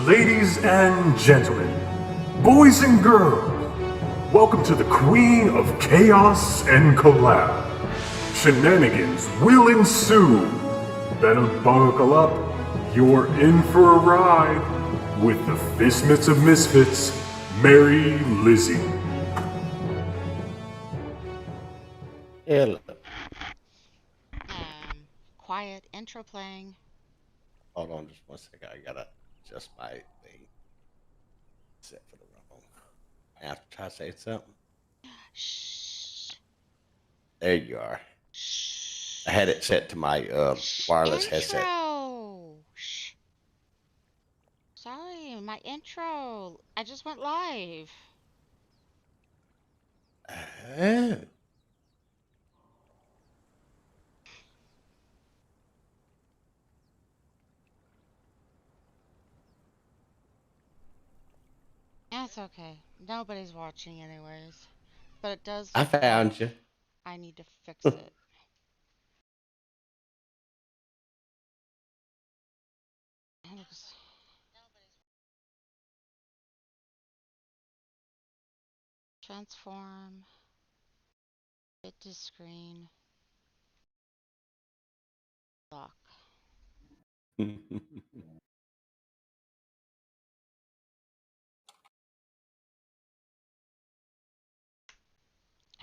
Ladies and gentlemen, boys and girls, welcome to the Queen of Chaos and Collab. Shenanigans will ensue. Better buckle up, you're in for a ride with the Fistmits of Misfits, Mary Lizzie. Hello. Quiet intro playing. Hold on just one second. I gotta adjust my thing. Set for the wrong. I have to try to say something. Shh. There you are. Shh. I had it set to my wireless headset. Intro. Shh. Sorry, my intro. I just went live. Oh. That's okay. Nobody's watching anyways. But it does I look like found you. I need to fix it. It looks- Transform. Fit to screen. Lock.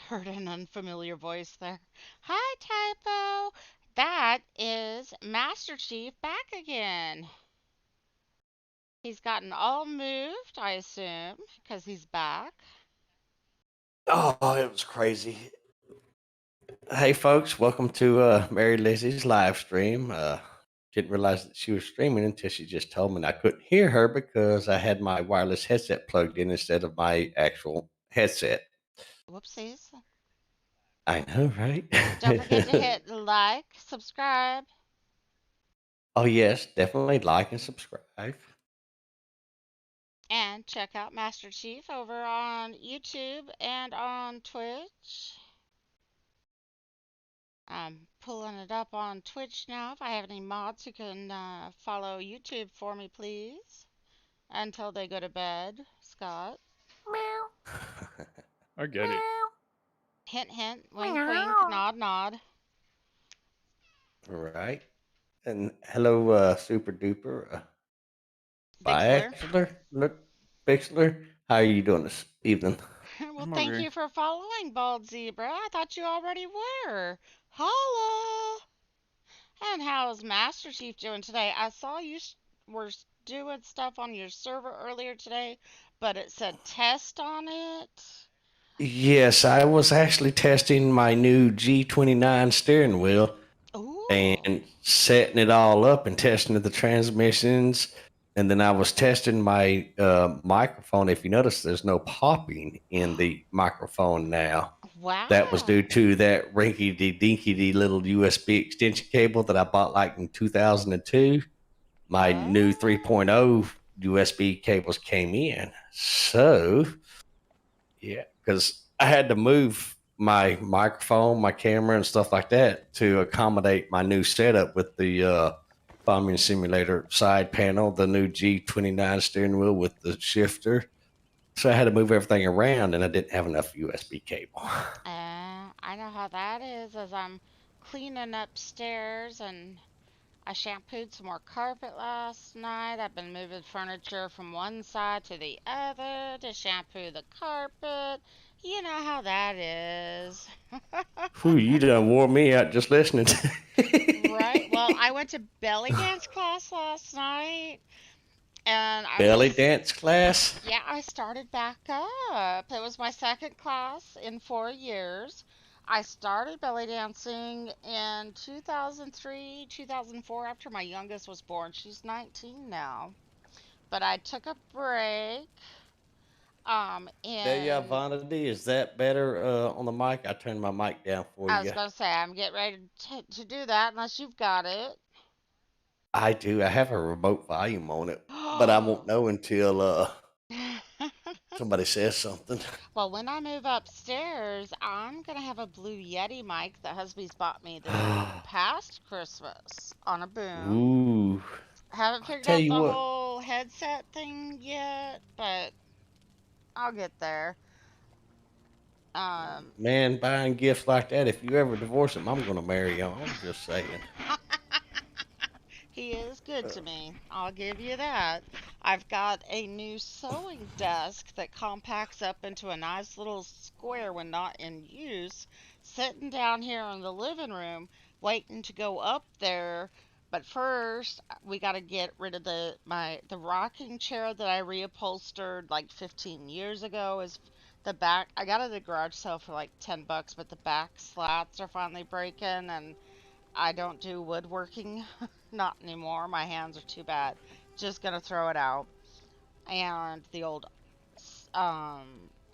Heard an unfamiliar voice there. Hi, Typo. That is Master Chief back again. He's gotten all moved, I assume, because he's back. Oh, it was crazy. Hey, folks, welcome to Mary Lizzie's live stream. Didn't realize that she was streaming until she just told me, and I couldn't hear her because I had my wireless headset plugged in instead of my actual headset. Whoopsies. I know, right? Don't forget to hit like, subscribe, Oh, yes, definitely like and subscribe. and check out Master Chief over on YouTube and on Twitch. I'm pulling it up on Twitch now. If I have any mods who can follow YouTube for me, please. Until they go to bed, Scott. I get it. Hint, hint, wink, wink, nod, nod. All right. And hello, Super Duper. Bixler. Bixler? Look, Bixler. How are you doing this evening? Well, I'm thank okay. you for following, Bald Zebra. I thought you already were. Holla! And how's Master Chief doing today? I saw you were doing stuff on your server earlier today, but it said test on it. Yes, I was actually testing my new G29 steering wheel Ooh. and setting it all up and testing the transmissions. And then I was testing my microphone. If you notice, there's no popping in the microphone now. That was Wow. due to that rinky dinky little USB extension cable that I bought like in 2002. My new Oh. 3.0 USB cables came in. So, yeah, because I had to move my microphone, my camera, and stuff like that to accommodate my new setup with the bombing simulator side panel, the new G29 steering wheel with the shifter. So I had to move everything around, and I didn't have enough USB cable. I know how that is as I'm cleaning upstairs and I shampooed some more carpet last night. I've been moving furniture from one side to the other to shampoo the carpet. You know how that is. Whew, you done wore me out just listening to Right? Well, I went to belly dance class last night and I belly was, dance class. yeah, I started back up. It was my second class in 4 years. I started belly dancing in 2003, 2004 after my youngest was born. She's 19 now. But I took a break. There you are, And Vanity. Is that better on the mic? I turned my mic down for I was you. going to say, I'm getting ready to do that unless you've got it. I do. I have a remote volume on it, but I won't know until somebody says something. Well, when I move upstairs, I'm going to have a Blue Yeti mic that husband's bought me this past Christmas on a boom. Ooh, Haven't I figured tell out you the what. whole headset thing yet, but I'll get there. Um, Man, buying gifts like that, if you ever divorce him, I'm going to marry you. I'm just saying. He is good to me. I'll give you that. I've got a new sewing desk that compacts up into a nice little square when not in use, sitting down here in the living room, waiting to go up there. But first, we got to get rid of the rocking chair that I reupholstered like 15 years ago. Is the back? I got it at a garage sale for like $10, but the back slats are finally breaking, and I don't do woodworking, not anymore. My hands are too bad. Just gonna throw it out. And the old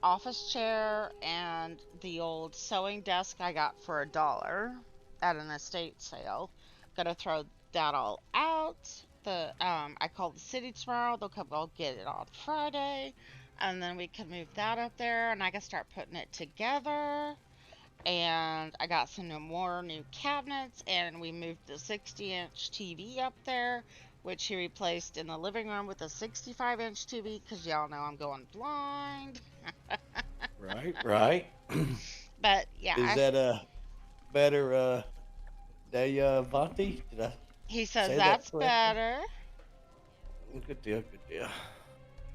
office chair and the old sewing desk I got for $1 at an estate sale. Gonna throw that all out. I called the city tomorrow. They'll come. I'll get it on Friday, and then we can move that up there, and I can start putting it together. And I got some more new cabinets, and we moved the 60-inch TV up there, which he replaced in the living room with a 65-inch TV, because y'all know I'm going blind. Right, right. But yeah, Is that a better Vanti? Did I he says say that that's correctly? better. Good deal, good deal.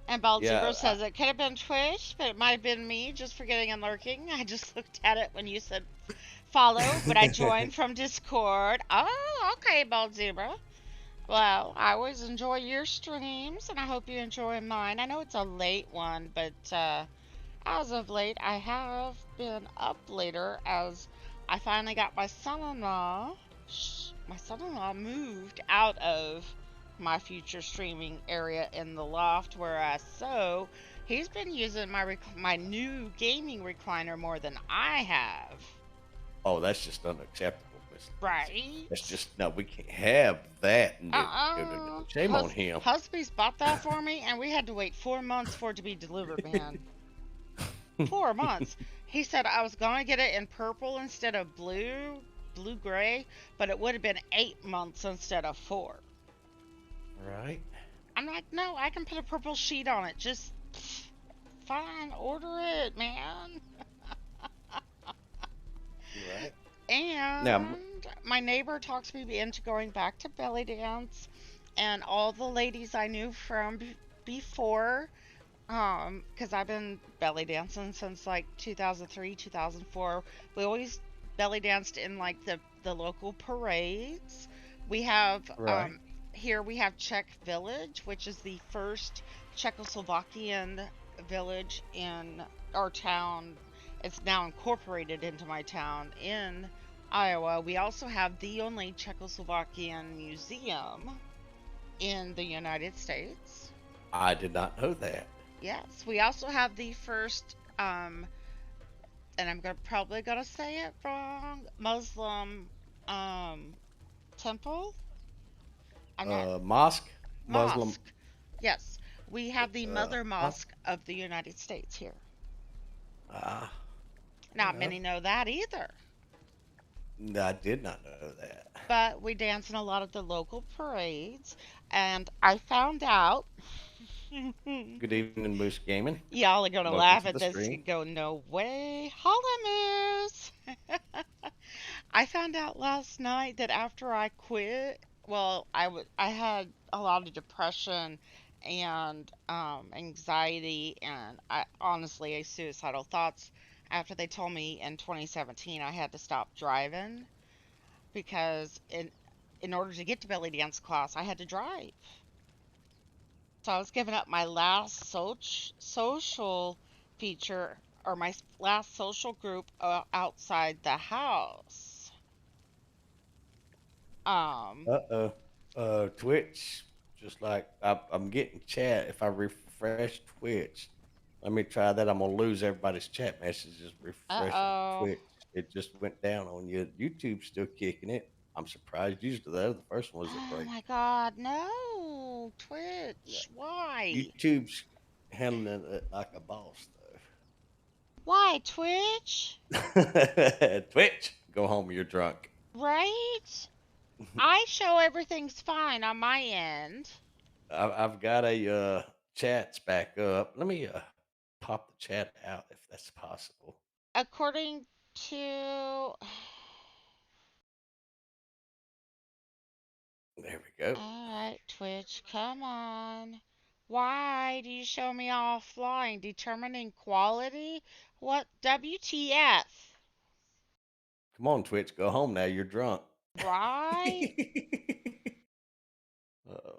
And Bald Yeah, Zebra says it could have been Twitch, but it might have been me just forgetting and lurking. I just looked at it when you said follow, but I joined from Discord. Oh, okay, Bald Zebra. Well, I always enjoy your streams, and I hope you enjoy mine. I know it's a late one, but as of late, I have been up later as I finally got my son-in-law. My son-in-law moved out of my future streaming area in the loft where I sew. He's been using my new gaming recliner more than I have. oh, that's just unacceptable, Miss Lindsay. Right? That's just, no, we can't have that. No, no, no, no. Shame on him. Husby's bought that for me, and we had to wait 4 months for it to be delivered, man. 4 months. He said I was going to get it in purple instead of blue-gray, but it would have been 8 months instead of 4. Right. I'm like, no, I can put a purple sheet on it. Just fine, order it, man. Right. And Now, my neighbor talks me into going back to belly dance, and all the ladies I knew from before, because I've been belly dancing since like 2003, 2004. We always belly danced in like the local parades. We have right. here we have Czech Village, which is the first Czechoslovakian village in our town. It's now incorporated into my town in Iowa. We also have the only Czechoslovakian museum in the United States. I did not know that. Yes, we also have the first, and I'm probably gonna say it wrong, Muslim temple. I'm not Mosque? Muslim. mosque. Yes, we have the Mother Mosque? Mosque of the United States here. Ah, Not yeah. many know that either. No, I did not know that. But we dance in a lot of the local parades, and I found out. Good evening, Moose Gaming. Y'all are gonna Welcome laugh to at the this stream. and go, no way. Holla, Moose! I found out last night that after I quit, well, I had a lot of depression and anxiety and honestly suicidal thoughts after they told me in 2017 I had to stop driving because in order to get to belly dance class I had to drive. So I was giving up my last social feature or my last social group outside the house. Um, Uh-oh. Twitch, just like I'm getting chat. If I refresh Twitch, let me try that. I'm going to lose everybody's chat messages. Refreshing uh-oh. Twitch. It just went down on you. YouTube's still kicking it. I'm surprised. Usually the first one was a Oh break. my God, no. Twitch, why? YouTube's handling it like a boss, Why, Twitch? though. Twitch, go home. You're drunk. Right? I show everything's fine on my end. I've got a chats back up. Let me pop the chat out if that's possible. According to. There we go. Alright, Twitch, come on. Why do you show me offline? Determining quality? What? WTF? Come on, Twitch, go home now. You're drunk. Right? Uh,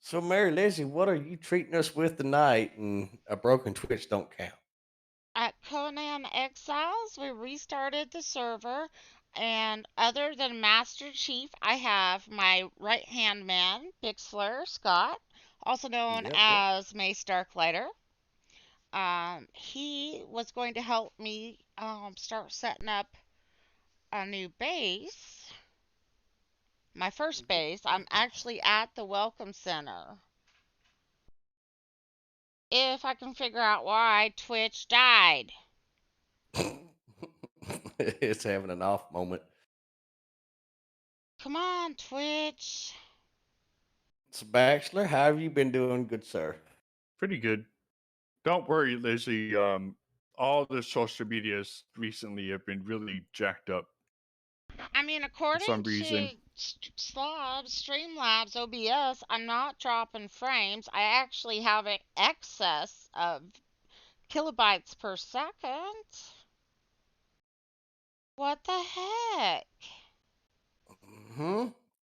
so, Mary Lizzie, what are you treating us with tonight? And a broken Twitch don't count. At Conan Exiles, we restarted the server, and other than Master Chief, I have my right hand man, Bixler Scott, also known Yep. as Mace Darklighter. He was going to help me start setting up a new base. My first base. I'm actually at the Welcome Center. If I can figure out why Twitch died. It's having an off moment. Come on, Twitch. So, Bachelor, how have you been doing, good sir? Pretty good. Don't worry, Lizzie. All the social medias recently have been really jacked up I mean, for some according reason. to Streamlabs OBS, I'm not dropping frames. I actually have an excess of kilobytes per second. What the heck?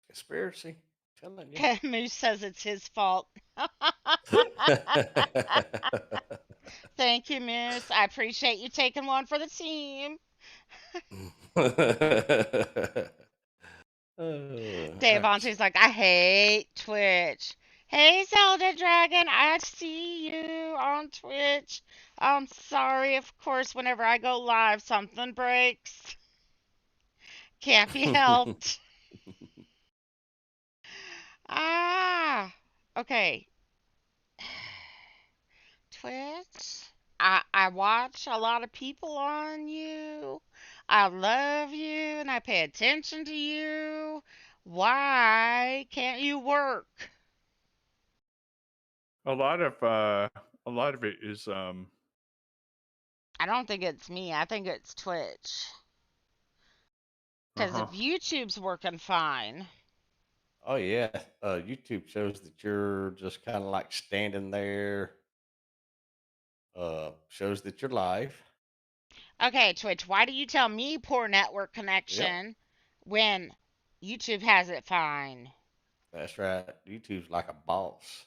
Conspiracy. Telling you. Moose says it's his fault. Thank you, Moose. I appreciate you taking one for the team. Dave Vontae's like, I hate Twitch. Hey, Zelda Dragon, I see you on Twitch. I'm sorry, of course, whenever I go live, something breaks. Can't be helped. Okay. Twitch. I watch a lot of people on you. I love you and I pay attention to you. Why can't you work? A lot of it is I don't think it's me. I think it's Twitch. Because if YouTube's working fine. Oh yeah, YouTube shows that you're just kind of like standing there. Shows that you're live. Okay, Twitch, why do you tell me poor network connection when YouTube has it fine? That's right. YouTube's like a boss.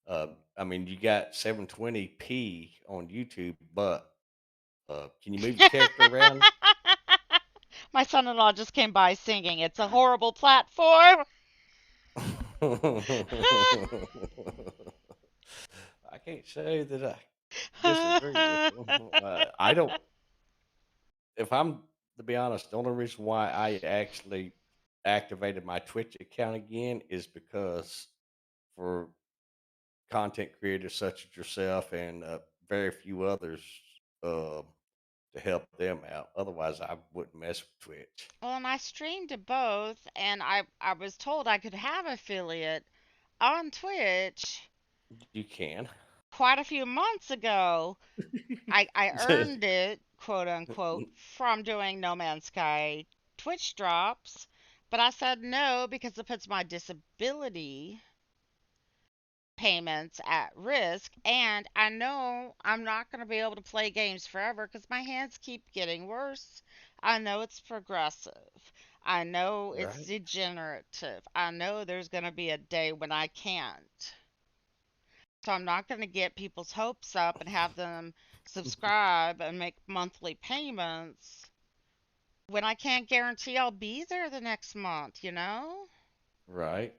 I mean, you got 720p on YouTube, but can you move your character around? My son-in-law just came by singing, "It's a horrible platform." I can't say that I disagree with him. I don't. If I'm to be honest, the only reason why I actually activated my Twitch account again is because for content creators such as yourself and very few others to help them out. Otherwise, I wouldn't mess with Twitch. Well, and I streamed to both, and I was told I could have affiliate on Twitch You can. quite a few months ago. I earned it, quote unquote, from doing No Man's Sky Twitch drops, but I said no because it puts my disability payments at risk, and I know I'm not going to be able to play games forever because my hands keep getting worse. I know it's progressive. I know it's Right. degenerative. I know there's going to be a day when I can't. So I'm not going to get people's hopes up and have them subscribe and make monthly payments when I can't guarantee I'll be there the next month, you know? Right.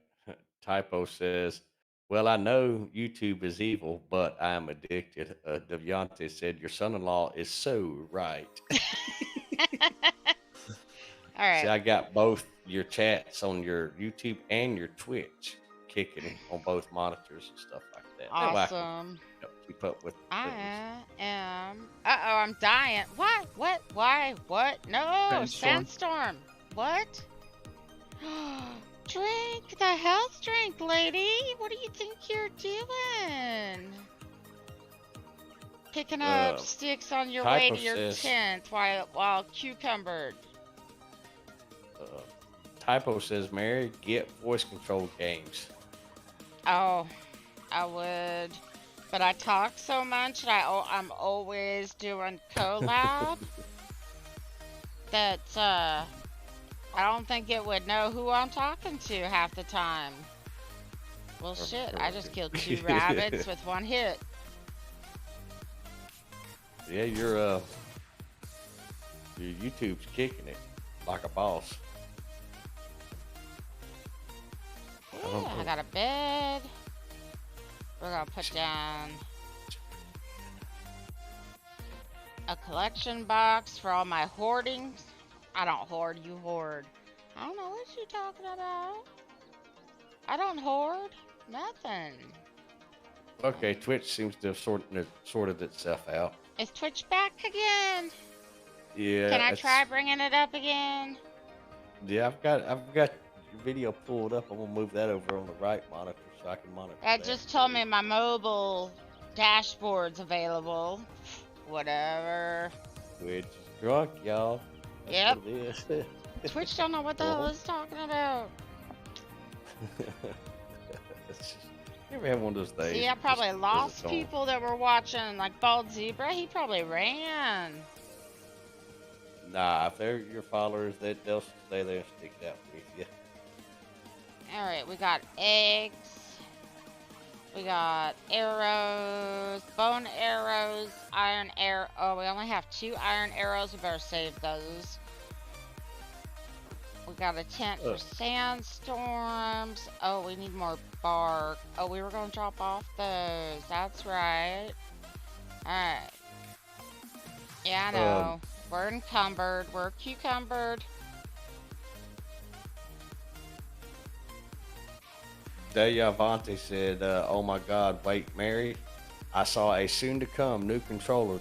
Typo says, well, I know YouTube is evil, but I'm addicted. Deviante said, your son in law is so right. All See, right. I got both your chats on your YouTube and your Twitch kicking on both monitors and stuff like that. That way I can Awesome. keep up with things. I am. Uh-oh, I'm dying. What? What? Why? What? No, Sandstorm. sandstorm. What? Drink at that health drink, lady. What do you think you're doing? Picking up sticks on your way to your tent while cucumbered. Typo says, Mary, get voice control games. Oh, I would. But I talk so much and I'm always doing collab that I don't think it would know who I'm talking to half the time. Well, shit, I just killed 2 rabbits with 1 hit. Yeah, your YouTube's kicking it like a boss. Yeah, I got a bed. We're gonna put down a collection box for all my hoardings. I don't hoard, you hoard. I don't know what you talking about. I don't hoard nothing. Okay, Twitch seems to have sorted itself out. Is Twitch back again? Yeah. Can I try bringing it up again? Yeah, I've got your video pulled up. I'm gonna move that over on the right monitor so I can monitor. It just told me my mobile dashboard's available. Whatever. Twitch is drunk, y'all. Yep. That's what it is. Twitch don't know what the hell it's talking about. You ever have one of those days? See, I probably lost people that were watching, like Bald Zebra. He probably ran. Nah, if they're your followers, they'll stay there and stick that with you. Alright, we got eggs. We got arrows, bone arrows, iron arrow. Oh, we only have 2 iron arrows. We better save those. We got a tent for sandstorms. Oh, we need more bark. Oh, we were going to drop off those. That's right. Alright. Yeah, I know. We're encumbered. We're cucumbered. Deyavante said, oh my God, wait, Mary, I saw a soon-to-come new controller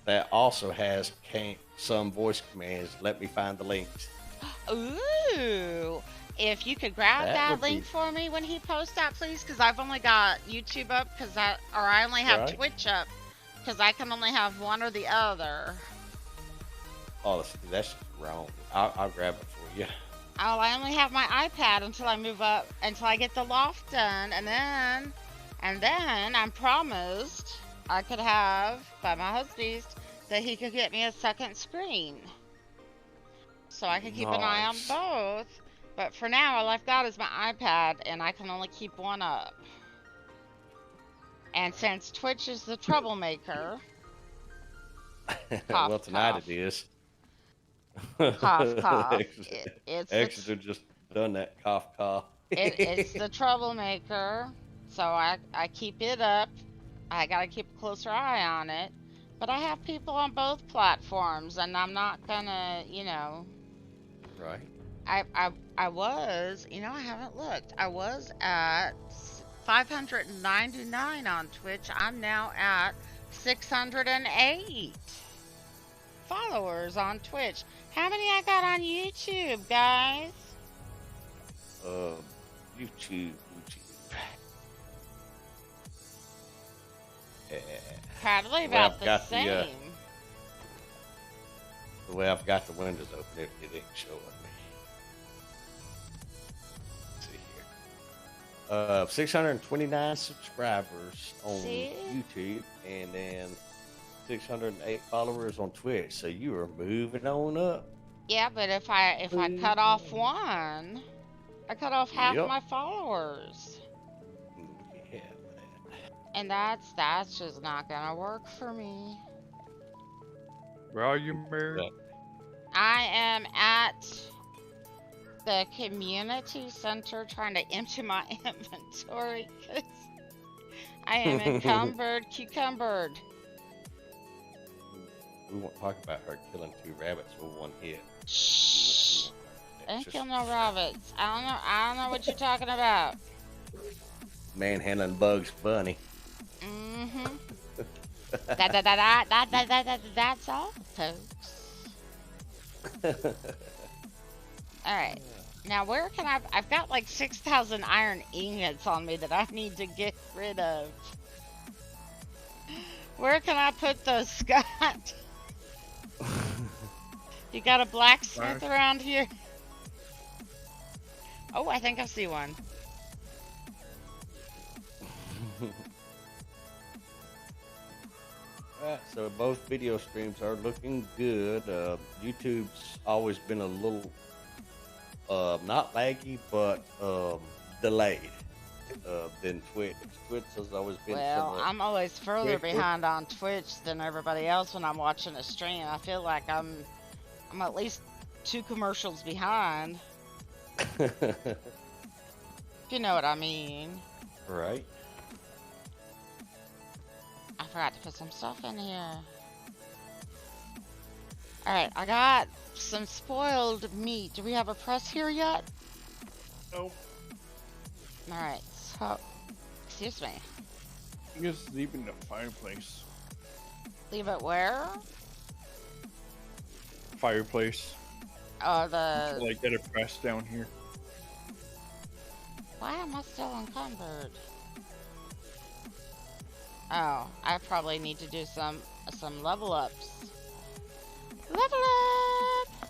that also has some voice commands. Let me find the links. Ooh, if you could grab that link for me when he posts that, please, because I've only got YouTube up, I only have Twitch up, because I can only have one or the other. Oh, that's wrong. I'll grab it for you. Oh, I only have my iPad until I move up, until I get the loft done, and then I'm promised I could have, by my husband, that he could get me a second screen. So I can keep an eye on both. But for now, all I've got is my iPad, and I can only keep one up. And since Twitch is the troublemaker... Well, tonight it is. Cough, cough. Exeter just done that cough, cough. It's the troublemaker. So I keep it up. I gotta keep a closer eye on it. But I have people on both platforms, and I'm not gonna, Right. I was, I haven't looked. I was at 599 on Twitch. I'm now at 608 followers on Twitch. How many I got on YouTube, guys? YouTube. Probably about the same. The way I've got the windows open, it didn't show it me. Let's see here. 629 subscribers on YouTube, and then 608 followers on Twitch. So you are moving on up. Yeah, but if I cut off one, I cut off half my followers. Yeah. And that's just not gonna work for me. Where are you, Mary? I am at the community center trying to empty my inventory because I am encumbered, cucumbered. We won't talk about her killing 2 rabbits with 1 hit. Shh! I didn't kill no rabbits. I don't know what you're talking about. Manhandling Bugs Bunny. Mm-hmm. That's all, folks. Alright. Now, where can I've got like 6,000 iron ingots on me that I need to get rid of. Where can I put those, Scott? You got a blacksmith around here? Oh, I think I see one. Alright, so both video streams are looking good. YouTube's always been a little not laggy, but delayed than Twitch. Twitch has always been Well, somewhat I'm always further quicker. behind on Twitch than everybody else when I'm watching a stream. I feel like I'm at least 2 commercials behind. If you know what I mean. Right. I forgot to put some stuff in here. Alright, I got some spoiled meat. Do we have a press here yet? Nope. Alright, so... Excuse me. I guess leaving the fireplace. Leave it where? Fireplace. Oh, the... Like get a press down here. Why am I still encumbered? Oh, I probably need to do some level ups. Level up!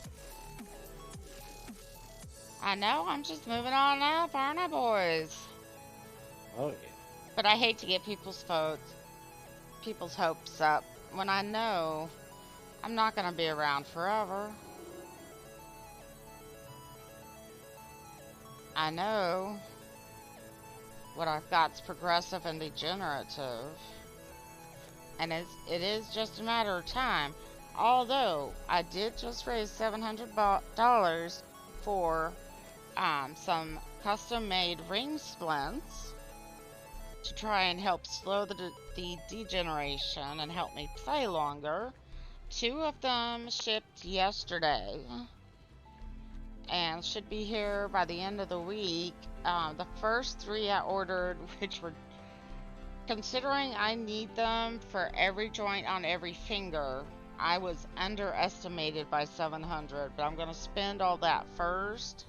I know, I'm just moving on up, aren't I, boys? Oh yeah. But I hate to get people's hopes up when I know I'm not gonna be around forever. I know what I've got's progressive and degenerative, and it is just a matter of time. Although I did just raise $700 for some custom-made ring splints to try and help slow the degeneration and help me play longer. 2 of them shipped yesterday and should be here by the end of the week. The first 3 I ordered, which were, considering I need them for every joint on every finger, I was underestimated by 700, but I'm going to spend all that first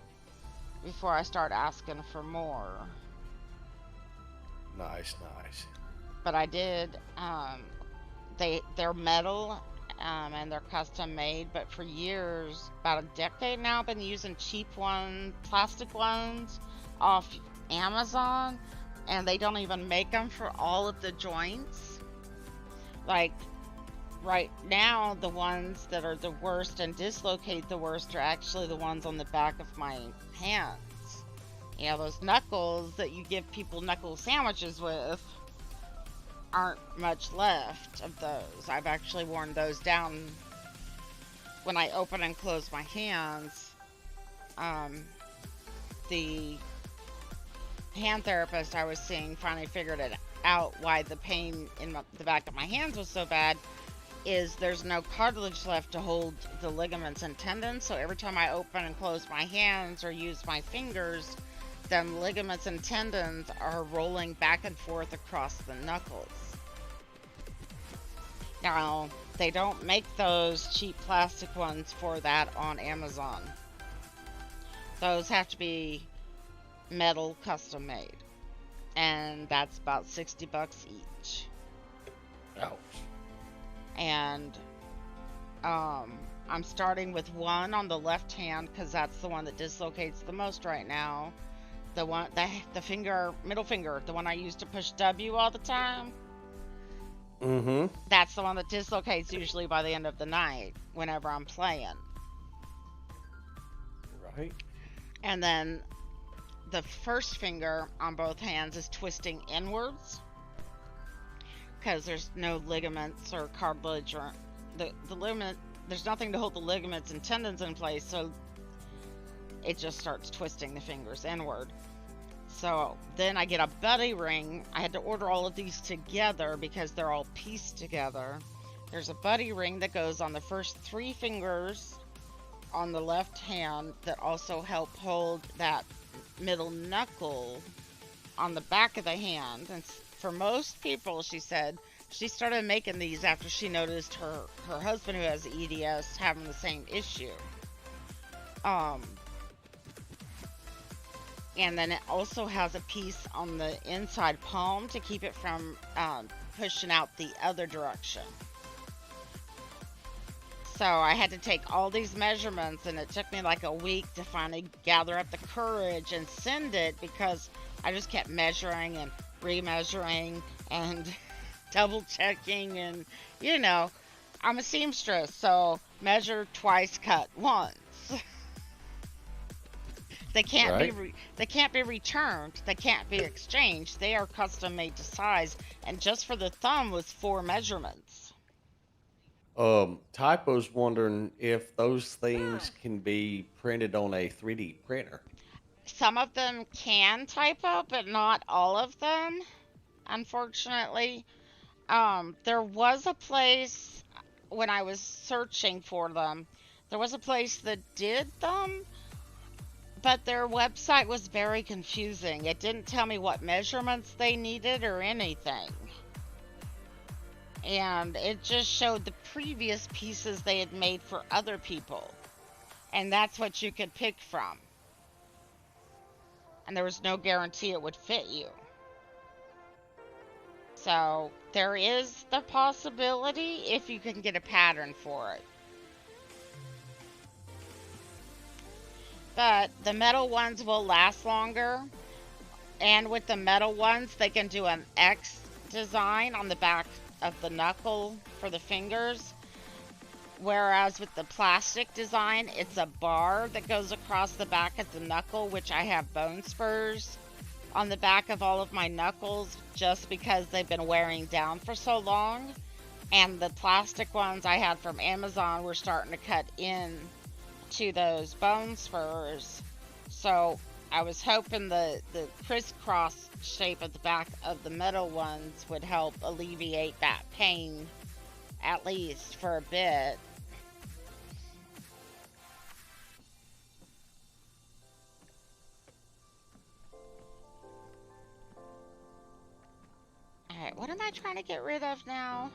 before I start asking for more. Nice, nice. But I did, they're metal, and they're custom made, but for years, about a decade now, I've been using cheap plastic ones off Amazon, and they don't even make them for all of the joints. Like, right now, the ones that are the worst and dislocate the worst are actually the ones on the back of my hands. You know, those knuckles that you give people knuckle sandwiches with, aren't much left of those. I've actually worn those down when I open and close my hands. The hand therapist I was seeing finally figured it out why the pain in the back of my hands was so bad. Is there's no cartilage left to hold the ligaments and tendons, so every time I open and close my hands or use my fingers, then ligaments and tendons are rolling back and forth across the knuckles. Now, they don't make those cheap plastic ones for that on Amazon. Those have to be metal custom made, and that's about $60 each. Ouch. And I'm starting with one on the left hand because that's the one that dislocates the most right now. The one, the finger, middle finger, the one I use to push W all the time. Mm-hmm. That's the one that dislocates usually by the end of the night whenever I'm playing. Right. And then the first finger on both hands is twisting inwards because there's no ligaments or cartilage or the ligament. There's nothing to hold the ligaments and tendons in place, so it just starts twisting the fingers inward. So then I get a buddy ring. I had to order all of these together because they're all pieced together. There's a buddy ring that goes on the first 3 fingers on the left hand that also help hold that middle knuckle on the back of the hand. And for most people, she said, she started making these after she noticed her husband, who has EDS, having the same issue. and then it also has a piece on the inside palm to keep it from pushing out the other direction. So I had to take all these measurements, and it took me like a week to finally gather up the courage and send it, because I just kept measuring and remeasuring and double checking, and you know, I'm a seamstress, so measure twice, cut once. They can't Right. they can't be returned. They can't be exchanged. They are custom made to size, and just for the thumb was 4 measurements. Typo's wondering if those things can be printed on a 3D printer. Some of them can typo, but not all of them, unfortunately. There was a place when I was searching for them, there was a place that did them, but their website was very confusing. It didn't tell me what measurements they needed or anything. And it just showed the previous pieces they had made for other people. And that's what you could pick from. And there was no guarantee it would fit you. So there is the possibility if you can get a pattern for it. But the metal ones will last longer. And with the metal ones, they can do an X design on the back of the knuckle for the fingers. Whereas with the plastic design, it's a bar that goes across the back of the knuckle, which I have bone spurs on the back of all of my knuckles just because they've been wearing down for so long. And the plastic ones I had from Amazon were starting to cut in to those bone spurs. So I was hoping the crisscross shape of the back of the metal ones would help alleviate that pain, at least for a bit. Alright, what am I trying to get rid of now?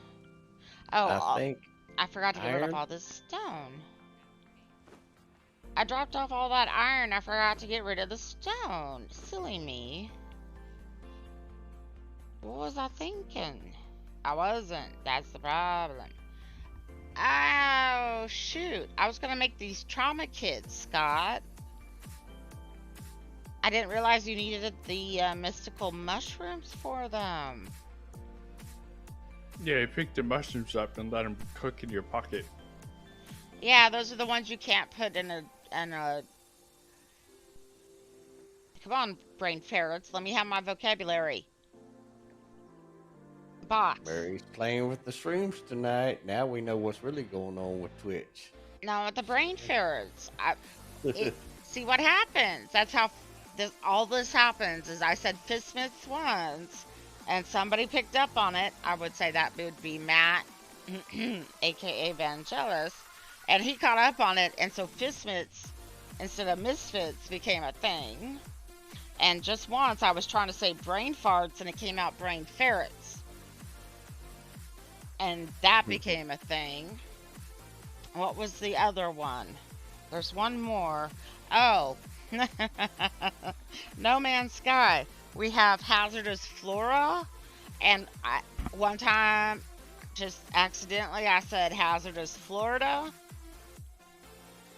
Oh, I think I forgot to get rid of iron. all this stone. I dropped off all that iron. I forgot to get rid of the stone. Silly me. What was I thinking? I wasn't. That's the problem. Oh, shoot. I was going to make these trauma kits, Scott. I didn't realize you needed the mystical mushrooms for them. Yeah, pick the mushrooms up and let them cook in your pocket. Yeah, those are the ones you can't put in a... Come on, brain ferrets. Let me have my vocabulary. Box. Mary's playing with the shrooms tonight. Now we know what's really going on with Twitch. No, with the brain ferrets. See what happens. That's how all this happens. Is I said Fistmiths once, and somebody picked up on it. I would say that would be Matt, aka Vangelis, and he caught up on it. And so Fistmiths instead of misfits became a thing. And just once I was trying to say brain farts, and it came out brain ferrets. And that became a thing. What was the other one? There's one more. Oh. No Man's Sky. We have hazardous flora. And one time, just accidentally, I said hazardous Florida.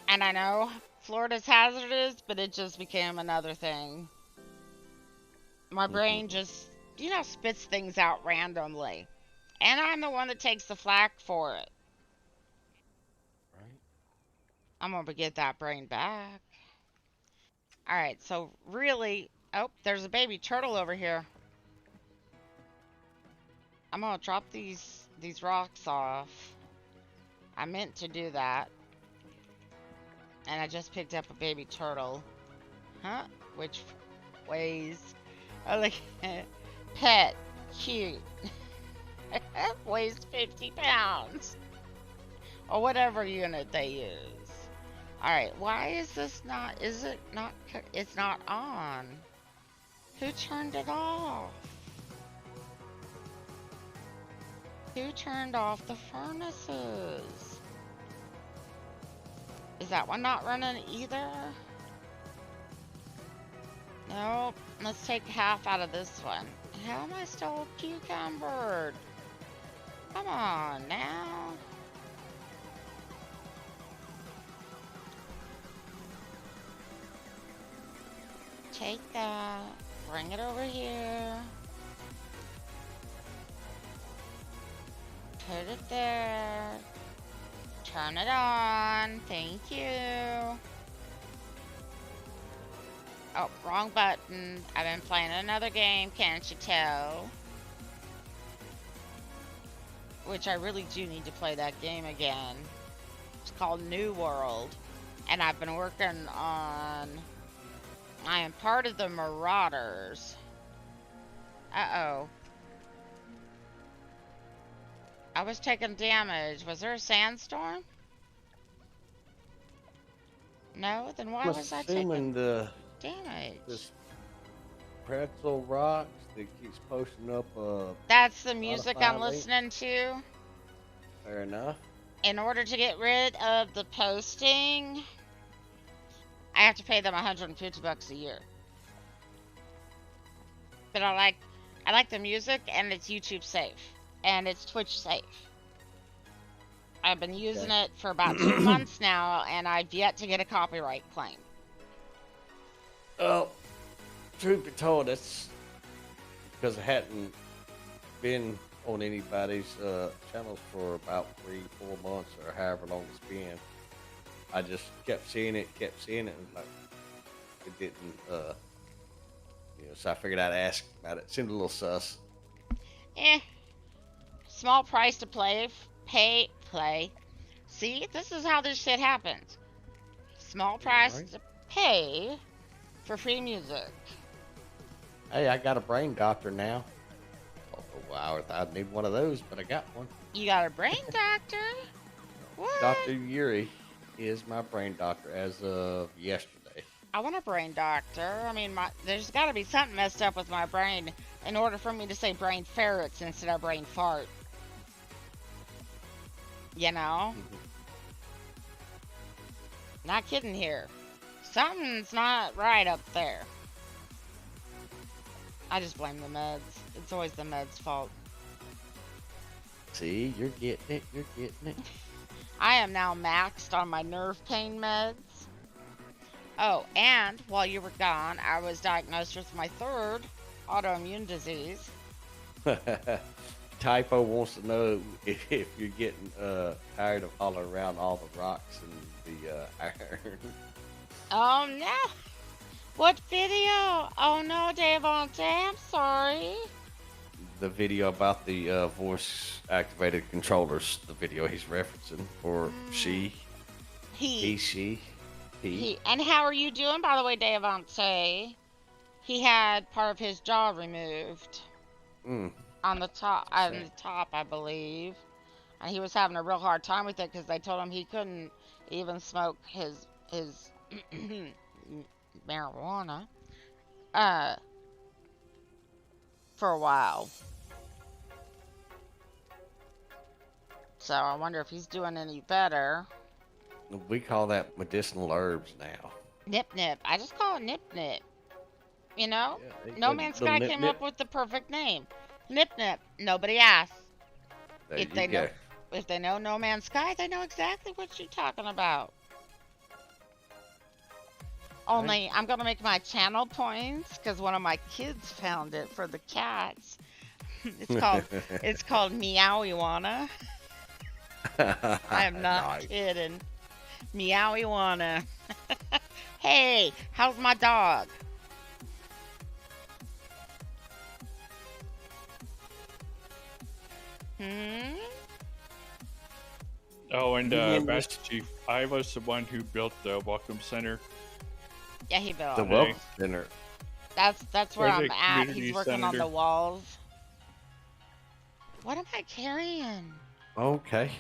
And I know Florida's hazardous, but it just became another thing. My brain just, spits things out randomly. And I'm the one that takes the flack for it. Right. I'm gonna get that brain back. Alright, so really... Oh, there's a baby turtle over here. I'm gonna drop these rocks off. I meant to do that. And I just picked up a baby turtle. Huh? Which weighs... Oh, look. Pet. Cute. Weighs 50 pounds. Or whatever unit they use. Alright, why is this not... Is it not... It's not on. Who turned it off? Who turned off the furnaces? Is that one not running either? No, Nope. Let's take half out of this one. How am I still cucumbered? Come on now. Take that. Bring it over here. Put it there. Turn it on. Thank you. Oh, wrong button. I've been playing another game, can't you tell? Which I really do need to play that game again. It's called New World. And I've been working on... I am part of the Marauders. Uh-oh. I was taking damage. Was there a sandstorm? No? Then why was I taking damage? This pretzel rocks that keeps posting up That's the music I'm Spotify link. listening to. Fair enough. In order to get rid of the posting, I have to pay them $150 a year. But I like the music, and it's YouTube safe, and it's Twitch safe. I've been using it for about 2 months now, and I've yet to get a copyright claim. Well, truth be told, that's because I hadn't been on anybody's channels for about 3-4 months or however long it's been. I just kept seeing it, and like it didn't, so I figured I'd ask about it. It seemed a little sus. Small price to play. See, this is how this shit happens. Small price to pay for free music. Hey, I got a brain doctor now. Oh, wow, I'd need one of those, but I got one. You got a brain doctor? What? Dr. Yuri is my brain doctor as of yesterday. I want a brain doctor. I mean, there's got to be something messed up with my brain in order for me to say brain ferrets instead of brain fart. You know? Not kidding here. Something's not right up there. I just blame the meds. It's always the meds' fault. See, you're getting it. I am now maxed on my nerve pain meds. Oh, and while you were gone, I was diagnosed with my 3rd autoimmune disease. Typo wants to know if you're getting tired of hauling around all the rocks and the iron. Oh no! What video? Oh no, Davante, I'm sorry. The video about the voice-activated controllers, the video he's referencing, or she. He. And how are you doing, by the way, Davante? He had part of his jaw removed. On the top, I believe. And he was having a real hard time with it because they told him he couldn't even smoke his marijuana for a while. So I wonder if he's doing any better. We call that medicinal herbs now. Nip nip. I just call it nip nip. You know? Yeah, No Man's Sky came up with the perfect name. Nip nip. Nobody asked. If they know No Man's Sky, they know exactly what you're talking about. Only I'm gonna make my channel points because one of my kids found it for the cats. It's called Meowiwana. I am not kidding. Meowiwana. Hey, how's my dog? Oh, and Master Chief, I was the one who built the Welcome Center. Yeah, he built the Welcome Center. That's where I'm at. He's working on center. the walls. What am I carrying? Okay.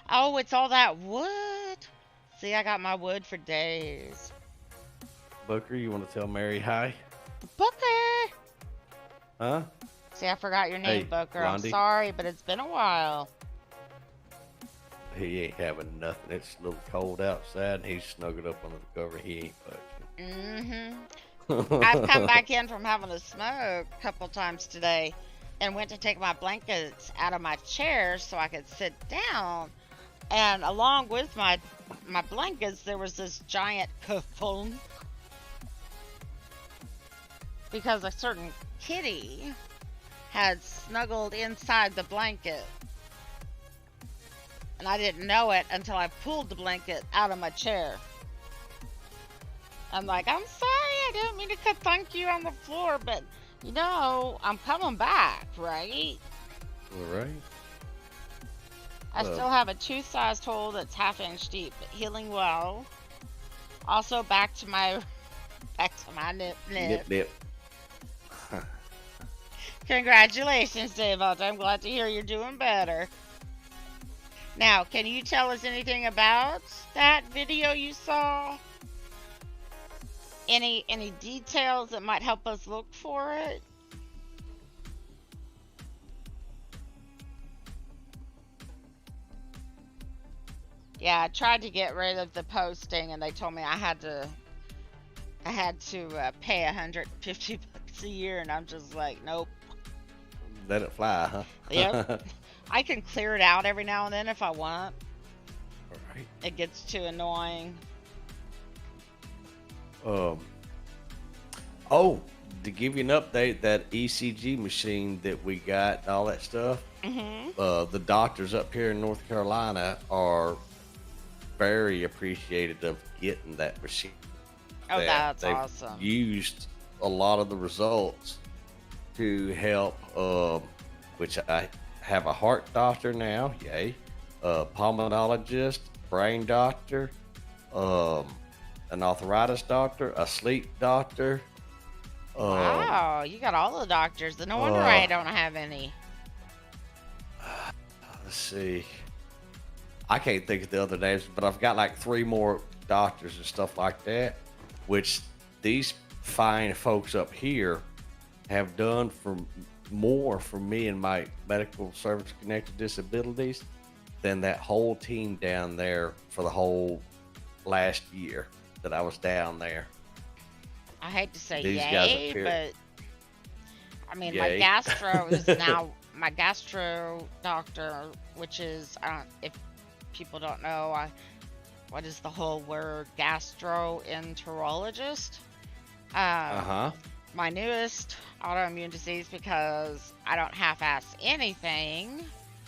Oh, it's all that wood. See, I got my wood for days. Booker, you want to tell Mary hi? Booker! Huh? See, I forgot your name, Hey, Booker. Blondie. I'm sorry, but it's been a while. He ain't having nothing. It's a little cold outside, and he's snuggled up under the cover. He ain't budging. I've come back in from having a smoke a couple times today and went to take my blankets out of my chair so I could sit down. And along with my blankets, there was this giant kerfuffle because a certain kitty had snuggled inside the blanket. And I didn't know it until I pulled the blanket out of my chair. I'm like, I'm sorry, I didn't mean to thunk you on the floor, but you know, I'm coming back, right? All right. I still have a tooth-sized hole that's half-inch deep, but healing well. Also, back to my nip. Nip. Congratulations, Dave. I'm glad to hear you're doing better. Now, can you tell us anything about that video you saw? Any details that might help us look for it? Yeah, I tried to get rid of the posting, and they told me I had to pay $150 a year, and I'm just like, nope. Let it fly, huh? Yep. I can clear it out every now and then if I want. All right. It gets too annoying. Oh, to give you an update, that ECG machine that we got and all that stuff, the doctors up here in North Carolina are very appreciative of getting that machine. Oh, that's they've awesome. used a lot of the results to help, which I have a heart doctor now, yay, a pulmonologist, brain doctor, an arthritis doctor, a sleep doctor. Wow, you got all the doctors. No wonder I don't have any. Let's see. I can't think of the other names, but I've got like 3 more doctors and stuff like that, which these fine folks up here have done more for me and my medical service connected disabilities than that whole team down there for the whole last year that I was down there. I hate to say These guys yay, up here. but I mean, my Yay. gastro is now my gastro doctor, which is, if people don't know, what is the whole word? Gastroenterologist. My newest autoimmune disease, because I don't half-ass anything.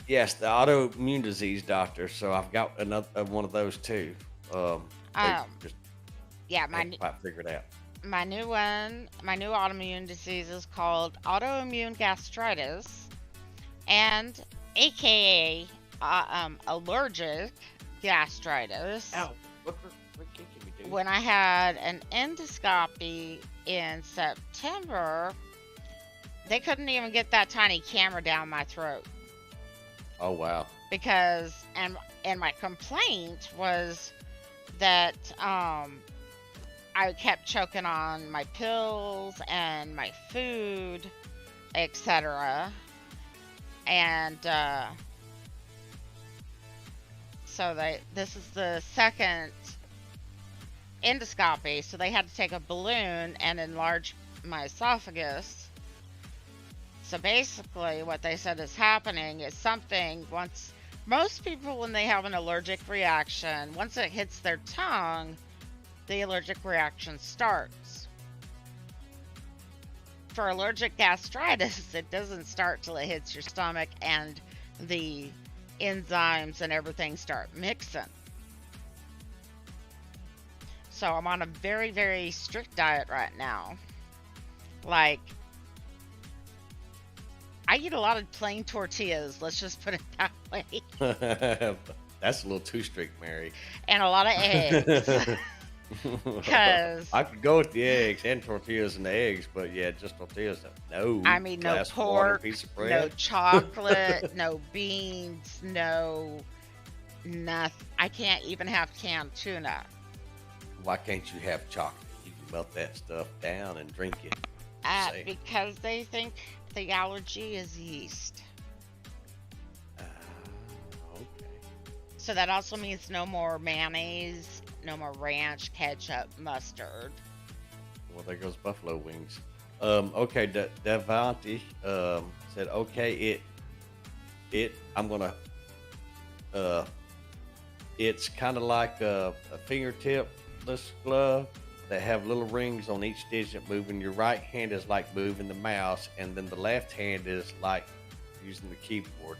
Yes, the autoimmune disease doctor. So I've got another one of those too. Just Yeah, haven't quite figured out. my new autoimmune disease is called autoimmune gastritis, and AKA allergic gastritis. Ow! What can we do? When I had an endoscopy in September, they couldn't even get that tiny camera down my throat Oh wow! because and my complaint was that I kept choking on my pills and my food, etc. And so this is the second endoscopy, so they had to take a balloon and enlarge my esophagus. So basically what they said is happening is something, once most people, when they have an allergic reaction, once it hits their tongue, the allergic reaction starts. For allergic gastritis, it doesn't start till it hits your stomach and the enzymes and everything start mixing. So I'm on a very, very strict diet right now. Like, I eat a lot of plain tortillas, let's just put it that way. That's a little too strict, Mary. And a lot of eggs. Because I could go with the eggs and tortillas and the eggs, but yeah, just tortillas. No. I mean, no glass of water, pork, piece of bread. no chocolate, no beans, no nothing. I can't even have canned tuna. Why can't you have chocolate? You can melt that stuff down and drink it. Say. Because they think the allergy is yeast. Okay. So that also means no more mayonnaise, no more ranch, ketchup, mustard. Well, there goes buffalo wings. Okay, Devante said, okay, I'm gonna uh it's kind of like a fingertip-less glove that have little rings on each digit moving. Your right hand is like moving the mouse, and then the left hand is like using the keyboard.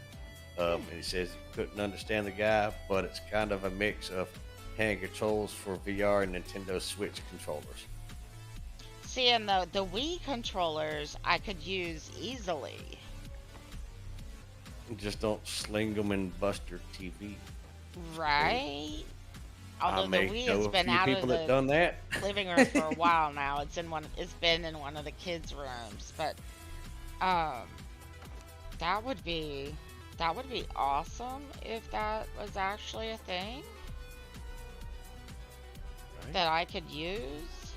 And he says he couldn't understand the guy, but it's kind of a mix of hand controls for VR and Nintendo Switch controllers. See, and the Wii controllers I could use easily. Just don't sling them and bust your TV. Right? I Although the may Wii know has a been few out people of that the done that. living room for a while now. It's been in one of the kids' rooms, but that would be awesome if that was actually a thing Right. that I could use.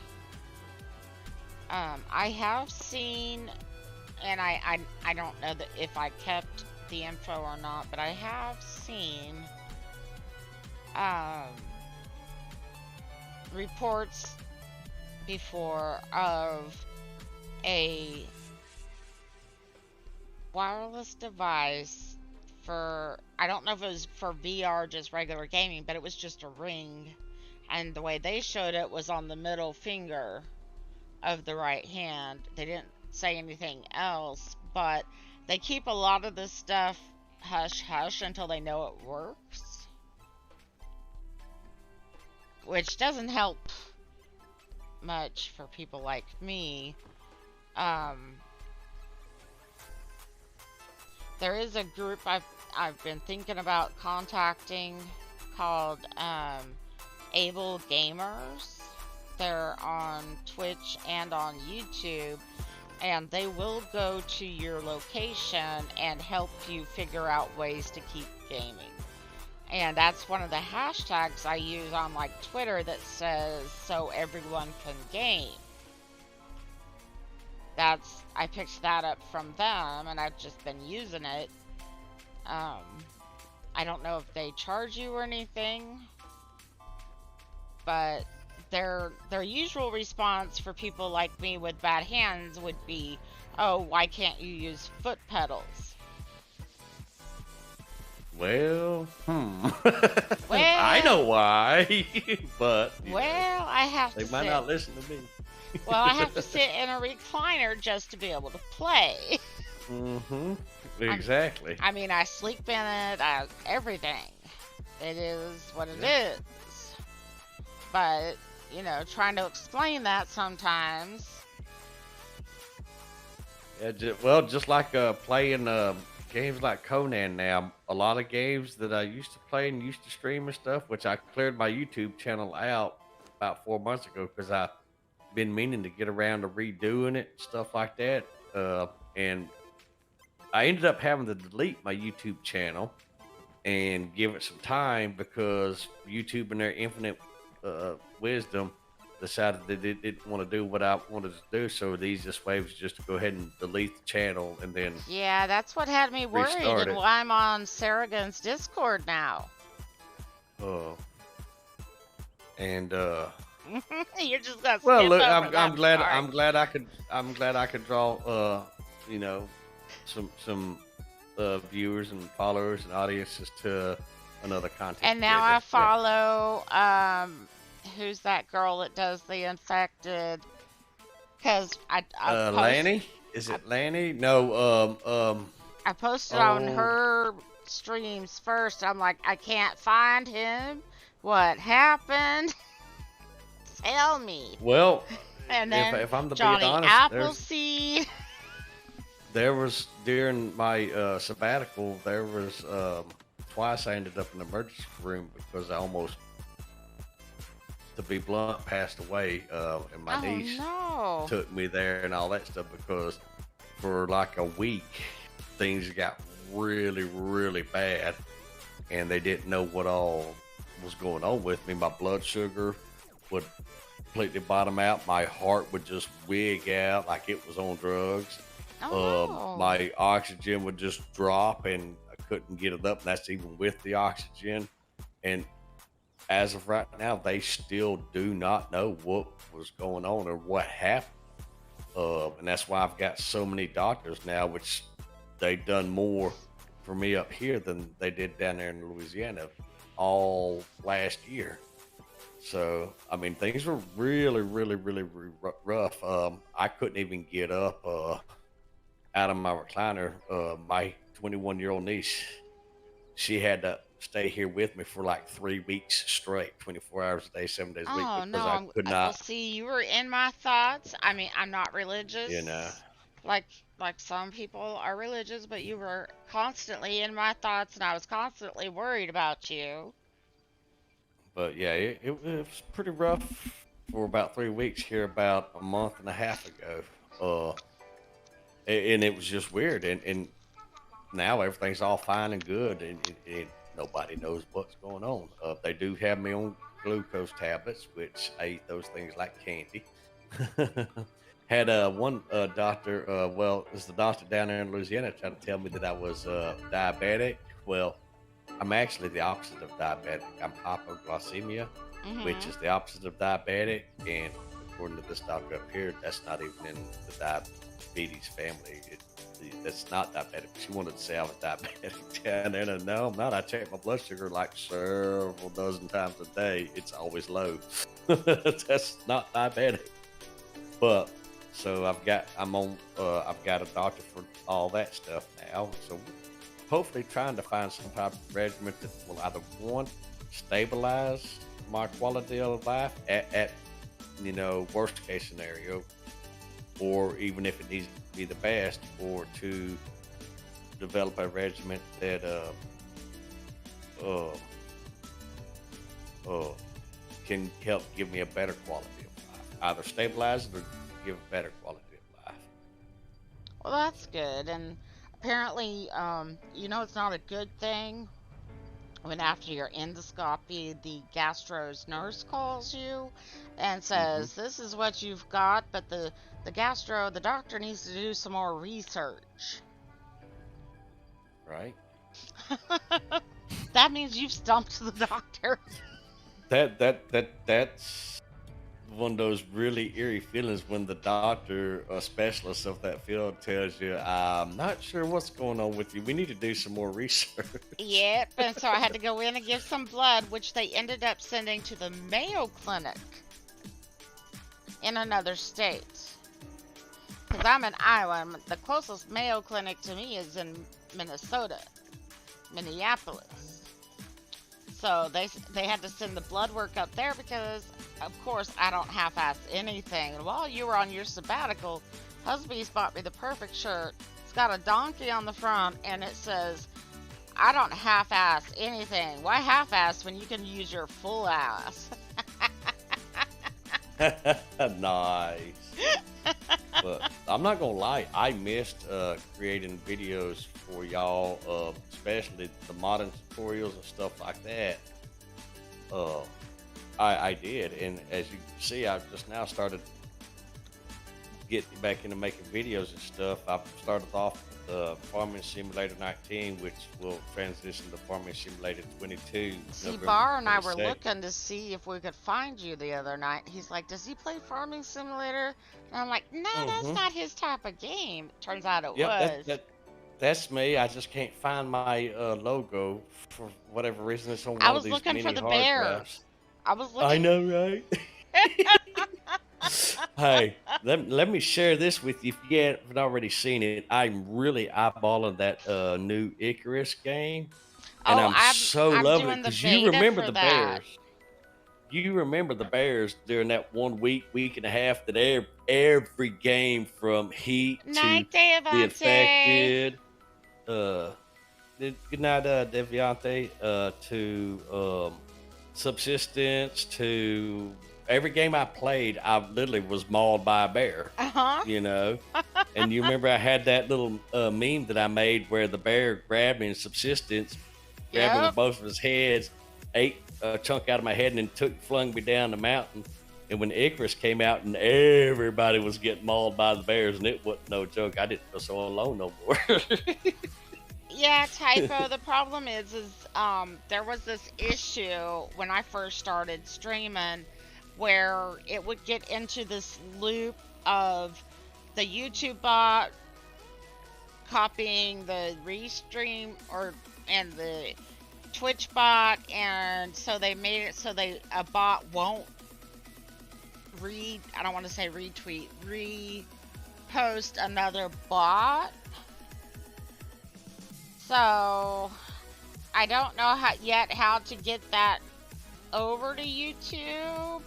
I have seen, and I don't know that if I kept the info or not, but I have seen reports before of a wireless device for, I don't know if it was for VR, just regular gaming, but it was just a ring, and the way they showed it was on the middle finger of the right hand. They didn't say anything else, but they keep a lot of this stuff hush hush until they know it works, which doesn't help much for people like me. There is a group I've been thinking about contacting called Able Gamers. They're on Twitch and on YouTube, and they will go to your location and help you figure out ways to keep gaming. And that's one of the hashtags I use on like Twitter that says so everyone can game. I picked that up from them, and I've just been using it. I don't know if they charge you or anything, but their usual response for people like me with bad hands would be, oh, why can't you use foot pedals? Well, Well, I know why, but well, I have they to might sit. not listen to me. Well, I have to sit in a recliner just to be able to play. Exactly. I mean, I sleep in it, everything. It is what it is. But, trying to explain that sometimes. Yeah, just like playing games like Conan now. A lot of games that I used to play and used to stream and stuff, which I cleared my YouTube channel out about 4 months ago because I've been meaning to get around to redoing it, stuff like that. And I ended up having to delete my YouTube channel and give it some time because YouTube in their infinite wisdom decided that it didn't want to do what I wanted to do. So the easiest way was just to go ahead and delete the channel and then Yeah, that's what had me worried, restart and it. why I'm on Sarragon's Discord now. And You're just gonna well, skip look, over that I'm glad part. I'm glad I could draw some viewers and followers and audiences to another content. And now I creator. follow who's that girl that does the infected? Because I post, Lanny? Is it Lanny? No, I posted on oh. her streams first. I'm like, I can't find him. What happened? Tell me. Well, And then if I'm to Johnny be honest, Appleseed. there was during my sabbatical, there was twice I ended up in the emergency room because I almost, to be blunt, passed away, and my niece No. took me there and all that stuff because for like a week things got really, really bad, and they didn't know what all was going on with me. My blood sugar would completely bottom out. My heart would just wig out like it was on drugs. Oh, no. My oxygen would just drop and I couldn't get it up, and that's even with the oxygen. And as of right now, they still do not know what was going on or what happened. And that's why I've got so many doctors now, which they've done more for me up here than they did down there in Louisiana all last year. So, I mean, things were really, really, really, rough. I couldn't even get up out of my recliner. My 21-year-old niece, she had to stay here with me for like 3 weeks straight, 24 hours a day, 7 days a week, Oh no, because I could well, not, see, you were in my thoughts. I mean, I'm not you know. religious, like some people are religious, but you were constantly in my thoughts, and I was constantly worried about you. But yeah, it was pretty rough for about 3 weeks here, about a month and a half ago. And it was just weird. And now everything's all fine and good, and nobody knows what's going on. They do have me on glucose tablets, which I eat those things like candy. Had one doctor, well, it's the doctor down there in Louisiana, trying to tell me that I was diabetic. Well, I'm actually the opposite of diabetic. I'm hypoglycemia, which Mm-hmm. is the opposite of diabetic. And according to this doctor up here, that's not even in the diabetes family. That's not diabetic. She wanted to say I was diabetic down there. And no, I'm not. I check my blood sugar like several dozen times a day. It's always low. That's not diabetic. But so I've got a doctor for all that stuff now. So hopefully trying to find some type of regimen that will either one, stabilize my quality of life at worst case scenario, or even if it needs to be the best, or to develop a regimen that uh, uh, can help give me a better quality of life, either stabilize it or give a better quality of life. Well, that's good. And apparently, it's not a good thing when after your endoscopy, the gastro's nurse calls you and Hmm. says, "This is what you've got," but the doctor needs to do some more research. Right. That means you've stumped the doctor. That's one of those really eerie feelings when the doctor or specialist of that field tells you, "I'm not sure what's going on with you. We need to do some more research." Yep, and so I had to go in and give some blood, which they ended up sending to the Mayo Clinic in another state. Because I'm in Iowa, and the closest Mayo Clinic to me is in Minnesota, Minneapolis. So they had to send the blood work up there because, of course, I don't half-ass anything. And while you were on your sabbatical, husband's bought me the perfect shirt. It's got a donkey on the front, and it says, "I don't half-ass anything." Why half-ass when you can use your full ass? Nice. But I'm not gonna lie, I missed creating videos for y'all, especially the modern tutorials and stuff like that. Uh, I did, and as you can see, I've just now started getting back into making videos and stuff. I've started off with Farming Simulator 19, which will transition to Farming Simulator 22 See, November Bar and I were 22nd. looking to see if we could find you the other night. He's like, "Does he play Farming Simulator?" And I'm like, "No, that's Mm-hmm. not his type of game." Turns out it Yep, was. that's me. I just can't find my logo for whatever reason. It's on I one of was these looking for mini the hard drives. bears. I was I looking. know, right? Hey, let me share this with you. If you haven't already seen it, I'm really eyeballing that new Icarus game, and Oh, I'm I'm so I'm loving it doing the because you beta remember for the that. Bears. You remember the Bears during that 1 week, week and a half that every game from Heat to Night, the Devante. Infected, uh, good night, Deviante, to Subsistence, to every game I played, I literally was mauled by a bear, Uh huh. you know. And you remember I had that little meme that I made where the bear grabbed me in Subsistence, grabbed me with Yep. both of his heads, ate a chunk out of my head, and then flung me down the mountain. And when Icarus came out and everybody was getting mauled by the bears, and it wasn't no joke, I didn't feel so alone no more. Yeah, typo. The problem is there was this issue when I first started streaming where it would get into this loop of the YouTube bot copying the restream and the Twitch bot, and so they made it so a bot won't I don't want to say retweet, repost another bot. So I don't know how to get that over to YouTube.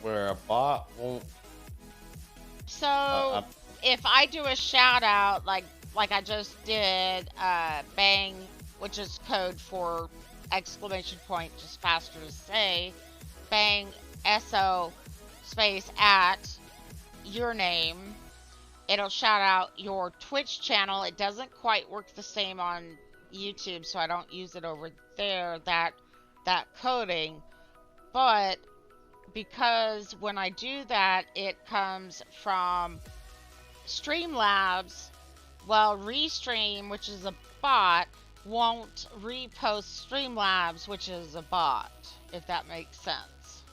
Where a bot won't. So if I do a shout out like I just did, bang, which is code for exclamation point, just faster to say, bang SO space at your name, it'll shout out your Twitch channel. It doesn't quite work the same on YouTube, so I don't use it over there, that coding. But because when I do that, it comes from Streamlabs, well, Restream, which is a bot, won't repost Streamlabs, which is a bot, if that makes sense.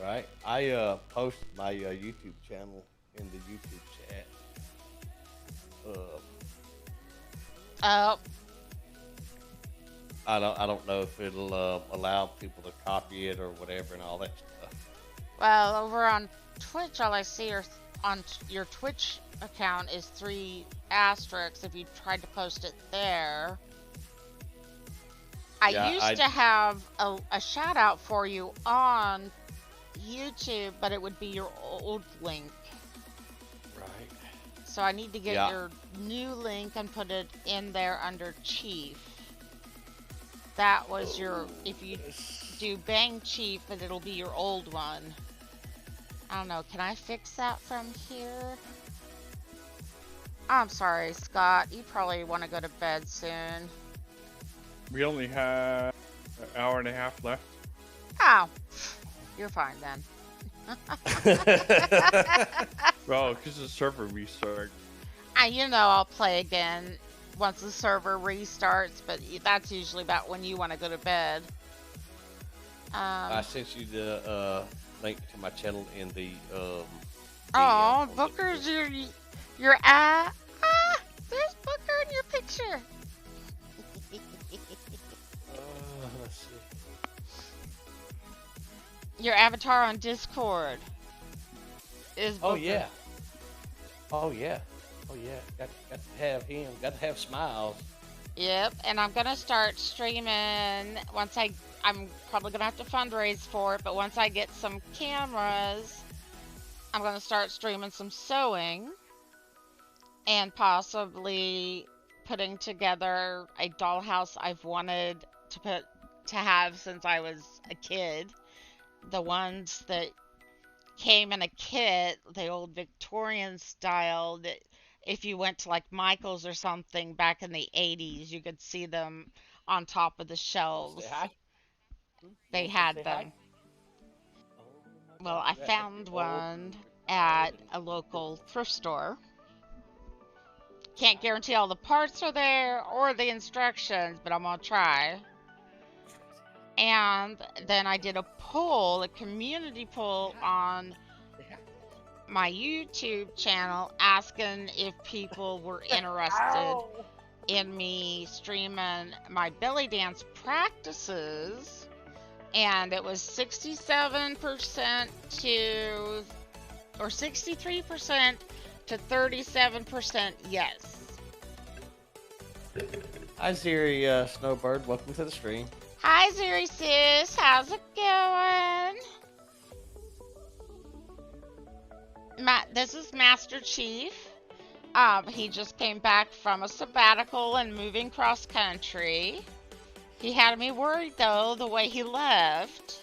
Right. I posted my YouTube channel in the YouTube chat. Oh, I don't know if it'll allow people to copy it or whatever and all that stuff. well, over on Twitch, all I see on your Twitch account is 3 asterisks if you tried to post it there. I used to have a shout out for you on YouTube, but it would be your old link. Right. So I need to get your new link and put it in there under Chief. That was if you do Bang Chief, and it'll be your old one. I don't know, can I fix that from here? I'm sorry, Scott, you probably want to go to bed soon. We only have an hour and a half left. Oh, you're fine then. Well, because the server restart. I'll play again once the server restarts, but that's usually about when you want to go to bed. I sent you the link to my channel in the oh, Booker's your there's Booker in your picture. Let's see. Your avatar on Discord is Booker. Oh yeah. Got to have him. Got to have Smiles. Yep, and I'm gonna start streaming once I'm probably gonna have to fundraise for it, but once I get some cameras, I'm gonna start streaming some sewing and possibly putting together a dollhouse I've wanted to have since I was a kid. The ones that came in a kit, the old Victorian style, that if you went to like Michael's or something back in the 80s, you could see them on top of the shelves. Say hi. They had them. Well, I found one at a local thrift store. Can't guarantee all the parts are there or the instructions, but I'm gonna try. And then I did a community poll on my YouTube channel asking if people were interested in me streaming my belly dance practices. And it was 67% or 63% to 37% yes. Hi, Ziri Snowbird. Welcome to the stream. Hi, Zuri sis. How's it going? This is Master Chief. He just came back from a sabbatical and moving cross country. He had me worried though, the way he left.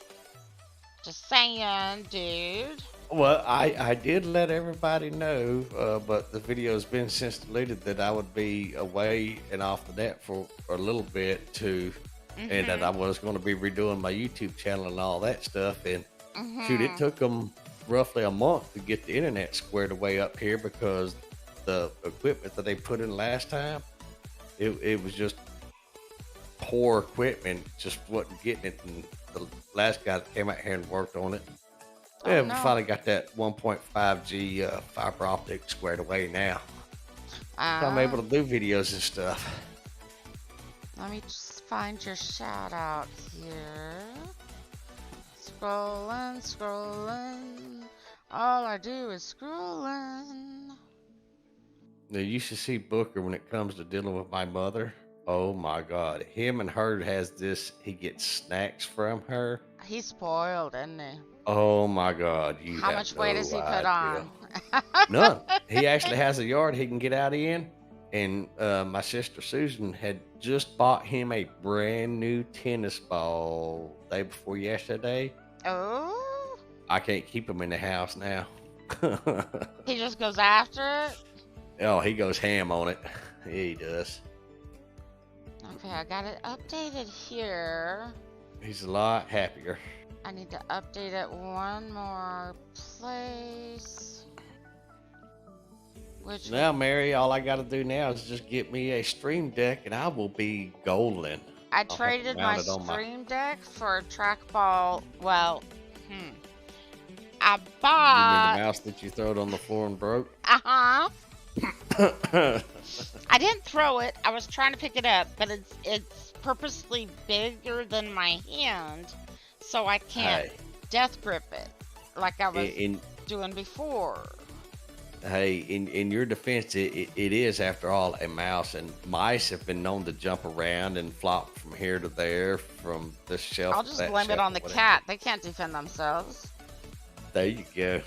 Just saying, dude. Well, I did let everybody know, but the video's been since deleted, that I would be away and off the net for a little bit too, and that I was going to be redoing my YouTube channel and all that stuff. And shoot, it took them roughly a month to get the internet squared away up here because the equipment that they put in last time, it was just poor equipment, just wasn't getting it. And the last guy that came out here and worked on it, yeah, we no. finally got that 1.5G fiber optic squared away now. So I'm able to do videos and stuff. Let me just find your shout out here. Scrolling, scrolling. All I do is scrolling. Now, you should see Booker when it comes to dealing with my mother. Oh my God. Him and her has this, he gets snacks from her. He's spoiled, isn't he? Oh my God. You How have much weight does he no put idea. on? None. He actually has a yard he can get out in. And my sister Susan had just bought him a brand new tennis ball day before yesterday. Oh, I can't keep him in the house now. he just goes after it. Oh, he goes ham on it. He does. Okay, I got it updated here. He's a lot happier. I need to update it one more place. Which Now, Mary, all I got to do now is just get me a stream deck and I will be golden. I have to traded my mount it on my- stream deck for a trackball. Well, I You mean bought. the mouse that you throw it on the floor and broke? I didn't throw it. I was trying to pick it up, but it's purposely bigger than my hand, so I can't Hey. death grip it like I was in doing before. Hey, in your defense, it is, after all, a mouse, and mice have been known to jump around and flop from here to there, from this shelf I'll to just that blame it shelf, on the whatever. cat. They can't defend themselves. There you go.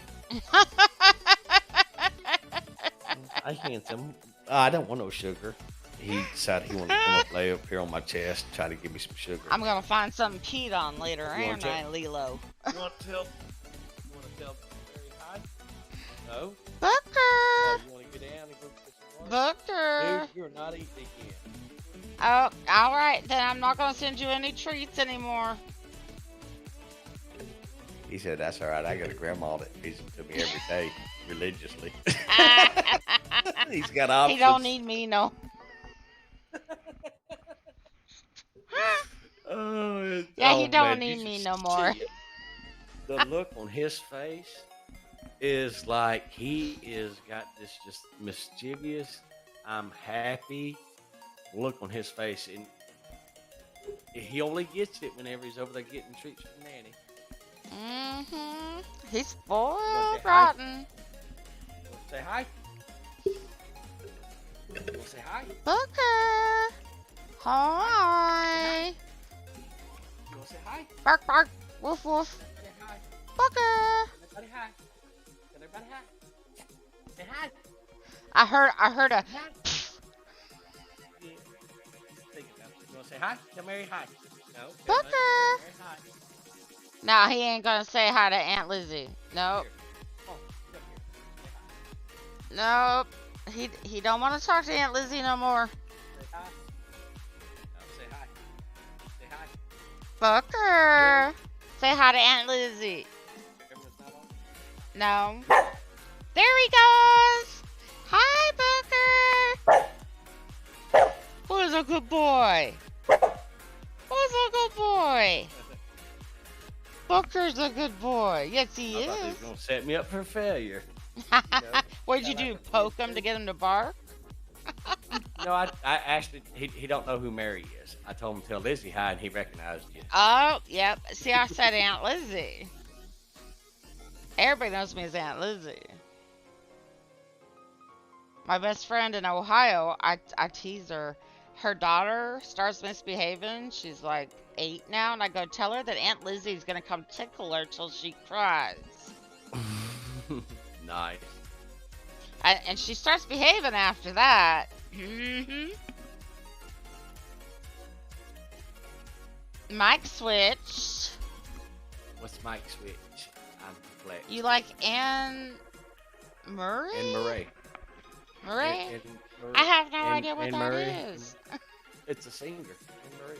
I handsome. I don't want no sugar. He decided he wanted to come up, lay up here on my chest, try to give me some sugar. I'm gonna find something peed on later, You ain't wanna I, Lilo? You want to tell Mary hi? No? Booker! Oh, you want to get down and go get some water? Booker! Dude, you're not eating again. Oh, alright, then I'm not gonna send you any treats anymore. He said, that's all right. I got a grandma that feeds them to me every day, religiously. He's got options. He don't need me, no. Yeah, he don't need me no more. The look on his face is like he is got this just mischievous, I'm happy look on his face, and he only gets it whenever he's over there getting treats from Nanny. Mm-hmm. He's spoiled say hi? rotten. Say hi. You want to say hi? Booker! Hi! You want to say hi? Bark, bark! Woof, woof! Say hi. Booker! Everybody hi. Tell everybody hi. Say hi. I heard a... Yeah. Think about it. You want to say hi? Tell Mary hi. No. Booker! Tell Mary hi. No, he ain't gonna say hi to Aunt Lizzie. Nope. Here. Come on, get up here. Say hi. Nope. He don't want to talk to Aunt Lizzie no more. Say hi. No, say hi. Say hi. Booker! Say hi to Aunt Lizzie. Camera's not on. No. There he goes! Hi, Booker! Who's a good boy? Who's a good boy? Booker's a good boy. Yes, he I thought they is. was gonna set me up for failure. What'd you do? Poke him to get him to bark? No, I actually, he don't know who Mary is. I told him to tell Lizzie hi, and he recognized you. Oh, yep. See, I said Aunt Lizzie. Everybody knows me as Aunt Lizzie. My best friend in Ohio, I tease her. Her daughter starts misbehaving. She's like 8 now, and I go tell her that Aunt Lizzie's gonna come tickle her till she cries. Nice. And she starts behaving after that. Mm-hmm. Mic switch. What's Mike switch? I'm perplexed. You like Anne Murray? And Murray. Murray? And Murray. I have no And- idea what and that Murray. is. It's a singer. And Murray.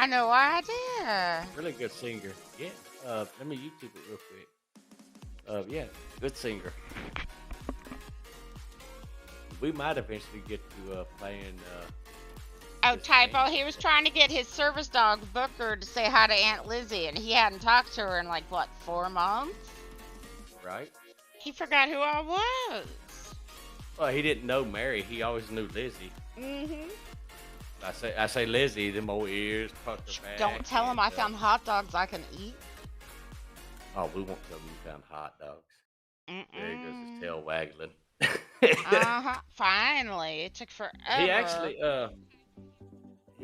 I know idea. Really good singer. Yeah. Let me YouTube it real quick. Yeah, good singer. We might eventually get to playing. Oh, this typo. game. He was trying to get his service dog Booker to say hi to Aunt Lizzie, and he hadn't talked to her in like what, 4 months? Right. He forgot who I was. Well, he didn't know Mary. He always knew Lizzie. Mm-hmm. I say Lizzie, them old ears pucker back. Don't tell him I found hot dogs I can eat. Oh, we won't tell him you found hot dogs. There he goes, his Mm-mm. tail waggling. Uh-huh. Finally. It took forever. He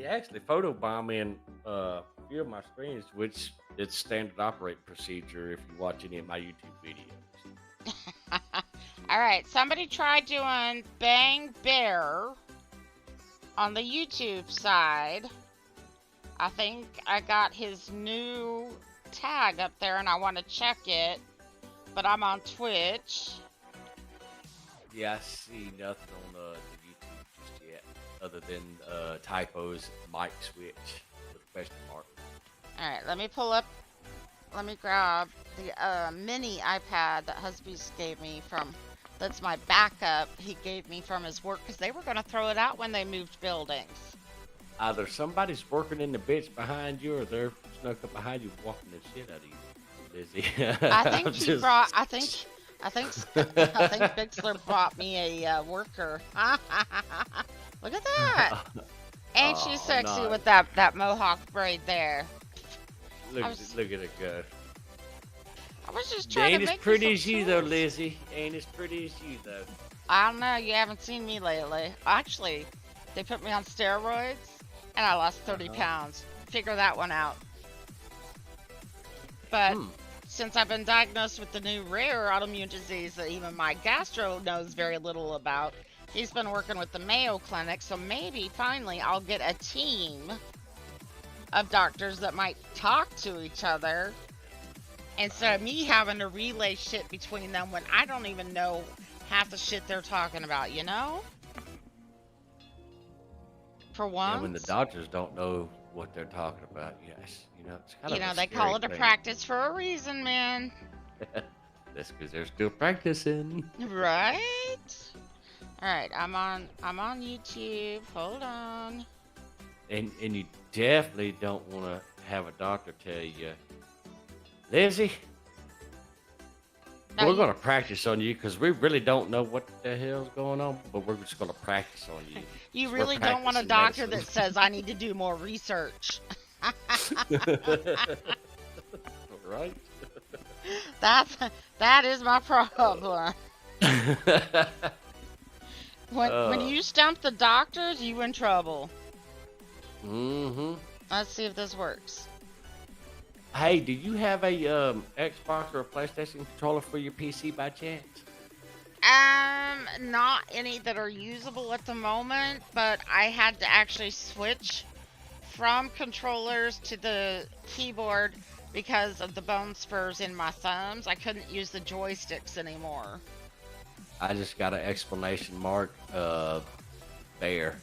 actually photobombed me in a few of my screens, which it's standard operating procedure if you watch any of my YouTube videos. All right. Somebody tried doing Bang Bear on the YouTube side. I think I got his new tag up there and I want to check it, but I'm on Twitch. Yeah, I see nothing on the YouTube just yet, other than typos, mic switch with a question mark. All right, let me grab the mini iPad that Husby's gave me from, that's my backup he gave me from his work, because they were going to throw it out when they moved buildings. Either somebody's working in the bitch behind you, or they're snuck up behind you walking the shit out of you, Lizzie. I think he brought, I think Bixler brought me a worker. Look at that. Ain't she sexy nice. with that mohawk braid there? Look at it go. I was just They trying ain't to as make pretty you as some you though, tools. Lizzie. Ain't as pretty as you though. I don't know, you haven't seen me lately. Actually, they put me on steroids and I lost 30 pounds. Figure that one out. But since I've been diagnosed with the new rare autoimmune disease that even my gastro knows very little about, he's been working with the Mayo Clinic, so maybe finally I'll get a team of doctors that might talk to each other instead of me having to relay shit between them when I don't even know half the shit they're talking about, you know? For once. And when the doctors don't know what they're talking about, yes, it's kind of. They call it a practice for a reason, man. That's because they're still practicing. Right? Alright, I'm on YouTube. Hold on. And you definitely don't want to have a doctor tell you, Lizzie, No, we're going to practice on you because we really don't know what the hell's going on, but we're just going to practice on you. You We're really don't want a practicing doctor medicine. that says I need to do more research. Right? That is my problem. When you stump the doctors, you in trouble. Mm-hmm. Let's see if this works. Hey, do you have a Xbox or a PlayStation controller for your PC by chance? Not any that are usable at the moment, but I had to actually switch from controllers to the keyboard because of the bone spurs in my thumbs. I couldn't use the joysticks anymore. I just got an exclamation mark, bear.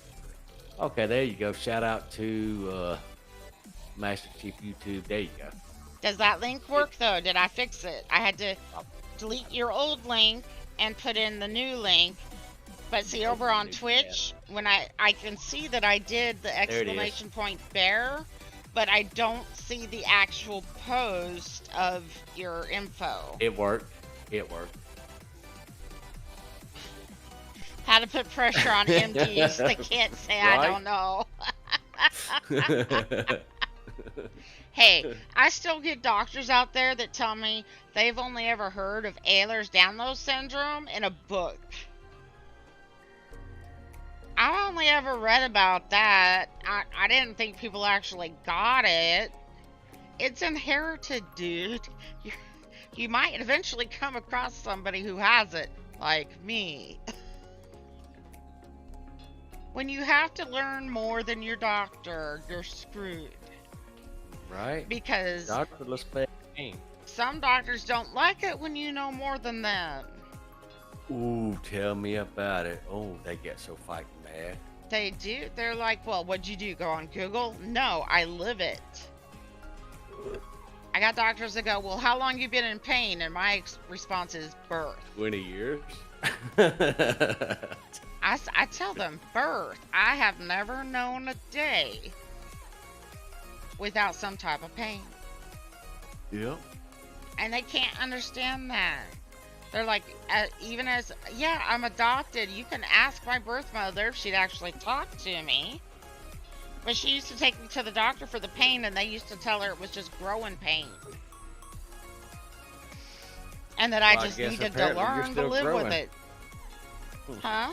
Okay, there you go. Shout out to Master Chief YouTube. There you go. Does that link work though? Did I fix it? I had to delete your old link and put in the new link. But see, over on Twitch, when I can see that I did the exclamation point bear, but I don't see the actual post of your info. It worked. It worked. How to put pressure on MDs that can't say I don't know. Hey, I still get doctors out there that tell me they've only ever heard of Ehlers-Danlos syndrome in a book. I only ever read about that. I didn't think people actually got it. It's inherited, dude. You might eventually come across somebody who has it, like me. When you have to learn more than your doctor, you're screwed. Right? Because Doctor, let's play a game. some doctors don't like it when you know more than them. Ooh, tell me about it. Oh, they get so fighting mad. They do. They're like, well, what'd you do? Go on Google? No, I live it. I got doctors that go, well, how long you been in pain? And my response is birth. 20 years. I tell them, birth. I have never known a day without some type of pain. Yep. And they can't understand that. They're like, even as, yeah, I'm adopted. You can ask my birth mother if she'd actually talk to me. But she used to take me to the doctor for the pain, and they used to tell her it was just growing pain. And that I just needed to learn to live with it. Huh?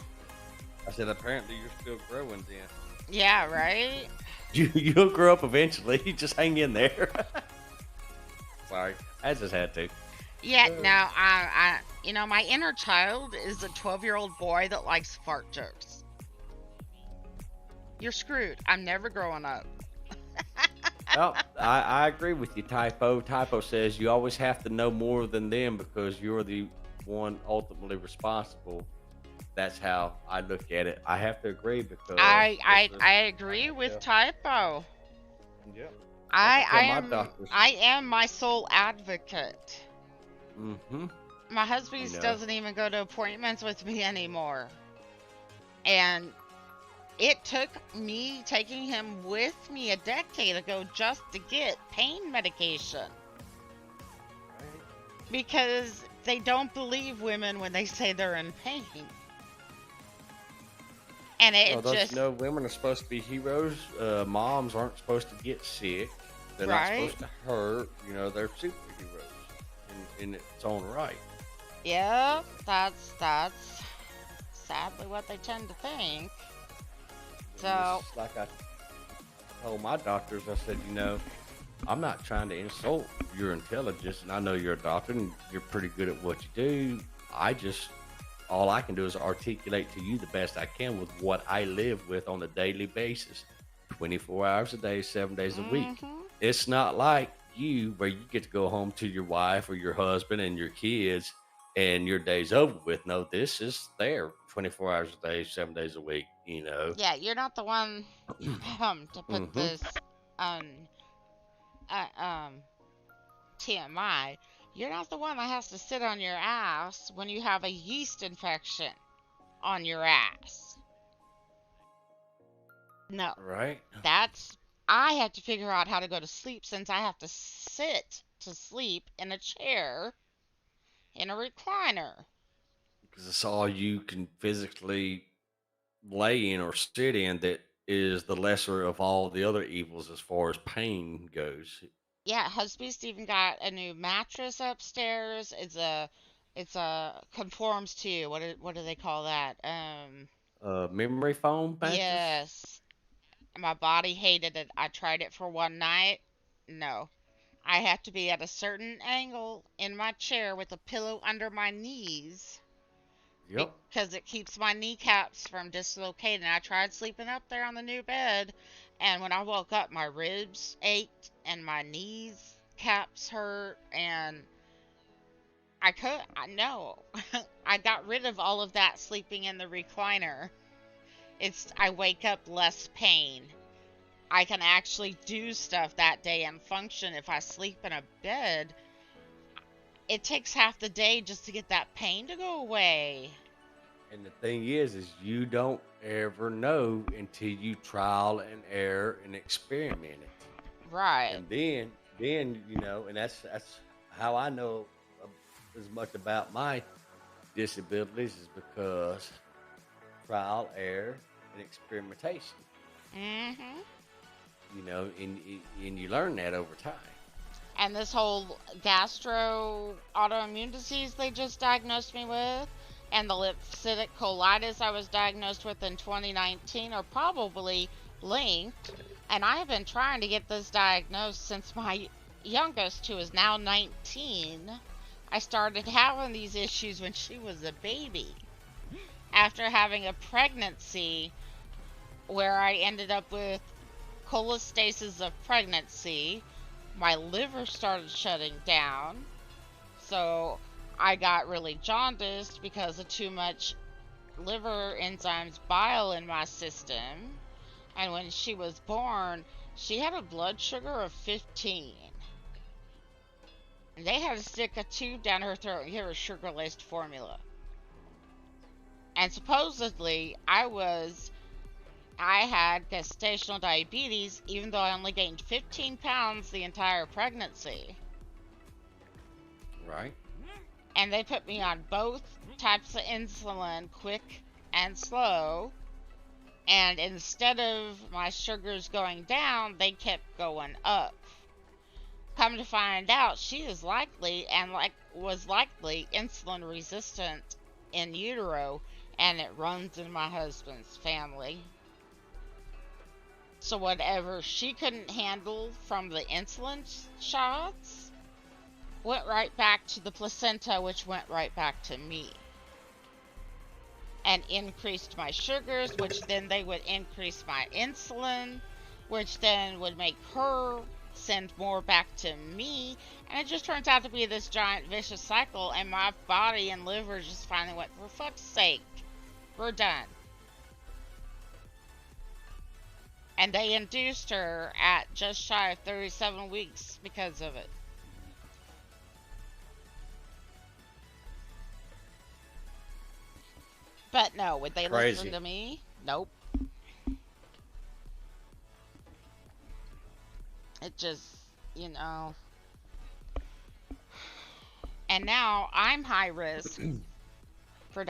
I said, apparently you're still growing then. Yeah, right? You'll grow up eventually. You just hang in there. Sorry, I just had to. Yeah, now, I my inner child is a 12-year-old boy that likes fart jokes. You're screwed. I'm never growing up. Well, I agree with you, Typo. Typo says you always have to know more than them because you're the one ultimately responsible. That's how I look at it. I have to agree because I agree with Typo. Yeah. I am my sole advocate. Mm-hmm. My husband doesn't even go to appointments with me anymore. And it took me taking him with me a decade ago just to get pain medication. Because they don't believe women when they say they're in pain. And women are supposed to be heroes. Moms aren't supposed to get sick. They're not supposed to hurt. They're superheroes in its own right. Yeah, that's sadly what they tend to think. So, like I told my doctors, I said, I'm not trying to insult your intelligence, and I know you're a doctor and you're pretty good at what you do. All I can do is articulate to you the best I can with what I live with on a daily basis, 24 hours a day, 7 days a week. It's not like you, where you get to go home to your wife or your husband and your kids and your day's over with. No, this is there 24 hours a day, 7 days a week, Yeah, you're not the one to put this on TMI. You're not the one that has to sit on your ass when you have a yeast infection on your ass. No. Right. I have to figure out how to go to sleep since I have to sit to sleep in a chair in a recliner. Because it's all you can physically lay in or sit in that is the lesser of all the other evils as far as pain goes. Yeah, husband's even got a new mattress upstairs. It's a conforms to what do they call that? Memory foam mattress? Yes. My body hated it. I tried it for one night. No. I have to be at a certain angle in my chair with a pillow under my knees. Yep. Because it keeps my kneecaps from dislocating. I tried sleeping up there on the new bed, and when I woke up, my ribs ached and my knees caps hurt, and I got rid of all of that sleeping in the recliner. I wake up less pain. I can actually do stuff that day and function. If I sleep in a bed, it takes half the day just to get that pain to go away. And the thing is you don't ever know until you trial and error and experiment it. Right. And then and that's how I know as much about my disabilities is because trial, error, and experimentation. Mm-hmm. And you learn that over time. And this whole autoimmune disease they just diagnosed me with, and the lymphocytic colitis I was diagnosed with in 2019 are probably linked. And I have been trying to get this diagnosed since my youngest, who is now 19. I started having these issues when she was a baby. After having a pregnancy where I ended up with cholestasis of pregnancy, my liver started shutting down. So I got really jaundiced because of too much liver enzymes, bile in my system. And when she was born, she had a blood sugar of 15. And they had to stick a tube down her throat and give her sugar-laced formula. And supposedly, I had gestational diabetes, even though I only gained 15 pounds the entire pregnancy. Right. And they put me on both types of insulin, quick and slow. And instead of my sugars going down, they kept going up. Come to find out, she is likely was likely insulin resistant in utero, and it runs in my husband's family. So whatever she couldn't handle from the insulin shots went right back to the placenta, which went right back to me. And increased my sugars, which then they would increase my insulin, which then would make her send more back to me. And it just turns out to be this giant vicious cycle, and my body and liver just finally went, for fuck's sake, we're done. And they induced her at just shy of 37 weeks because of it. But no, would they listen to me? Nope. It just, you know. And now I'm high risk for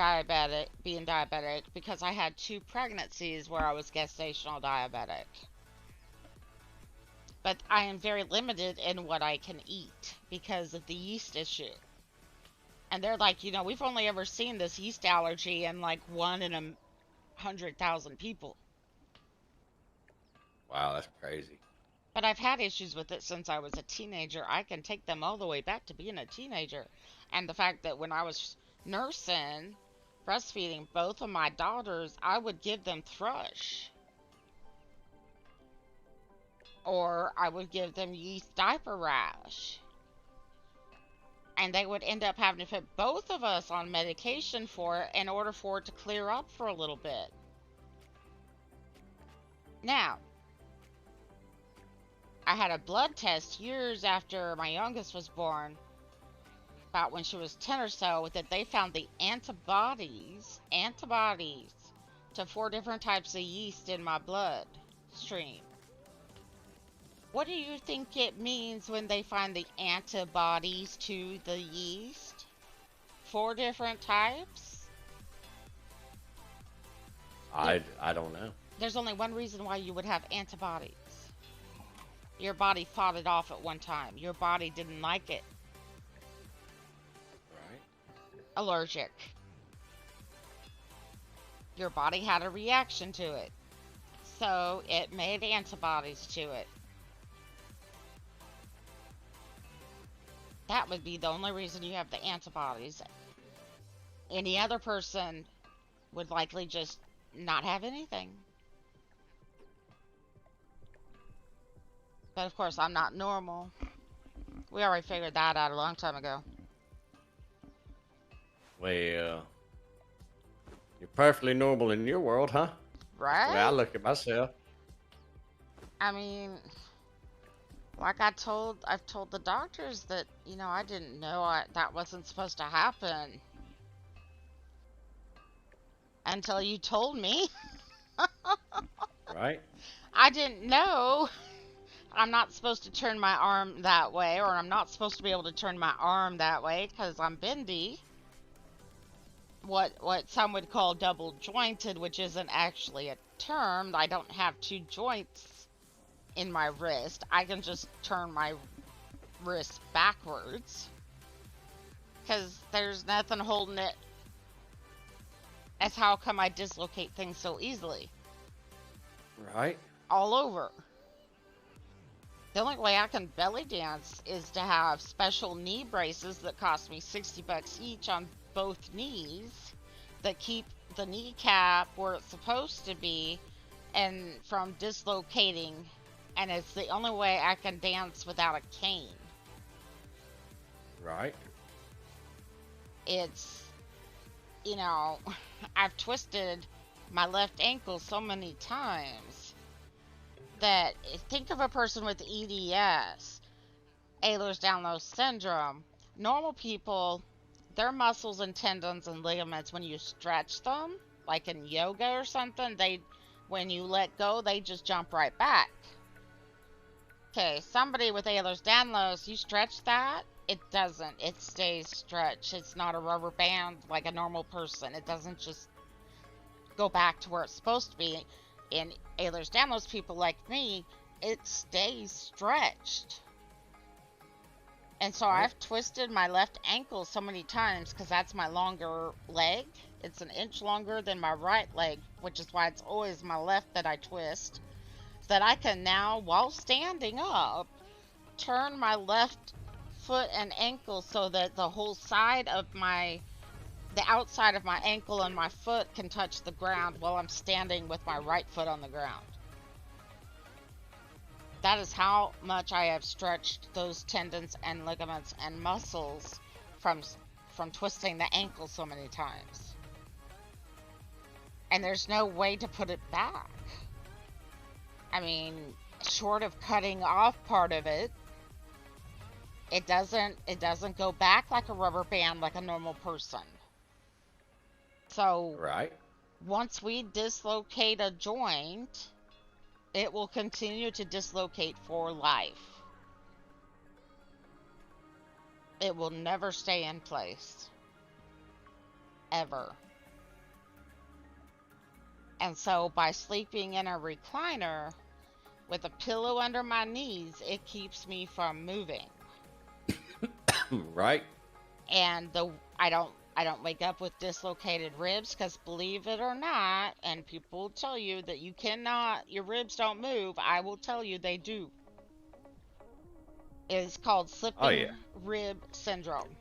being diabetic, because I had 2 pregnancies where I was gestational diabetic. But I am very limited in what I can eat because of the yeast issue. And they're like, you know, we've only ever seen this yeast allergy in like 1 in 100,000 people. Wow, that's crazy. But I've had issues with it since I was a teenager. I can take them all the way back to being a teenager. And the fact that when I was nursing, breastfeeding both of my daughters, I would give them thrush. Or I would give them yeast diaper rash. And they would end up having to put both of us on medication for it in order for it to clear up for a little bit. Now, I had a blood test years after my youngest was born, about when she was 10 or so, that they found the antibodies to 4 different types of yeast in my blood stream. What do you think it means when they find the antibodies to the yeast? 4 different types? I don't know. There's only one reason why you would have antibodies. Your body fought it off at one time. Your body didn't like it. Right. Allergic. Your body had a reaction to it. So it made antibodies to it. That would be the only reason you have the antibodies. Any other person would likely just not have anything. But of course, I'm not normal. We already figured that out a long time ago. Well, you're perfectly normal in your world, huh? Right? The way I look at myself. I mean, like I've told the doctors that, you know, I didn't know that wasn't supposed to happen. Until you told me. Right? I didn't know. I'm not supposed to turn my arm that way, or I'm not supposed to be able to turn my arm that way because I'm bendy. What some would call double jointed, which isn't actually a term. I don't have 2 joints in my wrist. I can just turn my wrist backwards because there's nothing holding it. That's how come I dislocate things so easily. Right. All over. The only way I can belly dance is to have special knee braces that cost me $60 each on both knees that keep the kneecap where it's supposed to be and from dislocating, and it's the only way I can dance without a cane. Right. It's you know, I've twisted my left ankle so many times that think of a person with EDS, Ehlers-Danlos syndrome. Normal people, their muscles and tendons and ligaments, when you stretch them, like in yoga or something, when you let go, they just jump right back. Okay, somebody with Ehlers-Danlos, you stretch that, it doesn't. It stays stretched. It's not a rubber band like a normal person. It doesn't just go back to where it's supposed to be. In Ehlers-Danlos people like me, it stays stretched. And so I've twisted my left ankle so many times because that's my longer leg. It's an inch longer than my right leg, which is why it's always my left that I twist. That I can now, while standing up, turn my left foot and ankle so that the whole side of the outside of my ankle and my foot can touch the ground while I'm standing with my right foot on the ground. That is how much I have stretched those tendons and ligaments and muscles from twisting the ankle so many times. And there's no way to put it back. I mean, short of cutting off part of it, it doesn't go back like a rubber band like a normal person. So, Right. once we dislocate a joint, it will continue to dislocate for life. It will never stay in place. Ever. And so by sleeping in a recliner with a pillow under my knees, it keeps me from moving. Right. And I don't wake up with dislocated ribs, because believe it or not, and people will tell you that your ribs don't move, I will tell you they do. It is called slipping rib syndrome.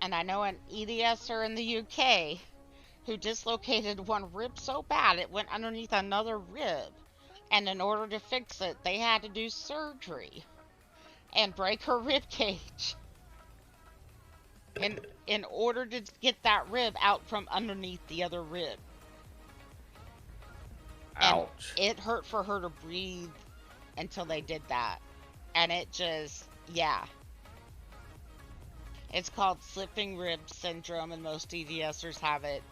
And I know an EDSer in the UK who dislocated one rib so bad it went underneath another rib. And in order to fix it, they had to do surgery and break her rib cage in order to get that rib out from underneath the other rib. Ouch. And it hurt for her to breathe until they did that. And it just, yeah. It's called slipping rib syndrome, and most EDSers have it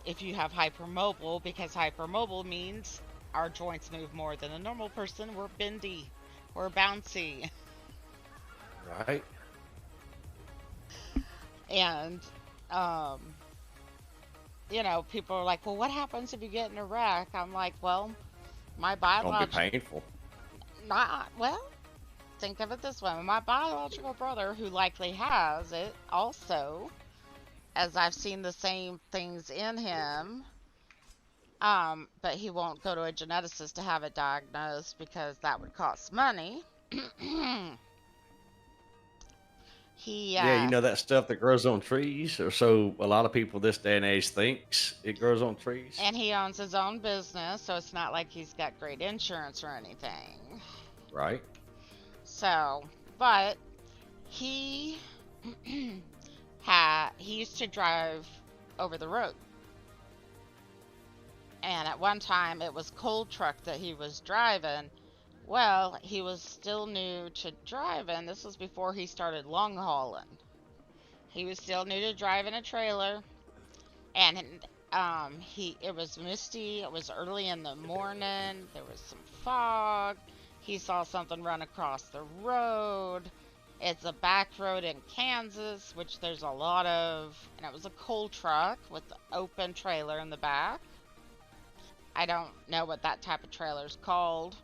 if you have hypermobile, because hypermobile means our joints move more than a normal person. We're bendy. We're bouncy. Right. And, people are like, well, what happens if you get in a wreck? I'm like, well, my biological... Don't be painful. Think of it this way. My biological brother, who likely has it also, as I've seen the same things in him, but he won't go to a geneticist to have it diagnosed because that would cost money. Yeah, you know that stuff that grows on trees, or so a lot of people this day and age thinks it grows on trees. And he owns his own business, so it's not like he's got great insurance or anything. Right. So, but he he used to drive over the road. And at one time it was coal truck that he was driving. Well, he was still new to driving. This was before he started long hauling. He was still new to driving a trailer. And it was misty. It was early in the morning. There was some fog. He saw something run across the road. It's a back road in Kansas, which there's a lot of, and it was a coal truck with the open trailer in the back. I don't know what that type of trailer is called.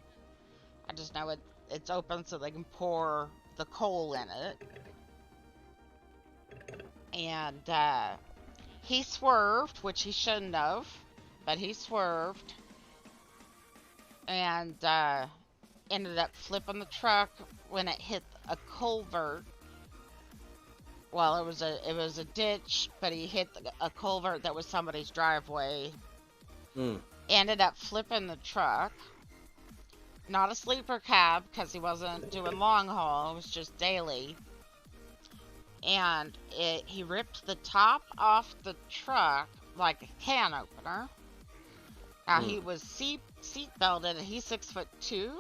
I just know it's open so they can pour the coal in it. And he swerved, which he shouldn't have, but he swerved. And ended up flipping the truck when it hit a culvert. Well, it was a ditch, but he hit a culvert that was somebody's driveway. Ended up flipping the truck. Not a sleeper cab, because he wasn't doing long haul. It was just daily. and he ripped the top off the truck like a can opener. Now he was seat belted, and he's 6'2".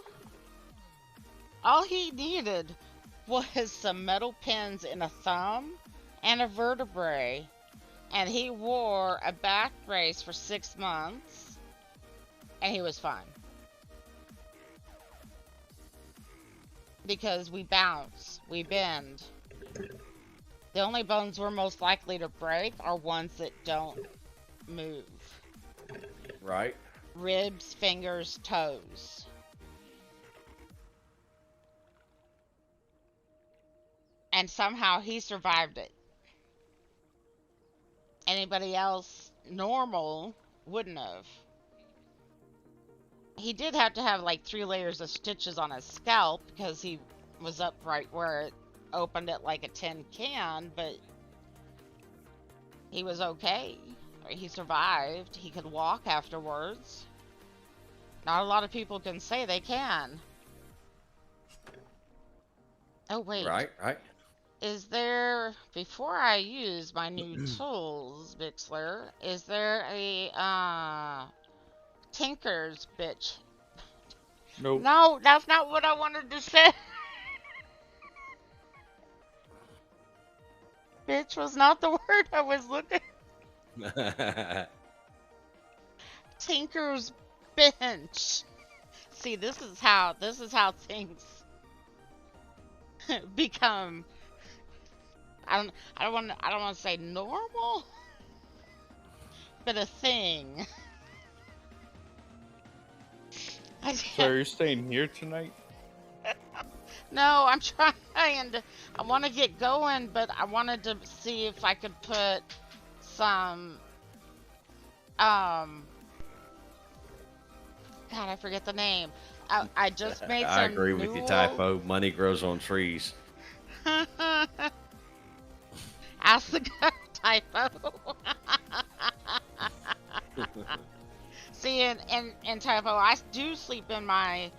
All he needed was some metal pins in a thumb and a vertebrae, and he wore a back brace for 6 months, and he was fine. Because we bounce, we bend. The only bones we're most likely to break are ones that don't move. Right. Ribs, fingers, toes. And somehow he survived it. Anybody else normal wouldn't have. He did have to have like 3 layers of stitches on his scalp because he was upright where it opened it like a tin can, but he was okay. He survived. He could walk afterwards. Not a lot of people can say they can. Oh, wait. Right. Is there, before I use my new tools, Bixler, is there a, Tinker's bitch? Nope. No, that's not what I wanted to say. Bitch was not the word I was looking. Tinker's bench. See, this is how things become. I don't want to say normal, but a thing. So you're staying here tonight? No, I'm trying to. I want to get going, but I wanted to see if I could put some. God, I forget the name. I just made some. I agree with you, Typo. Money grows on trees. Ask the guy, Typo. See, in Typo, I do sleep in my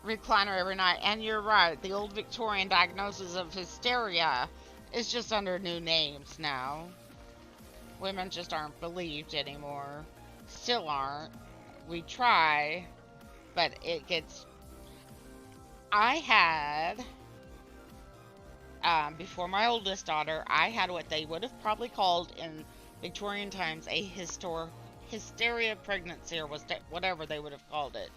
recliner every night, and you're right. The old Victorian diagnosis of hysteria is just under new names now. Women just aren't believed anymore. Still aren't. We try, but it gets. I had. Before my oldest daughter, I had what they would have probably called in Victorian times a hysteria pregnancy, or whatever they would have called it.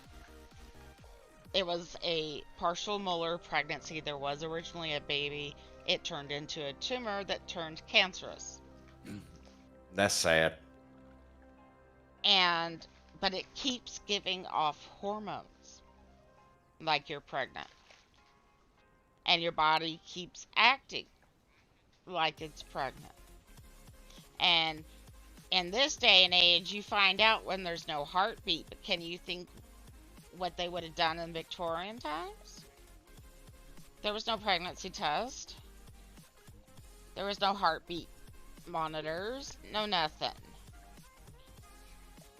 It was a partial molar pregnancy. There was originally a baby. It turned into a tumor that turned cancerous. That's sad. But it keeps giving off hormones like you're pregnant. And your body keeps acting like it's pregnant. And in this day and age, you find out when there's no heartbeat. But can you think what they would have done in Victorian times? There was no pregnancy test. There was no heartbeat monitors. No nothing.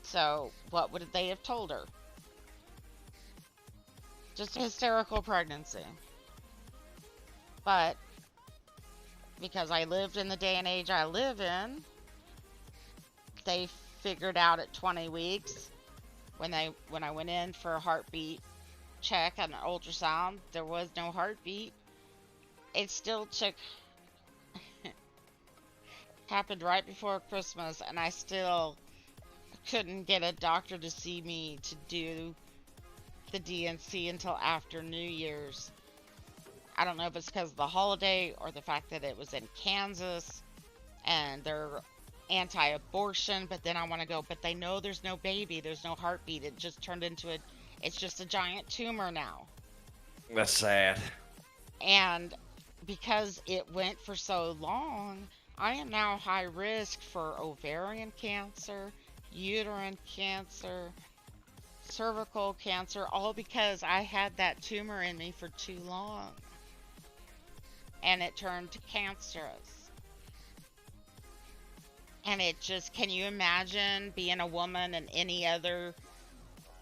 So what would they have told her? Just a hysterical pregnancy. But because I lived in the day and age I live in, they figured out at 20 weeks when I went in for a heartbeat check and an ultrasound, there was no heartbeat. It still took happened right before Christmas, and I still couldn't get a doctor to see me to do the DNC until after New Year's. I don't know if it's because of the holiday or the fact that it was in Kansas and they're anti-abortion, but then I want to go, but they know there's no baby, there's no heartbeat. It just turned into it's just a giant tumor now. That's sad. And because it went for so long, I am now high risk for ovarian cancer, uterine cancer, cervical cancer, all because I had that tumor in me for too long. And it turned to cancerous. And it just, can you imagine being a woman in any other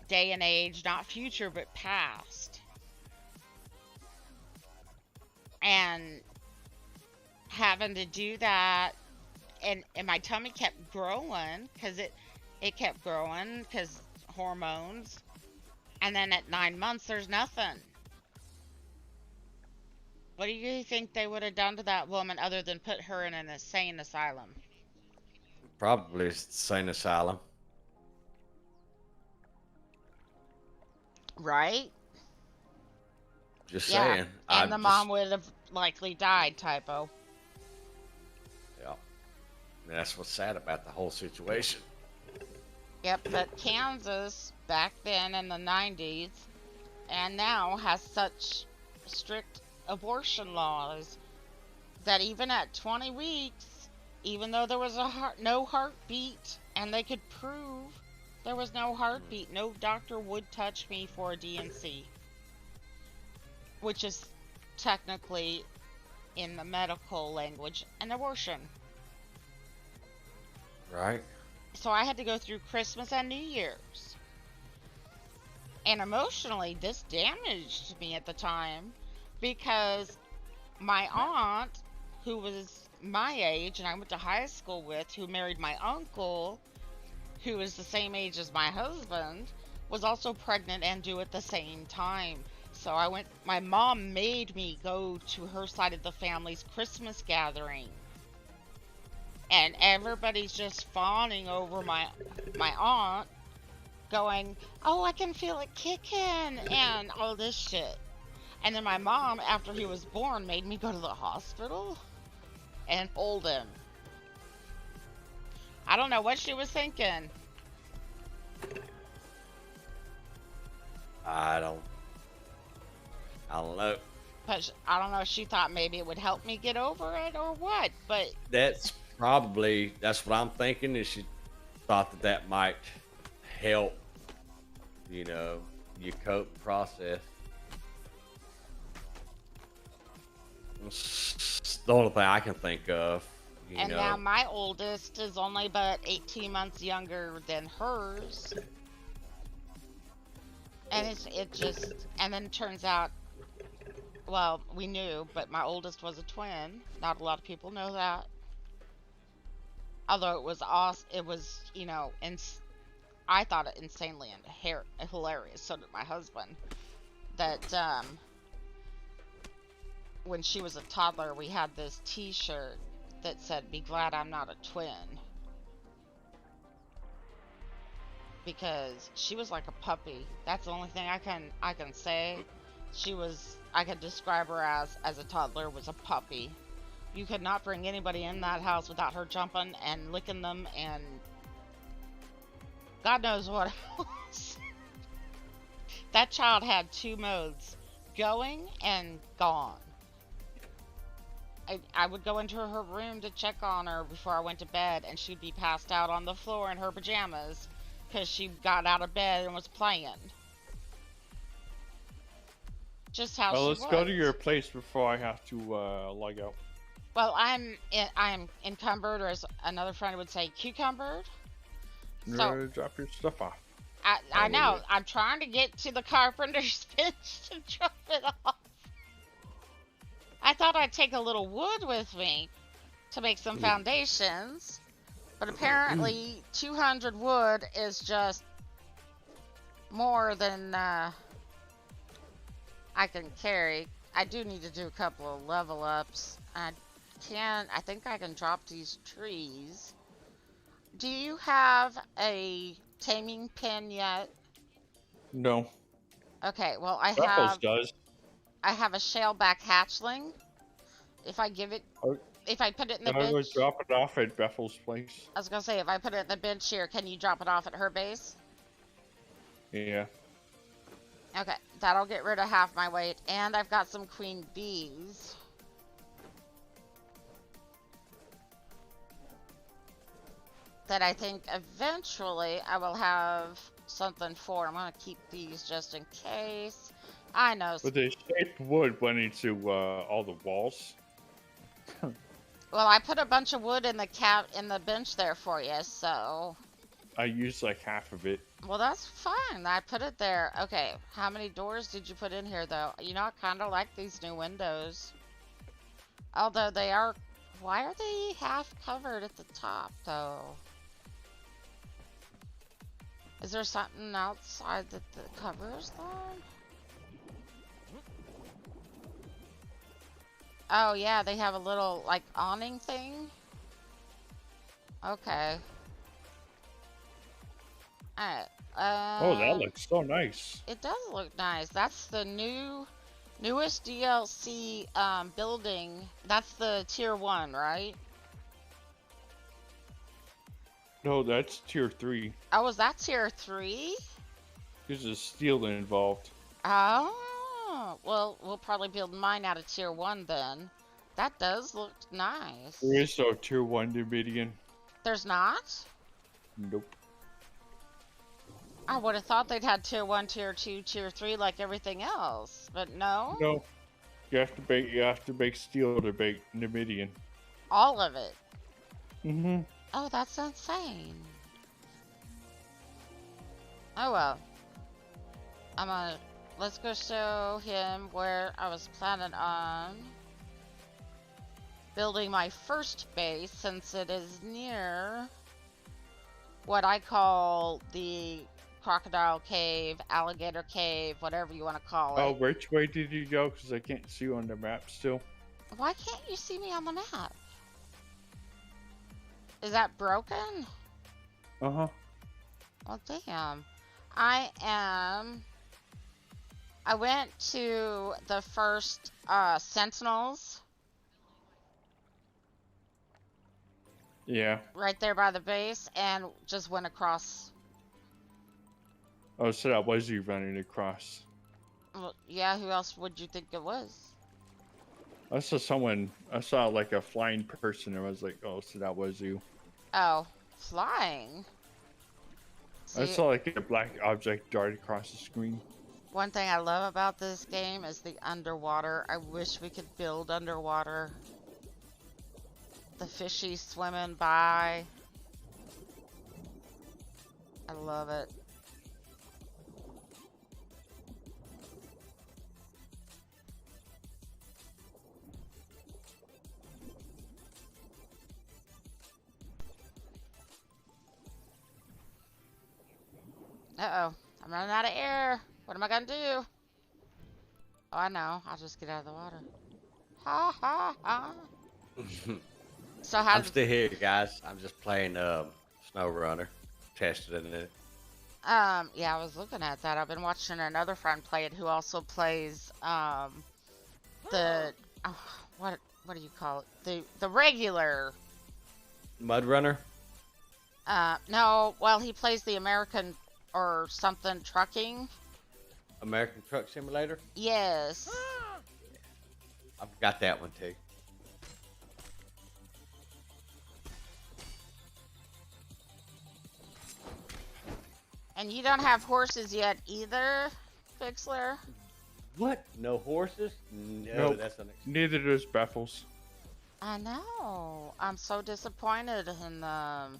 day and age, not future, but past? And having to do that, and my tummy kept growing because it kept growing because hormones. And then at 9 months, there's nothing. What do you think they would have done to that woman other than put her in an insane asylum? Probably insane asylum. Right? Just Yeah. saying. And I'm the just, mom would have likely died, typo. yeah. And that's what's sad about the whole situation. Yep, but Kansas back then in the 90s and now has such strict abortion laws that even at 20 weeks, even though there was no heartbeat and they could prove there was no heartbeat, no doctor would touch me for a DNC, which is technically, in the medical language, an abortion. Right? So I had to go through Christmas and New Year's. And emotionally, this damaged me at the time because my aunt, who was my age and I went to high school with, who married my uncle, who is the same age as my husband, was also pregnant and due at the same time. So my mom made me go to her side of the family's Christmas gathering. And everybody's just fawning over my aunt, going, "Oh, I can feel it kicking," and all this shit. And then my mom, after he was born, made me go to the hospital and hold him. I don't know what she was thinking. I don't know. But I don't know if she thought maybe it would help me get over it or what. But That's what I'm thinking, is she thought that might help, your cope process. It's the only thing I can think of. and now my oldest is only but 18 months younger than hers. And and then it turns out, well, we knew, but my oldest was a twin. Not a lot of people know that. Although it was awesome, it was, I thought it insanely and hilarious. So did my husband. That when she was a toddler, we had this T-shirt that said, "Be glad I'm not a twin," because she was like a puppy. That's the only thing I can say. I could describe her as a toddler, was a puppy. You could not bring anybody in that house without her jumping and licking them and God knows what else. That child had two modes, going and gone. I would go into her room to check on her before I went to bed, and she'd be passed out on the floor in her pajamas because she got out of bed and was playing. Just how she was. Let's go to your place before I have to log out. Well, I'm encumbered, or as another friend would say, cucumbered. So Drop your stuff off. I know. I'm trying to get to the carpenter's bench to drop it off. I thought I'd take a little wood with me to make some foundations, but apparently 200 wood is just more than I can carry. I do need to do a couple of level ups. I think I can drop these trees. Do you have a taming pin yet? No. Okay, well I Ruffles does. I have a shellback hatchling. If I give it, if I put it in the I would bench, drop it off at Bethel's place. I was gonna say, if I put it in the bench here, can you drop it off at her base? Yeah. Okay, that'll get rid of half my weight, and I've got some queen bees. That I think eventually I will have something for. I'm gonna keep these just in case. I know. But the shaped wood went into all the walls. Well, I put a bunch of wood in the bench there for you, so. I used like half of it. Well, that's fine. I put it there. Okay, how many doors did you put in here, though? You know, I kind of like these new windows. Although they are Why are they half covered at the top, though? Is there something outside that covers them? Oh, yeah, they have a little, like, awning thing. Okay. Alright. Oh, that looks so nice. It does look nice. That's the newest DLC building. That's the tier 1, right? No, that's tier 3. Oh, was that tier 3? There's steel involved. Oh, well, we'll probably build mine out of tier 1 then. That does look nice. There is no tier 1 Dominion. There's not? Nope. I would have thought they'd had tier 1, tier 2, tier 3 like everything else, but no? No. You have to make steel to make Dominion. All of it. Mm-hmm. Oh, that's insane. Oh well. Let's go show him where I was planning on building my first base, since it is near what I call the crocodile cave, alligator cave, whatever you want to call it. Oh, which way did you go? Because I can't see you on the map still. Why can't you see me on the map? Is that broken? Uh-huh. Well, damn. I went to the first Sentinels Yeah. right there by the base and just went across. Oh, so that was you running across. Well, yeah, who else would you think it was? I saw like a flying person, and I was like, oh, so that was you. Oh, flying. I See, saw like a black object dart across the screen. one thing I love about this game is the underwater. I wish we could build underwater. The fishies swimming by. I love it. Uh-oh. I'm running out of air. What am I gonna do? Oh, I know. I'll just get out of the water. Ha ha ha. So how I'm still here, guys. I'm just playing Snow Runner, testing it. yeah, I was looking at that. I've been watching another friend play it who also plays the what do you call it? The regular Mud Runner. no, well, he plays the American or something trucking. American Truck Simulator. Yes. I've got that one too. And you don't have horses yet either, Fixler? What? No horses? No, Nope. that's an. Neither does Baffles. I know. I'm so disappointed in them.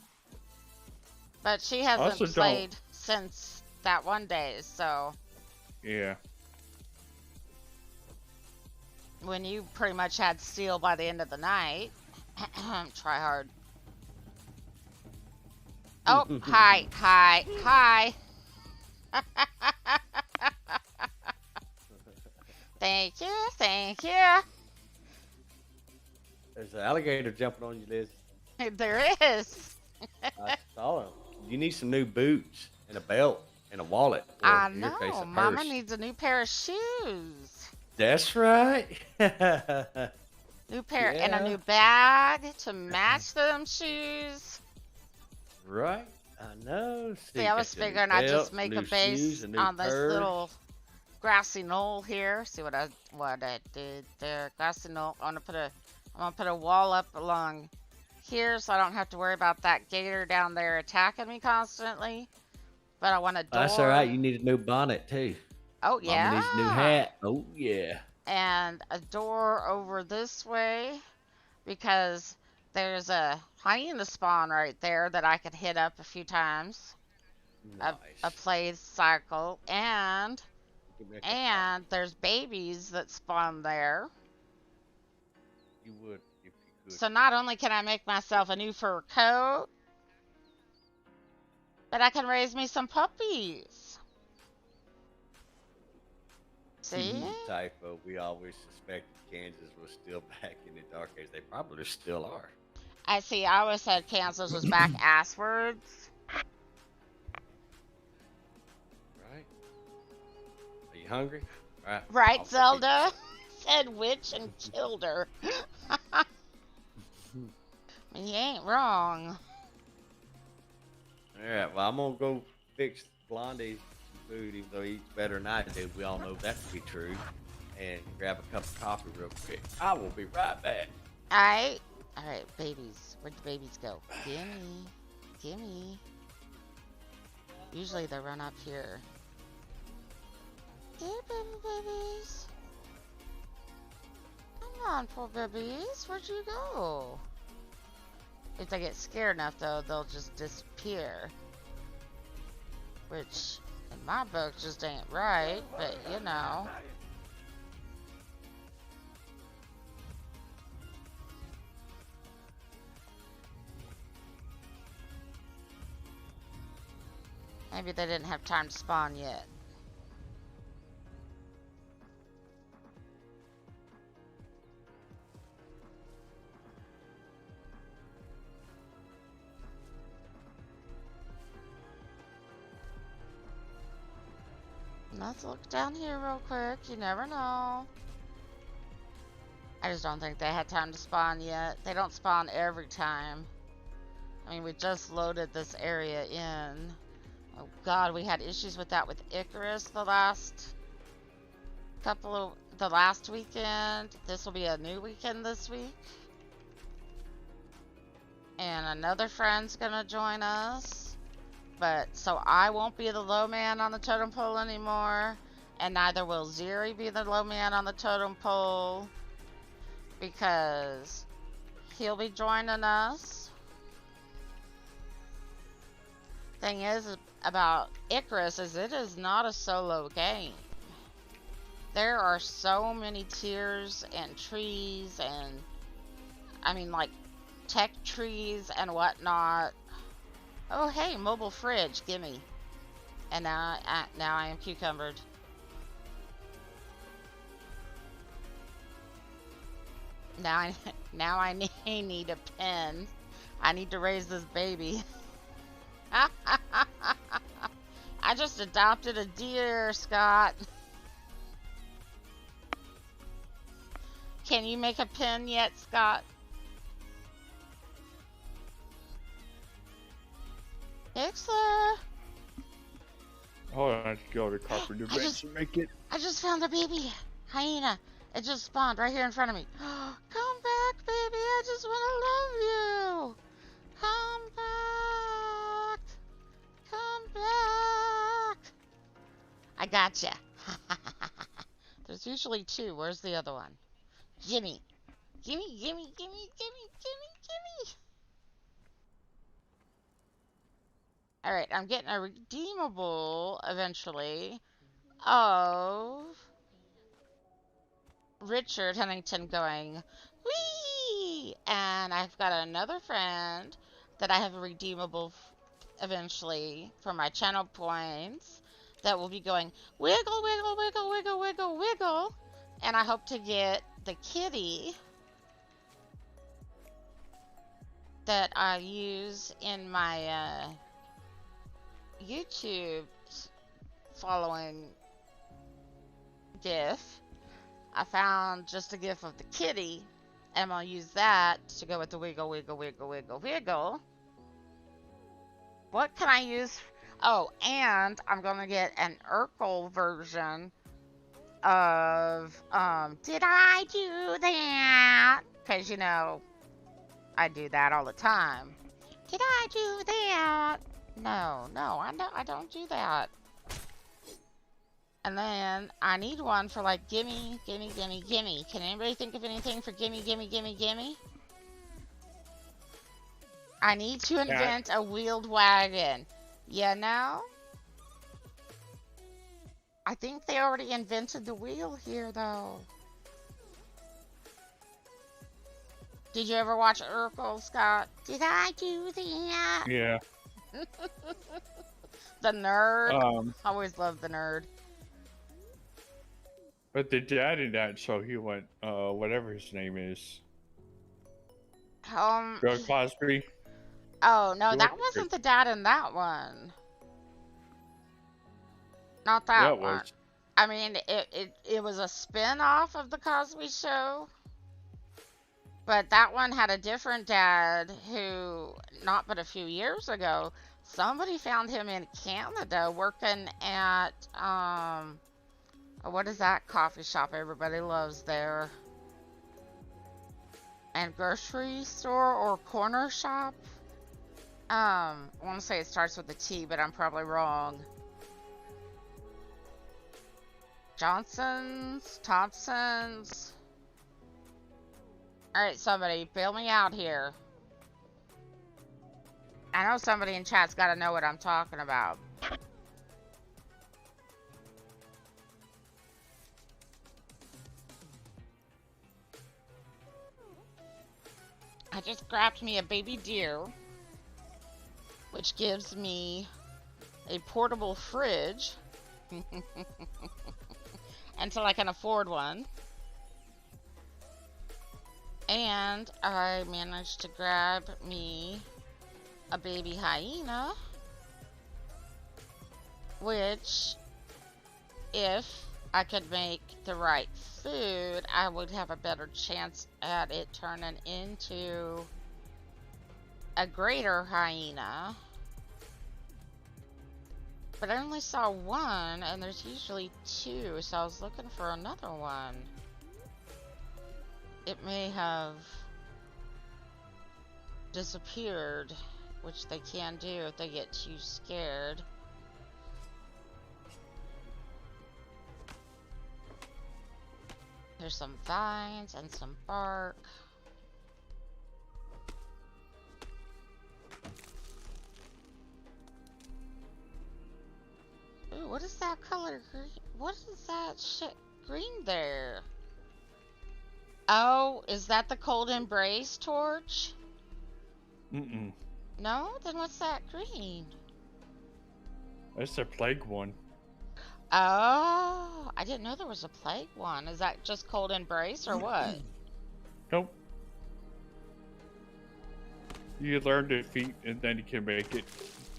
But she hasn't Also don't- played since that one day, so Yeah. when you pretty much had steel by the end of the night. Try hard. Oh, hi, hi, hi. Thank you, thank you. There's an alligator jumping on you, Liz. There is. I saw him. You need some new boots and a belt and a wallet. Or I in your case, know. a Mama purse. needs a new pair of shoes. That's right. New pair and a Yeah. new bag to match them shoes. Right. I know. See, I was figuring I'd just make a base on this little grassy knoll here. See what I did there? Grassy knoll. I'm gonna put a wall up along here so I don't have to worry about that gator down there attacking me constantly. But I want a door. That's all right. You need a new bonnet too. Oh yeah. Mama needs a new hat. Oh yeah. And a door over this way because there's a hyena spawn right there that I could hit up a few times. Nice. A play cycle, and Give me a cup. there's babies that spawn there. You would if you So not only can I make myself a new fur coat, but I can raise me some puppies. See? Typo. We always suspected Kansas was still back in the dark age. They probably still are. I see. I always said Kansas was back asswards. Right? Are you hungry? Right, I'll feed Zelda? you. Said witch and killed her. He ain't wrong. Alright, well, I'm gonna go fix Blondie some food, even though he eats better than I do. We all know that to be true. And grab a cup of coffee real quick. I will be right back. Alright. Alright, babies. Where'd the babies go? Gimme. Gimme. Usually they run up here. Here, babies. Come on, poor babies. Where'd you go? If they get scared enough, though, they'll just disappear. Which, in my book, just ain't right, but you know. Maybe they didn't have time to spawn yet. Let's look down here real quick. You never know. I just don't think they had time to spawn yet. They don't spawn every time. I mean, we just loaded this area in. Oh god, we had issues with that with Icarus the last weekend. This will be a new weekend this week. And another friend's gonna join us. But, so I won't be the low man on the totem pole anymore. And neither will Ziri be the low man on the totem pole. Because he'll be joining us. Thing is about Icarus is it is not a solo game. There are so many tiers and trees and I mean like tech trees and whatnot. Oh hey, mobile fridge, gimme. And now I am cucumbered. Now I need a pen. I need to raise this baby. I just adopted a deer, Scott. Can you make a pen yet, Scott? Ixler! Hold on, I have to go to Carpenter Bench and make it. I just found a baby hyena. It just spawned right here in front of me. Come back, baby. I just want to love you. Come back. Come back. I gotcha. There's usually two. Where's the other one? Gimme. Gimme, gimme, gimme, gimme, gimme, gimme. Alright, I'm getting a redeemable eventually of Richard Huntington going, whee! And I've got another friend that I have a redeemable eventually for my channel points that will be going wiggle, wiggle, wiggle, wiggle, wiggle, wiggle. And I hope to get the kitty that I use in my YouTube following GIF. I found just a GIF of the kitty, and I'm gonna use that to go with the wiggle, wiggle, wiggle, wiggle, wiggle. What can I use? Oh, and I'm gonna get an Urkel version of, did I do that? Because, you know, I do that all the time. Did I do that? No, I don't do that. And then I need one for like gimme, gimme, gimme, gimme. Can anybody think of anything for gimme, gimme, gimme, gimme? I need to invent a wheeled wagon. You know? I think they already invented the wheel here though. Did you ever watch Urkel, Scott? Did I do that? Yeah. The nerd. Um, I always loved the nerd. but the dad in that show, he went, whatever his name is, Bill Cosby. Oh, no, He went that to wasn't the prison. dad in that one. Not Yeah, that it one. was. I mean, it was a spin-off of the Cosby Show, but that one had a different dad who, not but a few years ago, somebody found him in Canada working at, what is that coffee shop everybody loves there? And grocery store or corner shop? I want to say it starts with a T, but I'm probably wrong. Johnson's? Thompson's? Alright, somebody, bail me out here. I know somebody in chat's gotta know what I'm talking about. I just grabbed me a baby deer, which gives me a portable fridge until I can afford one. And I managed to grab me a baby hyena, which, if I could make the right food, I would have a better chance at it turning into a greater hyena. But I only saw one, and there's usually two, so I was looking for another one. It may have disappeared, which they can do if they get too scared. There's some vines and some bark. Ooh, what is that color green? What is that shit green there? Oh, is that the Cold Embrace torch? Mm-mm. No? Then what's that green? That's the plague one. Oh, I didn't know there was a plague one. Is that just Cold Embrace or what? Nope. You learn the feat and then you can make it.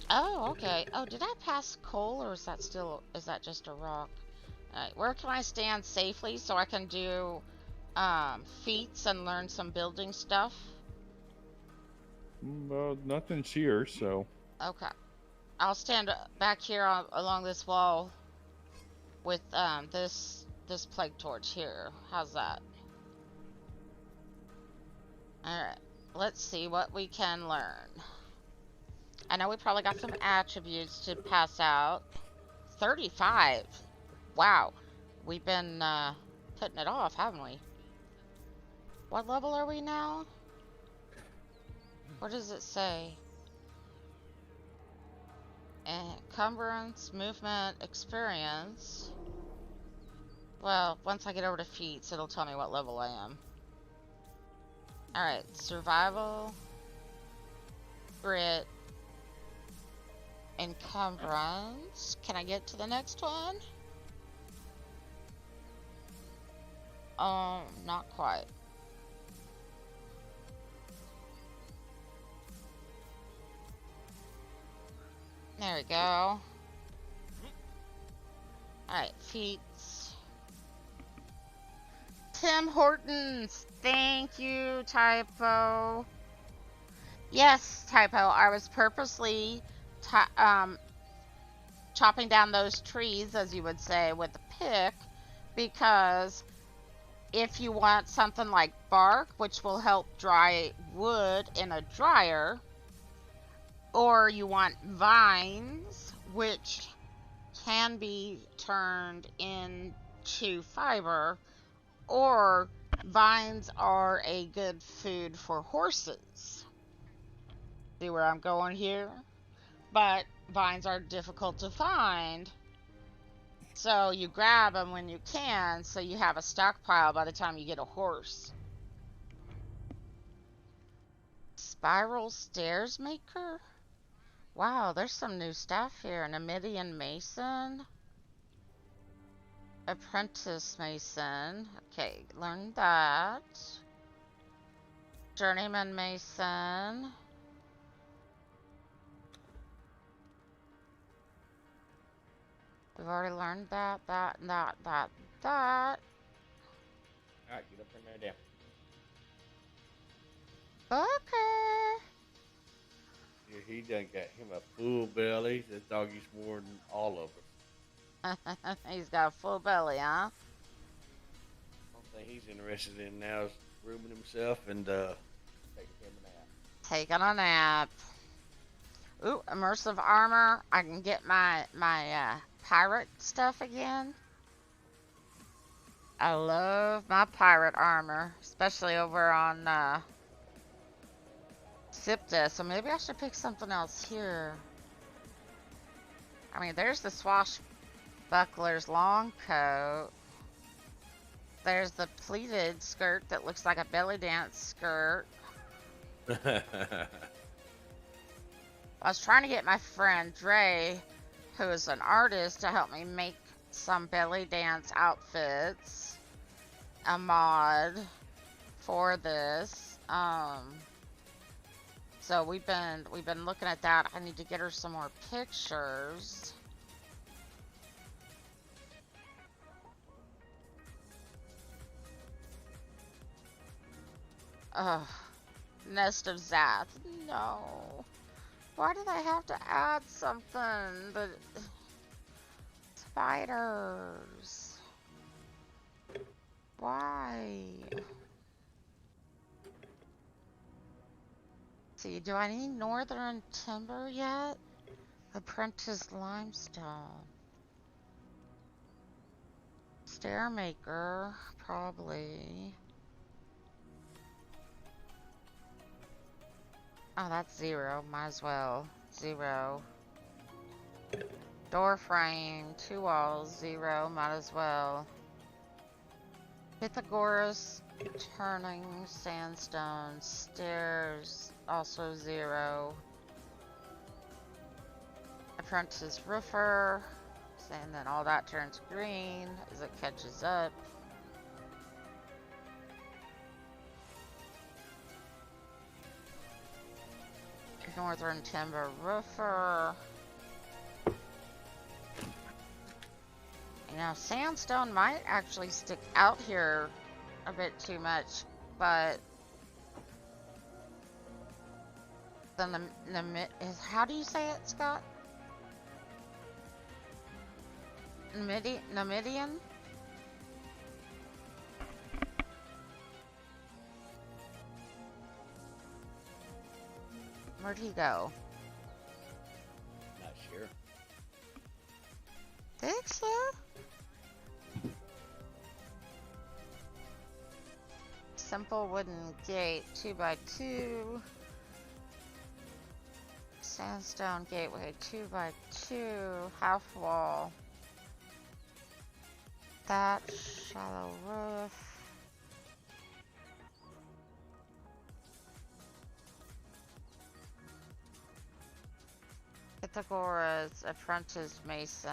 Oh, okay. Oh, did I pass coal or is that just a rock? Alright, where can I stand safely so I can do feats and learn some building stuff? Well, nothing's here, so. Okay. I'll stand back here along this wall with this plague torch here. How's that? Alright. Let's see what we can learn. I know we probably got some attributes to pass out. 35. Wow. We've been putting it off, haven't we? What level are we now? What does it say? Encumbrance, movement, experience. Well, once I get over to feats, it'll tell me what level I am. Alright, survival, grit, encumbrance. Can I get to the next one? Not quite. There we go. Alright, feats. Tim Hortons! Thank you, Typo. Yes, Typo, I was purposely chopping down those trees, as you would say, with a pick, because if you want something like bark, which will help dry wood in a dryer, or you want vines, which can be turned into fiber, or vines are a good food for horses. See where I'm going here? But vines are difficult to find, so you grab them when you can, so you have a stockpile by the time you get a horse. Spiral stairs maker? Wow, there's some new stuff here. Namidian mason. Apprentice mason. Okay, learned that. Journeyman mason. We've already learned that. Alright, get up in there, down. Okay. Yeah, he done got him a full belly. This doggy's more than all of us. He's got a full belly, huh? Only thing he's interested in now is grooming himself and taking him a nap. Taking a nap. Ooh, immersive armor. I can get my pirate stuff again. I love my pirate armor, especially over on SIPTA, so maybe I should pick something else here. I mean, there's the swashbuckler's long coat. There's the pleated skirt that looks like a belly dance skirt. I was trying to get my friend Dre, who is an artist, to help me make some belly dance outfits, a mod for this. So we've been looking at that. I need to get her some more pictures. Ugh. Nest of Zath. No. Why did I have to add something? The spiders. Why? See, do I need northern timber yet? Apprentice limestone. Stairmaker, probably. Oh, that's 0. Might as well. 0. Door frame, 2 walls, 0. Might as well. Pythagoras, turning, sandstone, stairs, also 0. Apprentice roofer, and then all that turns green as it catches up. Northern timber roofer. You know, sandstone might actually stick out here a bit too much, but then how do you say it, Scott? Namidian? Where'd he go? Not sure. Think so? Simple wooden gate, 2x2. Sandstone gateway, 2x2. Half wall. That shallow roof. Pythagoras, apprentice mason.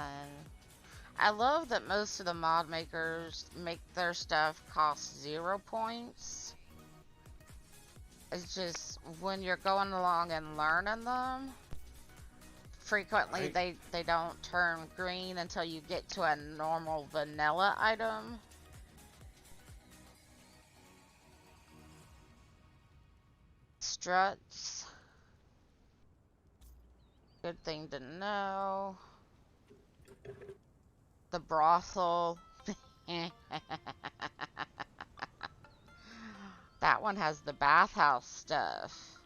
I love that most of the mod makers make their stuff cost 0 points. It's just when you're going along and learning them, frequently Right. they don't turn green until you get to a normal vanilla item. Struts. Good thing to know. The brothel. That one has the bathhouse stuff.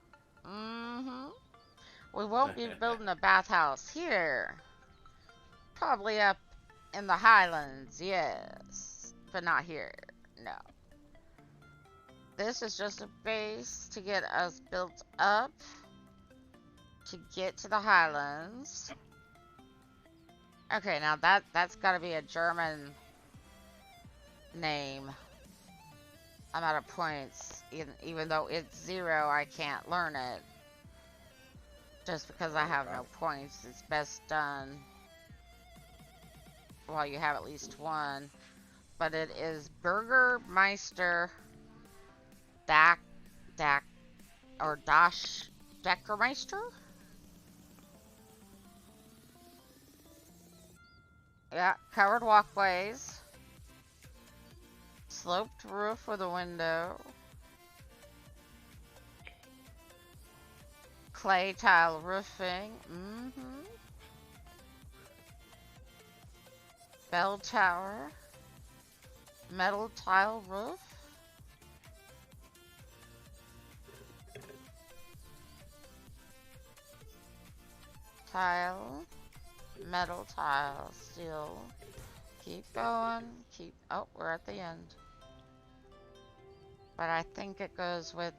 We won't be building a bathhouse here. Probably up in the Highlands, yes. But not here, no. This is just a base to get us built up to get to the Highlands. Okay, now that's gotta be a German name. I'm out of points. Even though it's 0, I can't learn it. Just because I have no points. It's best done while you have at least one. But it is Burgermeister Deckermeister? Yeah, covered walkways. Sloped roof with a window. Clay tile roofing. Bell tower. Metal tile roof. Tile. Metal tile. Steel. Keep going. Oh, we're at the end. But I think it goes with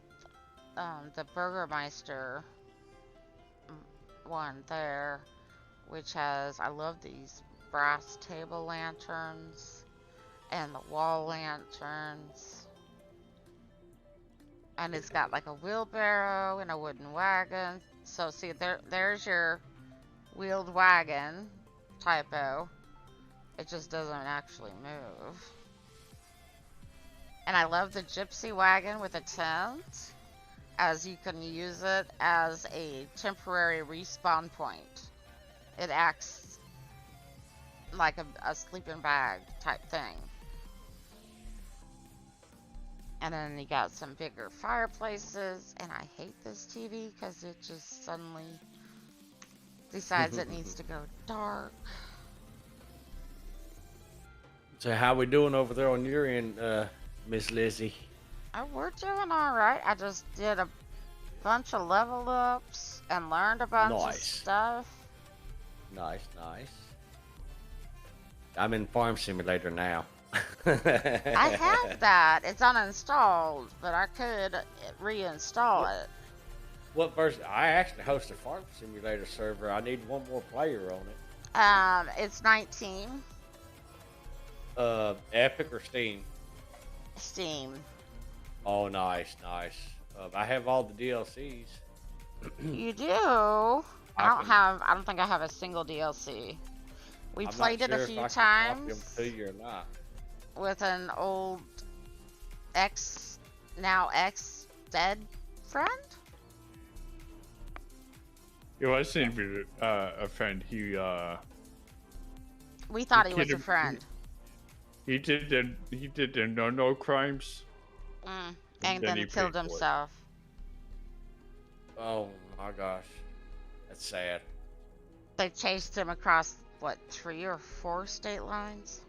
the Burgermeister one there, which has, I love these brass table lanterns and the wall lanterns. And it's got like a wheelbarrow and a wooden wagon. So see, there's your wheeled wagon typo. It just doesn't actually move. And I love the gypsy wagon with a tent, as you can use it as a temporary respawn point. It acts like a sleeping bag type thing. And then you got some bigger fireplaces, and I hate this TV because it just suddenly decides it needs to go dark. So how we doing over there on your end, Miss Lizzie? Oh, we're doing alright. I just did a bunch of level ups and learned a bunch of stuff. Nice. I'm in Farm Simulator now. I have that. It's uninstalled, but I could reinstall it. What version? I actually host a Farm Simulator server. I need one more player on it. It's 19. Epic or Steam? Steam. Oh, nice. I have all the DLCs. You do? I don't think I have a single DLC. We played it a few times. To you or not. With an old now ex dead friend. It wasn't a friend. We thought he was a friend. He did the no crimes. And then he killed himself. Oh my gosh, that's sad. They chased him across what, 3 or 4 state lines?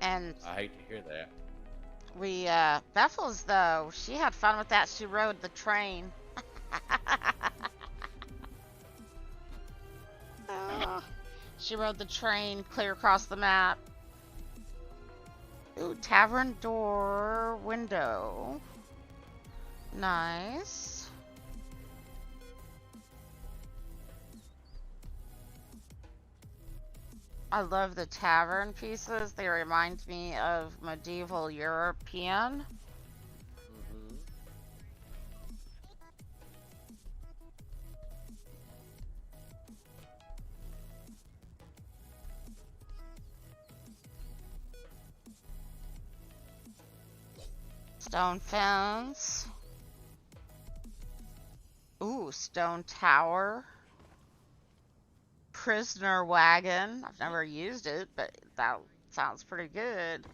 And I hate to hear that. Bethels though, she had fun with that. She rode the train. She rode the train clear across the map. Ooh, tavern door window. Nice. I love the tavern pieces. They remind me of medieval European. Stone fence. Ooh, stone tower. Prisoner wagon. I've never used it, but that sounds pretty good.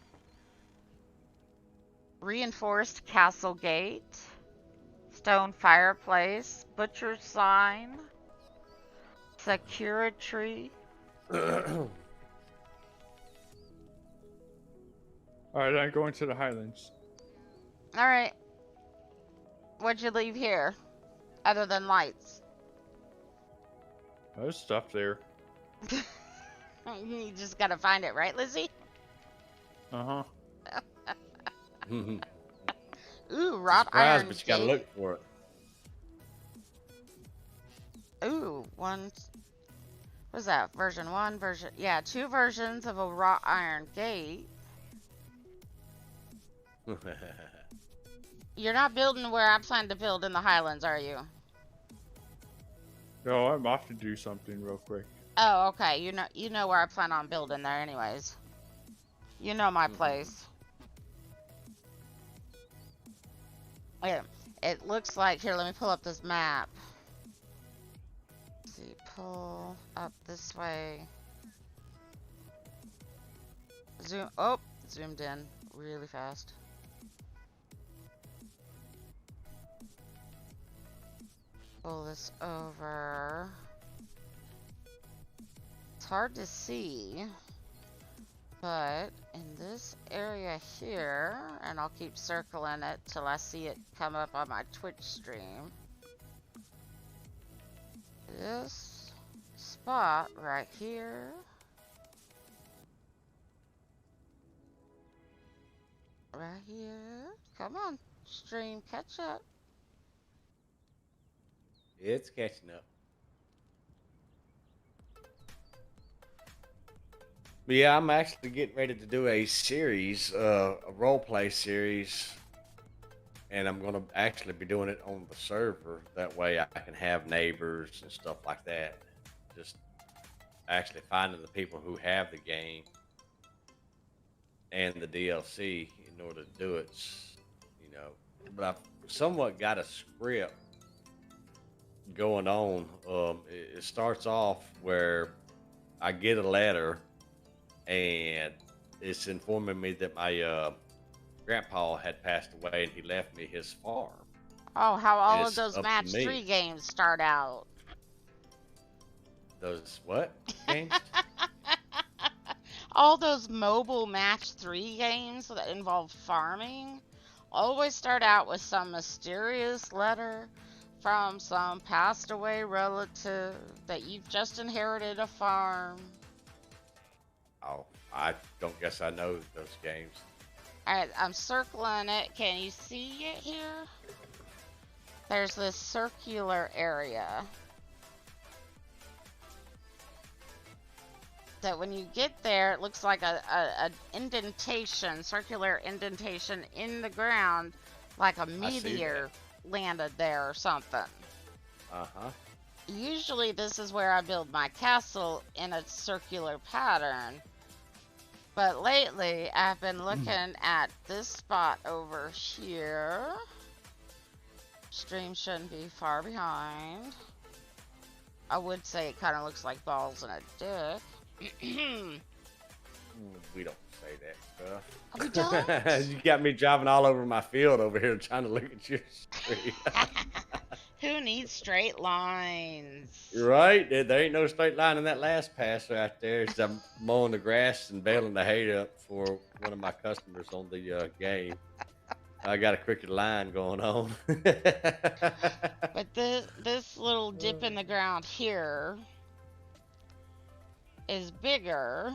Reinforced castle gate. Stone fireplace. Butcher sign. Security. Alright, I'm going to the Highlands. Alright. What'd you leave here? Other than lights? There's stuff there. You just gotta find it, right, Lizzie? Uh-huh. Ooh, wrought iron but you gotta look for it. Ooh, What's that? Version 1, version... Yeah, 2 versions of a wrought iron gate. You're not building where I plan to build in the Highlands, are you? No, I'm off to do something real quick. Oh, okay. You know where I plan on building there anyways. You know my place. It looks like... Here, let me pull up this map. Let's see, pull up this way. Zoom... Oh, zoomed in really fast. Pull this over. It's hard to see, but in this area here, and I'll keep circling it till I see it come up on my Twitch stream. This spot right here. Right here. Come on, stream, catch up. It's catching up. But yeah, I'm actually getting ready to do a series, a role play series, and I'm going to actually be doing it on the server. That way I can have neighbors and stuff like that. Just actually finding the people who have the game and the DLC in order to do it, you know. But I've somewhat got a script going on. It starts off where I get a letter and it's informing me that my grandpa had passed away and he left me his farm. Oh, how all of It's those up to match me. 3 games start out. Those what games? All those mobile match 3 games that involve farming always start out with some mysterious letter from some passed away relative that you've just inherited a farm. Oh, I don't guess I know those games. Alright, I'm circling it. Can you see it here? There's this circular area that when you get there, it looks like a indentation, circular indentation in the ground, like a meteor landed there or something. Uh-huh. Usually this is where I build my castle in a circular pattern. But lately, I've been looking at this spot over here. Stream shouldn't be far behind. I would say it kind of looks like balls in a dick. We don't say that stuff. Oh, we don't? You got me driving all over my field over here trying to look at your street. Who needs straight lines? Right? There ain't no straight line in that last pass right there. As I'm mowing the grass and baling the hay up for one of my customers on the game. I got a crooked line going on. But this little dip in the ground here is bigger.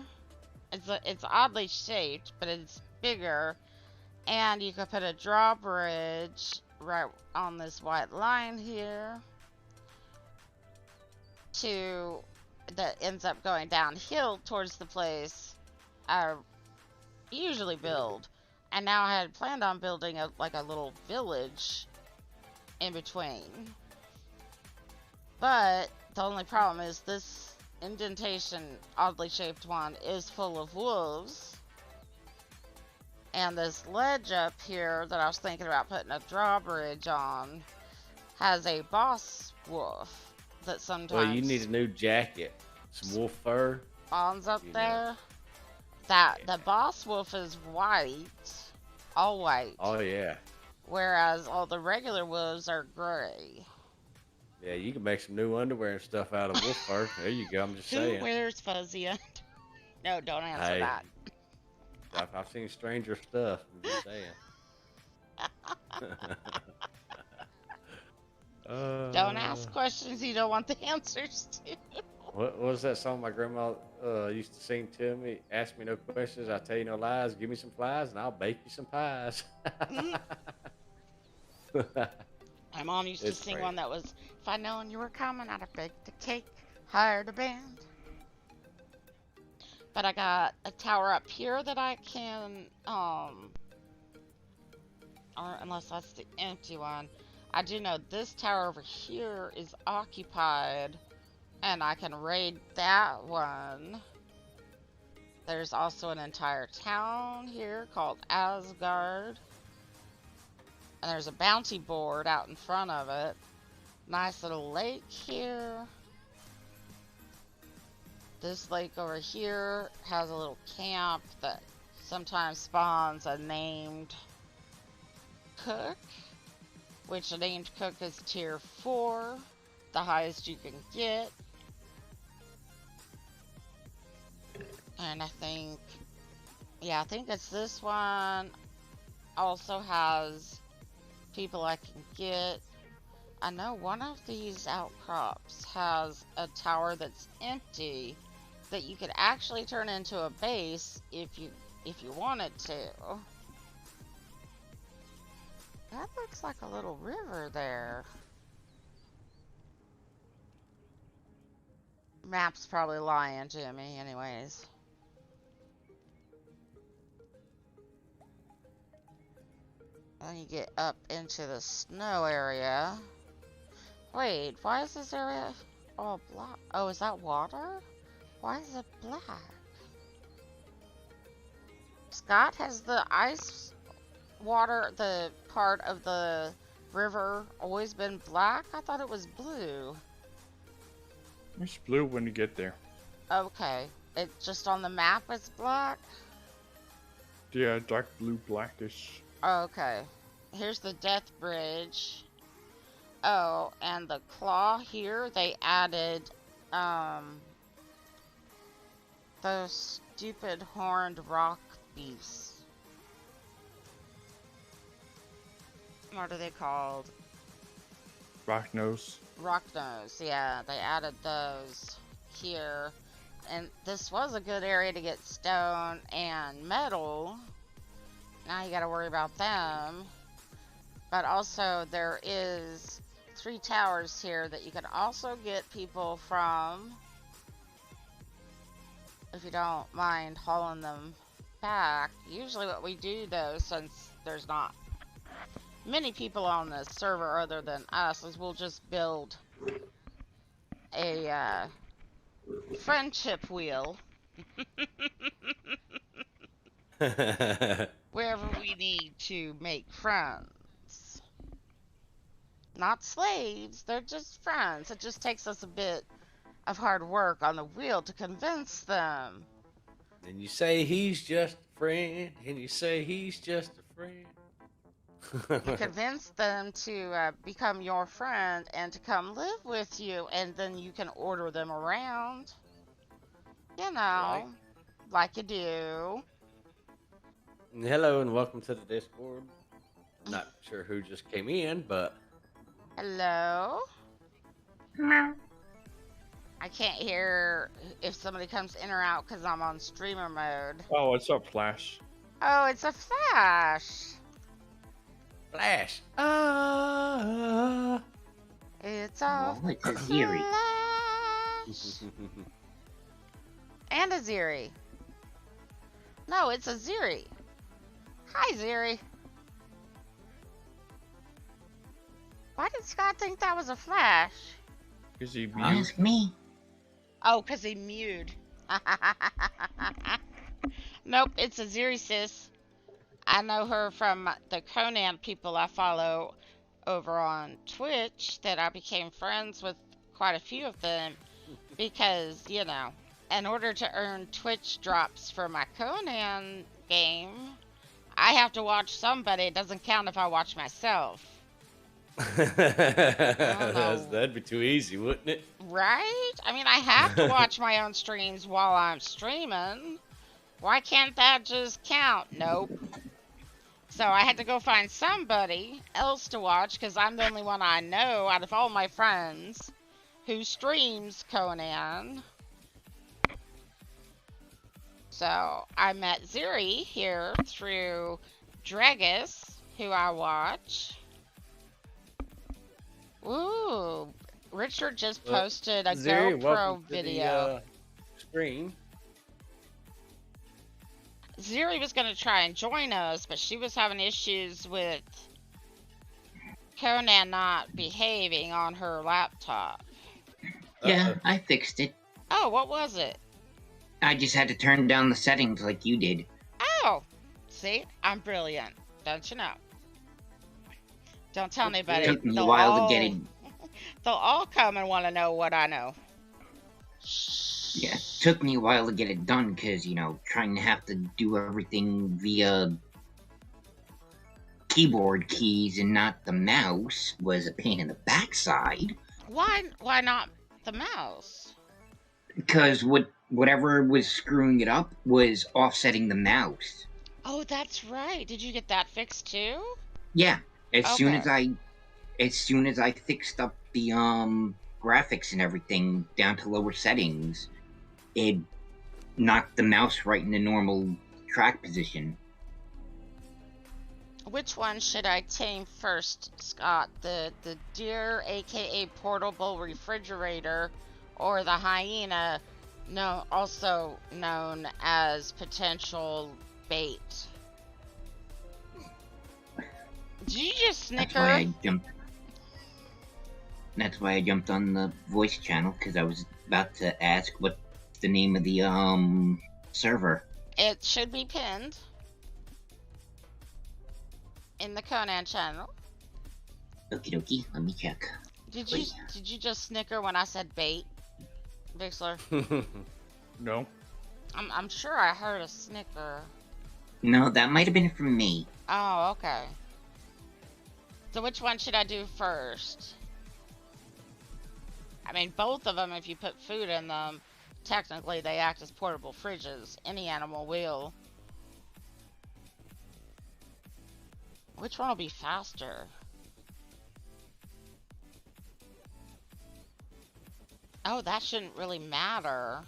It's oddly shaped, but it's bigger. And you could put a drawbridge right on this white line here that ends up going downhill towards the place I usually build. And now I had planned on building a little village in between. But the only problem is this indentation, oddly shaped one, is full of wolves. And this ledge up here that I was thinking about putting a drawbridge on has a boss wolf that sometimes Well, you need a new jacket. Some wolf fur. spawns up you know. there. That the boss wolf is white, all white. Oh, yeah. Whereas all the regular wolves are gray. Yeah, you can make some new underwear and stuff out of wolf fur. There you go. I'm just Who saying. wears fuzzy underwear? No, don't answer Hey. that. I've seen stranger stuff. I'm just saying. Don't ask questions you don't want the answers to. What was that song my grandma used to sing to me? Ask me no questions, I'll tell you no lies. Give me some flies, and I'll bake you some pies. My mom used to It's sing great. one that was, if I'd known you were coming, I'd have baked a cake, hired a band. But I got a tower up here that I can, or unless that's the empty one. I do know this tower over here is occupied, and I can raid that one. There's also an entire town here called Asgard. And there's a bounty board out in front of it. Nice little lake here. This lake over here has a little camp that sometimes spawns a named cook, which a named cook is tier 4, the highest you can get. And I think it's this one. Also has people I can get. I know one of these outcrops has a tower that's empty that you could actually turn into a base if you wanted to. That looks like a little river there. Map's probably lying to me anyways. Then you get up into the snow area. Wait, why is this area all black? Oh, is that water? Why is it black? Scott, has the ice water, the part of the river, always been black? I thought it was blue. It's blue when you get there. Okay, it's just on the map it's black? Yeah, dark blue, blackish. Okay, here's the death bridge. Oh, and the claw here, they added, those stupid horned rock beasts. What are they called? Rock nose. Rock nose, yeah, they added those here. And this was a good area to get stone and metal. Now you gotta worry about them. But also there is 3 towers here that you can also get people from, if you don't mind hauling them back. Usually what we do though, since there's not many people on this server other than us, is we'll just build a friendship wheel wherever we need to make friends. Not slaves, they're just friends. It just takes us a bit of hard work on the wheel to convince them. And you say he's just a friend, and you say he's just a friend. You convince them to become your friend and to come live with you, and then you can order them around. You know, like you do. Hello and welcome to the Discord. Not sure who just came in, but Hello? I can't hear if somebody comes in or out because I'm on streamer mode. Oh, what's up, Flash? Oh, it's a Flash. Flash. It's a Oh, it's a Ziri. Flash. And a Ziri. No, it's a Ziri. Hi, Ziri. Why did Scott think that was a Flash? Is he mute? Ask me. Oh, because he mewed. Nope, it's a Ziri sis. I know her from the Conan people I follow over on Twitch that I became friends with quite a few of them because, you know, in order to earn Twitch drops for my Conan game, I have to watch somebody. It doesn't count if I watch myself. That'd be too easy, wouldn't it? Right? I mean, I have to watch my own streams while I'm streaming. Why can't that just count? Nope. So I had to go find somebody else to watch because I'm the only one I know out of all my friends who streams Conan. So I met Ziri here through Dregus, who I watch. Ooh, Richard just posted a Ziri, GoPro welcome to video. the, screen. Ziri was gonna try and join us, but she was having issues with Conan not behaving on her laptop. Yeah, Uh-oh. I fixed it. Oh, what was it? I just had to turn down the settings like you did. Oh, see, I'm brilliant. Don't you know? Don't tell It anybody. took me a while to get it. They'll all come and want to know what I know. Yeah, it took me a while to get it done because, trying to have to do everything via keyboard keys and not the mouse was a pain in the backside. Why not the mouse? Because whatever was screwing it up was offsetting the mouse. Oh, that's right. Did you get that fixed too? Yeah, as soon as Okay. I fixed up the graphics and everything down to lower settings, it knocked the mouse right in the normal track position. Which one should I tame first, Scott? The deer, aka portable refrigerator, or the hyena, also known as potential bait? Did you just snicker? That's why I jumped on the voice channel, because I was about to ask what's the name of the server. It should be pinned in the Conan channel. Okie dokie, let me check. Did you just snicker when I said bait, Bixler? No. I'm sure I heard a snicker. No, that might have been from me. Oh, okay. So which one should I do first? I mean, both of them, if you put food in them, technically they act as portable fridges. Any animal will. Which one will be faster? Oh, that shouldn't really matter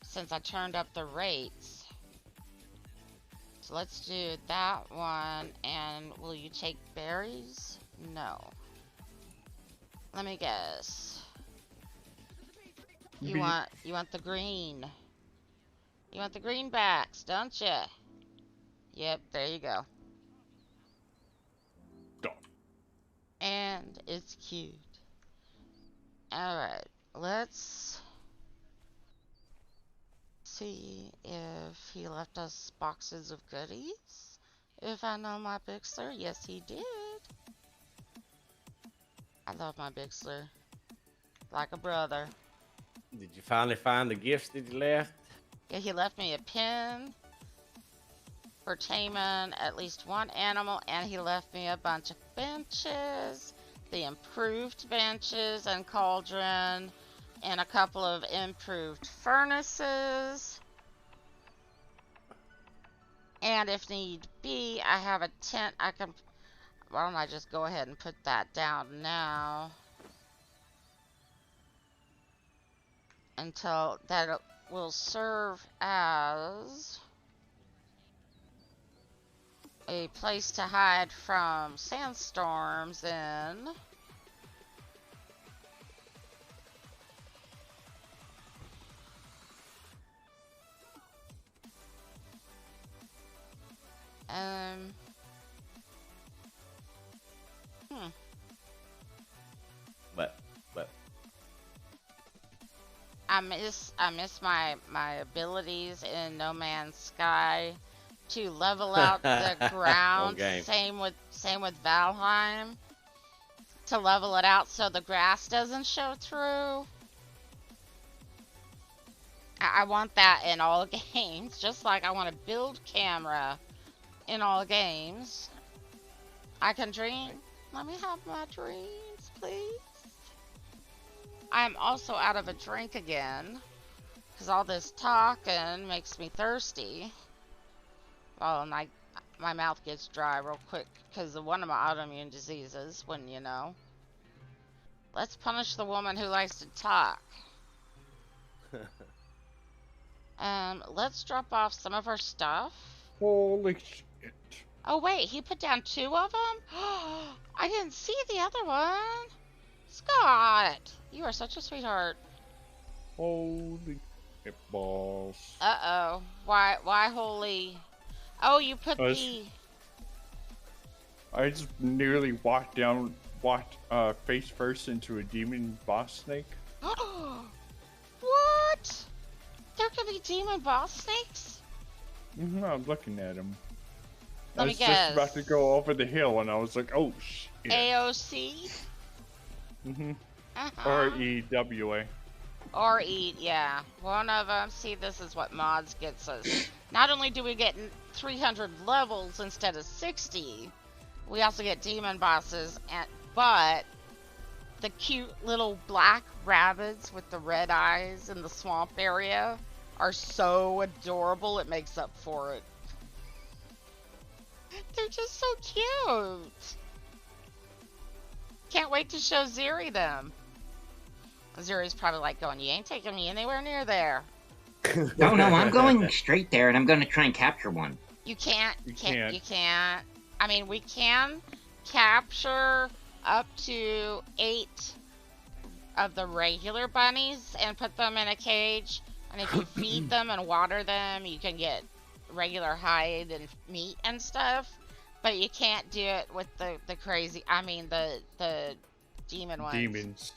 since I turned up the rates. So let's do that one. And will you take berries? No. Let me guess. You want the green. You want the greenbacks, don't you? Yep, there you go. Done. And it's cute. Alright, let's see if he left us boxes of goodies. If I know my Bixler, yes he did. I love my Bixler. Like a brother. Did you finally find the gifts that you left? Yeah, he left me a pin for taming at least one animal, and he left me a bunch of benches, the improved benches and cauldron, and a couple of improved furnaces. And if need be, I have a tent. Why don't I just go ahead and put that down now? Until that will serve as a place to hide from sandstorms in. But I miss my abilities in No Man's Sky to level out the ground. Same with Valheim. To level it out so the grass doesn't show through. I want that in all games, just like I want to build camera in all games. I can dream. Let me have my dreams, please. I'm also out of a drink again, because all this talking makes me thirsty. Well, and my mouth gets dry real quick because of one of my autoimmune diseases, wouldn't you know? Let's punish the woman who likes to talk. Let's drop off some of her stuff. Holy shit. Oh wait, he put down 2 of them? I didn't see the other one. Scott, you are such a sweetheart. Holy. It balls. Uh-oh. Why holy? Oh, you put Oh, the... I just nearly walked face first into a demon boss snake. What? There could be demon boss snakes? I'm looking at him. I Let me was just about to guess. go over the hill, and I was like, "Oh shit!" AOC? REWA. Or eat, yeah. One of them. See, this is what mods gets us. Not only do we get 300 levels instead of 60, we also get demon bosses, but the cute little black rabbits with the red eyes in the swamp area are so adorable, it makes up for it. They're just so cute. Can't wait to show Ziri them. Zuri's probably like going, you ain't taking me anywhere near there. No, I'm going straight there, and I'm going to try and capture one. You can't. You can't. You can't. I mean, we can capture up to 8 of the regular bunnies and put them in a cage. And if you feed them and water them, you can get regular hide and meat and stuff. But you can't do it with the crazy. I mean, the demon ones. Demons.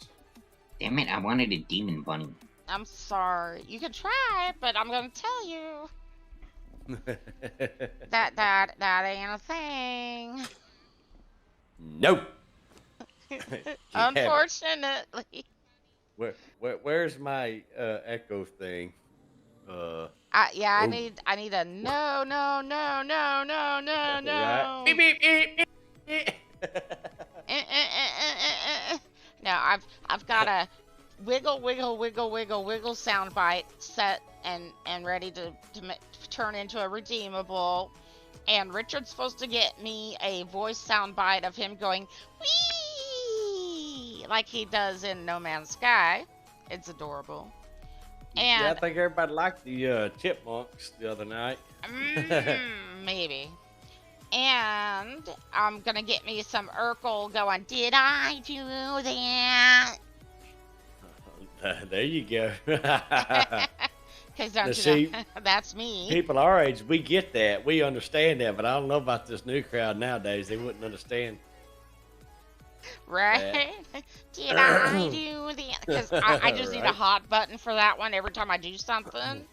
Damn it, I wanted a demon bunny. I'm sorry. You can try it, but I'm gonna tell you that ain't a thing. Nope. Unfortunately. Where's my echo thing? Yeah, Oh. I need a no. Right. Beep, beep, beep, beep. No, I've got a wiggle sound bite set and ready to turn into a redeemable. And Richard's supposed to get me a voice sound bite of him going wee like he does in No Man's Sky. It's adorable. And Yeah, I think everybody liked the chipmunks the other night. maybe. And I'm gonna get me some Urkel going, did I do that? There you go. Because don't Now, you see, know, that's me. People our age, we get that. We understand that, but I don't know about this new crowd nowadays. They wouldn't understand. Right? Did I do that? Because I just need a Right. hot button for that one every time I do something.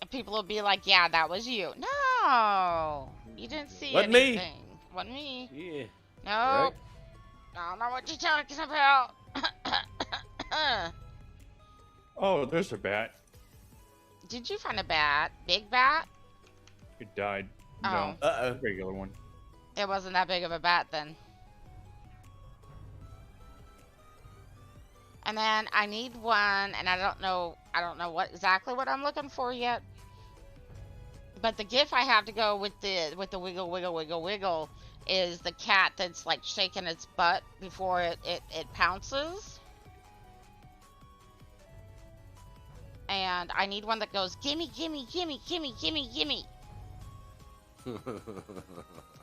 And people will be like, yeah, that was you. No! You didn't see Wasn't me. anything. Wasn't me. Yeah. No. Right. I don't know what you're talking about. Oh, there's a bat. Did you find a bat? Big bat? It died. Oh. No, Uh-oh. regular one. It wasn't that big of a bat then. And then I need one, and I don't know what exactly what I'm looking for yet. But the GIF I have to go with the wiggle is the cat that's like shaking its butt before it pounces. And I need one that goes gimme.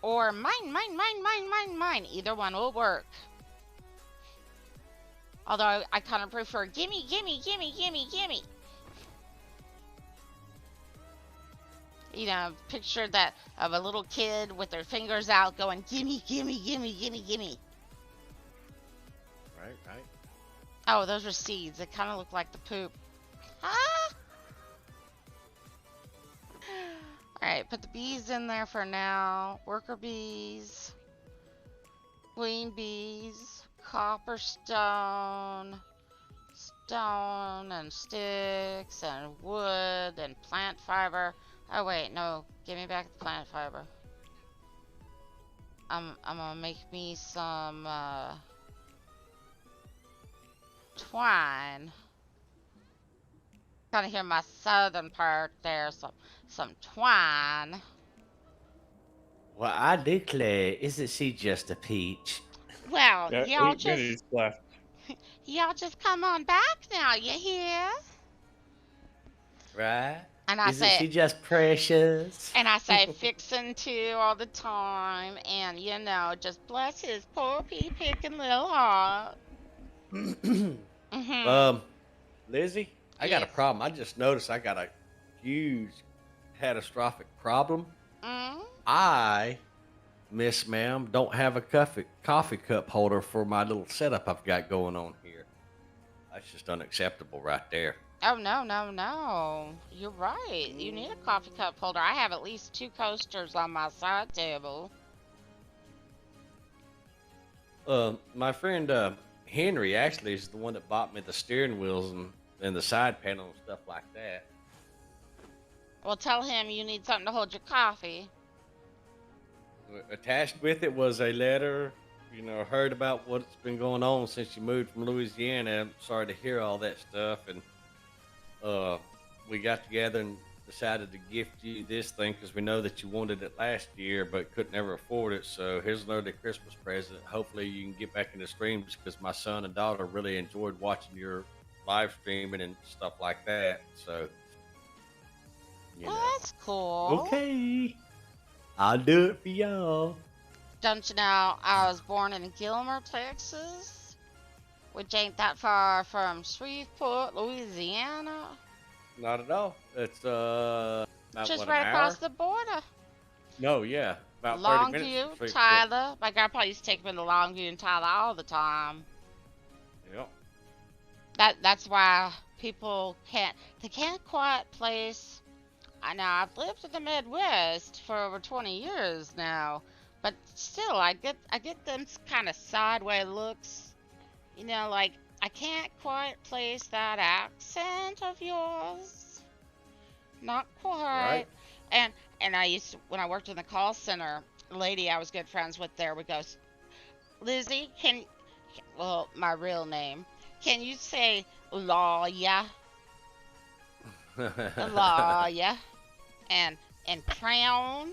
Or mine. Either one will work. Although I kind of prefer gimme. You know, picture that of a little kid with their fingers out going gimme. Right. Oh, those are seeds. It kind of look like the poop. Ah! Alright, put the bees in there for now. Worker bees. Queen bees. Copper stone. Stone and sticks and wood and plant fiber. Oh wait, no. Give me back the plant fiber. I'm gonna make me some twine. Kind of hear my southern part there. Some twine. Well, I declare, isn't she just a peach? Well, Yeah, y'all 8 minutes left. y'all just come on back now. You hear? Right? And I Isn't she say, just precious? and I say, fixin' to all the time, and you know, just bless his poor pea picking little heart. Mhm. Lizzie, I got a Yes. problem. I just noticed I got a huge catastrophic problem. Mm? I, Miss Ma'am, don't have a coffee cup holder for my little setup I've got going on here. That's just unacceptable right there. Oh, no, no, no. You're right. You need a coffee cup holder. I have at least 2 coasters on my side table. My friend Henry actually is the one that bought me the steering wheels and the side panel and stuff like that. Well, tell him you need something to hold your coffee. Attached with it was a letter. Heard about what's been going on since you moved from Louisiana. I'm sorry to hear all that stuff. And we got together and decided to gift you this thing because we know that you wanted it last year but couldn't ever afford it. So here's an early Christmas present. Hopefully you can get back into streams because my son and daughter really enjoyed watching your live streaming and stuff like that. So, Well, that's cool. Okay. I'll do it for y'all. Don't you know, I was born in Gilmer, Texas, which ain't that far from Shreveport, Louisiana. Not at all. It's about, Just what, right an across hour? the border. No, yeah, about 30 minutes. Longview, from Shreveport. Tyler. My grandpa used to take me to Longview and Tyler all the time. Yep. That's why people can't quite place. I know I've lived in the Midwest for over 20 years now, but still I get them kind of sideways looks. Like I can't quite place that accent of yours. Not quite. Right. And I used to, when I worked in the call center, a lady I was good friends with there would go, Lizzie, well, my real name, can you say lawyer? Lawyer. And crown.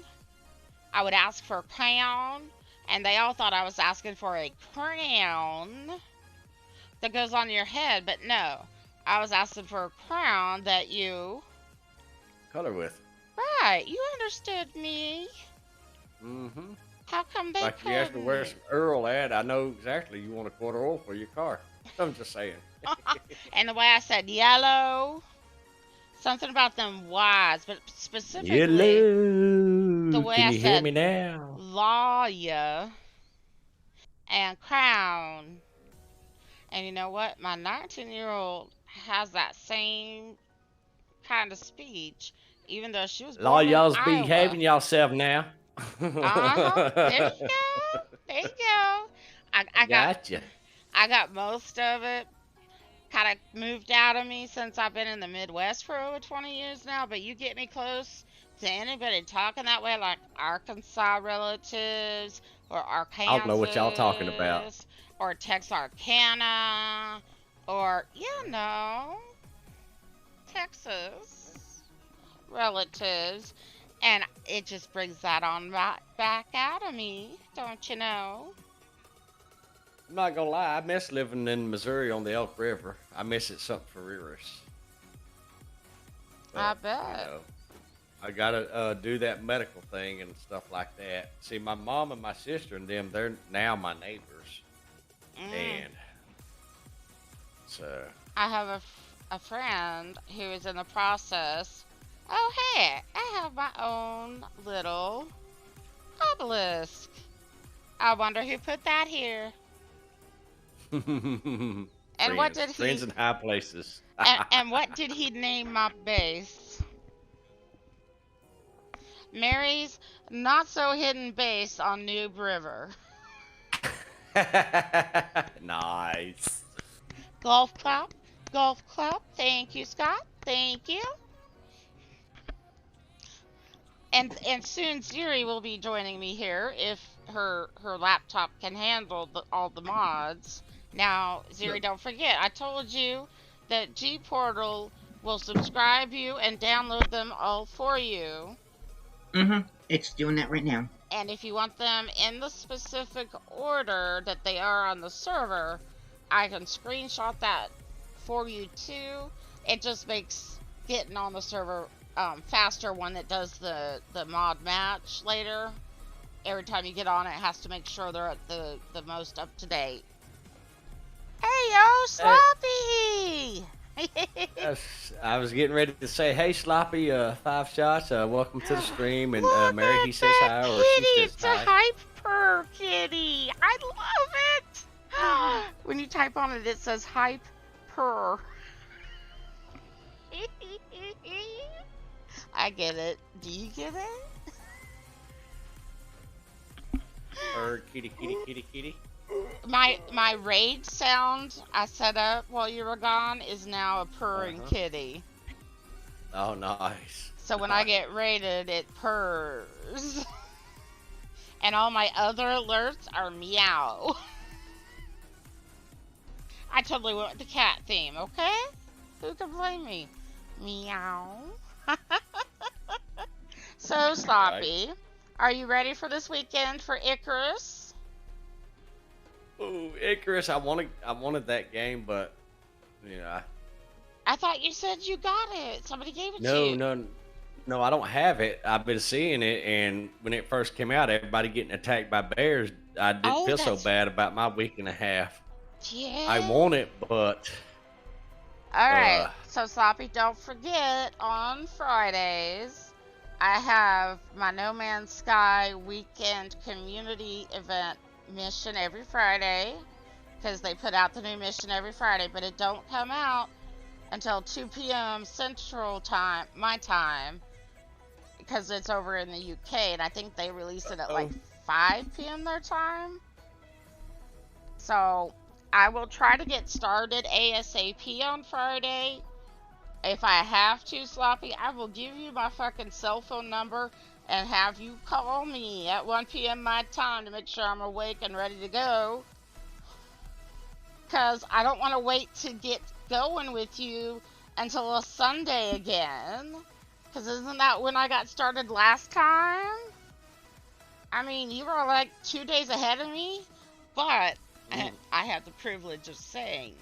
I would ask for a crown, and they all thought I was asking for a crown that goes on your head, but no. I was asking for a crown that you... Color with. Right, you understood me. Mm-hmm. How come they Like you asked me couldn't? where's Earl at, I know exactly you want a quarter oil for your car. I'm just saying. And the way I said yellow, something about them Y's, but specifically Yellow. the way Can I you hear said me now? lawyer and crown. And you know what? My 19-year-old has that same kind of speech, even though she was Law, born in y'all's Iowa. behaving yourself now. Uh-huh. There you go. There you go. I Gotcha. got most of it kind of moved out of me since I've been in the Midwest for over 20 years now, but you get me close to anybody talking that way, like Arkansas relatives or Arkansas. I don't know what y'all talking about. Or Texarkana, or, Texas relatives. And it just brings that on right back out of me, don't you know? I'm not gonna lie, I miss living in Missouri on the Elk River. I miss it something for us. I bet. I gotta do that medical thing and stuff like that. See, my mom and my sister and them, they're now my neighbors. And so I have a friend who is in the process. Oh, hey, I have my own little obelisk. I wonder who put that here. and what did he- friends in high places. And what did he name my base? Mary's Not So Hidden Base on Noob River. Nice. Golf clap. Thank you, Scott. Thank you. And soon Ziri will be joining me here if her laptop can handle all the mods. Now, Ziri, don't forget, I told you that G Portal will subscribe you and download them all for you. It's doing that right now. And if you want them in the specific order that they are on the server, I can screenshot that for you too. It just makes getting on the server faster when it does the mod match later. Every time you get on it has to make sure they're at the most up to date. Hey yo, Sloppy! Yes, I was getting ready to say, "Hey, Sloppy, 5 shots. Welcome to the stream." And Look Mary, at he says that hi, or she kitty! says It's a hi. hype purr kitty. I love it. When you type on it, it says hype purr. I get it. Do you get it? Or kitty, kitty, kitty, kitty. My raid sound I set up while you were gone is now a purring kitty. Oh, nice. So when I get raided, it purrs. And all my other alerts are meow. I totally went with the cat theme, okay? Who can blame me? Meow. So, Sloppy, are you ready for this weekend for Icarus? Oh, Icarus! I wanted that game, but I thought you said you got it. Somebody gave it to you. no, I don't have it. I've been seeing it, and when it first came out, everybody getting attacked by bears. I didn't feel so bad about my week and a half. Yeah. I want it, but Alright, so Sloppy, don't forget, on Fridays, I have my No Man's Sky weekend community event mission every Friday, because they put out the new mission every Friday, but it don't come out until 2 p.m. Central Time, my time, because it's over in the UK, and I think they release it at like 5 p.m. their time. So I will try to get started ASAP on Friday. If I have to, Sloppy, I will give you my fucking cell phone number and have you call me at 1 p.m. my time to make sure I'm awake and ready to go. Because I don't want to wait to get going with you until a Sunday again. Because isn't that when I got started last time? I mean, you were like 2 days ahead of me, but I had the privilege of saying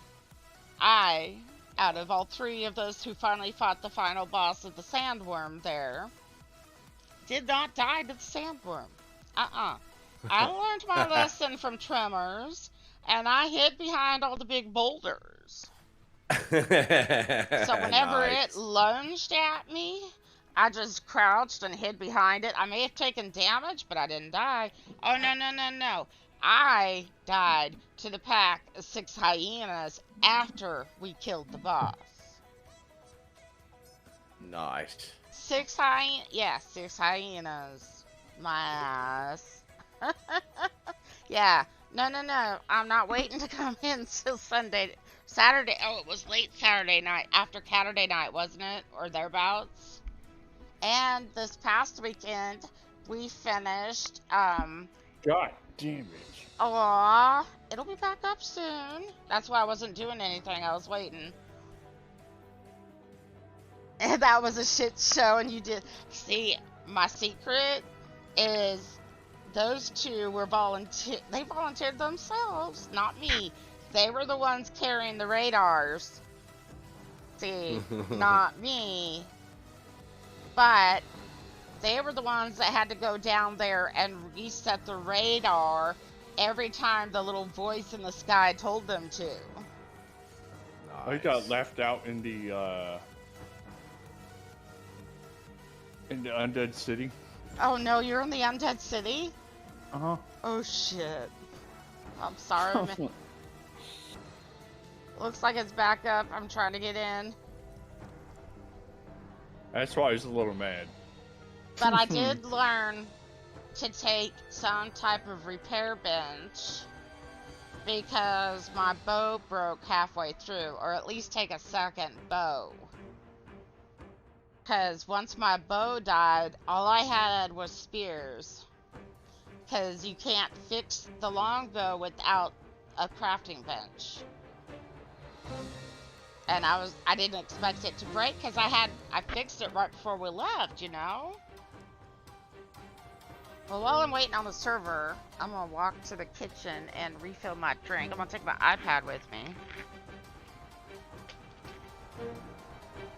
out of all 3 of those who finally fought the final boss of the sandworm there, did not die to the sandworm. I learned my lesson from Tremors, and I hid behind all the big boulders. So whenever it lunged at me, I just crouched and hid behind it. I may have taken damage, but I didn't die. Oh, no. I died to the pack of 6 hyenas after we killed the boss. Nice. 6 hyenas? Yeah, 6 hyenas. My ass. Yeah. No. I'm not waiting to come in until Saturday. Oh, it was late Saturday night. After Saturday night, wasn't it? Or thereabouts. And this past weekend, we finished, God damn it. Aw, it'll be back up soon. That's why I wasn't doing anything. I was waiting. And that was a shit show, and you did. See, my secret is those 2 were they volunteered themselves, not me. They were the ones carrying the radars. See, not me. But they were the ones that had to go down there and reset the radar every time the little voice in the sky told them to. Nice. I got left out in the Undead City. Oh no, you're in the Undead City? Uh-huh. Oh shit. I'm sorry. Looks like it's back up. I'm trying to get in. That's why I was a little mad. But I did learn to take some type of repair bench because my bow broke halfway through, or at least take a second bow. Because once my bow died, all I had was spears. Because you can't fix the longbow without a crafting bench. And I didn't expect it to break because I fixed it right before we left, you know? Well, while I'm waiting on the server, I'm gonna walk to the kitchen and refill my drink. I'm gonna take my iPad with me.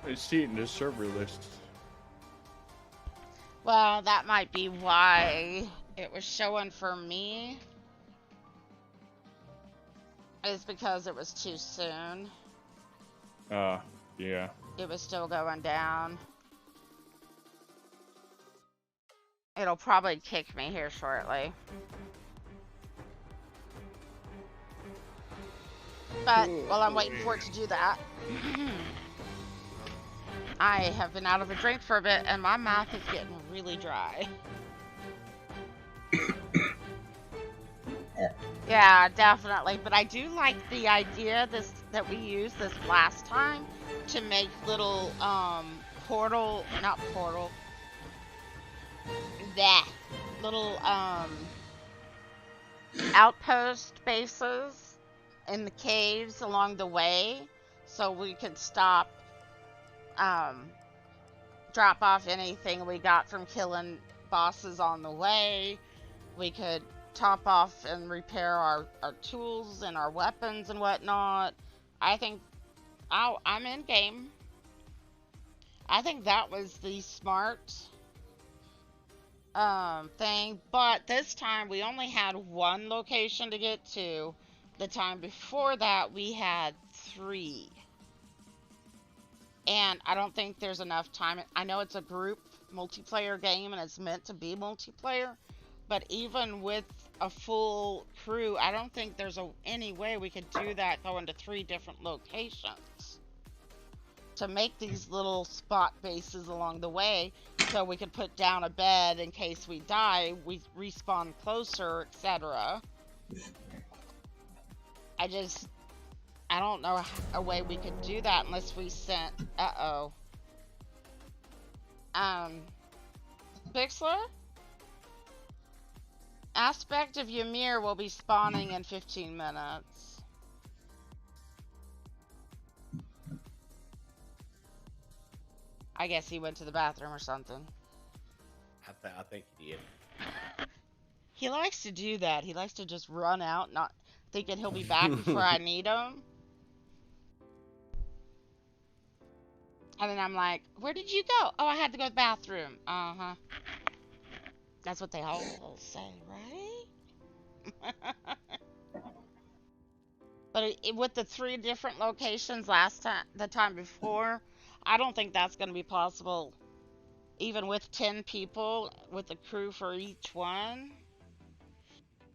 I see it in the server list. Well, that might be why it was showing for me. It's because it was too soon. Yeah. It was still going down. It'll probably kick me here shortly. But while I'm waiting for it to do that, I have been out of a drink for a bit and my mouth is getting really dry. Yeah, definitely. But I do like the idea that we used this last time to make little little outpost bases in the caves along the way, so we could stop, drop off anything we got from killing bosses on the way. We could top off and repair our tools and our weapons and whatnot. I think I'm in game. I think that was the smart thing, but this time we only had one location to get to. The time before that we had 3. And I don't think there's enough time. I know it's a group multiplayer game and it's meant to be multiplayer, but even with a full crew, I don't think there's any way we could do that going to 3 different locations. To make these little spot bases along the way so we could put down a bed in case we die, we respawn closer, etc. I don't know a way we could do that unless we sent, Pixlr? Aspect of Ymir will be spawning in 15 minutes. I guess he went to the bathroom or something. I think he did. He likes to do that. He likes to just run out, not thinking he'll be back before I need him. And then I'm like, where did you go? Oh, I had to go to the bathroom. Uh-huh. That's what they all say, right? But with the 3 different locations the time before, I don't think that's going to be possible. Even with 10 people, with a crew for each one.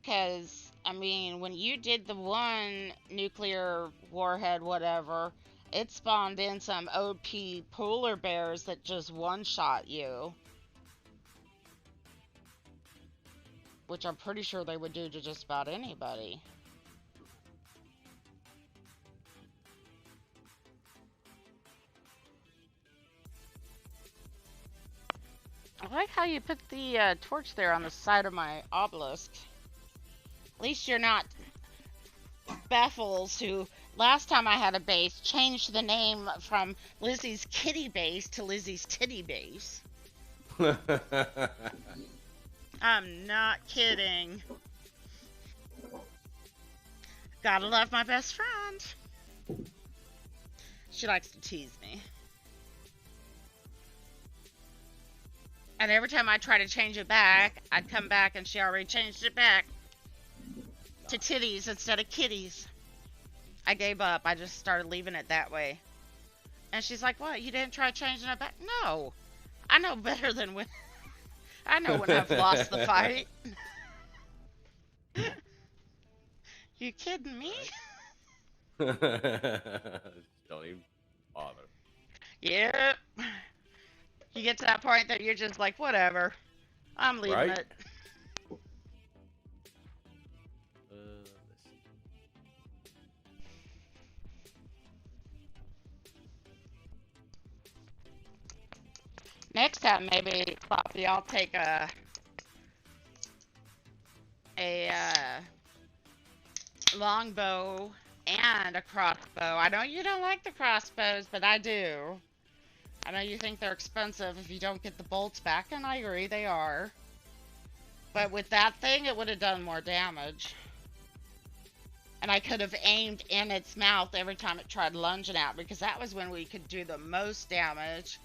Because, I mean, when you did the one nuclear warhead, whatever, it spawned in some OP polar bears that just one-shot you. Which I'm pretty sure they would do to just about anybody. I like how you put the torch there on the side of my obelisk. At least you're not Baffles, who last time I had a base changed the name from Lizzie's Kitty Base to Lizzie's Titty Base. I'm not kidding. Gotta love my best friend. She likes to tease me. And every time I try to change it back, I'd come back and she already changed it back to titties instead of kitties. I gave up. I just started leaving it that way. And she's like, what? You didn't try changing it back? No. I know better than when... I know when I've lost the fight. You kidding me? Don't even bother. Yep. You get to that point that you're just like, whatever. I'm leaving Right? it. Let's see. Next time, maybe, Floppy, I'll take a longbow and a crossbow. I know you don't like the crossbows, but I do. I know you think they're expensive if you don't get the bolts back, and I agree, they are. But with that thing, it would have done more damage. And I could have aimed in its mouth every time it tried lunging out, because that was when we could do the most damage.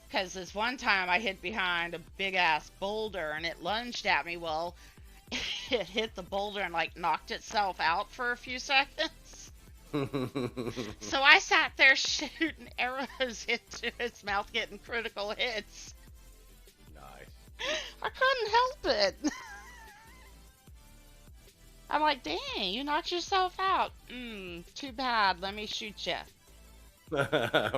Because this one time I hid behind a big-ass boulder, and it lunged at me. Well, it hit the boulder and, like, knocked itself out for a few seconds. So I sat there shooting arrows into his mouth, getting critical hits. Nice. I couldn't help it. I'm like, dang, you knocked yourself out. Too bad. Let me shoot you. Right.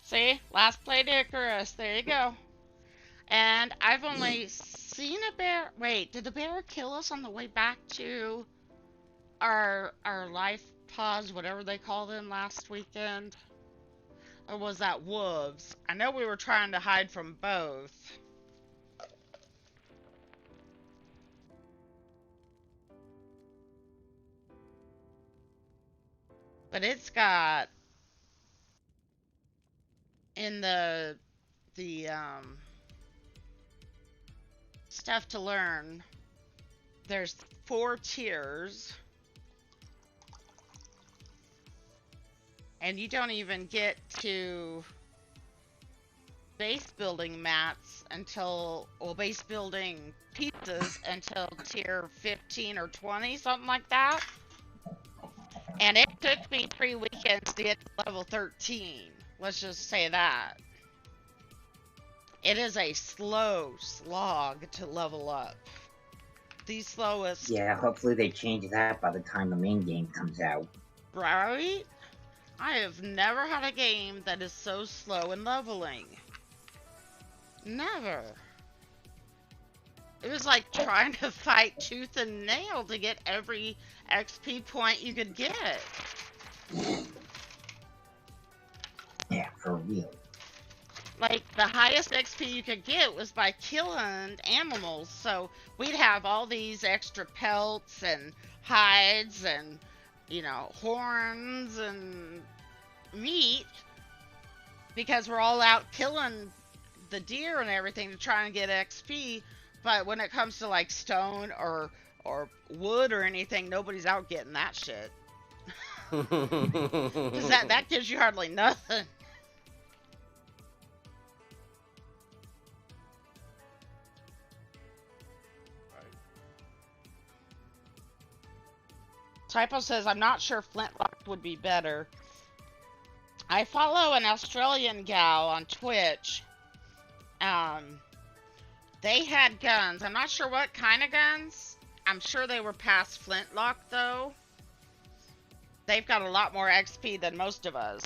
See? Last played Icarus. There you go. And I've only seen a bear. Wait, did the bear kill us on the way back to our life pods, whatever they call them, last weekend? Or was that wolves? I know we were trying to hide from both. But it's got in the stuff to learn. There's 4 tiers. And you don't even get to base building mats until, well, base building pieces until tier 15 or 20, something like that. And it took me 3 weekends to get to level 13. Let's just say that. It is a slow slog to level up. The slowest. Yeah, hopefully they change that by the time the main game comes out. Right? I have never had a game that is so slow in leveling. Never. It was like trying to fight tooth and nail to get every XP point you could get. Yeah, for real. Like, the highest XP you could get was by killing animals. So we'd have all these extra pelts and hides and, you know, horns and meat because we're all out killing the deer and everything to try and get XP. But when it comes to like stone or wood or anything, nobody's out getting that shit. Because that gives you hardly nothing. Typo says, I'm not sure flintlock would be better. I follow an Australian gal on Twitch. They had guns. I'm not sure what kind of guns. I'm sure they were past flintlock, though. They've got a lot more XP than most of us.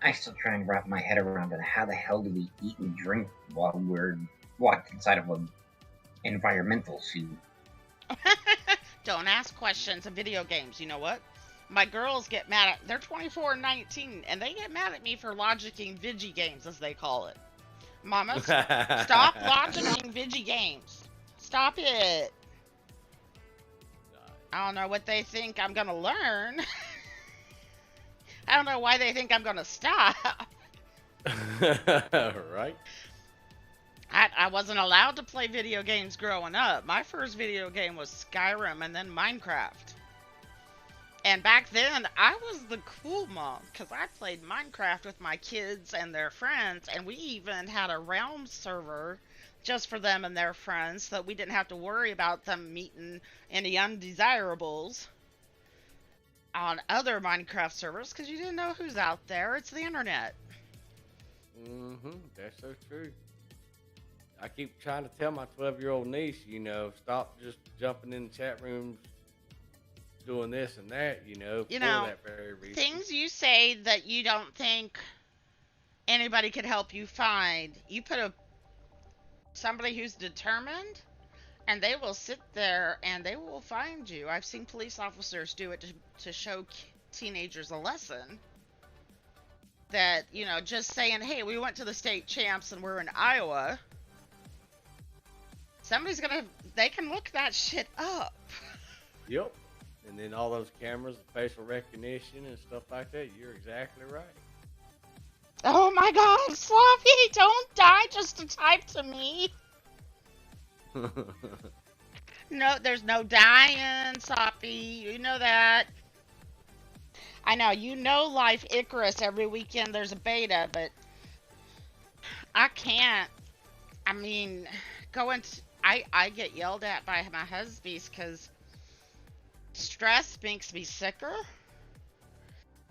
I still try and wrap my head around it. How the hell do we eat and drink while we're locked inside of an environmental suit? Don't ask questions in video games. You know what? My girls get mad at... They're 24 and 19, and they get mad at me for logicking Vigi games, as they call it. Mama, stop logicking Vigi games. Stop it. I don't know what they think I'm gonna learn. I don't know why they think I'm gonna stop. Right? I wasn't allowed to play video games growing up. My first video game was Skyrim and then Minecraft. And back then, I was the cool mom because I played Minecraft with my kids and their friends, and we even had a realm server just for them and their friends so that we didn't have to worry about them meeting any undesirables on other Minecraft servers because you didn't know who's out there. It's the internet. That's so true. I keep trying to tell my 12-year-old niece, you know, stop just jumping in chat rooms doing this and that, you know, for that very reason. Things you say that you don't think anybody could help you find. You put somebody who's determined, and they will sit there and they will find you. I've seen police officers do it to show teenagers a lesson. That, you know, just saying, hey, we went to the state champs and we're in Iowa. They can look that shit up. Yep. And then all those cameras, facial recognition and stuff like that, you're exactly right. Oh my god, Sloppy, don't die just to type to me. No, there's no dying, Sloppy. You know that. I know, you know Life Icarus, every weekend there's a beta, but I can't. I mean, I get yelled at by my husbands because stress makes me sicker,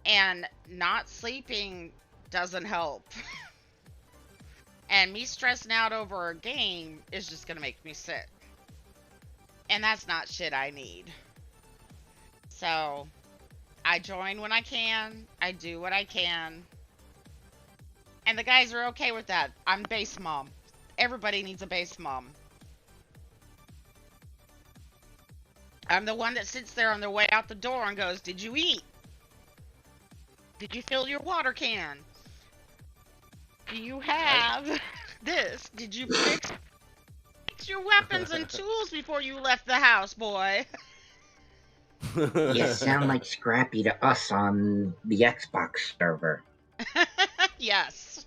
and not sleeping doesn't help. And me stressing out over a game is just gonna make me sick. And that's not shit I need. So, I join when I can, I do what I can. And the guys are okay with that. I'm base mom. Everybody needs a base mom. I'm the one that sits there on their way out the door and goes, "Did you eat? Did you fill your water can? Do you have this? Did you fix your weapons and tools before you left the house, boy?" You sound like Scrappy to us on the Xbox server. Yes.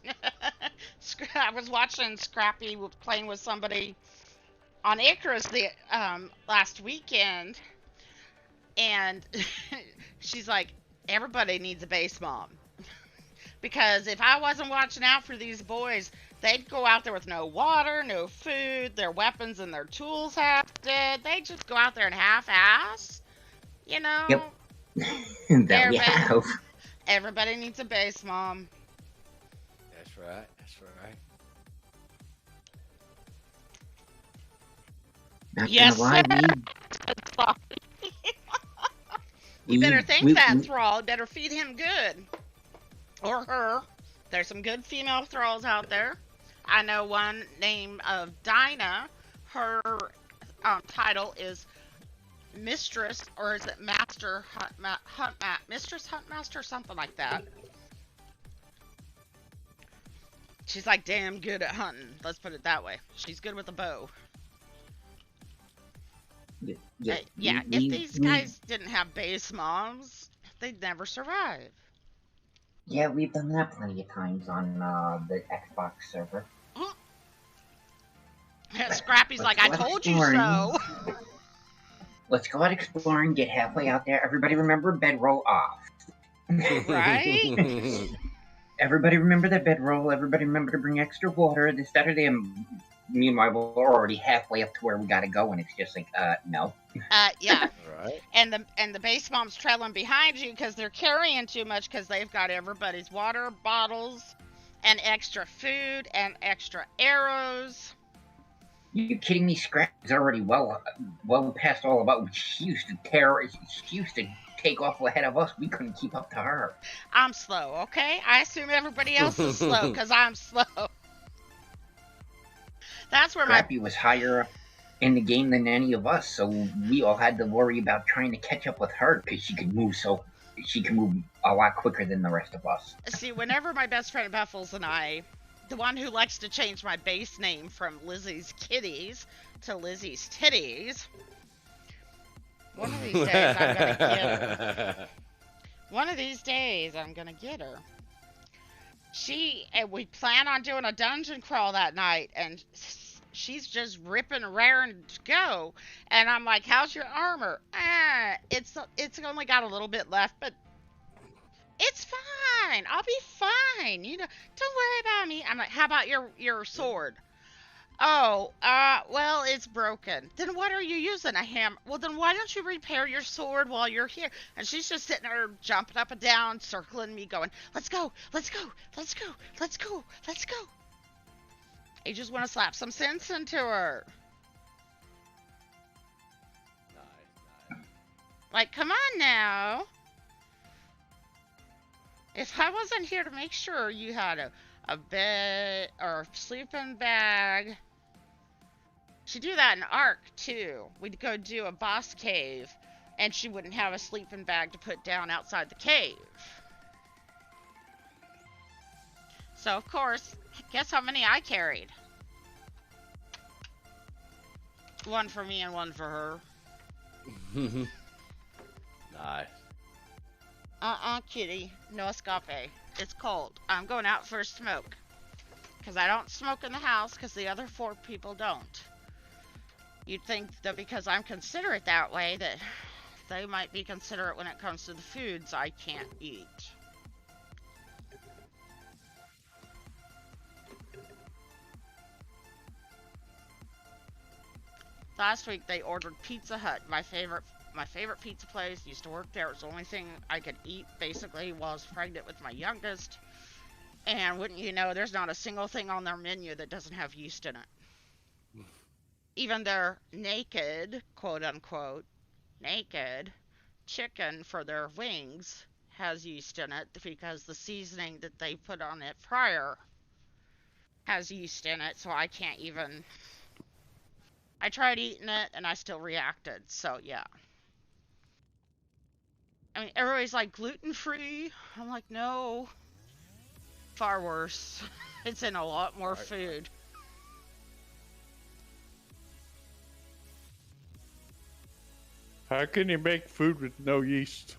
I was watching Scrappy playing with somebody on Icarus the last weekend, and she's like, "Everybody needs a base mom." Because if I wasn't watching out for these boys, they'd go out there with no water, no food, their weapons and their tools half dead. They'd just go out there and half-ass, you know? Yep. That we have. Everybody needs a base mom. That's right. That's right. Not Yes, gonna lie, You better thank that thrall. Better feed him good. Or her. There's some good female thralls out there. I know one named of Dinah. Her title is Mistress, or is it Master Mistress Huntmaster, something like that. She's like damn good at hunting. Let's put it that way. She's good with a bow. Yeah, if these guys didn't have base moms, they'd never survive. Yeah, we've done that plenty of times on the Xbox server. Scrappy's like, "I told you so." Let's go out exploring, get halfway out there. Everybody remember bedroll off. Right? Everybody remember that bedroll. Everybody remember to bring extra water. This, that, or the. Meanwhile, we're already halfway up to where we gotta go, and it's just like, no. Yeah. Right. And the base mom's trailing behind you because they're carrying too much because they've got everybody's water bottles and extra food and extra arrows. You kidding me? Scrappy's already well past all about. She used to take off ahead of us. We couldn't keep up to her. I'm slow, okay? I assume everybody else is slow because I'm slow. That's where Scrappy was higher up in the game than any of us, so we all had to worry about trying to catch up with her because she could move a lot quicker than the rest of us. See, whenever my best friend Buffles and I, the one who likes to change my base name from Lizzie's Kitties to Lizzie's Titties, one of these days I'm gonna get her. One of these days I'm gonna get her. We plan on doing a dungeon crawl that night, and she's just ripping, raring to go. And I'm like, "How's your armor?" It's only got a little bit left, but it's fine. I'll be fine. You know, don't worry about me. I'm like, "How about your sword?" "Oh, well, it's broken." "Then what are you using? A hammer?" "Well, then why don't you repair your sword while you're here?" And she's just sitting there jumping up and down, circling me, going, "Let's go, let's go, let's go, let's go, let's go." I just want to slap some sense into her. Nice. Like, come on now. If I wasn't here to make sure you had a bed or a sleeping bag. She'd do that in Ark, too. We'd go do a boss cave, and she wouldn't have a sleeping bag to put down outside the cave. So, of course, guess how many I carried? One for me and one for her. Nice. Kitty. No escape. It's cold. I'm going out for a smoke. Because I don't smoke in the house, because the other 4 people don't. You'd think that because I'm considerate that way, that they might be considerate when it comes to the foods I can't eat. Last week they ordered Pizza Hut, my favorite pizza place. Used to work there. It was the only thing I could eat basically while I was pregnant with my youngest. And wouldn't you know, there's not a single thing on their menu that doesn't have yeast in it. Even their naked, quote unquote, naked chicken for their wings has yeast in it because the seasoning that they put on it prior has yeast in it, so I can't even. I tried eating it and I still reacted, so yeah. I mean, everybody's like, gluten-free? I'm like, no. Far worse. It's in a lot more food. How can you make food with no yeast?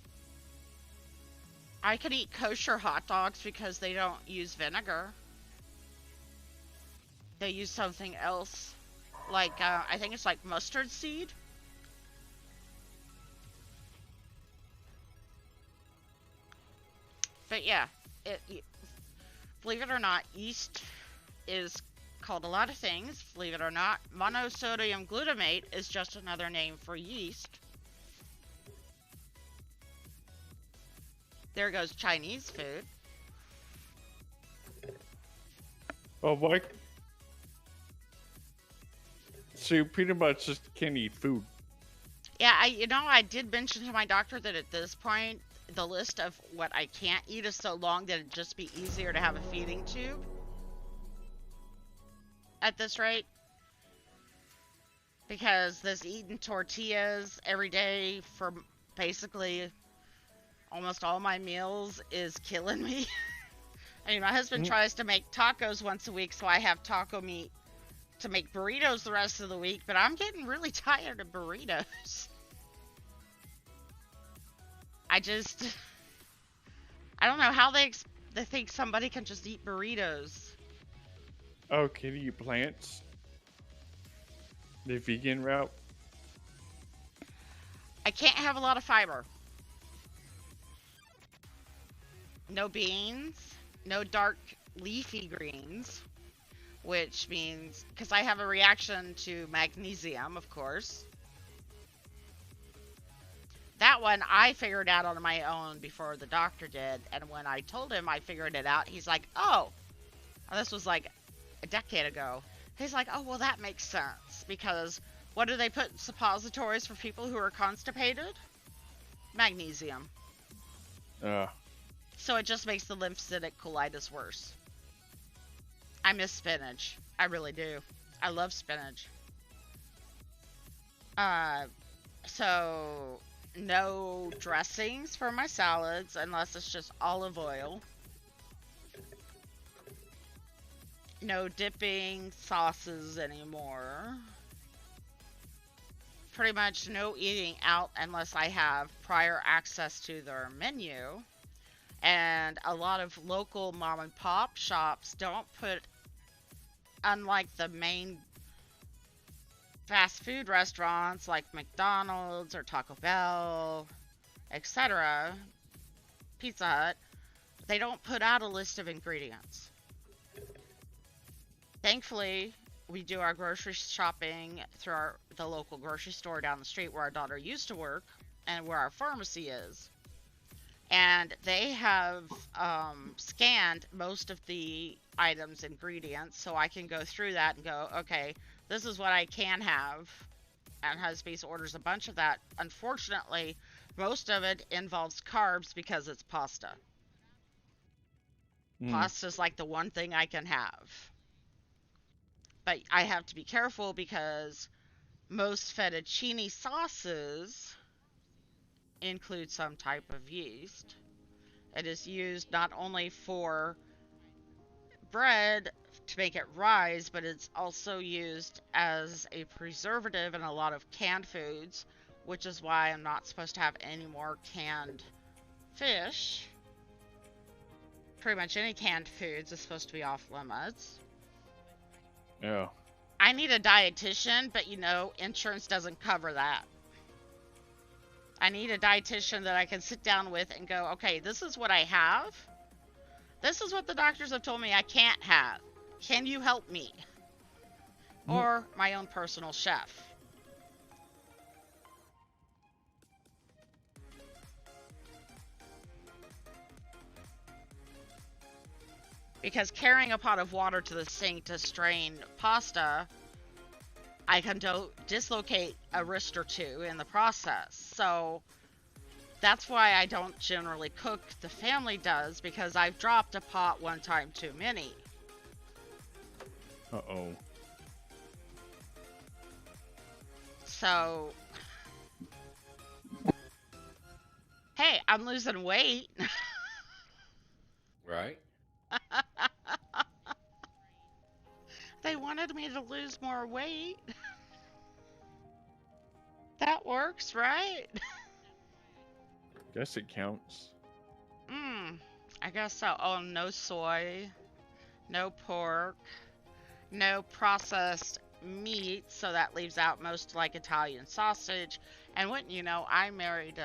I could eat kosher hot dogs because they don't use vinegar. They use something else. Like, I think it's like mustard seed. But yeah, believe it or not, yeast is called a lot of things. Believe it or not, monosodium glutamate is just another name for yeast. There goes Chinese food. Oh, boy. So you pretty much just can't eat food. Yeah, I did mention to my doctor that at this point, the list of what I can't eat is so long that it'd just be easier to have a feeding tube. At this rate. Because this eating tortillas every day for basically almost all my meals is killing me. I mean, my husband tries to make tacos once a week, so I have taco meat to make burritos the rest of the week, but I'm getting really tired of burritos. I don't know how they think somebody can just eat burritos. Oh, can you eat plants? The vegan route? I can't have a lot of fiber. No beans, no dark leafy greens, which means, because I have a reaction to magnesium, of course. That one I figured out on my own before the doctor did, and when I told him I figured it out, he's like, oh, and this was like a decade ago. He's like, oh, well, that makes sense, because what do they put in suppositories for people who are constipated? Magnesium. So it just makes the lymphocytic colitis worse. I miss spinach. I really do. I love spinach. So no dressings for my salads unless it's just olive oil. No dipping sauces anymore. Pretty much no eating out unless I have prior access to their menu. And a lot of local mom and pop shops don't put, unlike the main fast food restaurants like McDonald's or Taco Bell, etc., Pizza Hut, they don't put out a list of ingredients. Thankfully, we do our grocery shopping through the local grocery store down the street where our daughter used to work and where our pharmacy is. And they have scanned most of the items, ingredients, so I can go through that and go, okay, this is what I can have. And Husby's orders a bunch of that. Unfortunately, most of it involves carbs because it's pasta. Pasta's like the one thing I can have. But I have to be careful because most fettuccine sauces include some type of yeast. It is used not only for bread to make it rise, but it's also used as a preservative in a lot of canned foods, which is why I'm not supposed to have any more canned fish. Pretty much any canned foods is supposed to be off limits. Yeah. I need a dietitian, but insurance doesn't cover that. I need a dietitian that I can sit down with and go, okay, this is what I have. This is what the doctors have told me I can't have. Can you help me? Or my own personal chef. Because carrying a pot of water to the sink to strain pasta, I can dislocate a wrist or two in the process. So that's why I don't generally cook. The family does, because I've dropped a pot one time too many. Uh-oh. So, hey, I'm losing weight. Right? They wanted me to lose more weight. That works, right? Guess it counts. I guess so. Oh, no soy, no pork, no processed meat, so that leaves out most like Italian sausage. And wouldn't you know, I married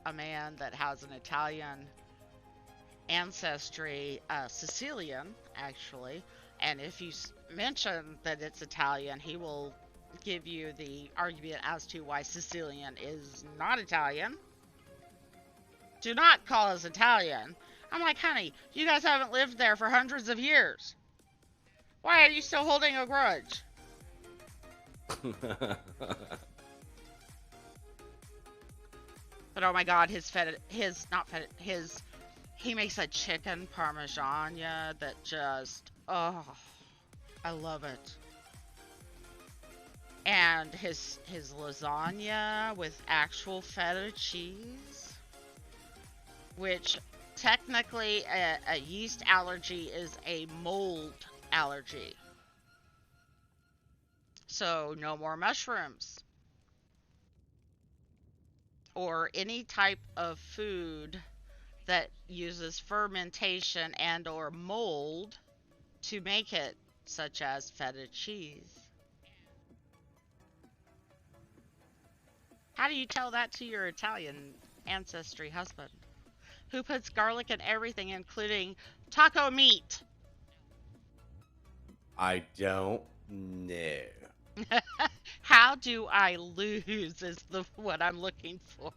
a man that has an Italian ancestry, Sicilian, actually. And if you mention that it's Italian, he will give you the argument as to why Sicilian is not Italian. Do not call us Italian. I'm like, honey, you guys haven't lived there for hundreds of years. Why are you still holding a grudge? But oh my god, he makes a chicken parmigiana that just, oh, I love it. And his lasagna with actual feta cheese, which technically a yeast allergy is a mold allergy. So no more mushrooms. Or any type of food that uses fermentation and or mold to make it, such as feta cheese. How do you tell that to your Italian ancestry husband, who puts garlic in everything, including taco meat? I don't know. How do I lose is what I'm looking for.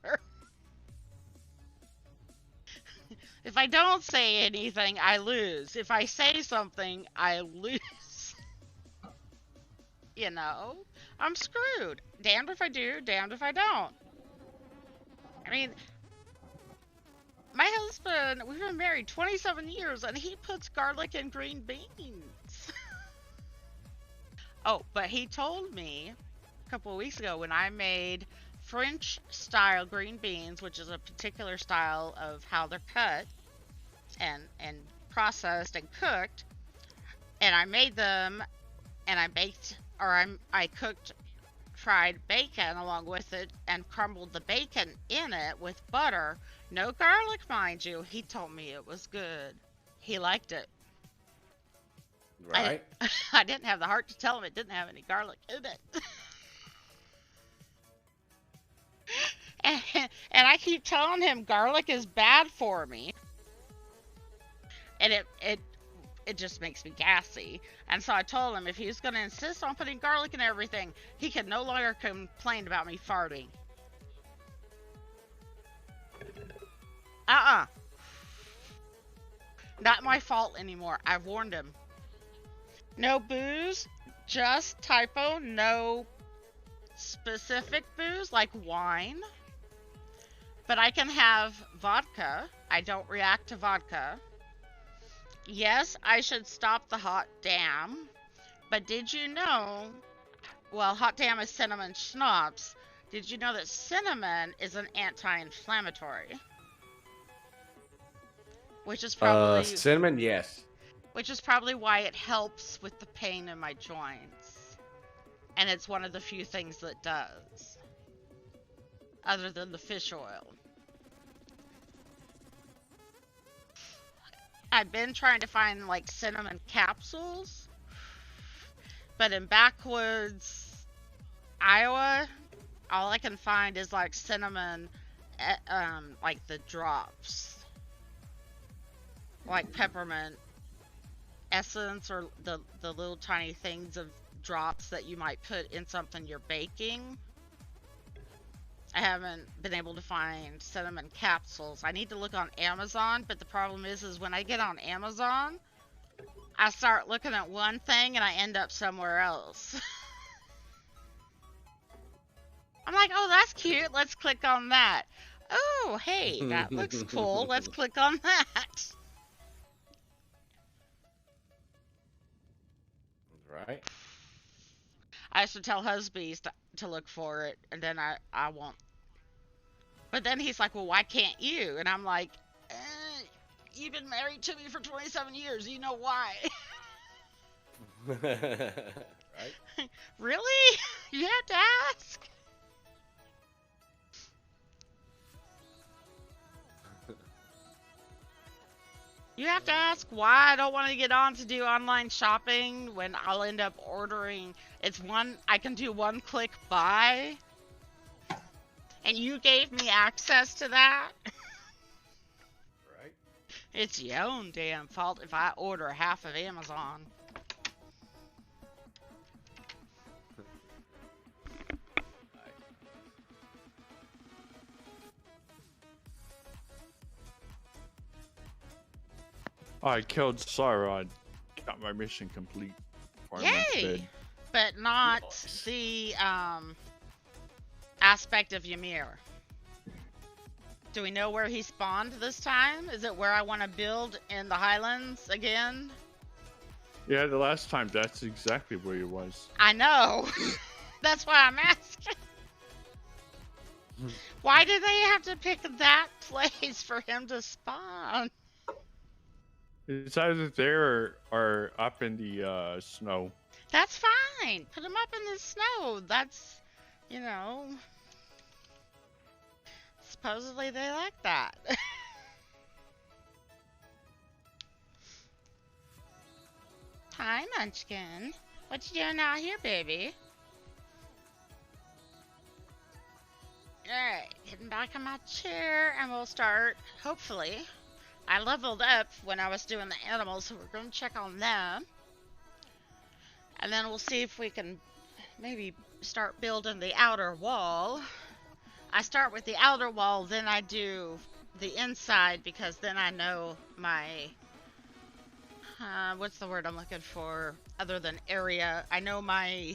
If I don't say anything, I lose. If I say something, I lose. You know? I'm screwed. Damned if I do, damned if I don't. I mean, my husband, we've been married 27 years, and he puts garlic in green beans. Oh, but he told me a couple of weeks ago when I made French-style green beans, which is a particular style of how they're cut and processed and cooked, and I made them, and I cooked fried bacon along with it and crumbled the bacon in it with butter. No garlic, mind you. He told me it was good. He liked it. Right? I didn't have the heart to tell him it didn't have any garlic in it. and I keep telling him garlic is bad for me. And it just makes me gassy. And so I told him if he's going to insist on putting garlic in everything, he can no longer complain about me farting. Not my fault anymore. I've warned him. No booze, just typo, no specific booze like wine. But I can have vodka. I don't react to vodka. Yes, I should stop the hot damn. But did you know, well, hot damn is cinnamon schnapps. Did you know that cinnamon is an anti-inflammatory? Which is probably... cinnamon, yes. Which is probably why it helps with the pain in my joints. And it's one of the few things that does. Other than the fish oil. I've been trying to find like cinnamon capsules. But in backwoods Iowa, all I I can find is like cinnamon, like the drops, like peppermint essence, or the little tiny things of drops that you might put in something you're baking. I haven't been able to find cinnamon capsules. I need to look on Amazon, but the problem is when I get on Amazon, I start looking at one thing and I end up somewhere else. I'm like, oh, that's cute. Let's click on that. Oh, hey, that looks cool. Let's click on that. Right. I used to tell husbands to look for it, and then I won't. But then he's like, well, why can't you? And I'm like, you've been married to me for 27 years. You know why. Right. Really? You have to ask? You have to ask why I don't want to get on to do online shopping when I'll end up ordering. I can do one click buy. And you gave me access to that? Right. It's your own damn fault if I order half of Amazon. I killed Sauron. Got my mission complete. Fireman's Yay! dead. But not Nice. the aspect of Ymir. Do we know where he spawned this time? Is it where I want to build in the Highlands again? Yeah, the last time that's exactly where he was. I know. That's why I'm asking. Why did they have to pick that place for him to spawn? It's either there or up in the snow. That's fine. Put him up in the snow. That's, you know. Supposedly they like that. Hi, Munchkin. What you doing out here, baby? Alright, getting back on my chair, and we'll start, hopefully. I leveled up when I was doing the animals, so we're going to check on them. And then we'll see if we can maybe start building the outer wall. I start with the outer wall, then I do the inside, because then I know my... what's the word I'm looking for? Other than area. I know my...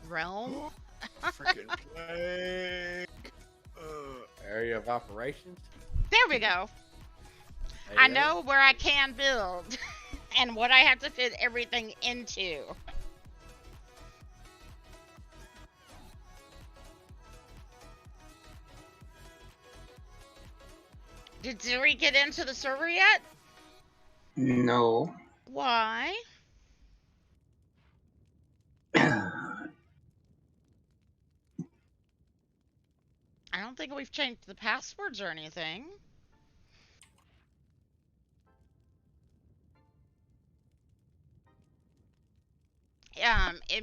realm? Freaking plague. Area of operations. There we go. There I you go. know where I can build and what I have to fit everything into. Did Zuri get into the server yet? No. Why? I don't think we've changed the passwords or anything.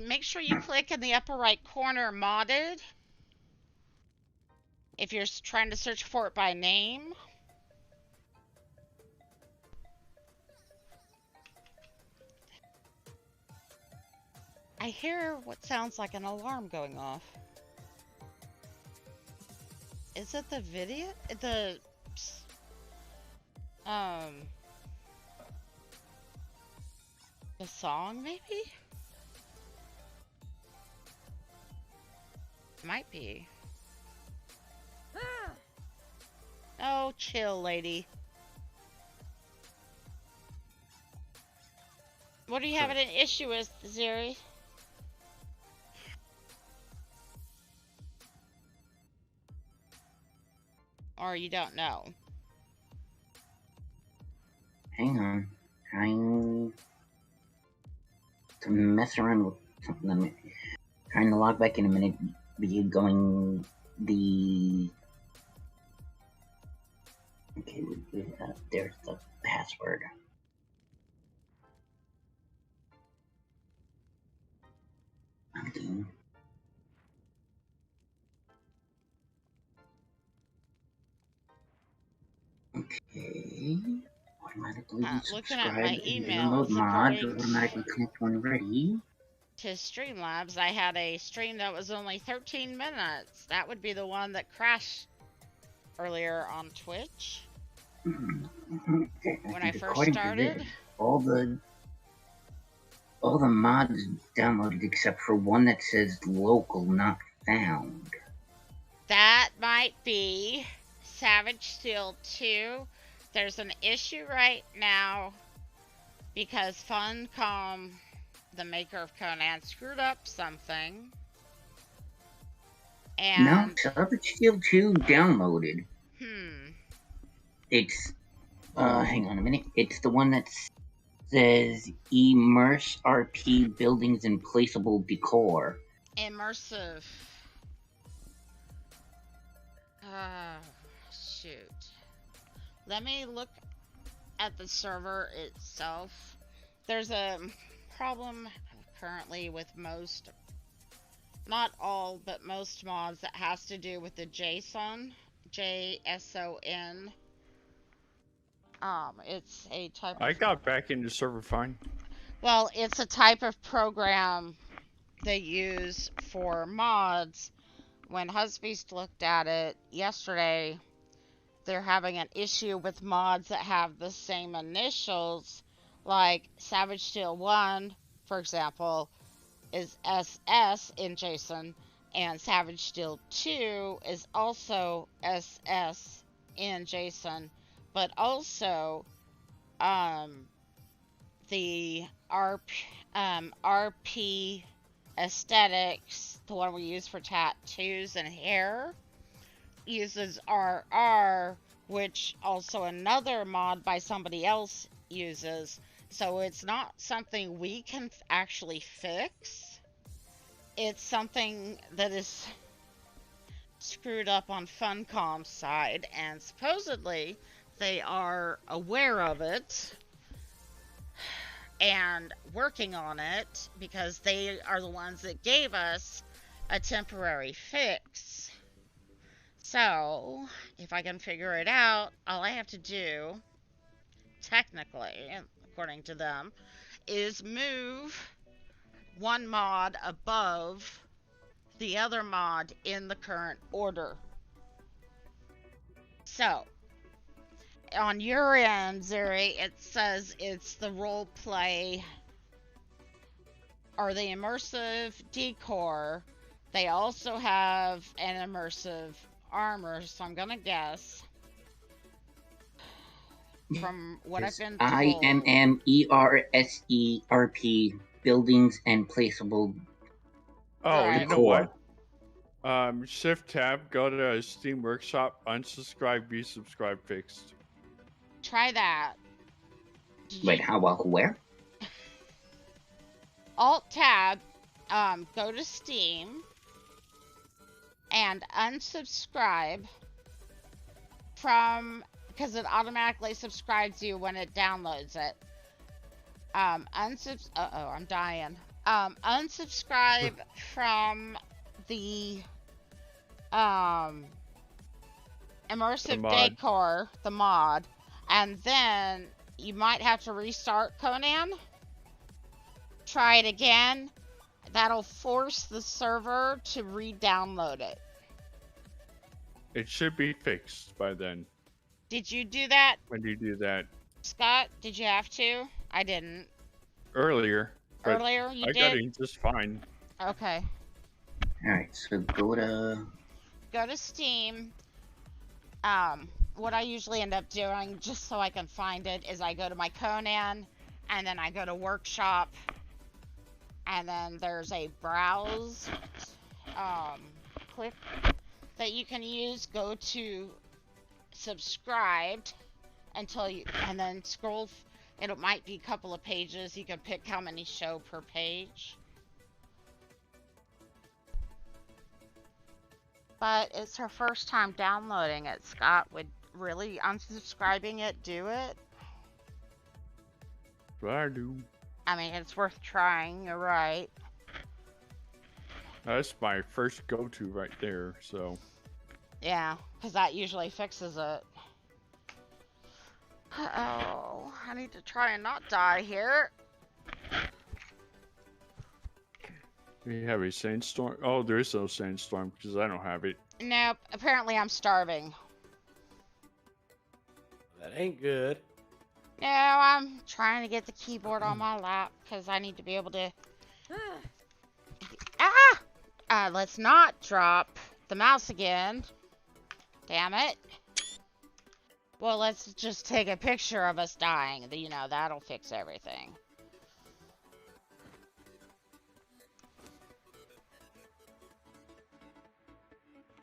Make sure you click in the upper right corner, modded. If you're trying to search for it by name. I hear what sounds like an alarm going off. Is it the video? The song, maybe? Might be. Oh, chill, lady. What are you having an issue with, Zeri? Or you don't know? Hang on. Trying to mess around with something. Trying to log back in a minute. Be going the... Okay, there's the password. see. Okay. Automatically Looking at subscribe my and emails, download mods. according Automatically connect when ready. to Streamlabs, I had a stream that was only 13 minutes. That would be the one that crashed earlier on Twitch Okay, when I first according to started. this, all the mods downloaded except for one that says local not found. That might be Savage Steel 2. There's an issue right now because Funcom, the maker of Conan, screwed up something. And No, Savage Steel 2 downloaded. It's hang on a minute. It's the one that says ESRB buildings and placeable decor. Immersive. Shoot. Let me look at the server itself. There's a problem currently with most, not all, but most mods that has to do with the JSON. JSON. It's a type I of... got back into server fine. Well, it's a type of program they use for mods. When Husbeast looked at it yesterday, they're having an issue with mods that have the same initials, like Savage Steel 1, for example, is SS in JSON, and Savage Steel 2 is also SS in JSON, but also the RP aesthetics, the one we use for tattoos and hair, uses RR, which also another mod by somebody else uses. So it's not something we can actually fix. It's something that is screwed up on Funcom's side, and supposedly they are aware of it and working on it because they are the ones that gave us a temporary fix. So, if I can figure it out, all I have to do, technically, according to them, is move one mod above the other mod in the current order. So, on your end, Zuri, it says it's the role play or the immersive decor. They also have an immersive armor, so I'm gonna guess from what I've been told. IMMERSERP buildings and placeable Oh, Right. you know what? Shift tab, go to Steam Workshop, unsubscribe, resubscribe, fixed. Try that. Wait, how about where? Alt tab, go to Steam and unsubscribe from, because it automatically subscribes you when it downloads it. I'm dying. Unsubscribe from the immersive decor, the mod, and then you might have to restart Conan. Try it again. That'll force the server to re-download it. It should be fixed by then. Did you do that? When do you do that? Scott, did you have to? I didn't. Earlier. Earlier you did? I got in just fine. Okay. Alright, so go to Steam. What I usually end up doing, just so I can find it, is I go to my Conan, and then I go to Workshop, and then there's a browse click that you can use. Go to subscribed until you, and then scroll. It might be a couple of pages. You can pick how many show per page. But it's her first time downloading it. Scott, would really unsubscribing it do it? What I do. I mean, it's worth trying, you're right. That's my first go-to right there. So Yeah, because that usually fixes it. Oh, I need to try and not die here. we have a sandstorm. Oh, there is no sandstorm because I don't have it. Nope, apparently I'm starving. That ain't good. No, I'm trying to get the keyboard on my lap because I need to be able to... let's not drop the mouse again. Damn it. Well, let's just take a picture of us dying. You know, that'll fix everything.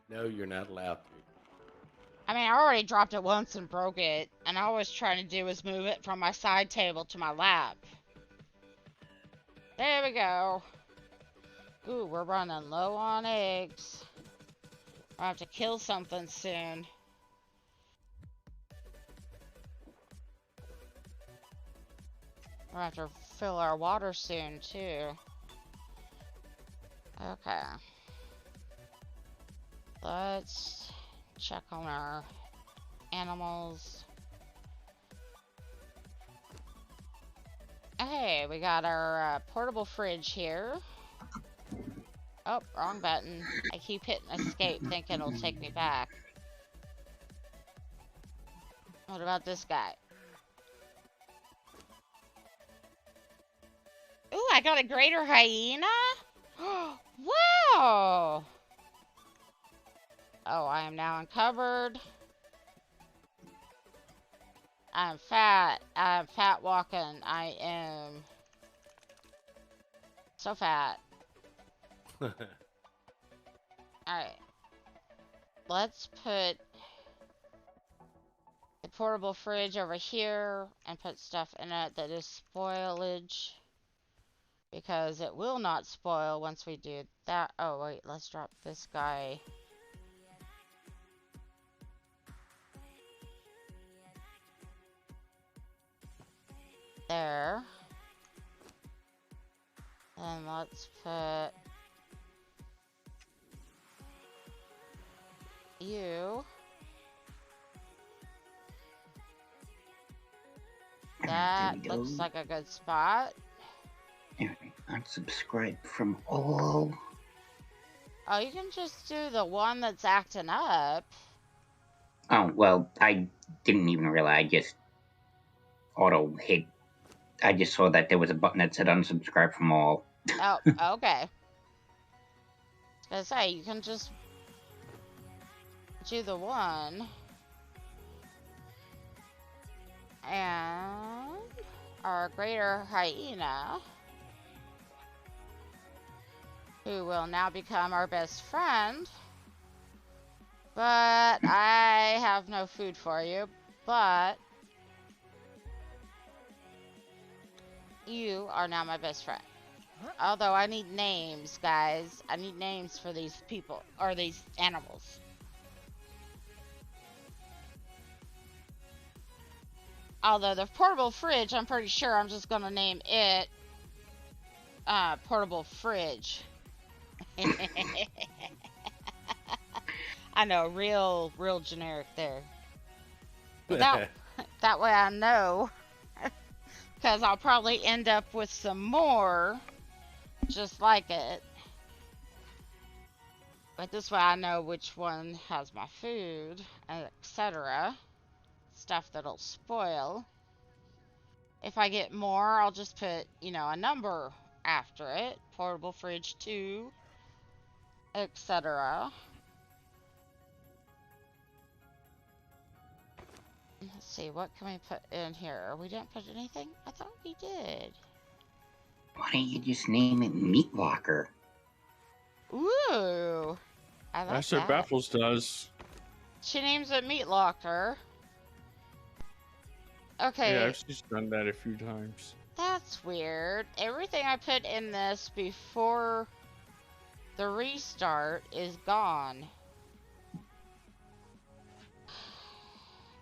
No, you're not allowed to. I mean, I already dropped it once and broke it, and all I was trying to do was move it from my side table to my lap. There we go. Ooh, we're running low on eggs. I'll have to kill something soon. We'll have to fill our water soon, too. Okay. Let's check on our animals. Hey, we got our portable fridge here. Oh, wrong button. I keep hitting escape thinking it'll take me back. What about this guy? Ooh, I got a greater hyena? Wow! Oh, I am now uncovered. I'm fat. I'm fat walking. I am so fat. Alright. Let's put the portable fridge over here and put stuff in it that is spoilage. Because it will not spoil once we do that. Oh, wait. Let's drop this guy. There. And let's put you. That looks like a good spot. Alright, unsubscribe from all. Oh, you can just do the one that's acting up. Oh, well, I didn't even realize. I just auto hit. I just saw that there was a button that said unsubscribe from all. Oh, okay. I was gonna say, you can just do the one. And our greater hyena, who will now become our best friend. But I have no food for you, but you are now my best friend. Although I need names, guys. I need names for these people, or these animals. Although the portable fridge, I'm pretty sure I'm just gonna name it portable fridge. I know, real generic there. But that way I know, because I'll probably end up with some more just like it. But this way I know which one has my food, etc. Stuff that'll spoil. If I get more, I'll just put, you know, a number after it. Portable fridge 2, etc. Let's see, what can we put in here? We didn't put anything? I thought we did. Why don't you just name it Meat Locker? Ooh, I like That's that. what Baffles does. She names it Meat Locker. Okay. Yeah, she's done that a few times. That's weird. Everything I put in this before the restart is gone.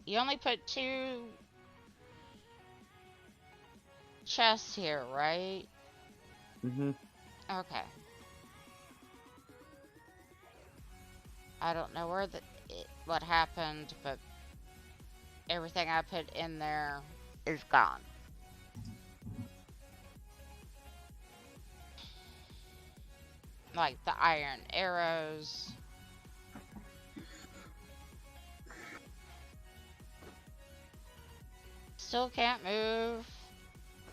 You only put 2 chests here, right? Mm-hmm. Okay. I don't know what happened, but everything I put in there is gone. Like the iron arrows. Still can't move.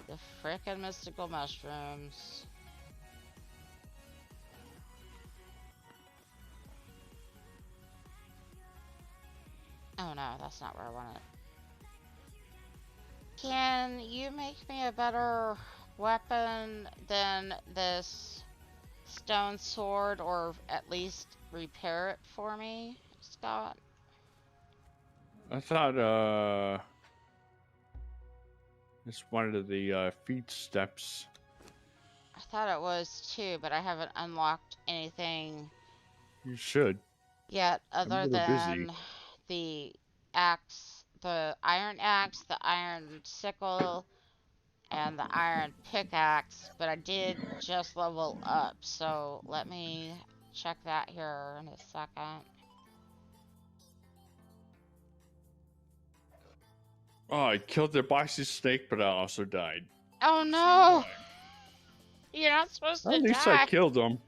The frickin' mystical mushrooms. Oh no, that's not where I want it. Can you make me a better weapon than this stone sword, or at least repair it for me, Scott? I thought it's one of the feat steps. I thought it was too, but I haven't unlocked anything You should. yet I'm a other little busy. than the axe, the iron axe, the iron sickle, and the iron pickaxe, but I did just level up, so let me check that here in a second. Oh, I killed the boxy snake, but I also died. Oh no! You're not supposed to At least I die. killed him.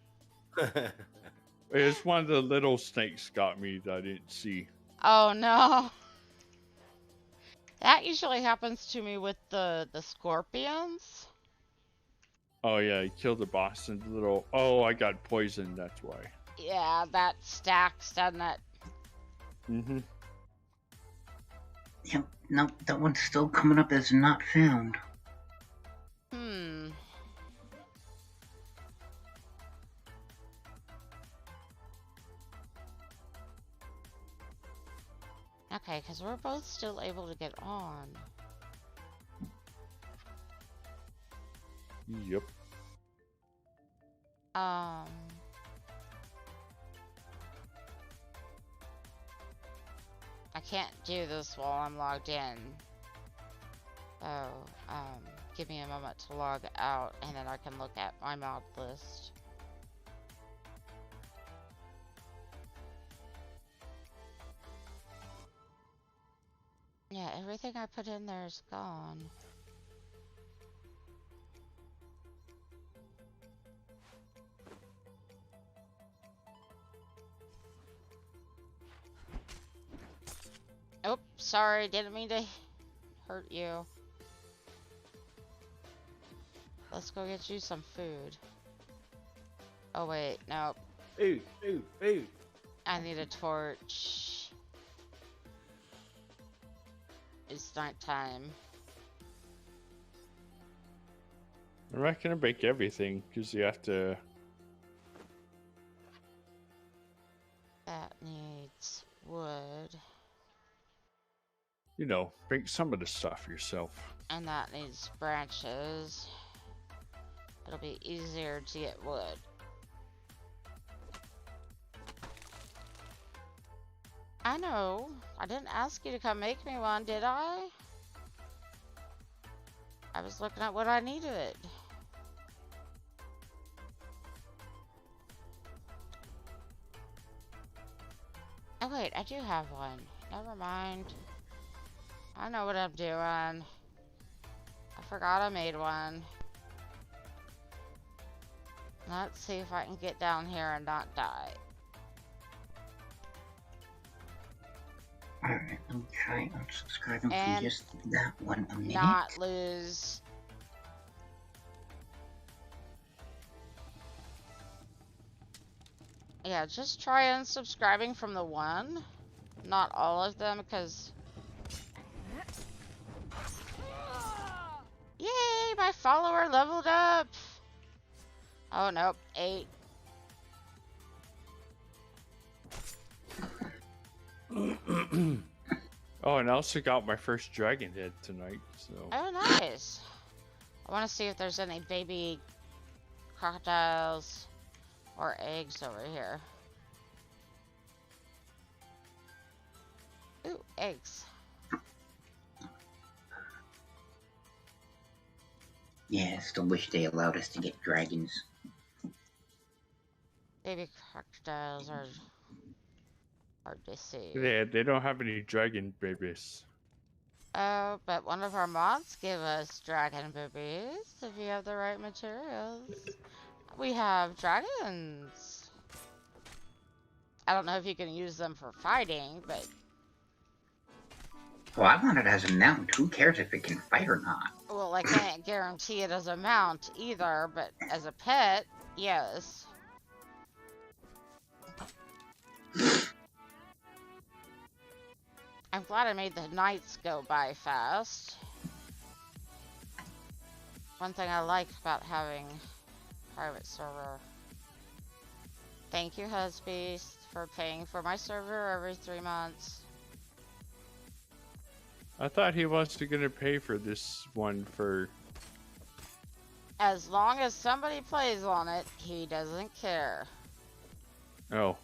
It's one of the little snakes got me that I didn't see. Oh no. That usually happens to me with the scorpions. Oh yeah, I killed the boss and the little. Oh, I got poisoned. That's why. Yeah, that stacks, doesn't it? Mm-hmm. Yep, no, that one's still coming up as not found. Hmm. Okay, because we're both still able to get on. Yep. I can't do this while I'm logged in. So, give me a moment to log out, and then I can look at my mod list. Yeah, everything I put in there is gone. Oh, sorry, didn't mean to hurt you. Let's go get you some food. Oh wait, no. Food, food, food. I need a torch. It's nighttime. I'm not gonna break everything because you have to. That needs wood. You know, break some of the stuff yourself. And that needs branches. It'll be easier to get wood. I know. I didn't ask you to come make me one, did I? I was looking at what I needed. Oh wait, I do have one. Never mind. I know what I'm doing. I forgot I made one. Let's see if I can get down here and not die. Alright, let me try unsubscribing And from just that one a minute. not lose. Yeah, just try unsubscribing from the one. Not all of them, because... Yay, my follower leveled up! Oh, nope, 8. Oh, and I also got my first dragon head tonight. So. Oh, nice. I want to see if there's any baby crocodiles or eggs over here. Ooh, eggs. Yeah, I still wish they allowed us to get dragons. Baby crocodiles are Hard to see. They don't have any dragon babies. Oh, but one of our mods give us dragon boobies if you have the right materials. We have dragons. I don't know if you can use them for fighting, but Well, I want it as a mount. Who cares if it can fight or not? well, I can't guarantee it as a mount either, but as a pet, yes. I'm glad I made the nights go by fast. One thing I like about having private server. Thank you, Husbeast, for paying for my server every 3 months. I thought he wasn't gonna pay for this one for. As long as somebody plays on it, he doesn't care. Oh,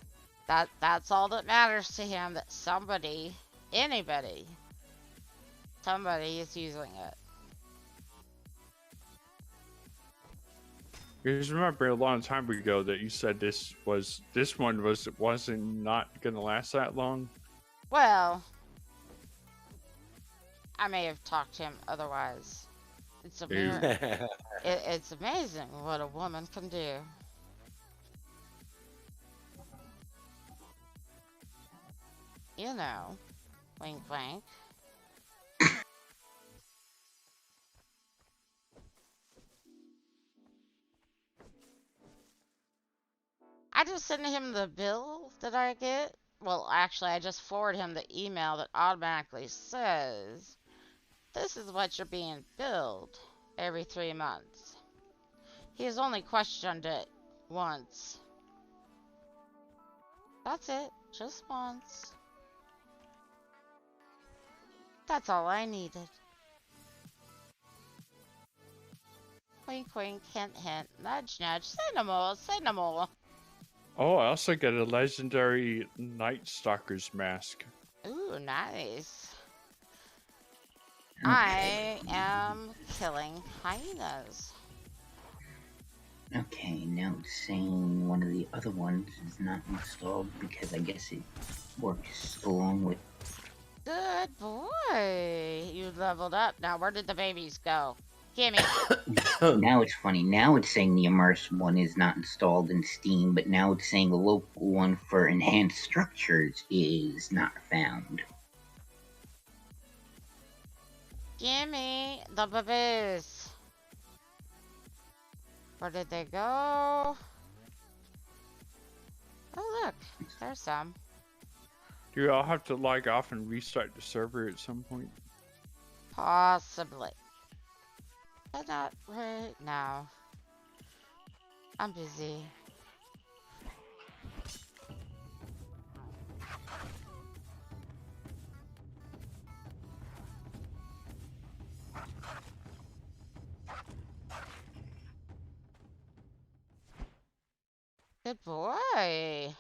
That's all that matters to him, that somebody, anybody, somebody is using it. because remember a long time ago that you said this one wasn't not gonna last that long. Well, I may have talked to him otherwise. It's a Ew. it's amazing what a woman can do. You know, wink wink. I just send him the bill that I get. Well, actually, I just forward him the email that automatically says, this is what you're being billed every 3 months. He has only questioned it once. That's it, just once. That's all I needed. Wink wink, hint hint, nudge nudge, say no more, say no more. Oh, I also got a legendary Night Stalker's mask. Ooh, nice. Okay. I am killing hyenas. Okay, now it's saying one of the other ones is not installed because I guess it works along with. Good boy. You leveled up. Now, where did the babies go? Gimme. Now it's funny. Now it's saying the immerse one is not installed in Steam, but now it's saying the local one for enhanced structures is not found. Gimme the babies. Where did they go? Oh, look. There's some. Do you all have to log off and restart the server at some point? Possibly. But not right now. I'm busy. Good boy.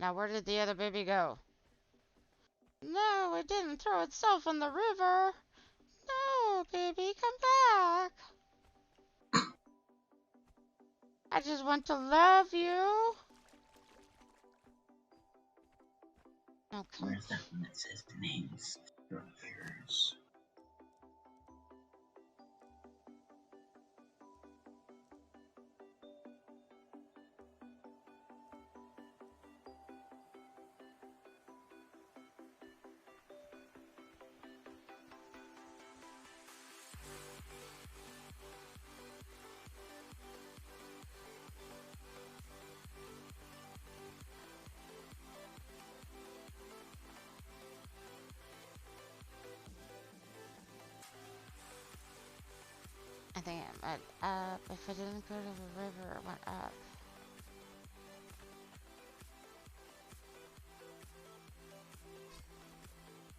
Now, where did the other baby go? No, it didn't throw itself in the river. No, baby, come back. I just want to love you. Oh, come Where's that one that says enhanced structures? I think it went up. If it didn't go to the river, it went up.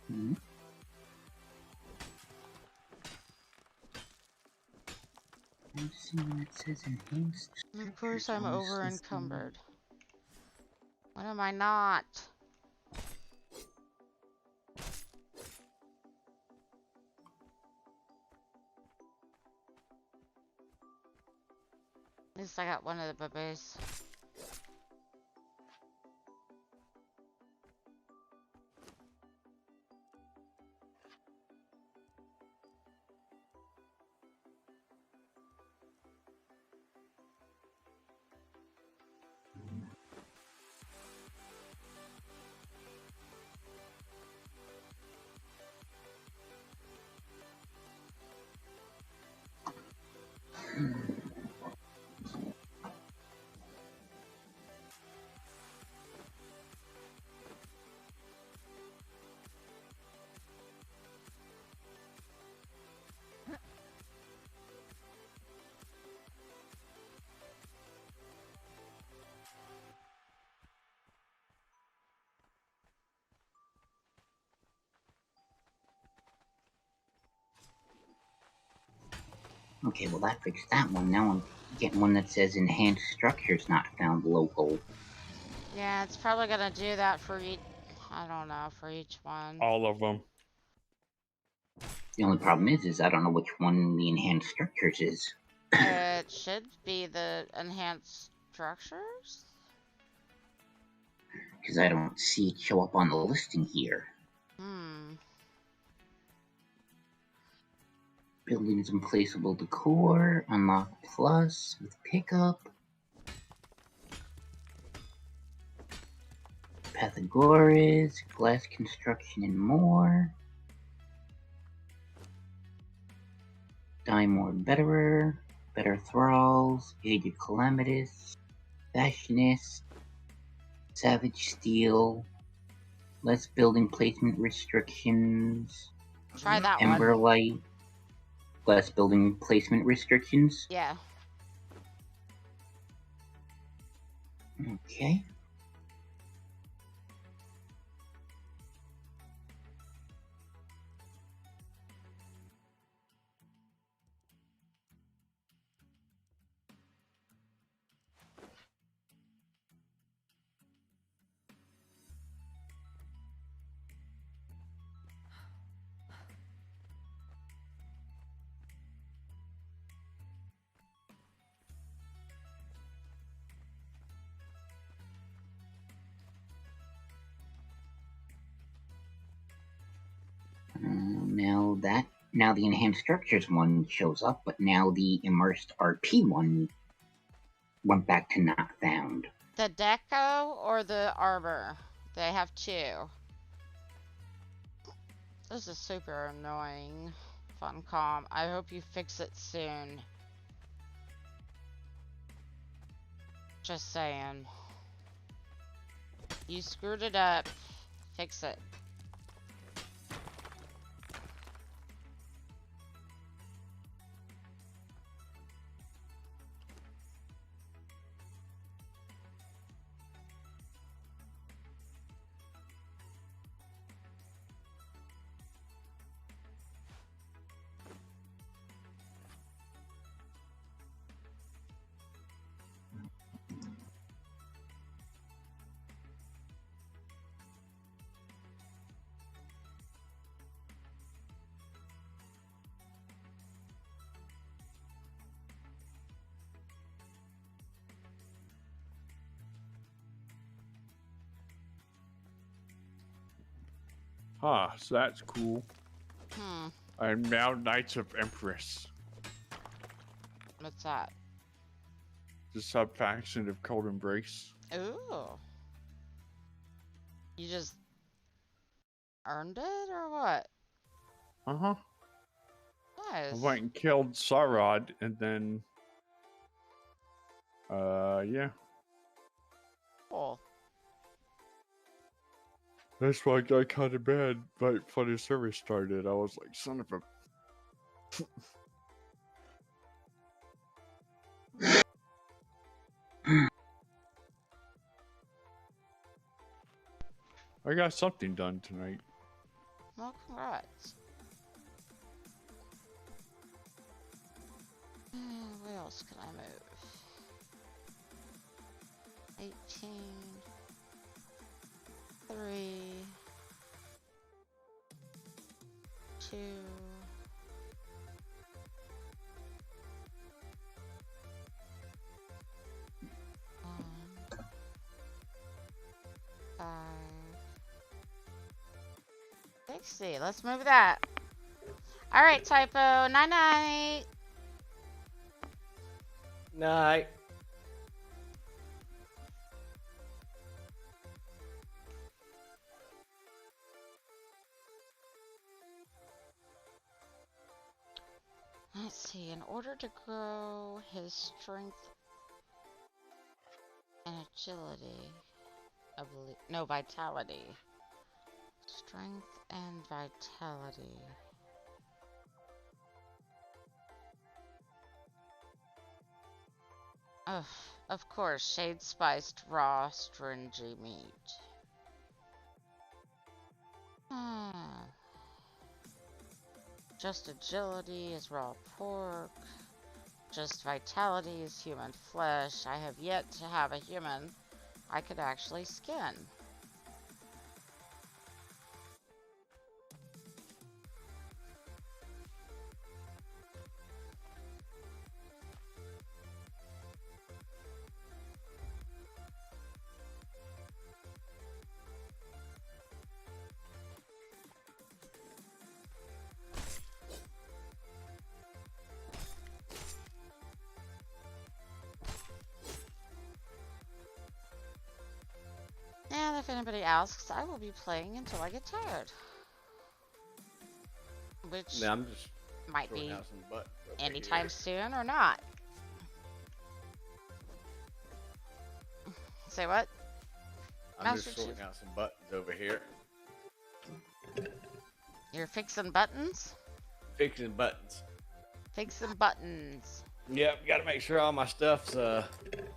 Hmm? I'm seeing one that says enhanced. And of course, structures I'm on the over system. encumbered. What am I not? At least I got one of the babies. Okay, well that fixed that one. Now I'm getting one that says enhanced structures not found local. Yeah, it's probably gonna do that for each. I don't know, for each one. All of them. The only problem is I don't know which one the enhanced structures is. It should be the enhanced structures. Because I don't see it show up on the listing here. Hmm. Buildings and placeable decor, unlock plus with pickup. Pythagoras, glass construction and more. Die more betterer, better thralls, aged calamitous, fashionist, savage steel, less building placement restrictions, Try that one. emberlight, less building placement restrictions. Yeah. Okay. Now the enhanced structures one shows up, but now the immersed RP one went back to not found. The deco or the armor? They have two. This is super annoying. Funcom, I hope you fix it soon. Just saying. You screwed it up. Fix it. Huh, so that's cool. Hmm. I'm now Knights of Empress, What's that? the sub-faction of Cold Embrace. Ooh. You just earned it or what? Uh-huh. Nice. I went and killed Sarod, and then... yeah. Cool. That's why I got kind of mad right before the service started. I was like, son of a... I got something done tonight. Well, congrats. Where else can I move? 18. 3. 2. 1. 5. 60. Let's move that. Alright, typo. Night night. Night. Let's see, in order to grow his strength and agility, no, vitality. Strength and vitality. Ugh, of course, shade spiced raw stringy meat. Just agility is raw pork. just vitality is human flesh. I have yet to have a human I could actually skin. And if anybody asks, I will be playing until I get tired. Which Yeah, I'm just might sorting be out some buttons over anytime here. soon or not. Say what? I'm Master just sorting Chief? out some buttons over here. You're fixing buttons? Fixing buttons. Fixing buttons. Yep, got to make sure all my stuff's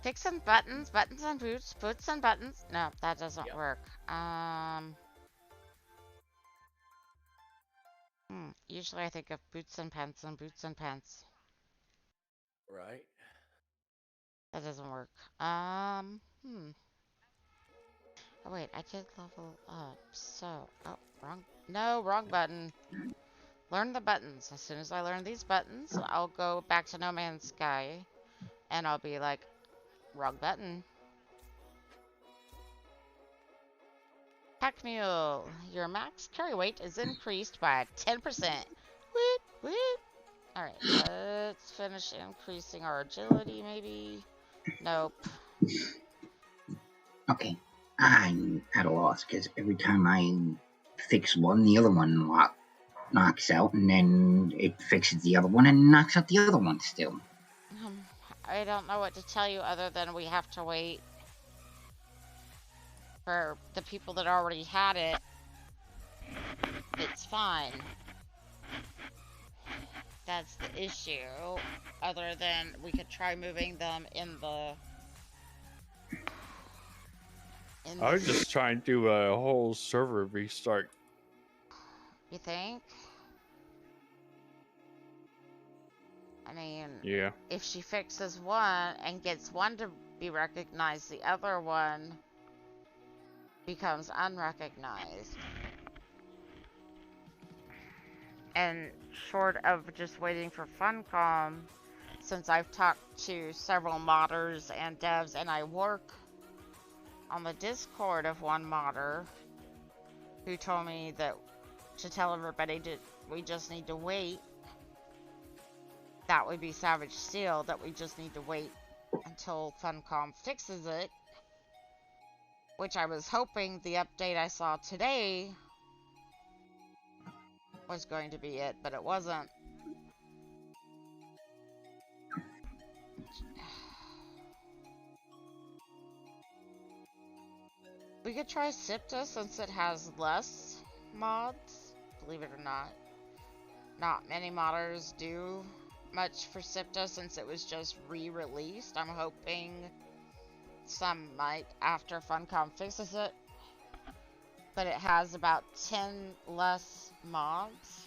Fixing buttons, buttons and boots, boots and buttons. No, that doesn't Yep. work. Usually I think of boots and pants and boots and pants. right. That doesn't work. Oh wait, I did level up. So, oh, wrong button. Learn the buttons. As soon as I learn these buttons, I'll go back to No Man's Sky, and I'll be like, wrong button. Pack mule. Your max carry weight is increased by 10%. Woot woot. Alright, let's finish increasing our agility, maybe. Nope. Okay, I'm at a loss because every time I fix one, the other one knocks out, and then it fixes the other one and knocks out the other one still. I don't know what to tell you other than we have to wait for the people that already had it. It's fine. That's the issue. Other than we could try moving them in the... I was just trying to do a whole server restart. You think? I mean, Yeah. if she fixes one and gets one to be recognized, the other one becomes unrecognized. And short of just waiting for Funcom, since I've talked to several modders and devs, and I work on the Discord of one modder who told me that to tell everybody we just need to wait. That would be Savage Steel, that we just need to wait until Funcom fixes it. Which I was hoping the update I saw today was going to be it, but it wasn't. We could try Sipta since it has less mods, believe it or not. Not many modders do much for Sipta since it was just re-released. I'm hoping some might after Funcom fixes it. But it has about 10 less mods.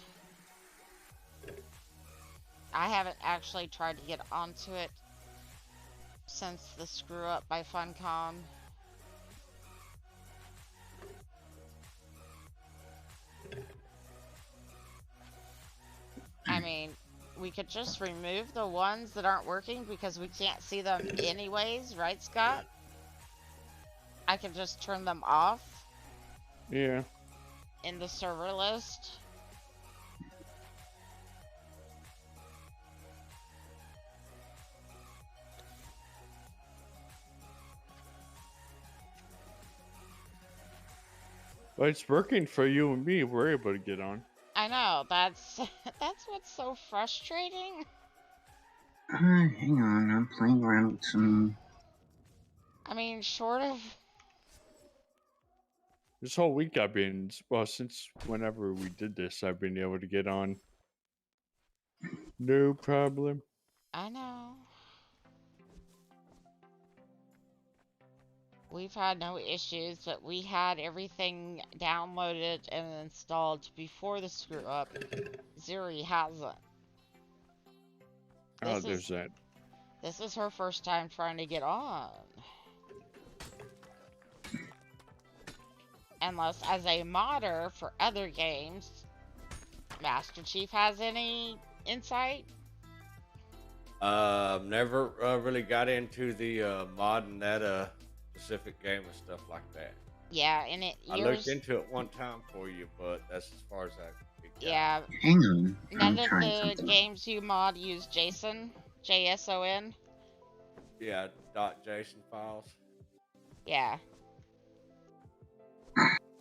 I haven't actually tried to get onto it since the screw up by Funcom. I mean, we could just remove the ones that aren't working because we can't see them anyways, right, Scott? I can just turn them off. Yeah. In the server list. Well, it's working for you and me. We're able to get on. I know, that's what's so frustrating. Hang on, I'm playing around with some... I mean, short of... This whole week I've been, well, since whenever we did this, I've been able to get on. No problem. I know. We've had no issues, but we had everything downloaded and installed before the screw up. Zuri hasn't. Oh, there's that. This is her first time trying to get on. Unless, as a modder for other games, Master Chief has any insight? Never really got into the modding that specific game and stuff like that. Yeah, and it I looked into it one time for you, but that's as far as I could go. Yeah. Hang on. None I'm of trying the something. games you mod use JSON, JSON. Yeah, .json files. Yeah.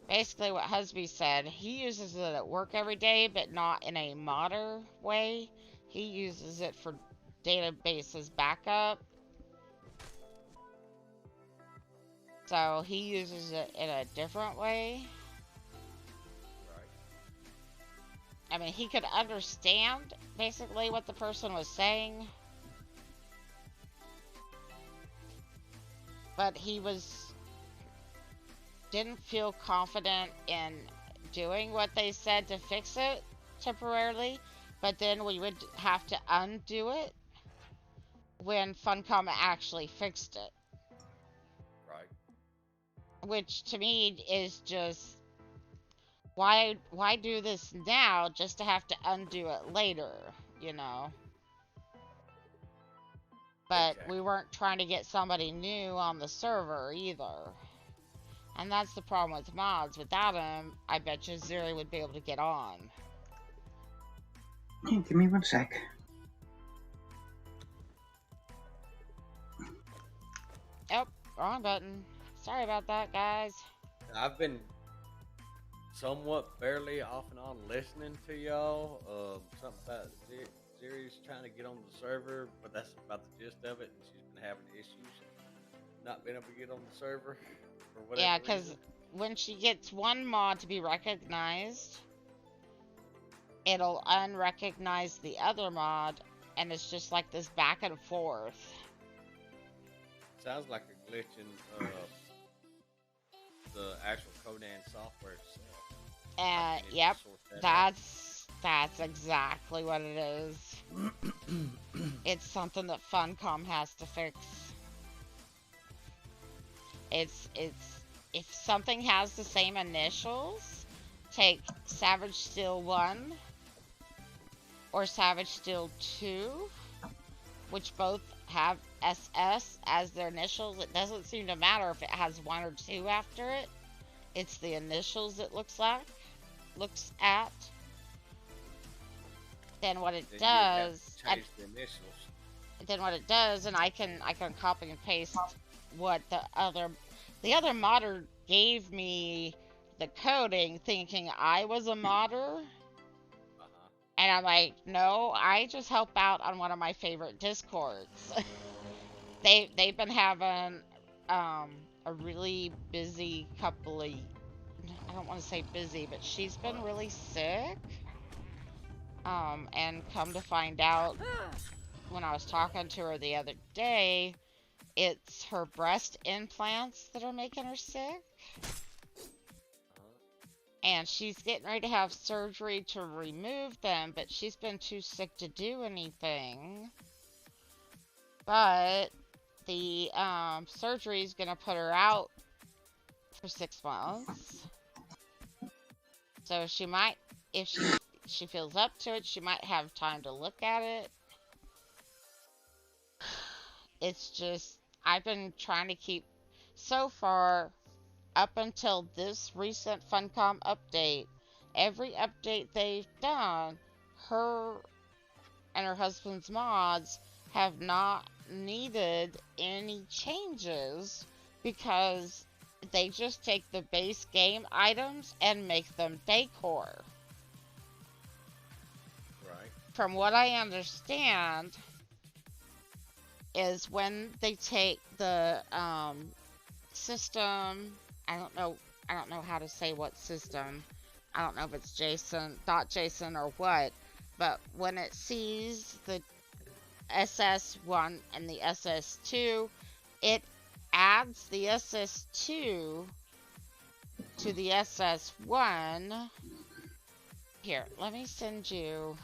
Basically, what Husby said, he uses it at work every day, but not in a modder way. He uses it for databases backup. So he uses it in a different way. Right. I mean, he could understand basically what the person was saying, but he didn't feel confident in doing what they said to fix it temporarily, but then we would have to undo it when Funcom actually fixed it. Right. Which to me is just, why do this now just to have to undo it later, you know? But Exactly. we weren't trying to get somebody new on the server either. And that's the problem with mods. Without them, I bet you Zuri would be able to get on. Hey, give me 1 sec. Oh, wrong button. Sorry about that, guys. I've been somewhat barely off and on listening to y'all. Something about Zuri's trying to get on the server, but that's about the gist of it. And she's been having issues not being able to get on the server for whatever Yeah, because reason. when she gets one mod to be recognized, it'll unrecognize the other mod, and it's just like this back and forth. Sounds like a glitch in the actual Conan software itself. Like, they need Yep, to sort that out. that's exactly what it is. It's something that Funcom has to fix. It's if something has the same initials, take Savage Steel 1 or Savage Steel 2, which both have SS as their initials. It doesn't seem to matter if it has 1 or 2 after it. It's the initials it looks at. Then what it Then you have does, to change the initials. then what it does, and I can copy and paste what the other modder gave me the coding, thinking I was a modder. And I'm like, no, I just help out on one of my favorite Discords. They've been having a really busy couple of, I don't want to say busy, but she's been really sick. And come to find out, when I was talking to her the other day, it's her breast implants that are making her sick. And she's getting ready to have surgery to remove them, but she's been too sick to do anything. But the surgery is gonna put her out for 6 months. So she might, if she feels up to it, she might have time to look at it. It's just, I've been trying to keep, so far, up until this recent Funcom update, every update they've done, her and her husband's mods have not needed any changes, because they just take the base game items and make them decor. Right. From what I understand, is when they take the system, I don't know how to say what system. I don't know if it's JSON or what, but when it sees the SS1 and the SS2, it adds the SS2 to the SS1. Here, let me send you.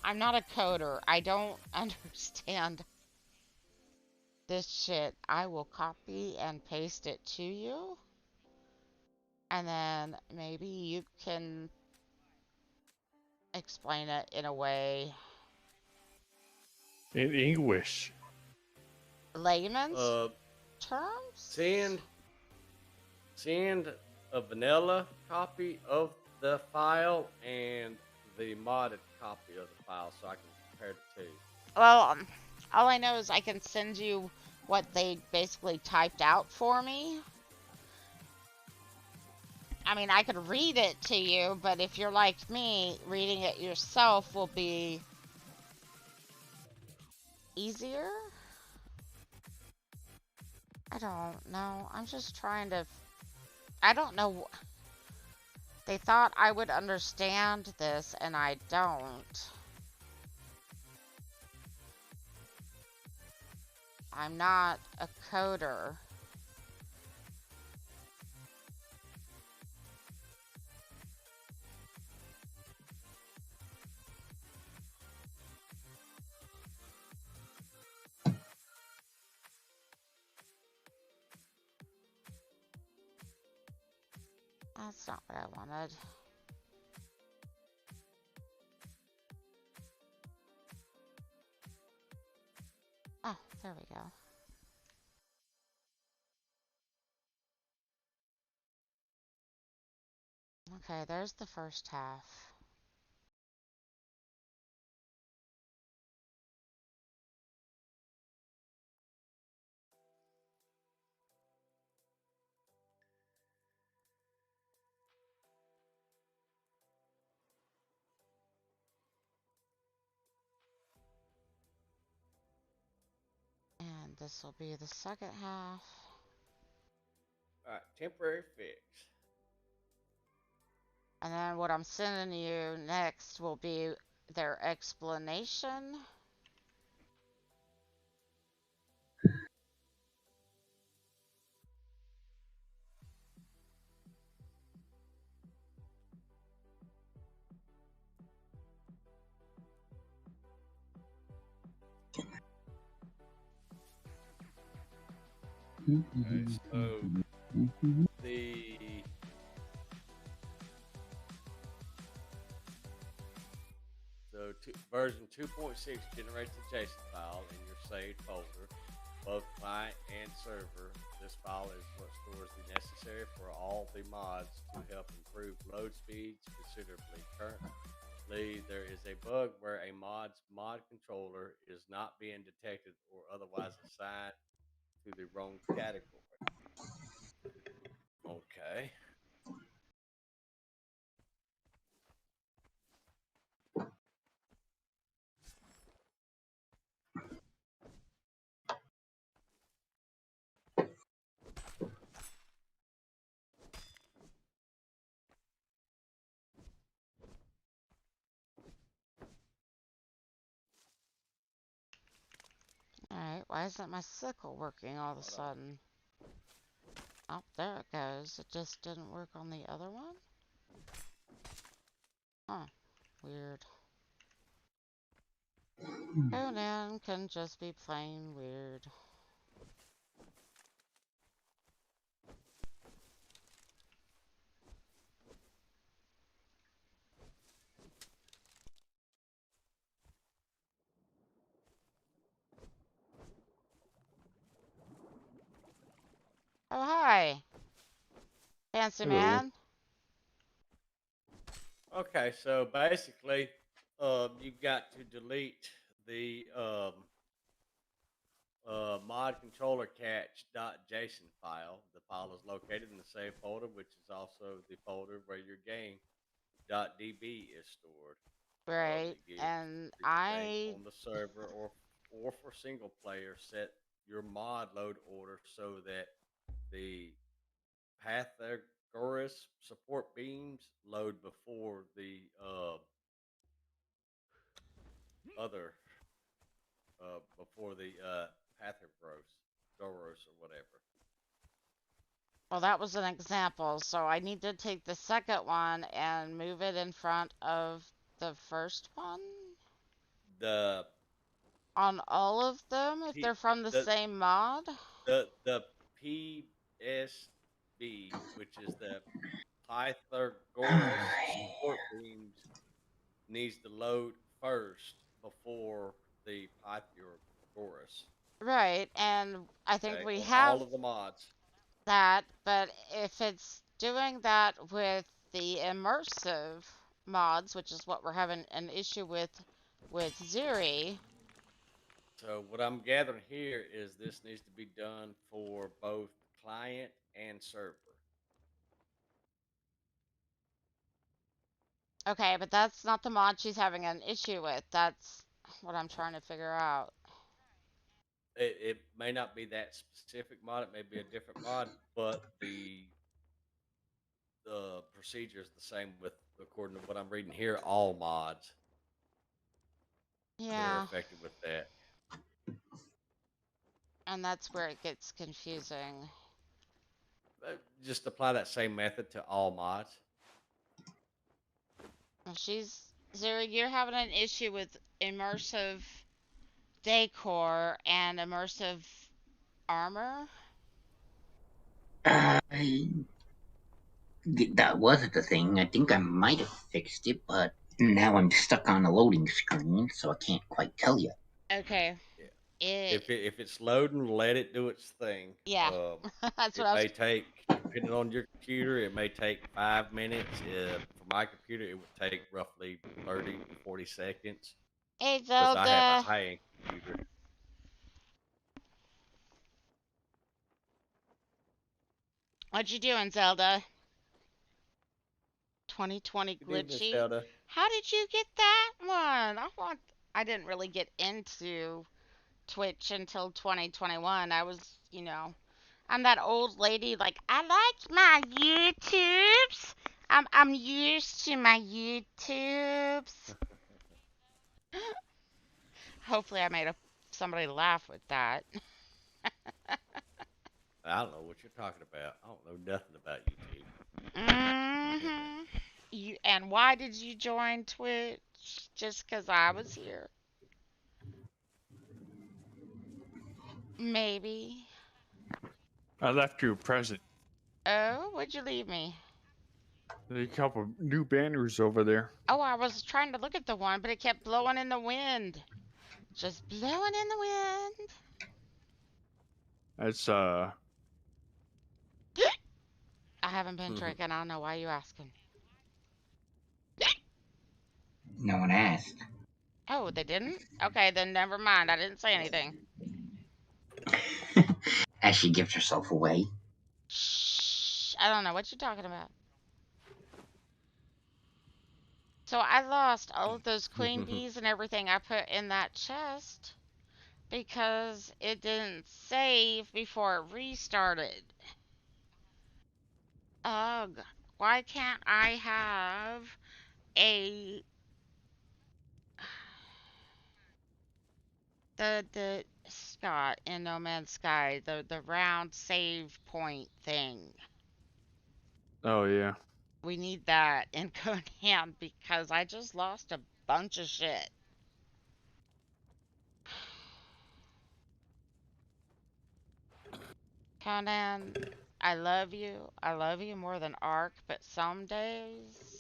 I'm not a coder. I don't understand this shit, I will copy and paste it to you. And then maybe you can explain it in a way In English. layman's Uh, terms. send a vanilla copy of the file and the modded copy of the file so I can compare the two. Well, all I know is I can send you what they basically typed out for me. I mean, I could read it to you, but if you're like me, reading it yourself will be easier. I don't know. I'm just trying to... I don't know. They thought I would understand this, and I don't. I'm not a coder. That's not what I wanted. Oh, there we go. Okay, there's the first half. And this will be the second half. All right, temporary fix. And then what I'm sending you next will be their explanation. Okay, so the version 2.6 generates a JSON file in your saved folder, both client and server. This file is what stores the necessary for all the mods to help improve load speeds considerably. Currently, there is a bug where a mod's mod controller is not being detected or otherwise assigned to the wrong category. Okay. Alright, why isn't my sickle working all of a sudden? Oh, there it goes. It just didn't work on the other one? Huh. Weird. Conan can just be plain weird. Oh, hi! Fancy Hello. man. Okay, so basically, you've got to delete the mod controller catch.json file. The file is located in the save folder, which is also the folder where your game.db is stored. Right, It gives and the thing on the server or for single player, set your mod load order so that the Pythagoras support beams load before the other before the Pythagoras or whatever. well, that was an example, so I need to take the second one and move it in front of the first one? The On all of them, if they're from the The same mod? the PSB, which is the Pythagoras support beams, needs to load first before the Pythagoras. Right, and I think Okay, we on have all of the mods. that, but if it's doing that with the immersive mods, which is what we're having an issue with Ziri, So what I'm gathering here is this needs to be done for both client and server. okay, but that's not the mod she's having an issue with. That's what I'm trying to figure out. It may not be that specific mod. It may be a different mod, but the procedure is the same with, according to what I'm reading here, all mods that are Yeah, affected with that. and that's where it gets confusing. Just apply that same method to all mods. She's Ziri, you're having an issue with immersive decor and immersive armor. Uh, that wasn't the thing. I think I might have fixed it, but now I'm stuck on a loading screen, so I can't quite tell you. Okay. Yeah. It If it's loading, let it do its thing. yeah. That's what It I was. may take, depending on your computer, it may take 5 minutes. For my computer, it would take roughly 30 to 40 seconds Hey because I have a Zelda, high-end computer. what you doing, Zelda? 2020 Good evening, glitchy. Zelda. How did you get that one? I didn't really get into Twitch until 2021. I was, I'm that old lady like I like my YouTubes. I'm used to my YouTubes. Hopefully I made somebody laugh with that. I don't know what you're talking about. I don't know nothing about YouTube. hmm and why did you join Twitch? Just 'cause I was here? Maybe. I left you a present. Oh, what'd you leave me? There's a couple new banners over there. Oh, I was trying to look at the one, but it kept blowing in the wind. Just blowing in the wind. That's I haven't been drinking. I don't know why you asking. No one asked. Oh, they didn't? Okay, then never mind. I didn't say anything. As she gives herself away. Shh. I don't know what you're talking about. So I lost all of those queen bees and everything I put in that chest because it didn't save before it restarted. Ugh. Why can't I have a the Scott in No Man's Sky, the round save point thing? oh yeah. We need that in Conan because I just lost a bunch of shit. Conan, I love you. I love you more than Ark, but some days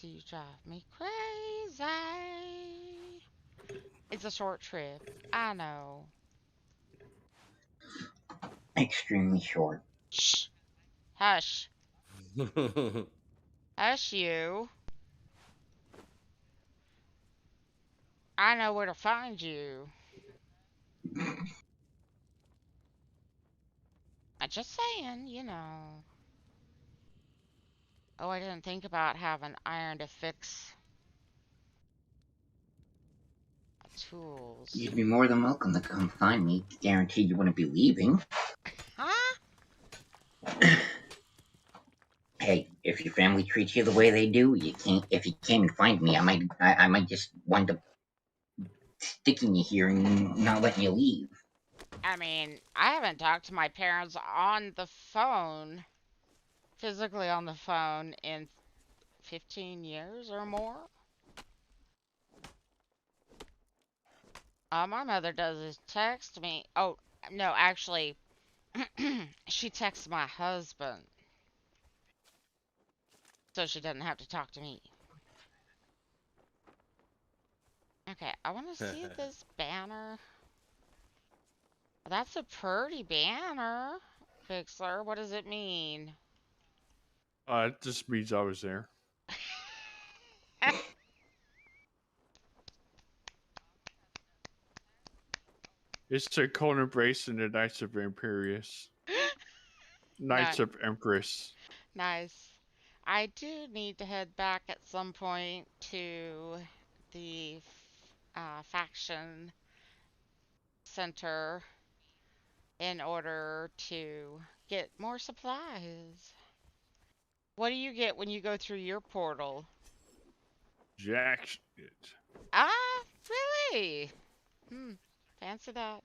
you drive me crazy. It's a short trip. I know. Extremely short. Shh. Hush. Hush you. I know where to find you. I'm just saying. Oh, I didn't think about having iron to fix tools. You'd be more than welcome to come find me. Guaranteed you wouldn't be leaving. Huh? Hey, if your family treats you the way they do, you can't. If you came and find me, I might just wind up sticking you here and not letting you leave. I mean, I haven't talked to my parents on the phone, physically on the phone, in 15 years or more. All my mother does is text me. Oh, no, actually, she texts my husband so she doesn't have to talk to me. Okay, I want to see this banner. That's a pretty banner, Fixler. What does it mean? It just means I was there. It's a Conan Brace and the Knights of Imperious. Knights No, of Empress. nice. I do need to head back at some point to the faction center in order to get more supplies. What do you get when you go through your portal? Jack shit. Ah, really? Hmm, fancy that.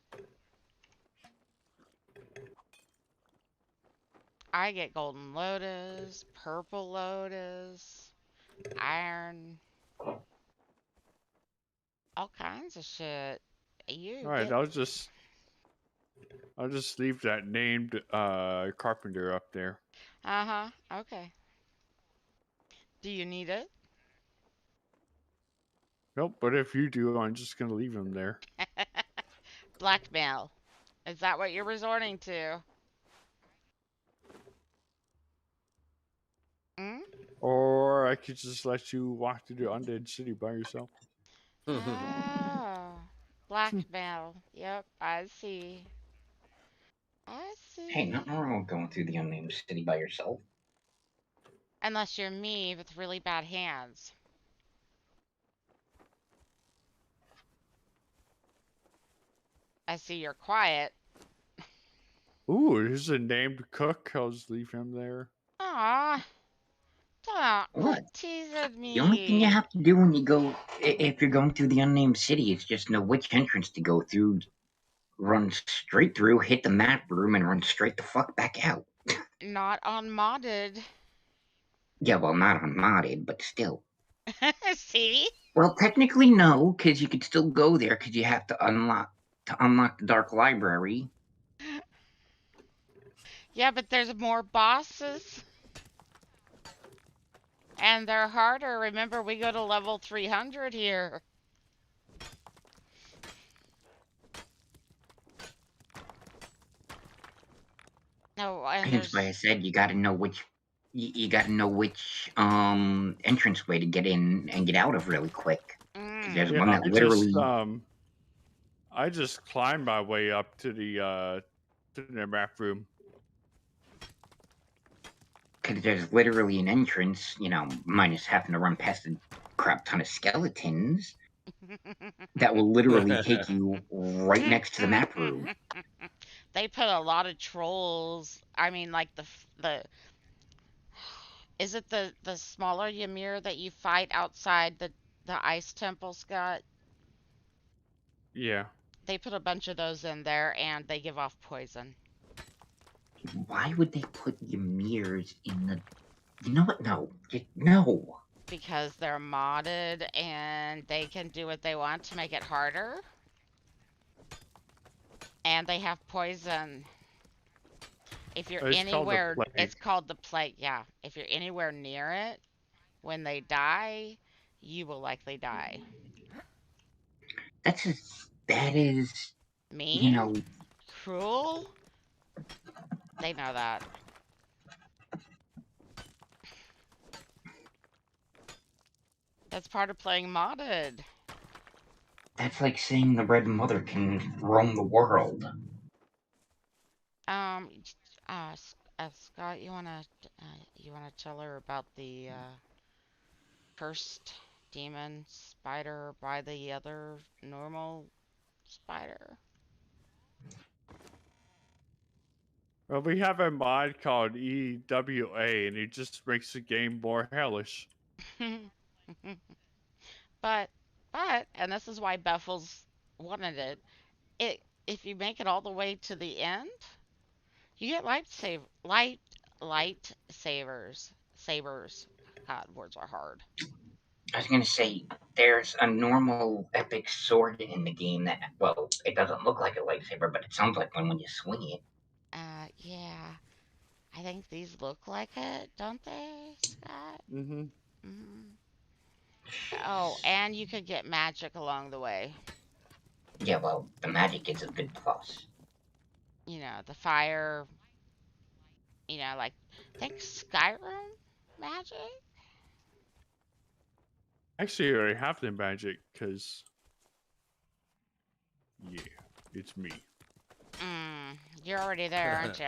I get golden lotus, purple lotus, iron, all kinds of shit. You Alright, get, I'll just leave that named carpenter up there. uh-huh, okay. Do you need it? Nope, but if you do, I'm just gonna leave him there. Blackmail. Is that what you're resorting to? Hmm? Or I could just let you walk to the undead city by yourself. Oh, blackmail. Yep, I see. I Hey, see. nothing wrong with going through the unnamed city by yourself. Unless you're me with really bad hands. I see you're quiet. Ooh, there's a named cook. I'll just leave him there. Aw, don't quit What? teasing The only thing you me. have to do when you go, if you're going through the unnamed city, is just know which entrance to go through, run straight through, hit the map room, and run straight the fuck back out. Not unmodded. Yeah, well, not on modded, but still. See? Well, technically no, because you could still go there because you have to unlock the dark library. Yeah, but there's more bosses. And they're harder. Remember, we go to level 300 here. No, and Hence why I there's... said you got to know which you got to know which entrance way to get in and get out of really quick. Because there's Mm, one Yeah, that literally. I just climbed my way up to the map room. Because there's literally an entrance, minus having to run past a crap ton of skeletons that will literally take you right next to the map room. they put a lot of trolls. I mean, like the is it the smaller Ymir that you fight outside the ice temple, Scott? Yeah. They put a bunch of those in there, and they give off poison. Why would they put Ymirs in the? You know what? No, no. Because they're modded and they can do what they want to make it harder. And they have poison. If you're It's called the anywhere, plague. it's called the plague, yeah. If you're anywhere near it, when they die, you will likely die. That's that is, you Mean? know, Cruel? They know that. That's part of playing modded. that's like saying the Red Mother can roam the world. Um, Scott, you wanna tell her about the cursed demon spider by the other normal spider? Well, we have a mod called EWA, and it just makes the game more hellish. but and this is why Buffles wanted it. If you make it all the way to the end, you get light savers. Sabers. God, words are hard. I was gonna say there's a normal epic sword in the game that, well, it doesn't look like a lightsaber, but it sounds like one when you swing it. Yeah. I think these look like it, don't they, Scott? Mm-hmm. Mm. Oh, and you could get magic along the way. Yeah, well, the magic is a good plus. You know, the fire, like, think Skyrim magic? Actually, I already have the magic because, yeah, it's me. You're already there, aren't you?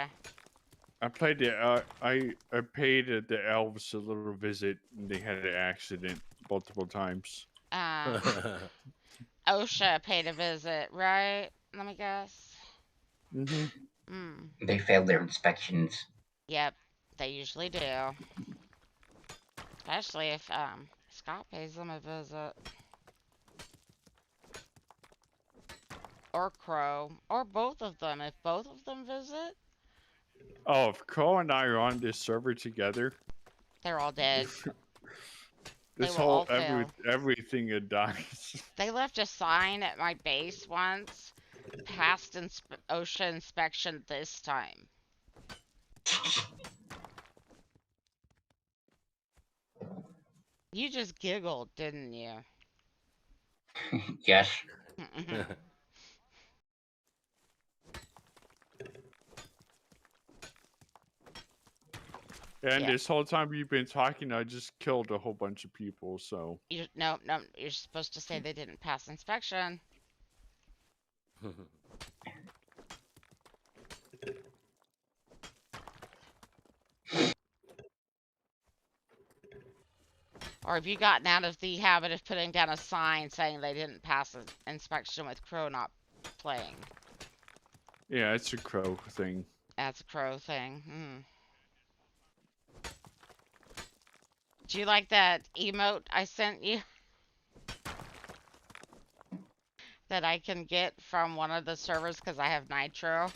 I played the. I paid the elves a little visit, and they had an accident multiple times. OSHA paid a visit, right? Let me guess. Mm-hmm. They failed their inspections. Yep, they usually do. Especially if Scott pays them a visit. Or Crow. Or both of them. If both of them visit, Oh, if Crow and I are on this server together, they're all dead. this will all whole fail. everything dies. They left a sign at my base once. Passed OSHA inspection this time. You just giggled, didn't you? Yes. And Yeah. this whole time you've been talking, I just killed a whole bunch of people. So No, you're supposed to say they didn't pass inspection. Or have you gotten out of the habit of putting down a sign saying they didn't pass an inspection with Crow not playing? yeah, it's a Crow thing. That's a Crow thing. Do you like that emote I sent you? That I can get from one of the servers because I have Nitro.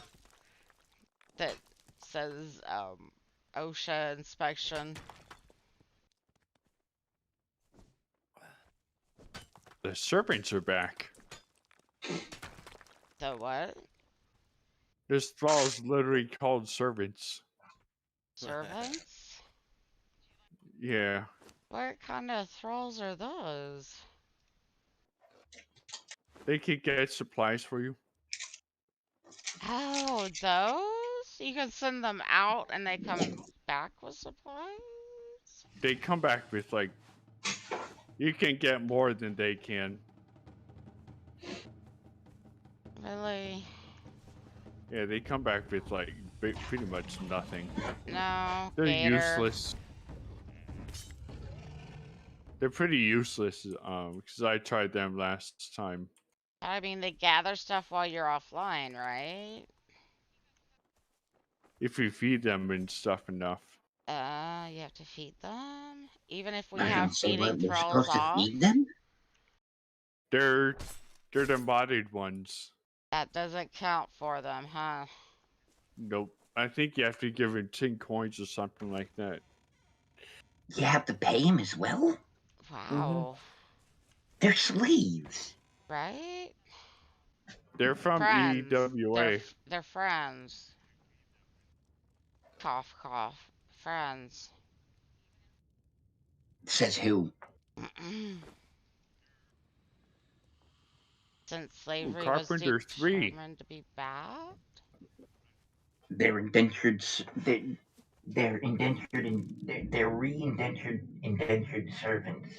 That says OSHA inspection. The serpents are back. The what? This thrall's literally called servants. Servants? Yeah. What kind of thralls are those? They can get supplies for you. Oh, those? You can send them out and they come back with supplies? They come back with like, you can get more than they can. Really? Yeah, they come back with like pretty much nothing. No, They're Gator. useless. They're pretty useless. Because I tried them last time. I mean, they gather stuff while you're offline, right? If you feed them and stuff enough. You have to feed them? Even if we I have didn't say feeding we're thralls supposed to off? feed them? They're the modded ones. That doesn't count for them, huh? Nope. I think you have to give them 10 coins or something like that. You have to pay him as well? Wow. They're slaves. Right? They're from Friends. EWA. They're friends. Cough, cough. Friends. Says who? Since slavery was Carpenter 3. determined to be bad? They're indentured. They're indentured and they're re-indentured indentured servants.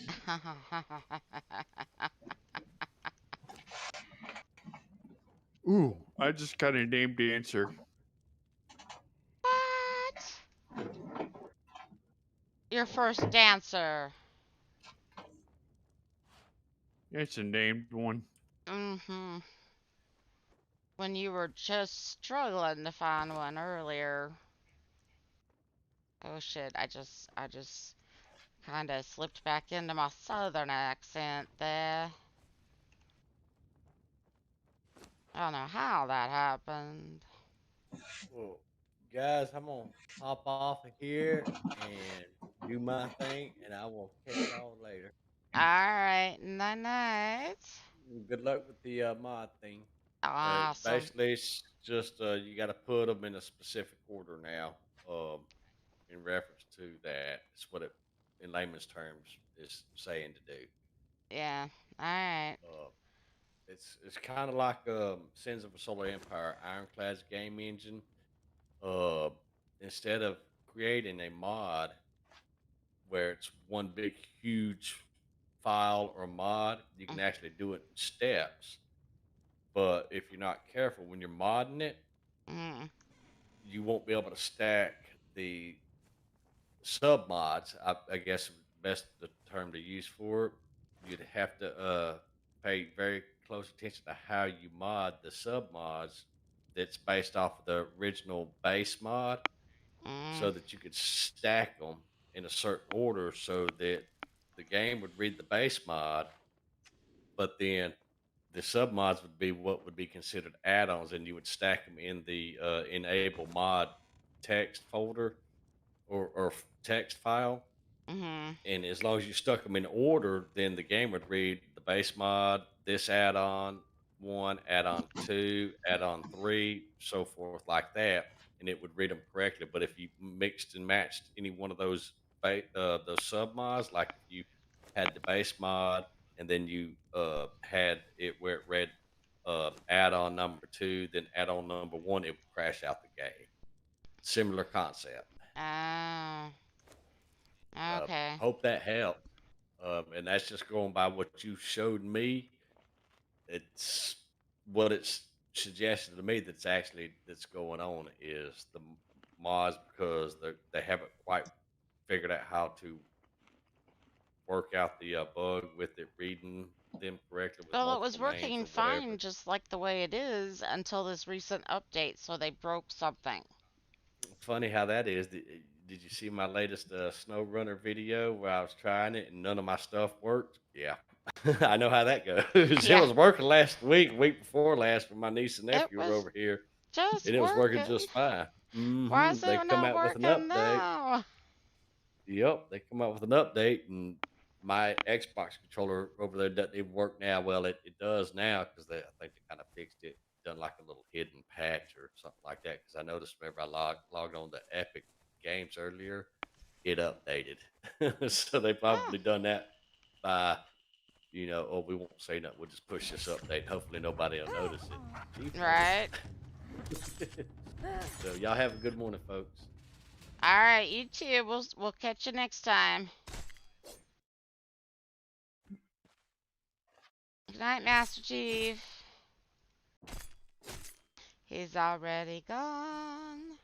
Ooh, I just got a named answer. What? Your first dancer. It's a named one. When you were just struggling to find one earlier. Oh shit, I just kind of slipped back into my southern accent there. I don't know how that happened. Well, guys, I'm gonna hop off of here and do my thing, and I will catch y'all later. Alright, night night. Good luck with the mod thing. Awesome. Basically, it's just you got to put them in a specific order now. In reference to that, it's what it, in layman's terms, is saying to do. Yeah. Alright. Uh, it's kind of like Sins of a Solar Empire Ironclad's game engine. Uh, Instead of creating a mod where it's one big huge file or mod, you can actually do it in steps. But if you're not careful when you're modding it, Mm. you won't be able to stack the sub mods. I guess best the term to use for it. You'd have to pay very close attention to how you mod the sub mods that's based off of the original base mod, Mm. so that you could stack them in a certain order so that the game would read the base mod, but then the sub mods would be what would be considered add-ons, and you would stack them in the enable mod text folder or text file. Mhm. And as long as you stuck them in order, then the game would read the base mod, this add-on one, add-on two, add-on three, so forth like that, and it would read them correctly. But if you mixed and matched any one of those sub mods, like if you had the base mod and then you had it where it read add-on number two, then add-on number one, it would crash out the game. Similar concept. Oh. Okay. Hope that helped. And that's just going by what you showed me. It's what it's suggested to me that's going on is the mods, because they haven't quite figured out how to work out the bug with it reading them correctly with Well, it was multiple names working or whatever. fine just like the way it is until this recent update, so they broke something. Funny how that is. Did you see my latest snow runner video where I was trying it and none of my stuff worked? Yeah, I know how that goes. It Yeah. was working last week before last, when my niece and It nephew were was over here, just and it was working working. just fine. Why is They it come not out with an working update. now? Yep, they come out with an update, and my Xbox controller over there doesn't even work now. Well, it does now because I think they kind of fixed it, done like a little hidden patch or something like that. Because I noticed whenever I logged on to Epic Games earlier, it updated. So they Oh, probably done that by, oh, we won't say nothing. We'll just push this update. Hopefully nobody will notice it. Jeez, right. so y'all have a good morning, folks. All right, you too. We'll catch you next time. Good night, Master Chief. He's already gone.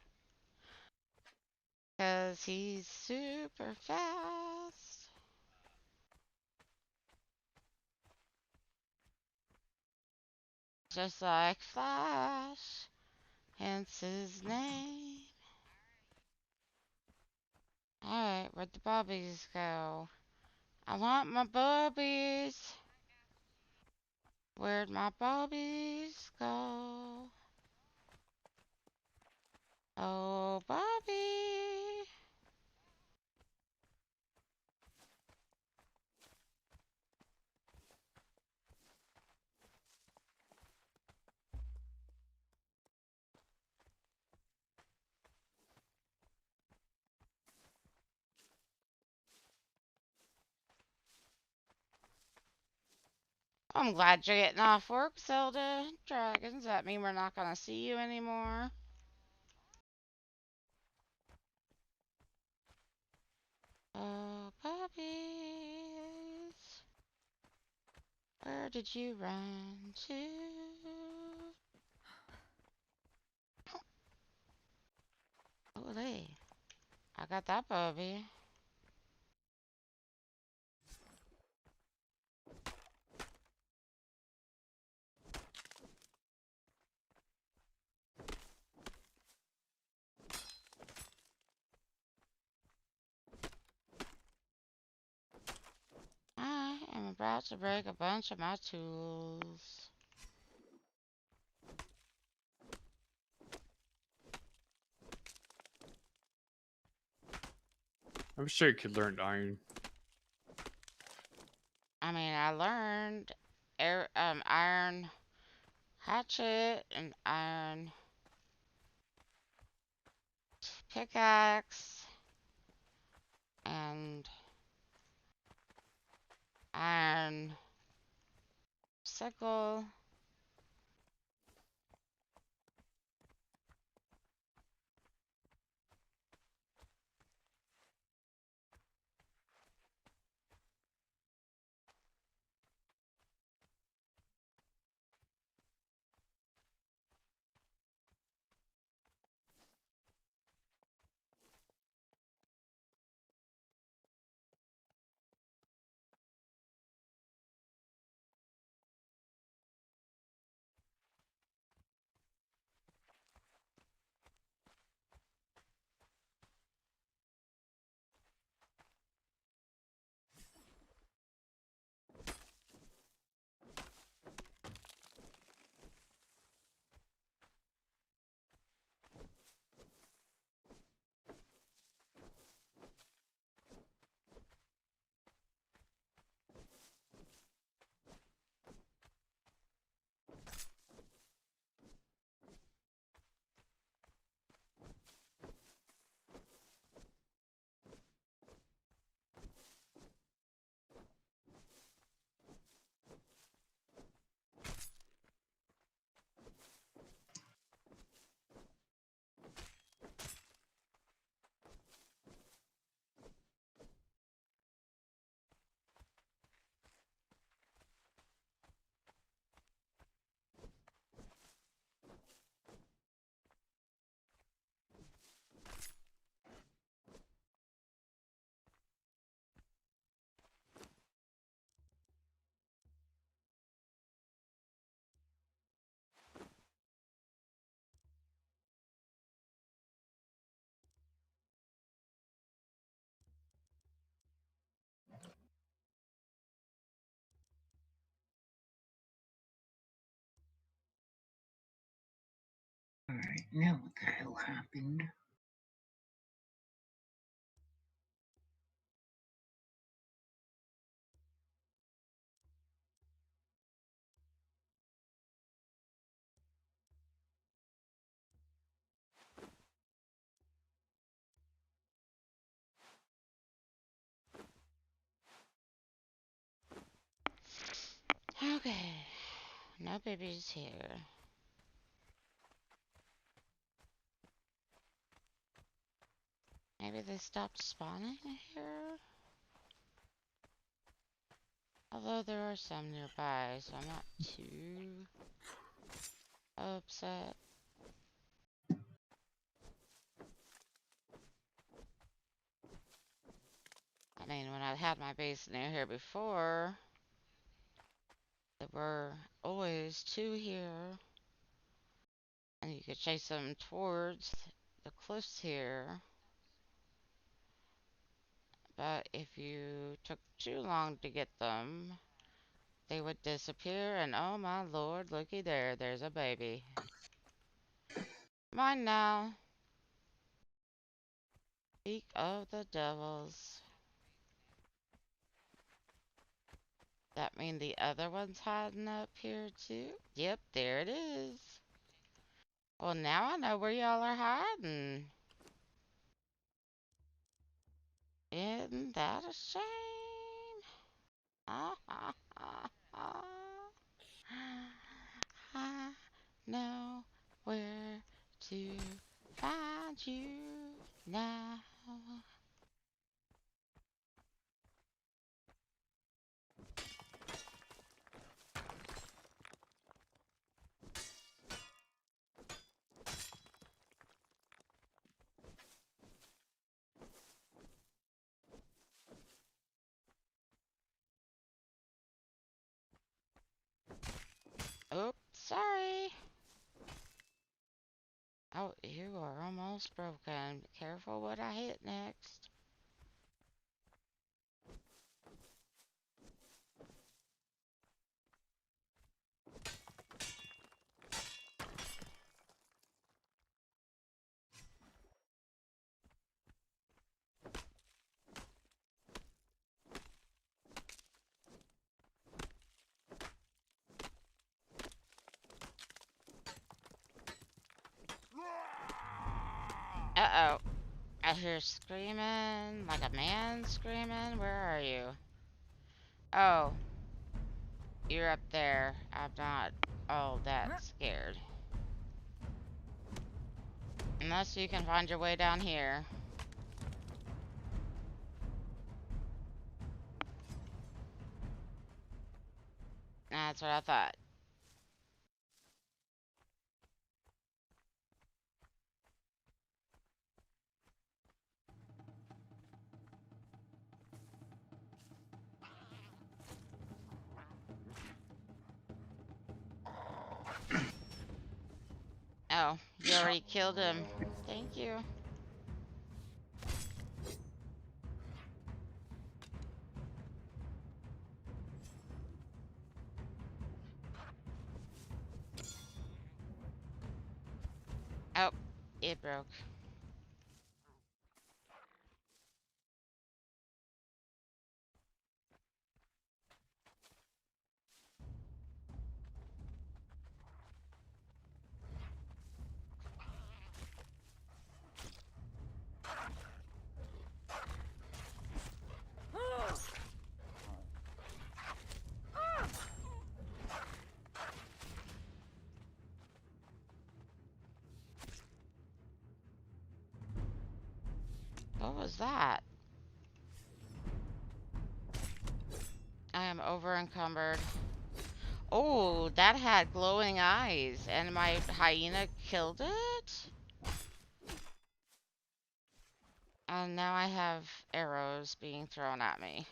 'Cause he's super fast. Just like Flash. Hence his name. Alright, where'd the bobbies go? I want my bobbies. Where'd my bobbies go? Oh, Bobby. I'm glad you're getting off work, Zelda. Dragons, that mean we're not gonna see you anymore? Oh, puppies. Where did you run to? Oh, hey. I got that puppy. I am about to break a bunch of my tools. I'm sure you could learn iron. I mean, I learned iron hatchet and iron pickaxe and iron sickle. Alright, now what the hell happened? Okay, no babies here. Maybe they stopped spawning here? Although there are some nearby, so I'm not too upset. I mean, when I had my base near here before, there were always two here, and you could chase them towards the cliffs here. But if you took too long to get them, they would disappear, and oh my lord, looky there, there's a baby. Mine now. Speak of the devils. That mean the other one's hiding up here too? Yep, there it is. Well, now I know where y'all are hiding. Isn't that a shame? Ah, ah, ah, ah. I know where to find you now. Oops, sorry. Oh, you are almost broken. Careful what I hit next. Uh-oh. I hear screaming, like a man screaming. Where are you? Oh, you're up there. I'm not all that scared. Unless you can find your way down here. That's what I thought. Oh, you already killed him. Thank you. Oh, it broke. What was that? I am over encumbered. Oh, that had glowing eyes, and my hyena killed it? And now I have arrows being thrown at me.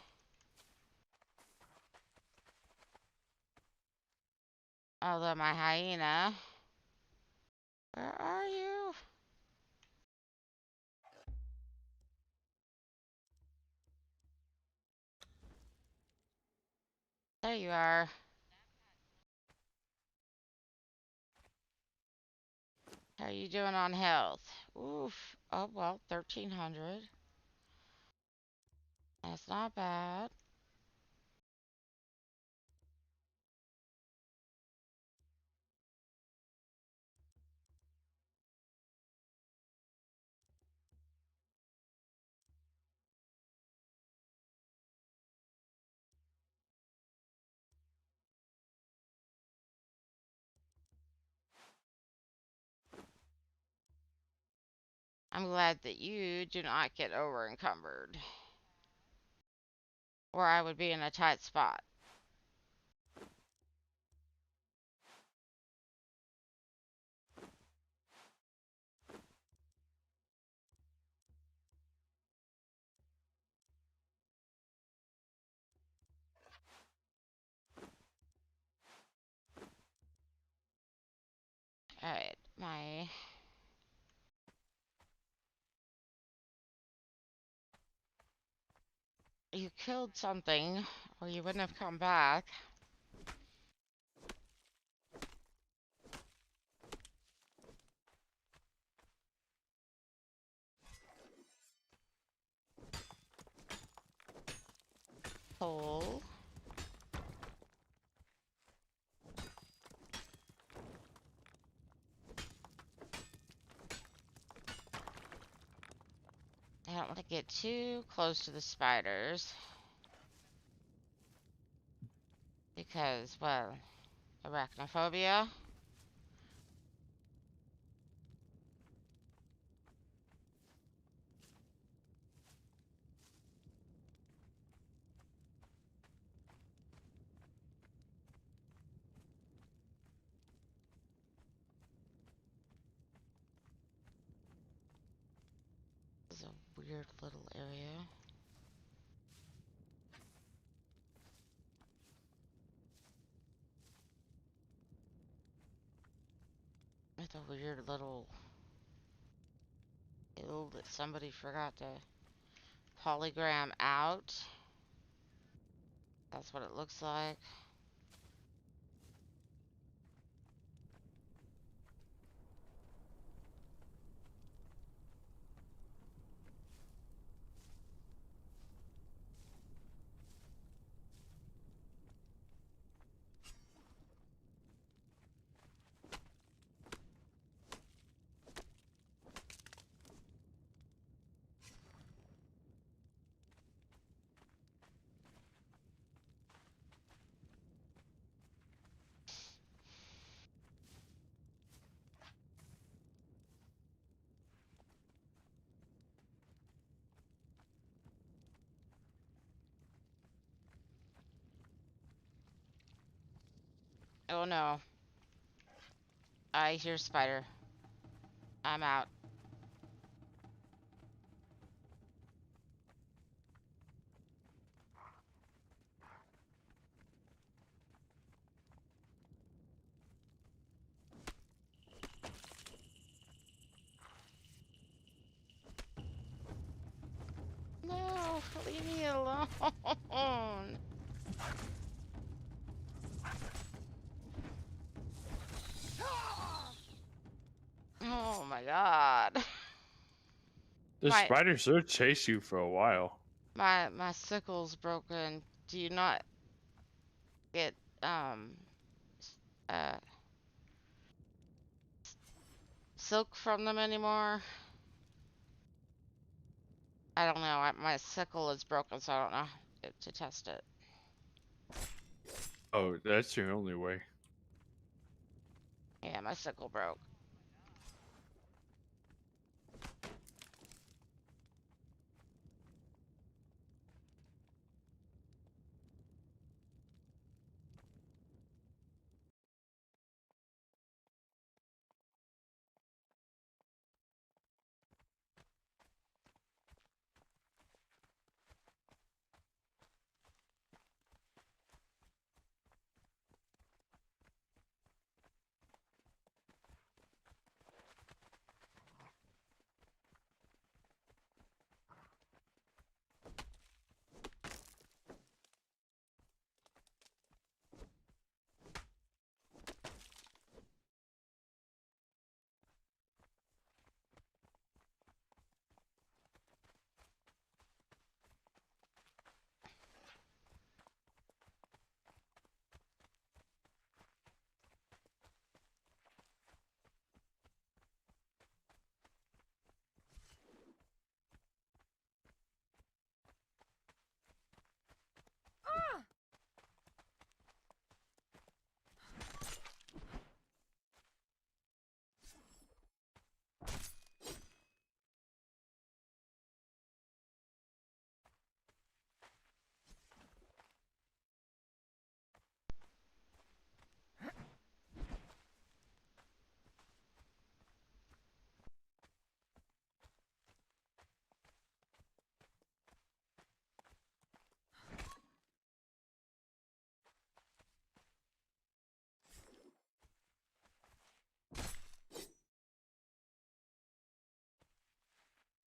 Although my hyena... Where are you? There you are. How are you doing on health? Oof. Oh, well, 1,300. That's not bad. I'm glad that you do not get over encumbered. Or I would be in a tight spot. Alright, You killed something, or you wouldn't have come back. Hole. I don't want to get too close to the spiders. Because, well, arachnophobia. This is a weird little area. With a weird little hill that somebody forgot to polygram out. That's what it looks like. Oh no. I hear spider. I'm out. No, leave me alone. Oh my god. The My spiders will chase you for a while. my sickle's broken. Do you not get s- uh silk from them anymore? I don't know. My sickle is broken, so I don't know to test it. Oh, that's your only way. Yeah, my sickle broke.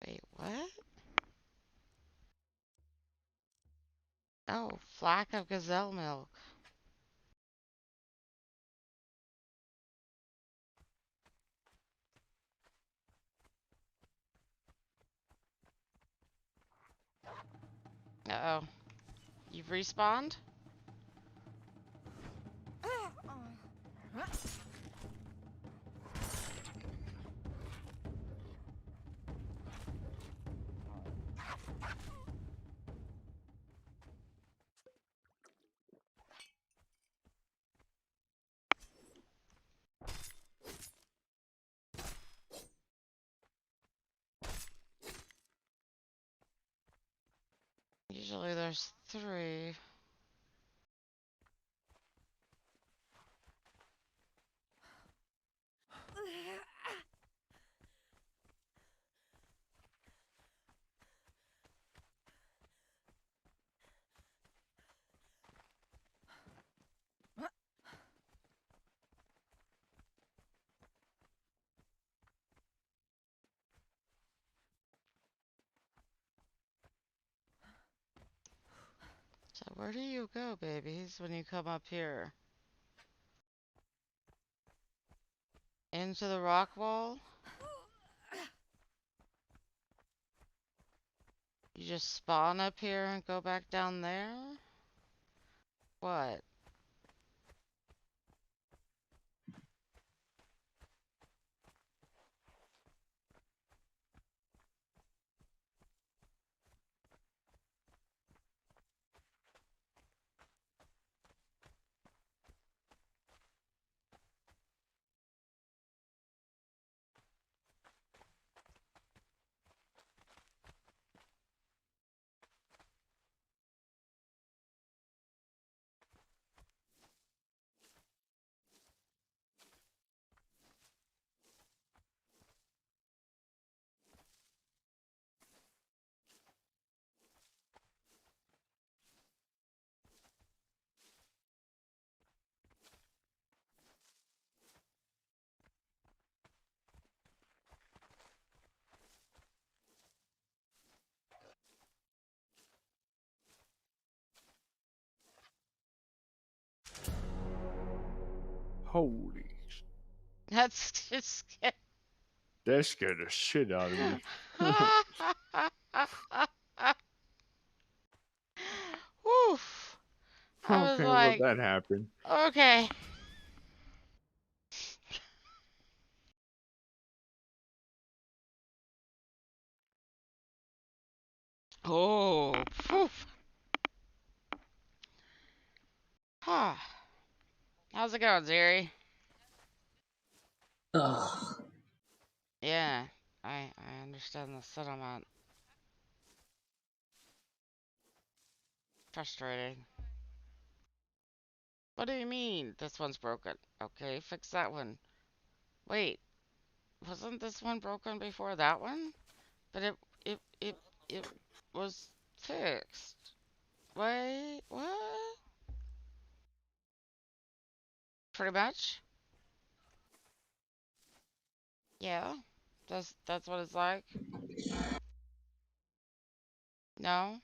Wait, what? Oh, flack of gazelle milk. Uh-oh. You've respawned? Usually there's 3. So where do you go, babies, when you come up here? Into the rock wall? You just spawn up here and go back down there? What? Holy. That's just. That scared the shit out of me. Woof. I How was can let like, that happen? okay. Oh, poof. Huh. How's it going, Zeri? Ugh. Yeah, I understand the sentiment. Frustrating. What do you mean this one's broken? Okay, fix that one. Wait, wasn't this one broken before that one? But it was fixed. Wait, what? Pretty much? Yeah. That's what it's like? No?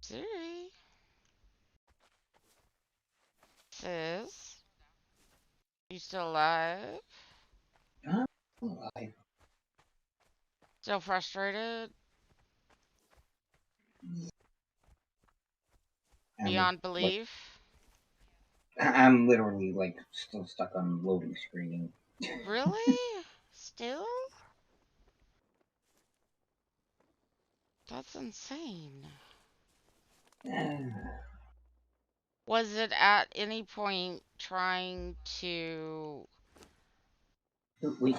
Siri? Sis? You still alive? Huh? I, Still frustrated? I'm Beyond like, belief? I'm literally like still stuck on loading screen. Really? Still? That's insane. Was it at any point trying to Wait.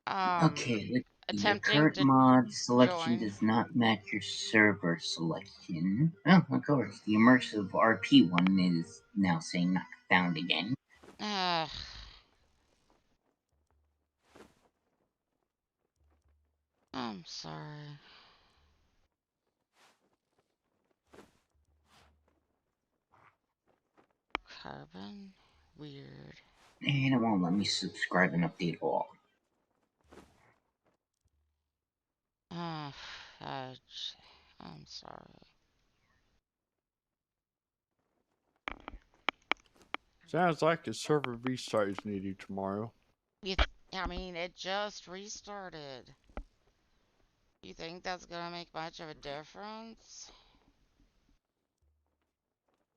um Okay, let's see. Your attempting current to mod selection join? does not match your server selection. Oh, of course. The immersive RP one is now saying not found again. Ugh. I'm sorry. Carbon? Weird. And it won't let me subscribe and update all. Ah, fudge. I'm sorry. Sounds like a server restart is needed tomorrow. I mean, it just restarted. You think that's gonna make much of a difference?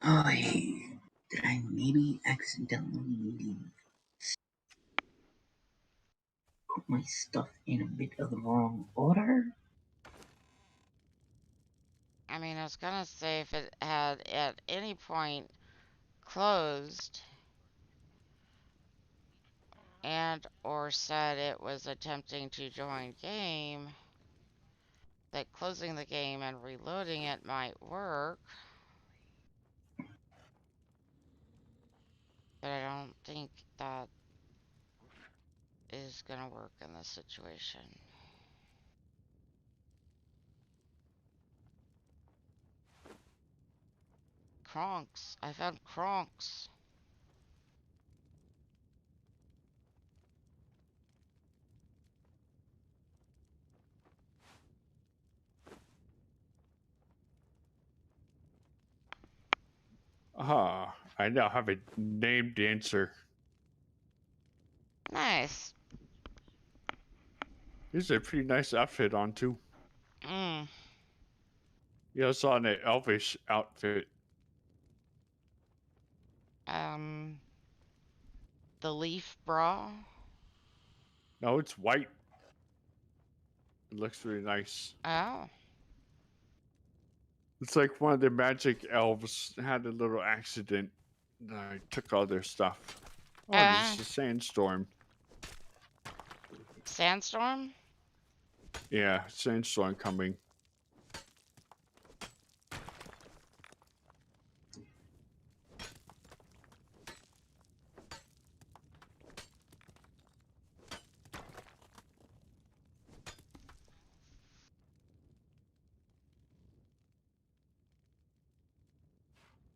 Oh, did I maybe accidentally put my stuff in a bit of the wrong order? I mean, I was gonna say if it had at any point closed and or said it was attempting to join game, that closing the game and reloading it might work. But I don't think that is gonna work in this situation. Kronks. I found Kronks. Ah, I now have a named answer. Nice. This is a pretty nice outfit on too. Mm. Yeah, it's on an elvish outfit. Um, the leaf bra. No, it's white. It looks really nice. Oh. It's like one of the magic elves had a little accident. I took all their stuff. Oh, this is a sandstorm. Sandstorm? Yeah, sandstorm coming.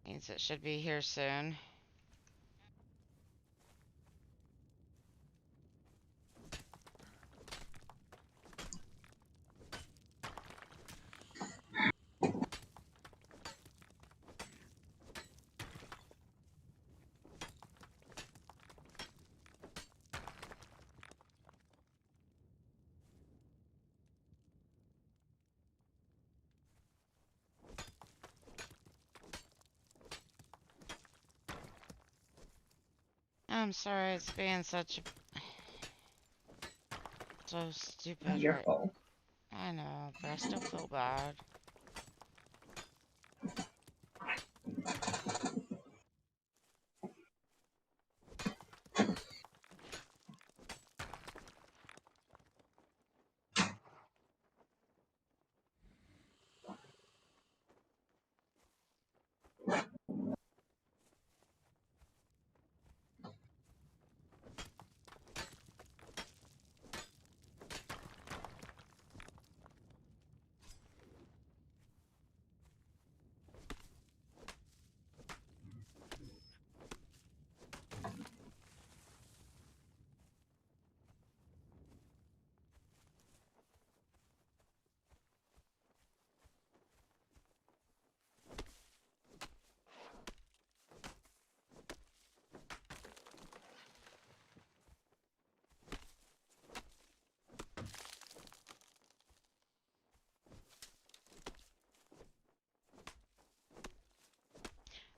Means it should be here soon. I'm sorry it's being such a... so stupid. It's your fault. I know, but I still feel bad.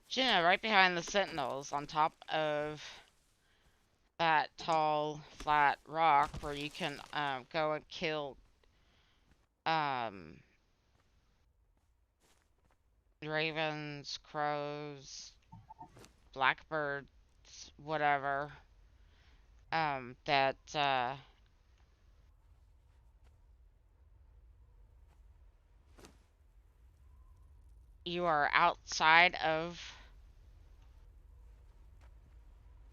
Gina, right behind the sentinels, on top of that tall, flat rock where you can go and kill um, ravens, crows, blackbirds, whatever. That you are outside of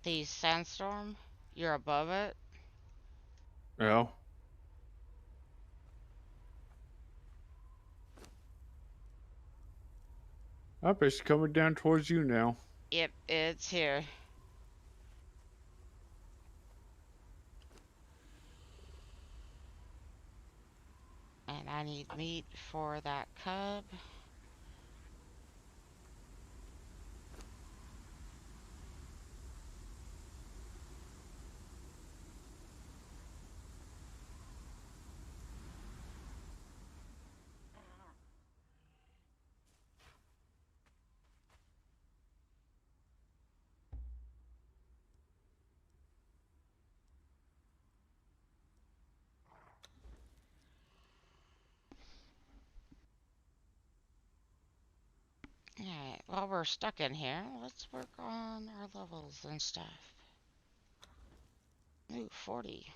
the sandstorm. You're above it. Yeah. Up, it's coming down towards you now. Yep, it's here. And I need meat for that cub. Alright, while we're stuck in here, let's work on our levels and stuff. Ooh, 40.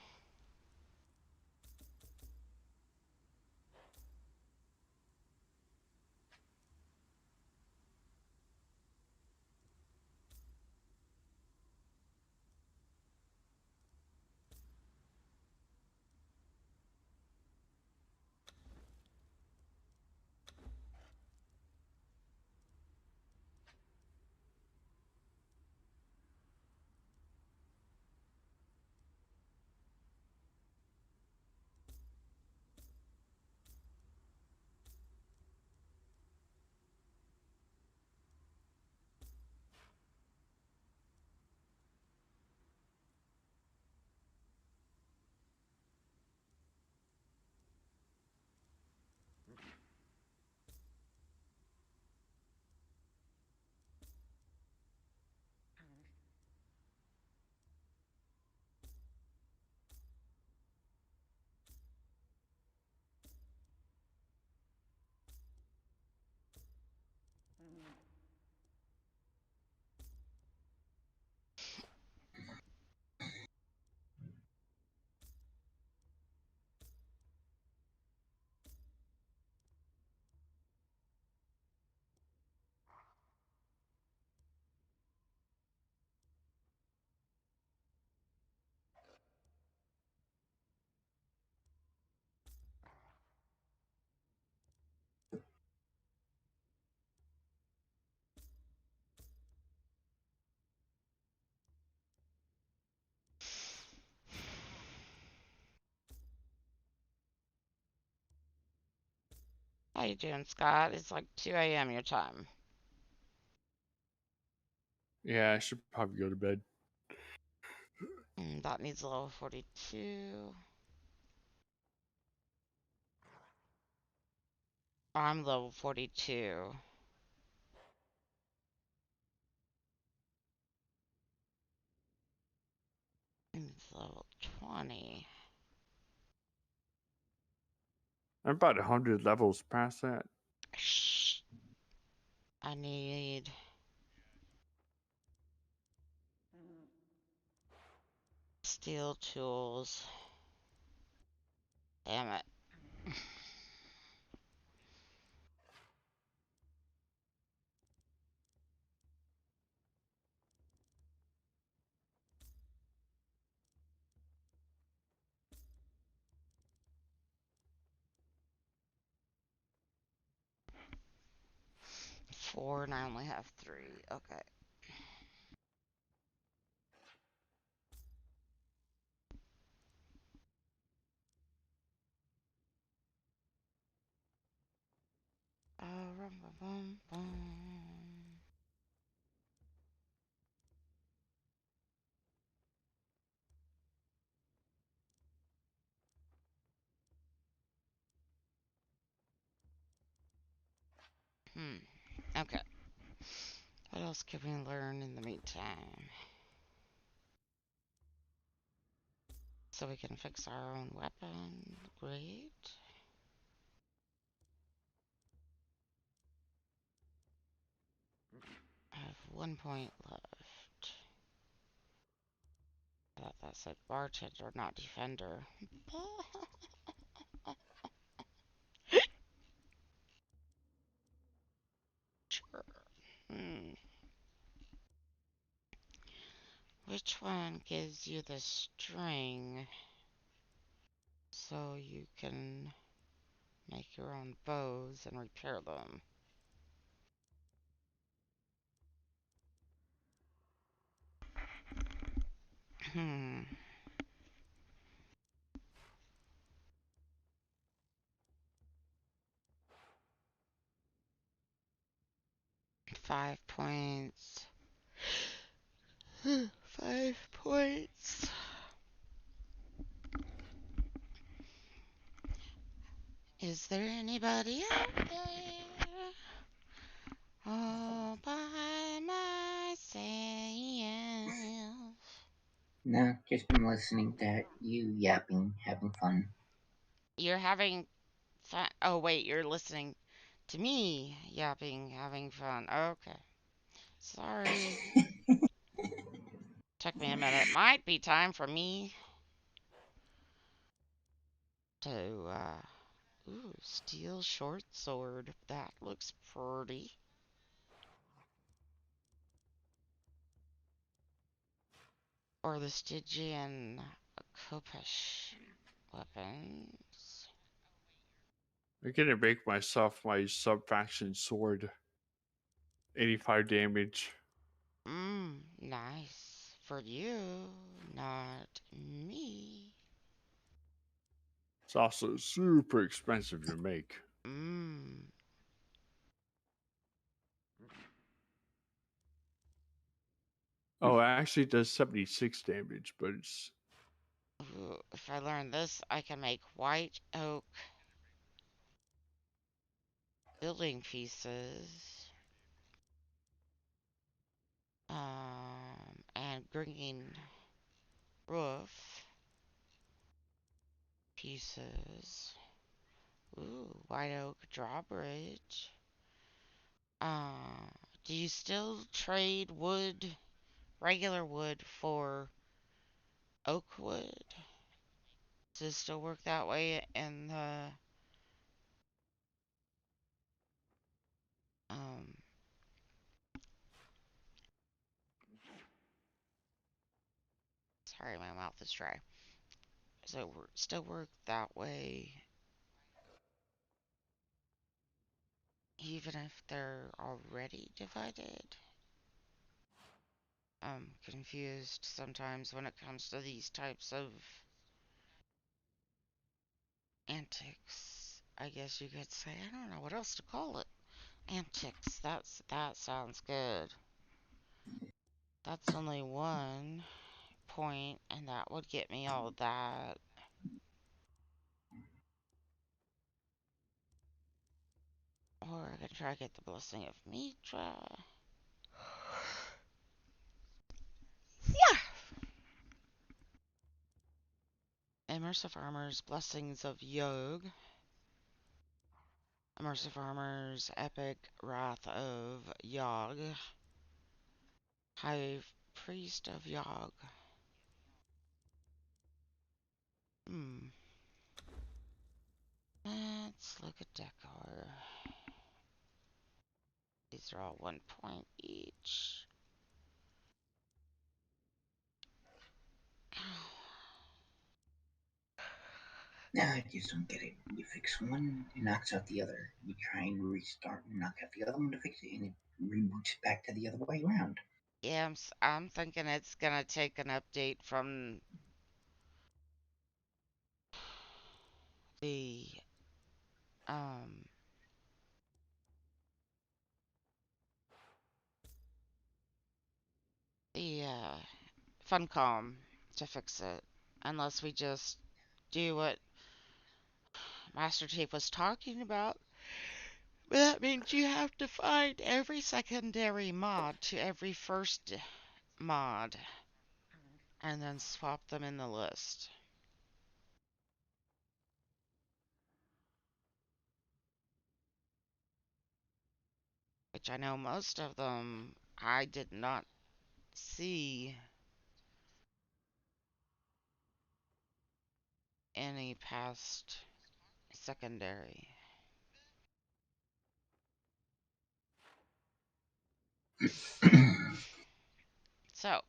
How you doing, Scott? It's like 2 a.m. your time. Yeah, I should probably go to bed. That needs a level 42. I'm level 42. It's level 20. I'm about 100 levels past that. Shh. I need... steel tools. Damn it. Four, and I only have three. Okay. Rum, bum, bum. Okay. What else can we learn in the meantime? So we can fix our own weapon. Great. I have 1 point left. I thought that said bartender, not defender. Sure. Which one gives you the string so you can make your own bows and repair them? 5 points. 5 points. Is there anybody out there all by myself? No, just been listening to you yapping, having fun. You're having fun. Oh, wait, you're listening to me yapping, having fun. Okay. Sorry. Took me a minute. Might be time for me to, ooh, steel short sword. That looks pretty. Or the Stygian Kopesh weapons. I'm gonna make myself my sub-faction sword. 85 damage. Nice. For you, not me. It's also super expensive to make. Oh, it actually does 76 damage, but it's... Ooh, if I learn this, I can make white oak building pieces. And green roof pieces. Ooh, white oak drawbridge. Do you still trade wood, regular wood, for oak wood? Does it still work that way in the um sorry, my mouth is dry. Does it still work that way even if they're already divided? I'm confused sometimes when it comes to these types of antics, I guess you could say. I don't know what else to call it. Antics. That sounds good. That's only 1 point, and that would get me all of that. Or I could try to get the blessing of Mitra. Yeah. Immersive Armor's Blessings of Yog. Immersive Armor's Epic Wrath of Yog. High Priest of Yog. Let's look at decor. These are all 1 point each. No, I just don't get it. You fix one, it knocks out the other. You try and restart and knock out the other one to fix it, and it reboots back to the other way around. Yeah, I'm thinking it's gonna take an update from the um the Funcom to fix it, unless we just do what Master Chief was talking about. But that means you have to find every secondary mod to every first mod and then swap them in the list. Which I know most of them I did not see any past secondary. So,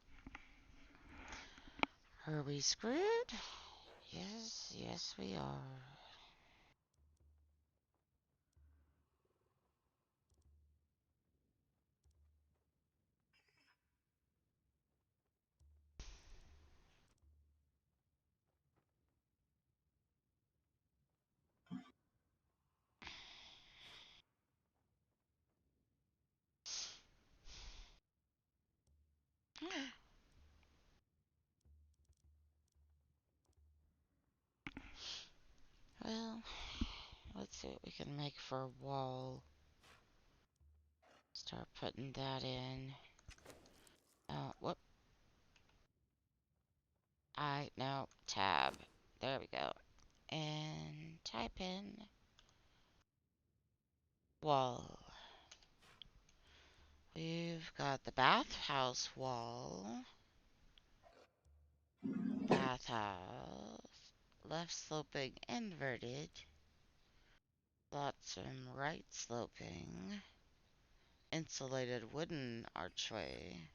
are we screwed? Yes, we are. Well, let's see what we can make for a wall. Start putting that in. Whoop. No, tab. There we go. And type in wall. We've got the bathhouse wall. Bathhouse. Left sloping inverted. Bottom right sloping. Insulated wooden archway.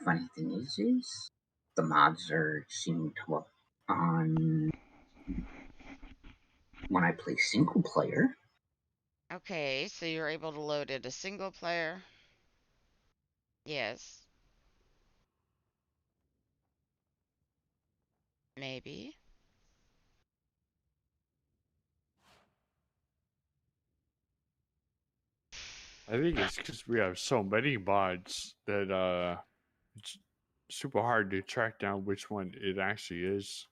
Funny thing is the mods are seeming to work on when I play single player. Okay, so you're able to load it a single player? Yes. Maybe. I think it's because we have so many mods that it's super hard to track down which one it actually is.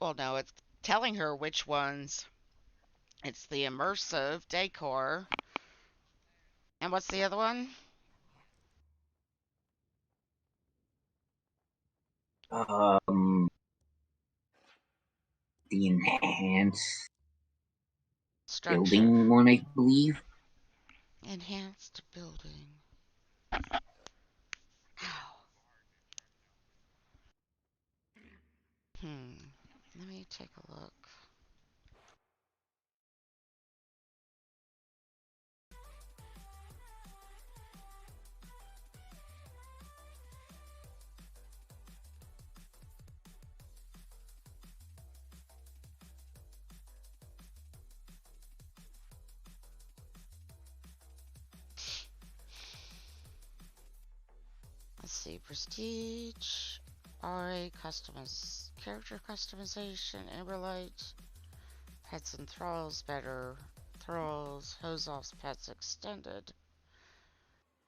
Well, no, it's telling her which ones. It's the immersive decor. And what's the other one? The enhanced Structure. building one, I believe. Enhanced building. Ow. Let me take a look. Let's see, prestige, RA, character customization, Amberlight, pets and thralls, better thralls, hose offs, pets extended,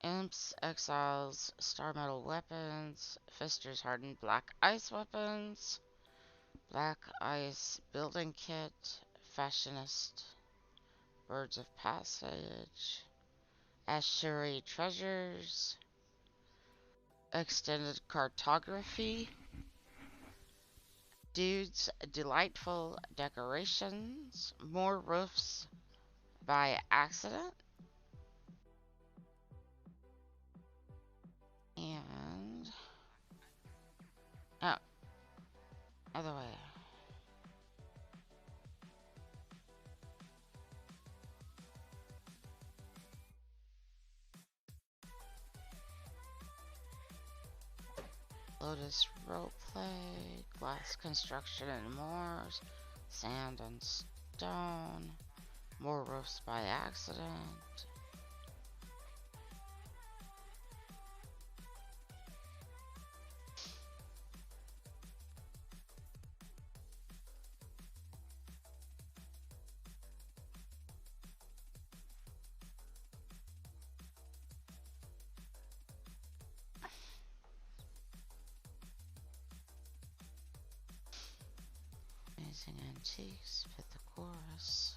imps, exiles, star metal weapons, fisters hardened black ice weapons, black ice building kit, fashionist, birds of passage, Ashuri treasures, extended cartography, dudes delightful decorations, more roofs by accident, and oh, other way. Lotus roleplay, glass construction and more, sand and stone, more roofs by accident. Amazing antiques fit the chorus.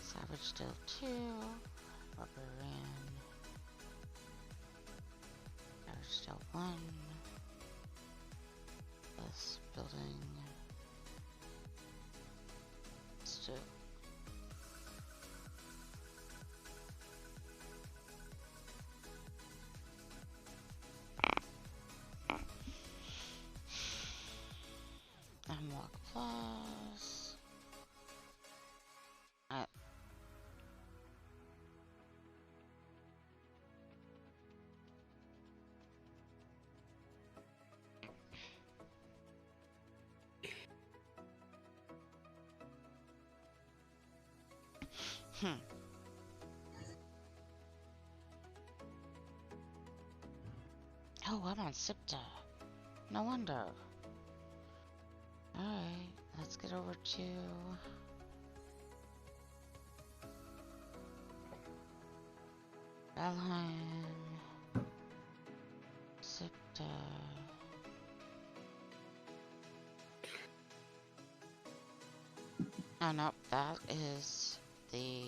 Savage Steel 2, Barbarian, Savage Steel 1, this building, still. Unlock Plus. Oh, I'm on SIPTA. No wonder. Alright, let's get over to... Valheim. SIPTA. Oh, no, that is the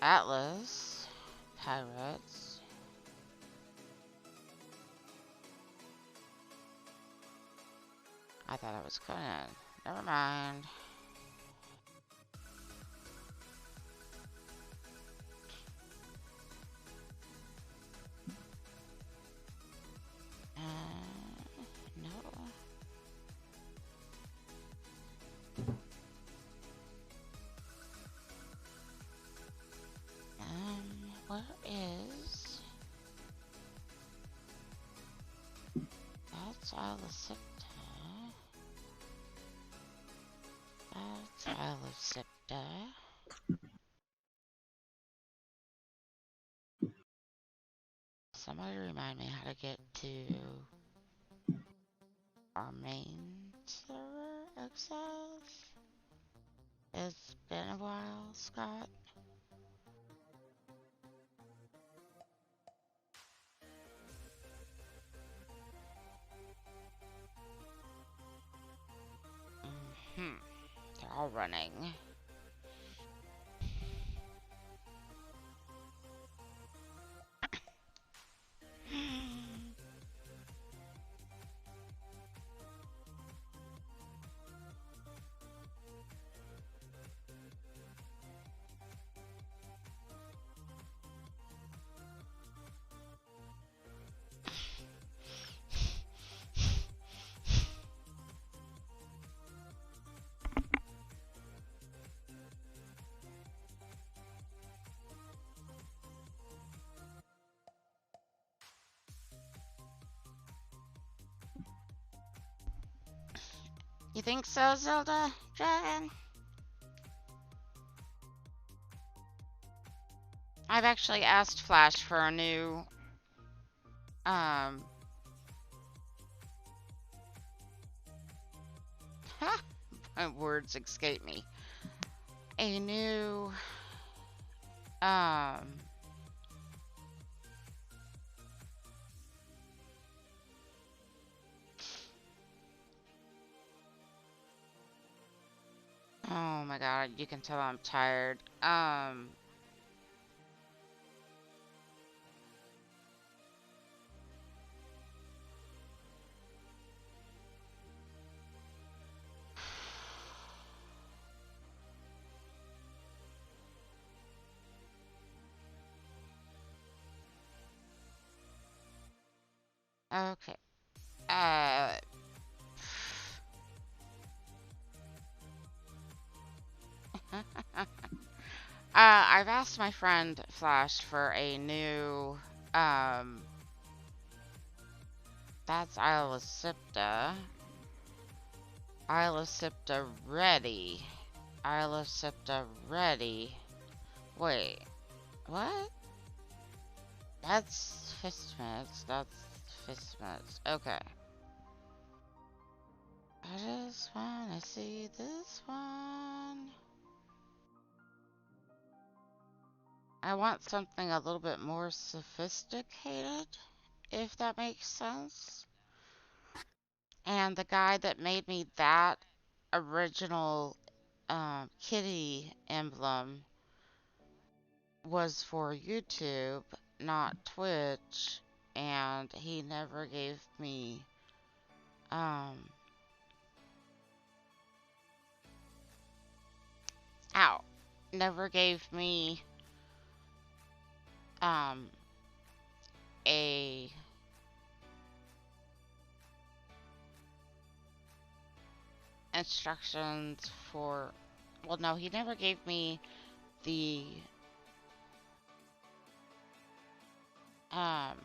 Atlas Pirates. I thought it was Conan. Never mind. No. Where is... That's all the SIPTA. That's Isle of Sipta. Somebody remind me how to get to our main server, Exiles? It's been a while, Scott. They're all running. You think so, Zelda Dragon? I've actually asked Flash for a new, my words escape me. A new, oh my god, you can tell I'm tired. Okay. I've asked my friend Flash for a new, that's Isle of Sipta. Isle of Sipta ready. Isle of Sipta ready. Wait, what? That's Fistmits. That's Fistmits. Okay. I just wanna see this one. I want something a little bit more sophisticated, if that makes sense. And the guy that made me that original kitty emblem was for YouTube, not Twitch, and he never gave me never gave me a instructions for, well, no, he never gave me the alright,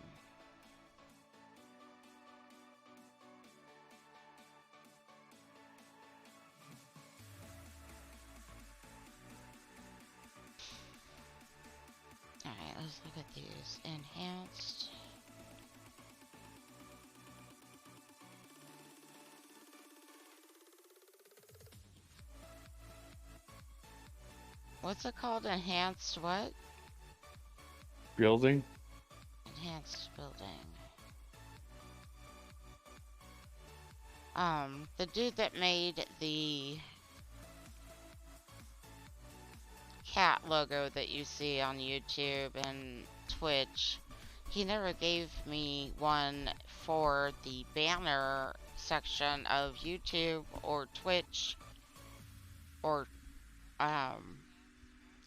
let's look at these. Enhanced. What's it called? Enhanced what? Building? Enhanced building. The dude that made the cat logo that you see on YouTube and Twitch, he never gave me one for the banner section of YouTube or Twitch or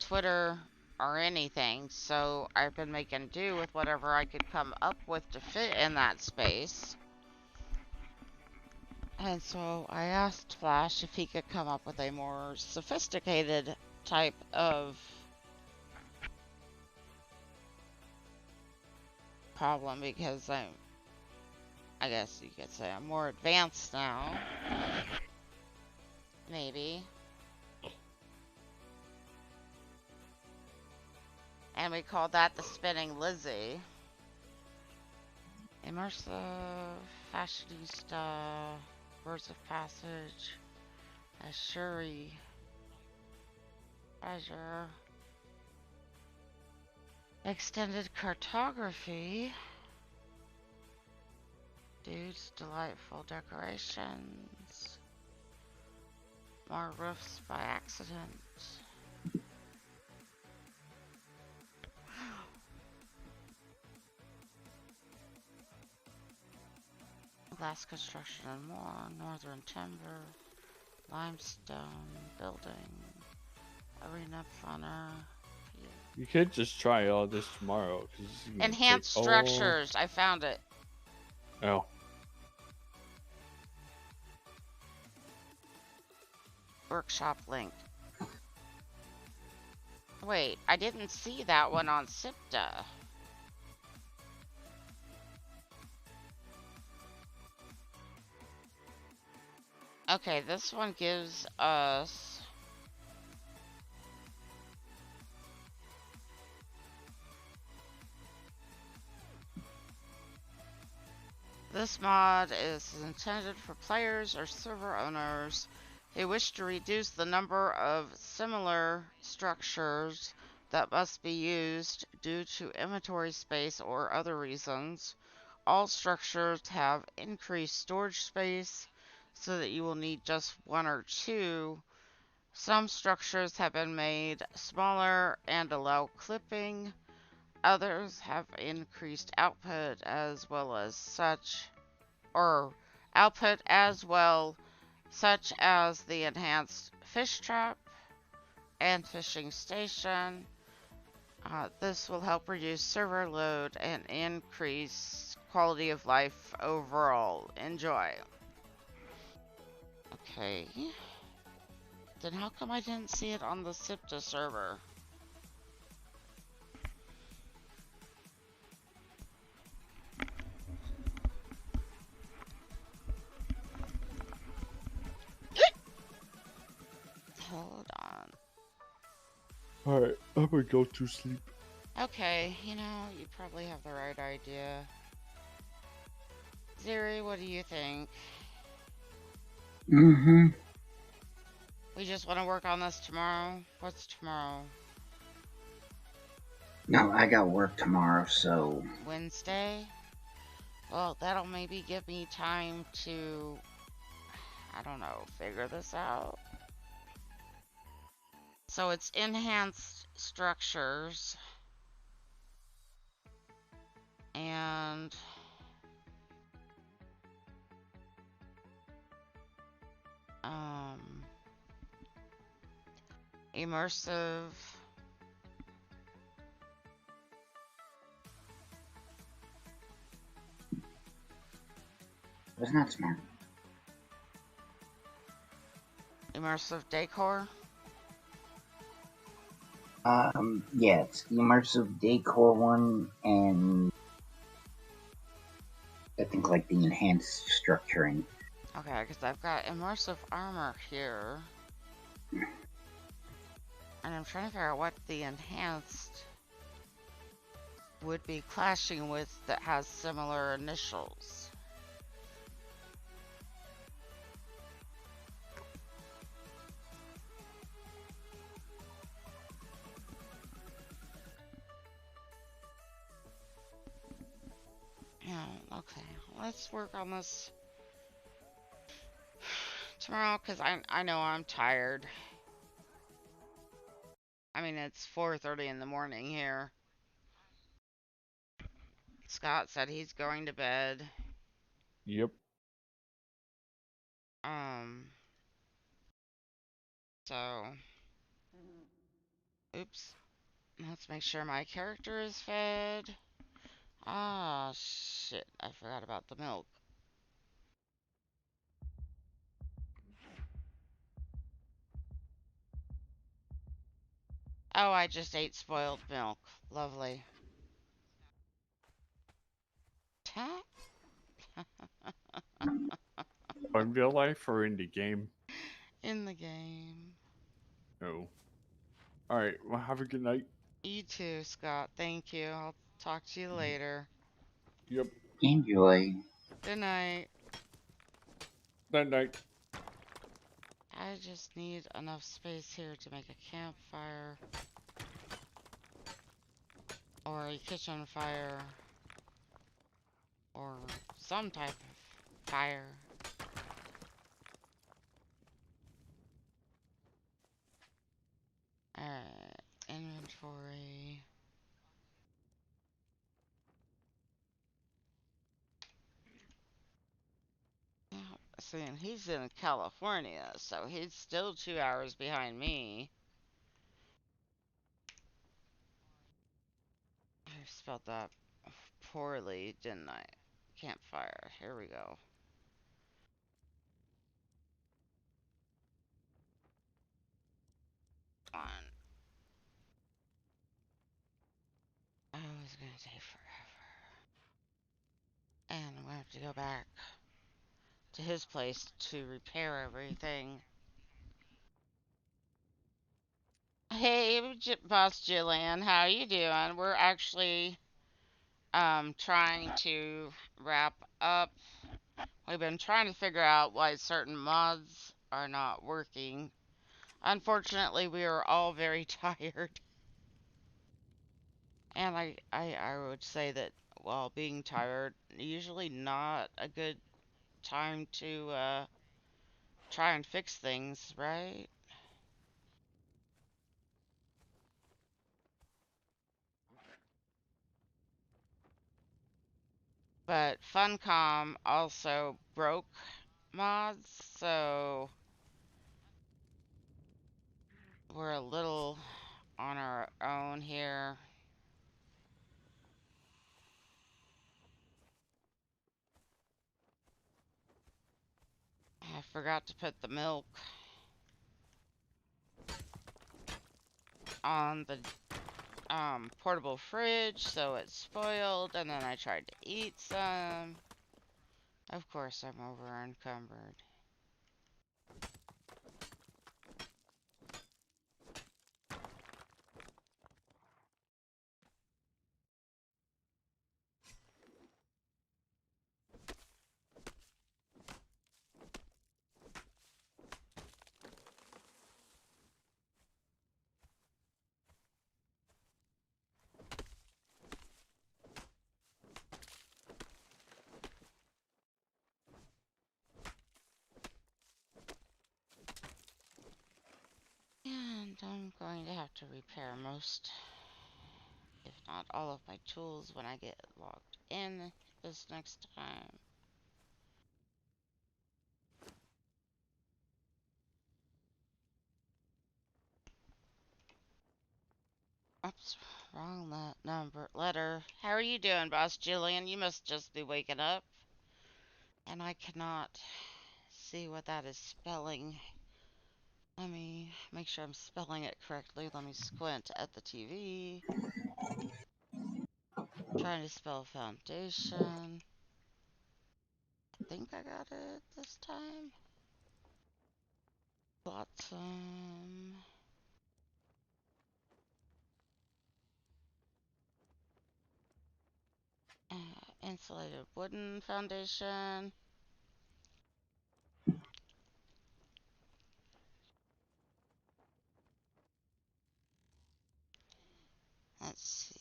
Twitter or anything, so I've been making do with whatever I could come up with to fit in that space. And so I asked Flash if he could come up with a more sophisticated type of problem, because I guess you could say I'm more advanced now. Maybe. And we called that the Spinning Lizzie. Immersive, fashionista, words of passage, Ashuri, treasure, extended cartography, dudes, delightful decorations, more roofs by accident. Glass construction and more, northern timber, limestone building, arena planner. You could just try all this tomorrow. 'Cause it's gonna Enhanced take structures. I found it. Oh. Workshop link. Wait, I didn't see that one on SIPTA. Okay, this one gives us this mod is intended for players or server owners who wish to reduce the number of similar structures that must be used due to inventory space or other reasons. All structures have increased storage space so that you will need just one or two. Some structures have been made smaller and allow clipping. Others have increased output as such as the enhanced fish trap and fishing station. This will help reduce server load and increase quality of life overall. Enjoy. Okay. Then how come I didn't see it on the SIPTA server? Hold on. Alright, I'm gonna go to sleep. Okay, you probably have the right idea. Ziri, what do you think? Mm-hmm. We just want to work on this tomorrow? What's tomorrow? No, I got work tomorrow, so... Wednesday? Well, that'll maybe give me time to, I don't know, figure this out. So it's enhanced structures. And immersive. That's not smart. Immersive decor. Yeah, it's the immersive decor one, and I think like the enhanced structuring. Okay, because I've got immersive armor here. And I'm trying to figure out what the enhanced would be clashing with that has similar initials. Yeah, okay. Let's work on this tomorrow, because I know I'm tired. I mean, it's 4:30 in the morning here. Scott said he's going to bed. Yep. So, oops. Let's make sure my character is fed. Ah, shit. I forgot about the milk. Oh, I just ate spoiled milk. Lovely. Ta- In real life or in the game? In the game. No. Alright, well, have a good night. You too, Scott. Thank you. I'll talk to you later. Yep. Enjoy. Good night. Night night. I just need enough space here to make a campfire or a kitchen fire or some type of fire. Alright, inventory. Now, seeing he's in California, so he's still 2 hours behind me. I spelled that poorly, didn't I? Campfire. Here we go. On. Oh, it's gonna take forever. And I'm gonna have to go back to his place to repair everything. Hey, Boss Jillian, how you doing? We're actually trying to wrap up. We've been trying to figure out why certain mods are not working. Unfortunately, we are all very tired. And I would say that while being tired, usually not a good time to try and fix things, right? But Funcom also broke mods, so we're a little on our own here. I forgot to put the milk on the portable fridge, so it spoiled, and then I tried to eat some. Of course, I'm over encumbered. And I'm going to have to repair most, if not all of my tools when I get logged in this next time. Oops, wrong letter. How are you doing, Boss Jillian? You must just be waking up. And I cannot see what that is spelling. Let me make sure I'm spelling it correctly. Let me squint at the TV. Trying to spell foundation. I think I got it this time. Bottom. Insulated wooden foundation. Let's see.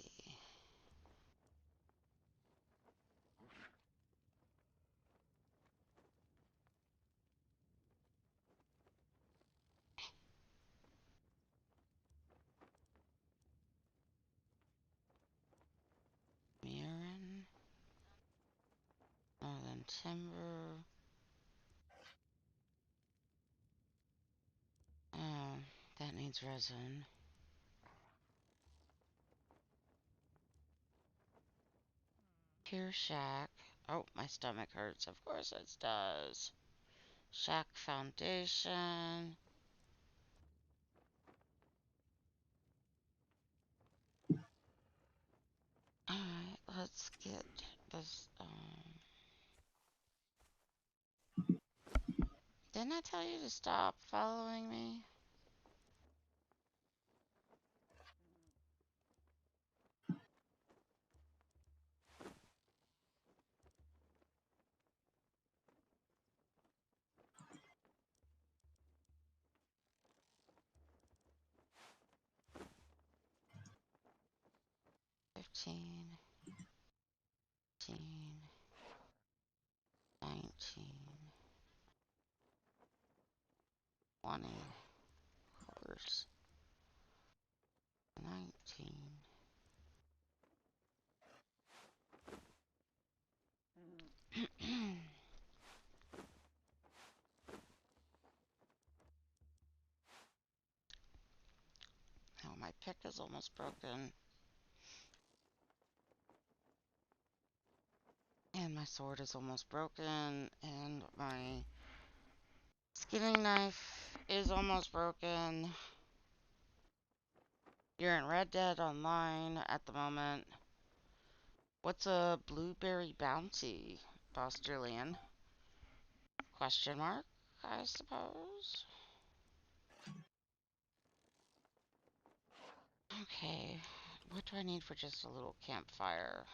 Mirren. Northern timber. Oh, that needs resin. Pure shack. Oh, my stomach hurts. Of course it does. Shack foundation. Alright, let's get this. Didn't I tell you to stop following me? 18, 19, 20, horse, 19. Oh, my pick is almost broken. And my sword is almost broken. And my skinning knife is almost broken. You're in Red Dead Online at the moment. What's a blueberry bounty, Boss Julian? Question mark, I suppose. Okay, what do I need for just a little campfire?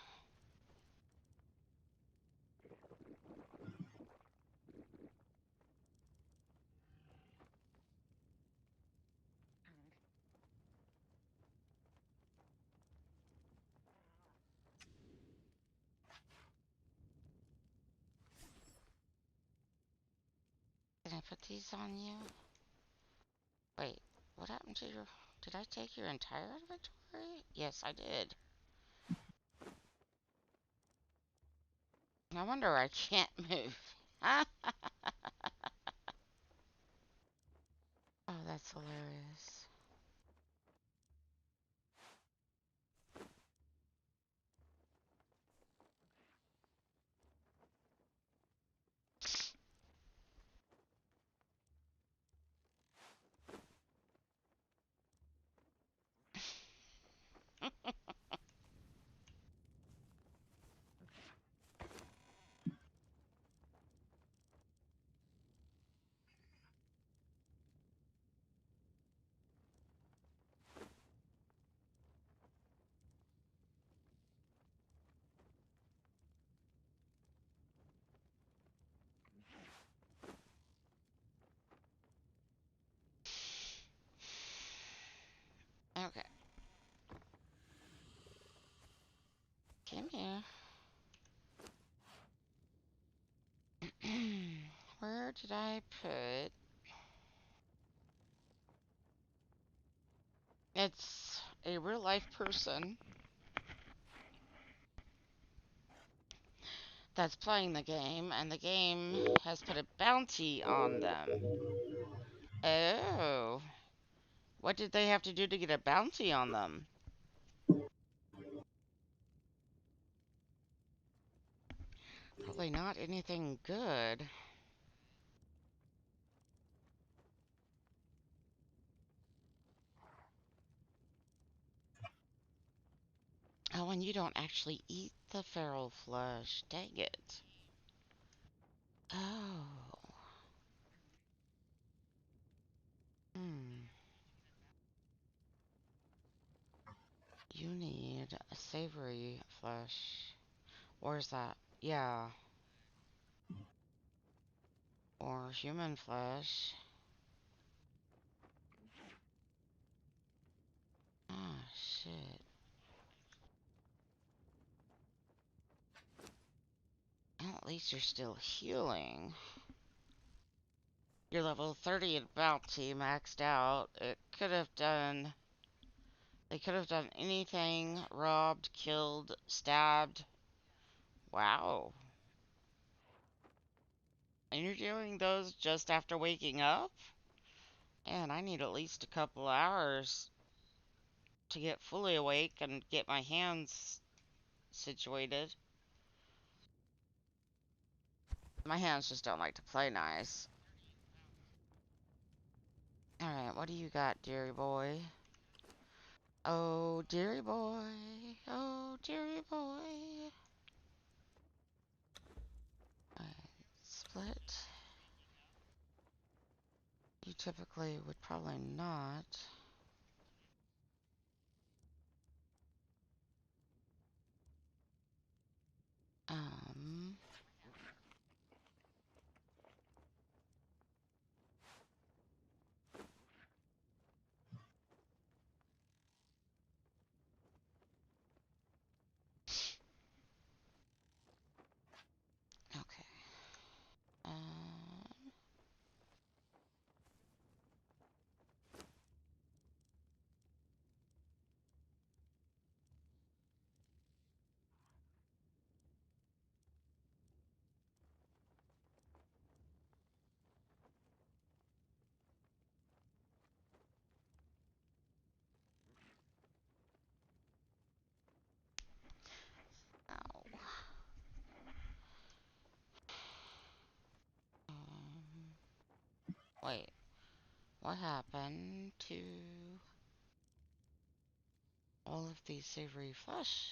Can I put these on you? Wait, what happened to your... Did I take your entire inventory? Yes, I did. No wonder I can't move. Oh, that's hilarious. Okay. Come here. Where did I put... It's a real life person that's playing the game, and the game has put a bounty on them. Oh. What did they have to do to get a bounty on them? Probably not anything good. Oh, and you don't actually eat the feral flesh. Dang it. Oh. Hmm. You need a savory flesh. Or is that? Yeah. Or human flesh. Ah, shit. Well, at least you're still healing. You're level 30 at bounty, maxed out. It could have done... They could have done anything. Robbed, killed, stabbed. Wow. And you're doing those just after waking up? And I need at least a couple hours to get fully awake and get my hands situated. My hands just don't like to play nice. Alright, what do you got, dearie boy? Oh, dearie boy. Oh, dearie boy. Alright, split. You typically would probably not. Um... Wait, what happened to all of the savory flesh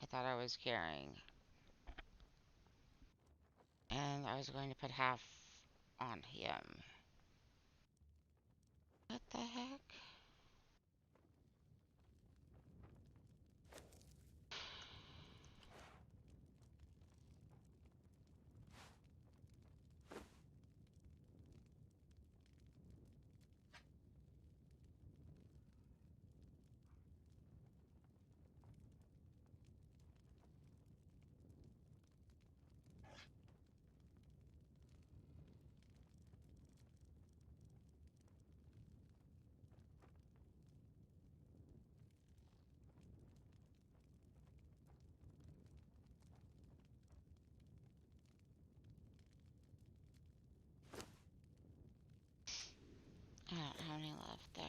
I thought I was carrying? And I was going to put half on him. What the heck? I don't have any left there.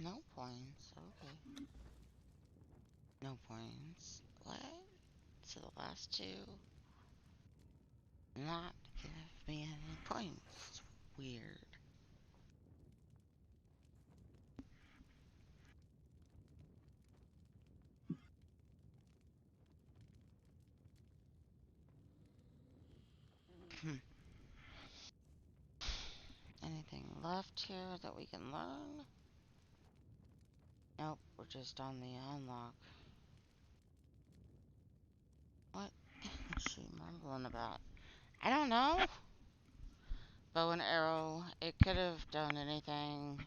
No points. Okay. No points. What? So the last two not give me any points. Weird. Hmm. Anything left here that we can learn? Nope, we're just on the unlock. What is she mumbling about? I don't know. Bow and arrow. It could have done anything.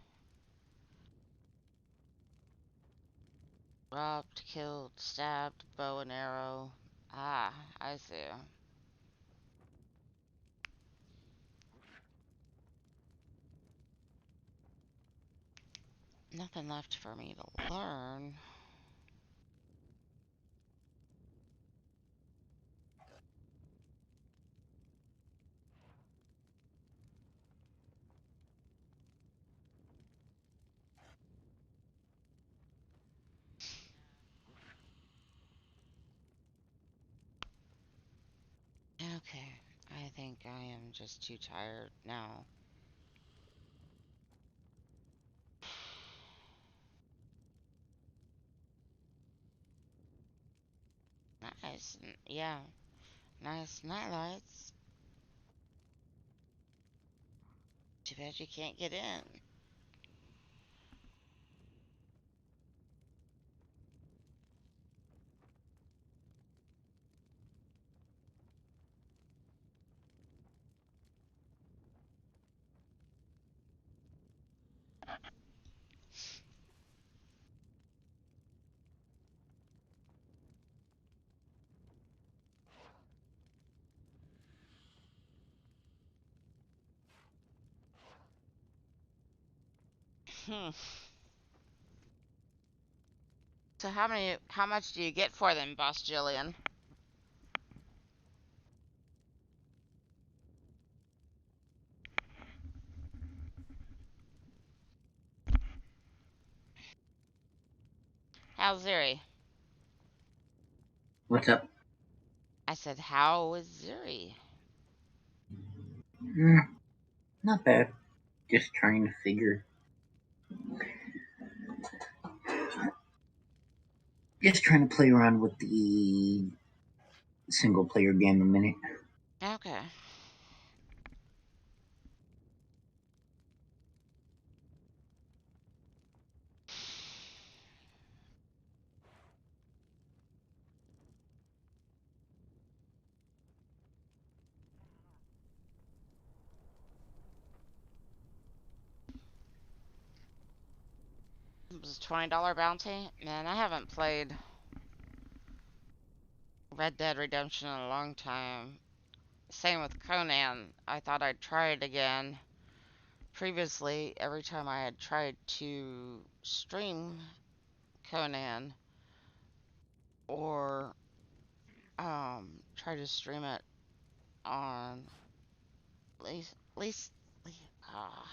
Robbed, killed, stabbed, bow and arrow. Ah, I see. Nothing left for me to learn. Okay, I think I am just too tired now. Nice, yeah, nice nightlights. Too bad you can't get in. Hmm. So how much do you get for them, Boss Jillian? How's Zuri? What's up? I said, how is Zuri? Mm, not bad. Just trying to figure. Just trying to play around with the single player game a minute. Okay. It was a $20 bounty? Man, I haven't played Red Dead Redemption in a long time. Same with Conan. I thought I'd try it again. Previously, every time I had tried to stream Conan or try to stream it on least ah.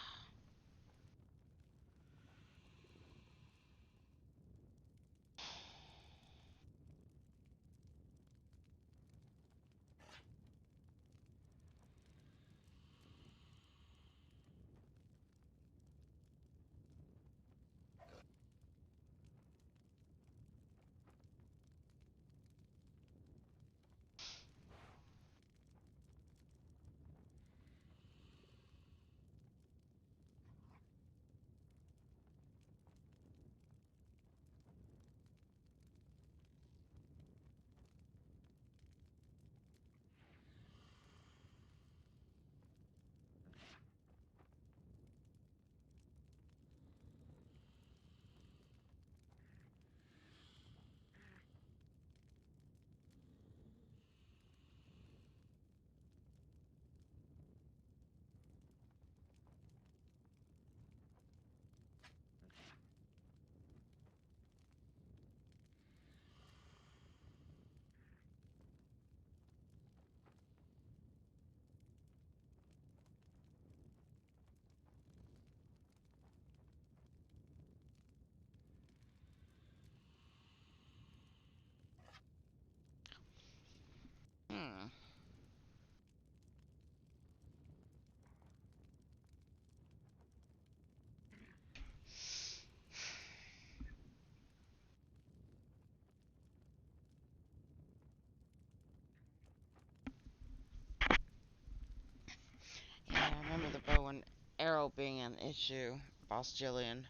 arrow being an issue, Boss Jillian.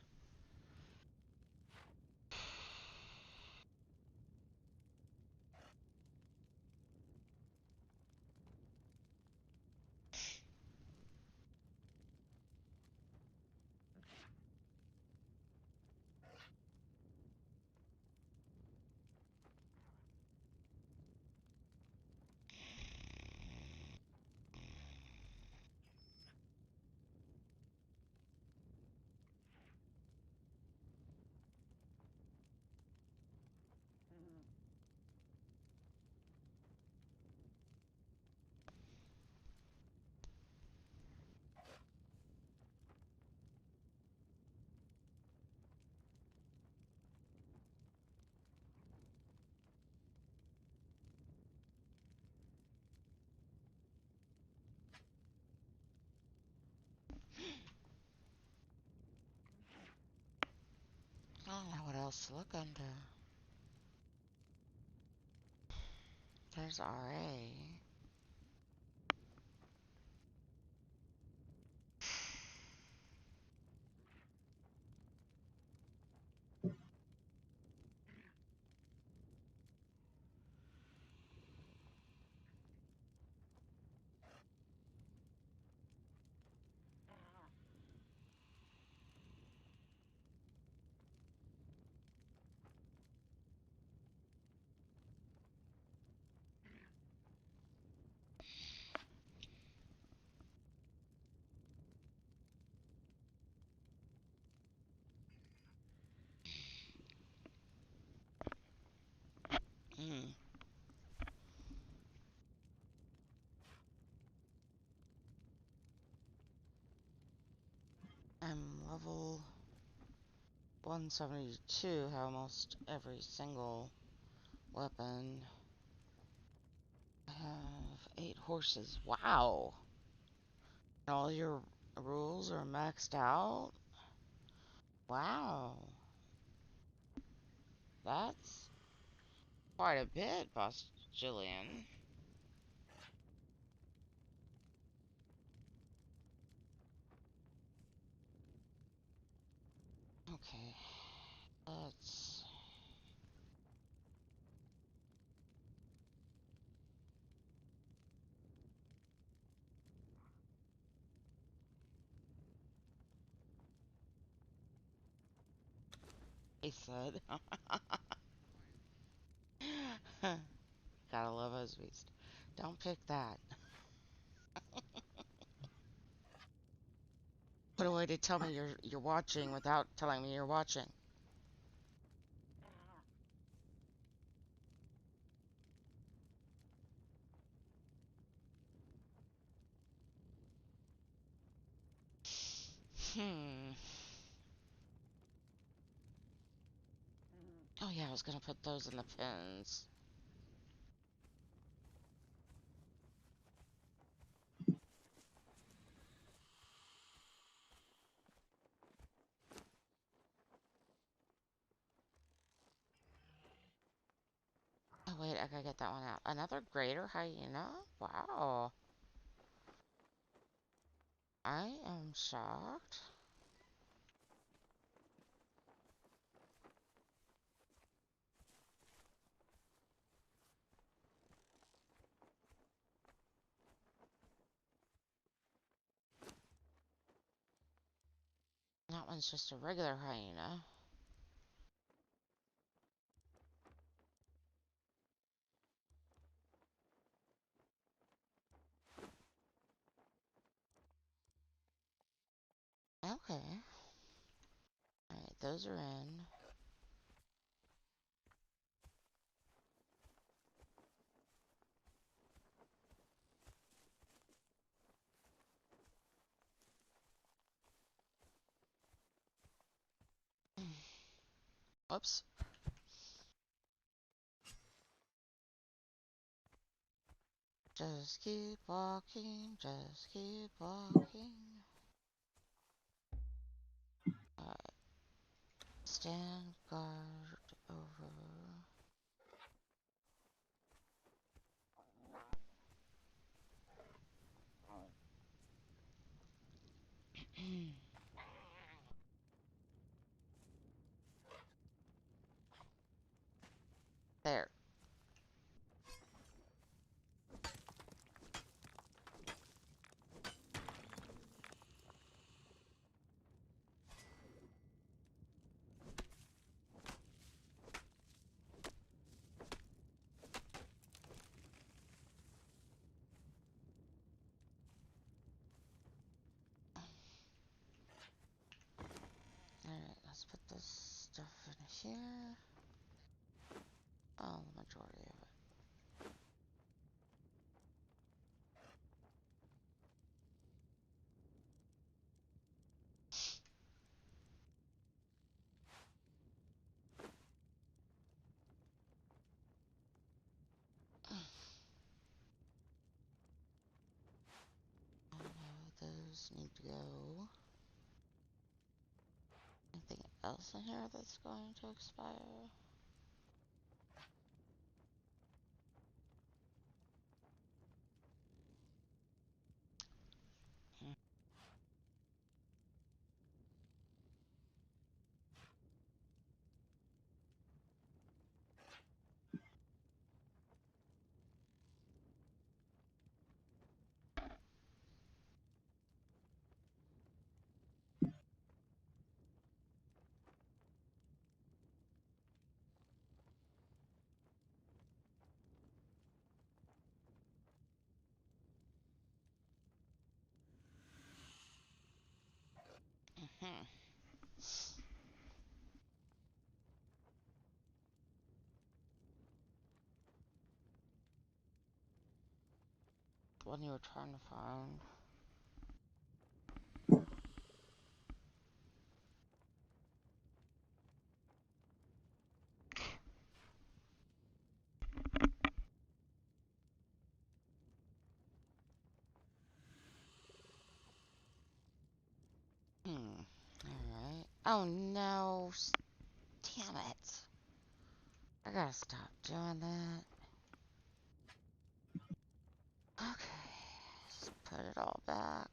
I don't know what else to look under. There's RA. Hmm. I'm level 172, have almost every single weapon. I have 8 horses. Wow! And all your rules are maxed out? Wow. That's quite a bit, Boss Jillian. Okay. Let's... He said. Gotta love his beast. Don't pick that. Put away to tell me you're watching without telling me you're watching. Hmm. Oh yeah, I was gonna put those in the pins. Oh wait, I gotta get that one out. Another greater hyena? Wow. I am shocked. That one's just a regular hyena. Okay. Alright, those are in. Whoops. Just keep walking, just keep walking. Alright. Stand guard over. There. Alright, let's put this stuff in here. Oh, the majority of it. Those need to go. Anything else in here that's going to expire? Hmm. One you were trying to find. Alright. Oh no. Damn it. I gotta stop doing that. Okay. Just put it all back.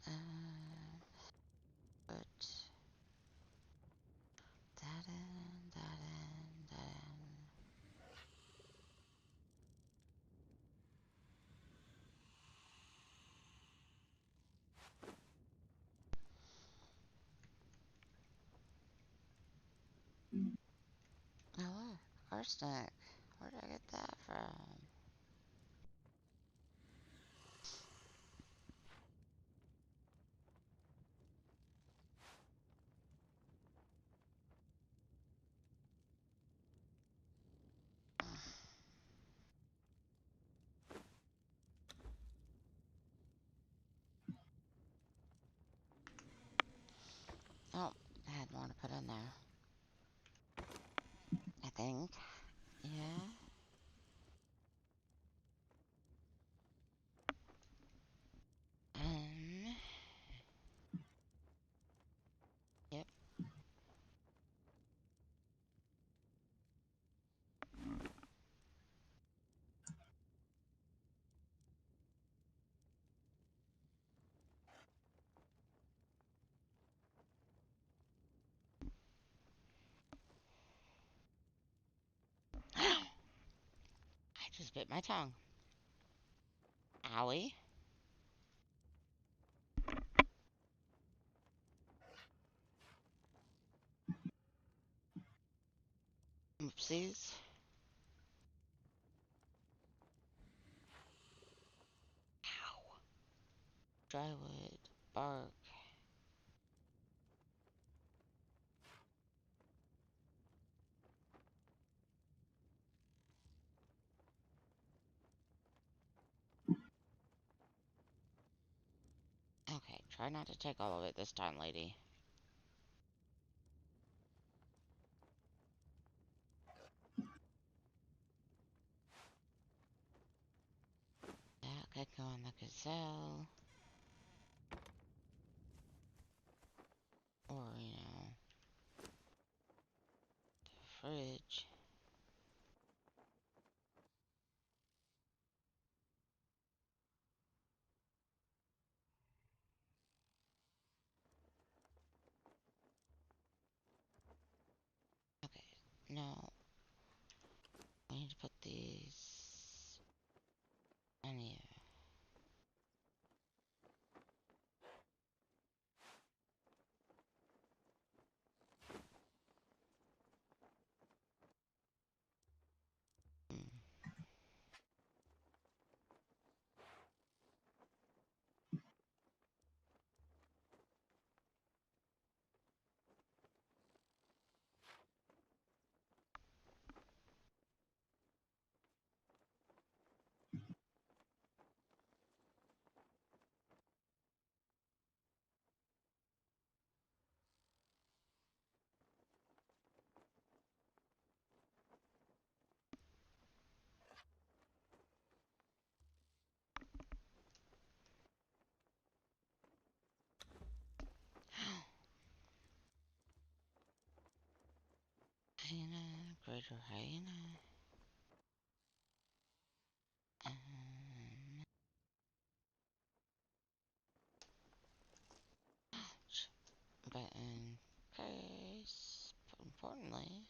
And put that in, that in, that in. Oh look, arsenic. Where did I get that from? Oh, I had more to put in there. I think. Yeah. Yep. I just bit my tongue. Owie. Oopsies. Ow. Drywood. Bark. Okay, try not to take all of it this time, lady. gazelle. Or, the fridge. Okay, no. I need to put these in here. Hmm. Hyena, greater hyena. But in case, importantly,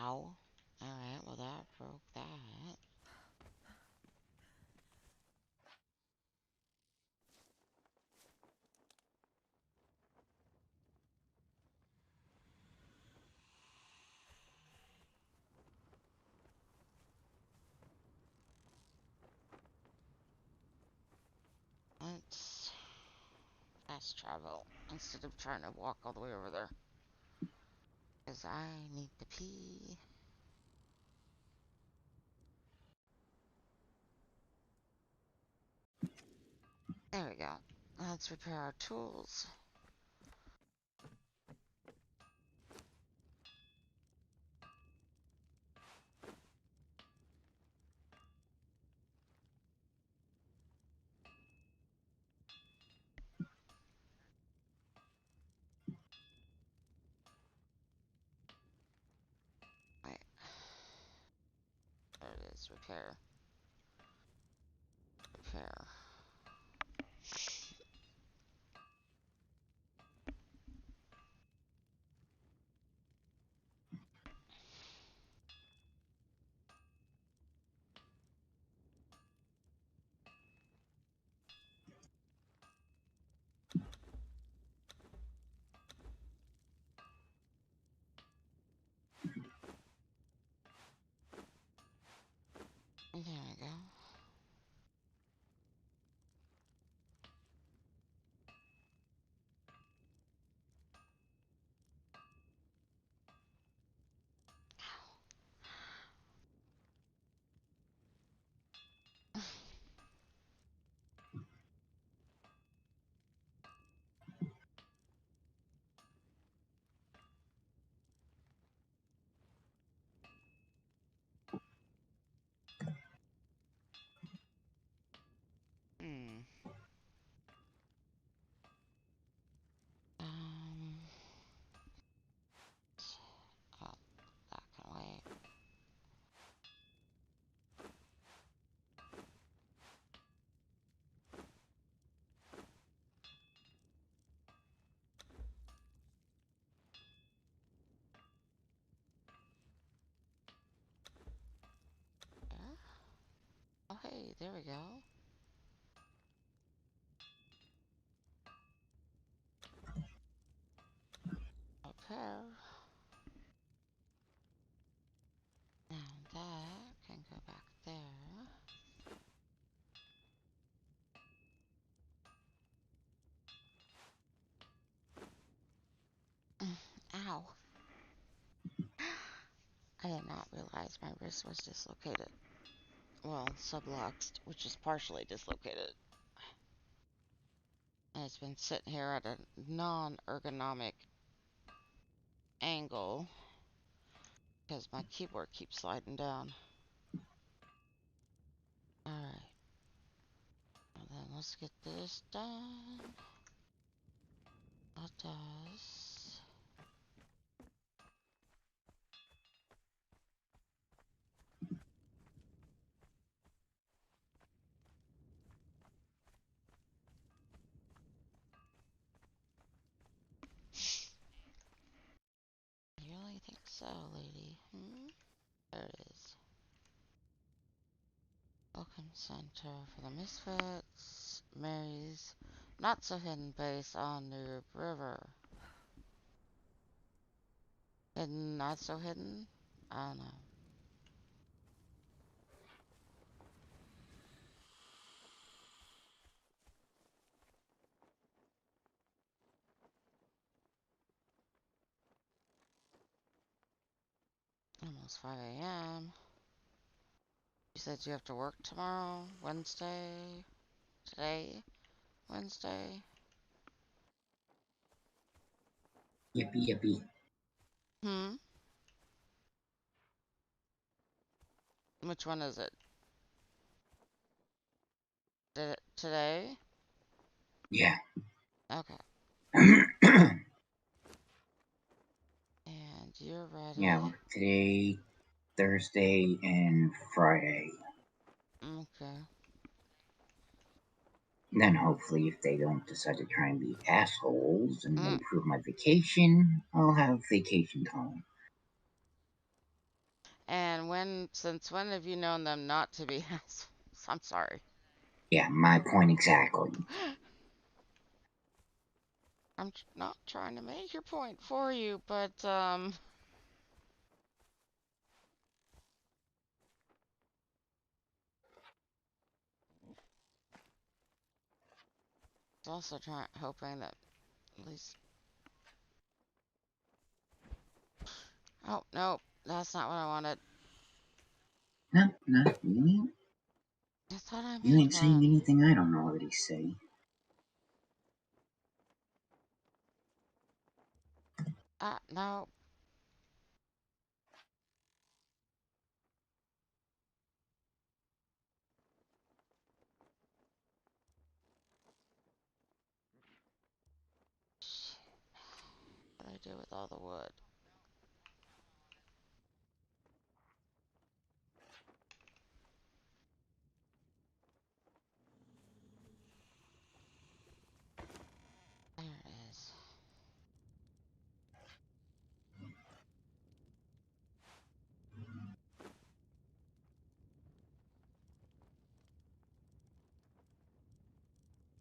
ow. Alright, well that broke that. Let's fast travel instead of trying to walk all the way over there. Because I need to pee. There we go. Let's repair our tools. Wait. There it is. Repair. Repair. There we go. Hmm. Um. Oh, that can wait. There? Oh, hey, there we go. Repair. Now that can go back there. Ow. I did not realize my wrist was dislocated. Well, subluxed, which is partially dislocated. And it's been sitting here at a non-ergonomic angle because my keyboard keeps sliding down. Alright. Well, then let's get this done. That does. You really think so, lady? There it is. Welcome Center for the Misfits. Mary's Not So Hidden Base on New River. Hidden, not so hidden? I don't know. Almost 5 a.m. You said you have to work tomorrow? Wednesday? Today? Wednesday? Yippee yippee. Hmm? Which one is it? Today? Yeah. Okay. And you're ready. Yeah, work today, Thursday, and Friday. Okay. And then hopefully, if they don't decide to try and be assholes and Mm. approve my vacation, I'll have vacation time. And since when have you known them not to be assholes? I'm sorry. Yeah, my point exactly. I'm not trying to make your point for you, but, also hoping that at least. Oh, no, that's not what I wanted. No, you I thought I you made ain't saying one. anything I don't already say. No. What do I do with all the wood? There it is.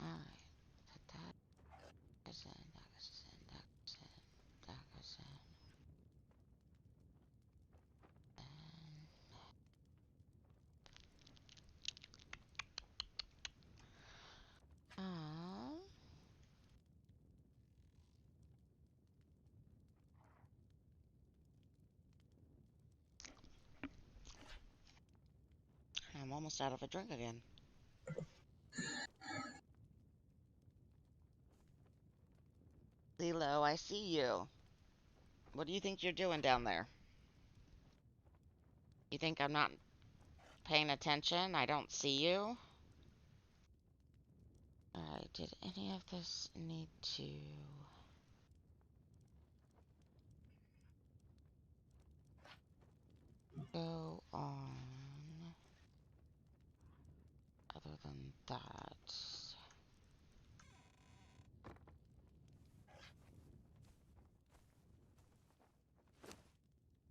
Alright. Put that. Goes in, that goes in, that goes in, that goes in. And, I'm almost out of a drink again. Lilo, I see you. What do you think you're doing down there? You think I'm not paying attention? I don't see you? Alright, did any of this need to... go on other than that?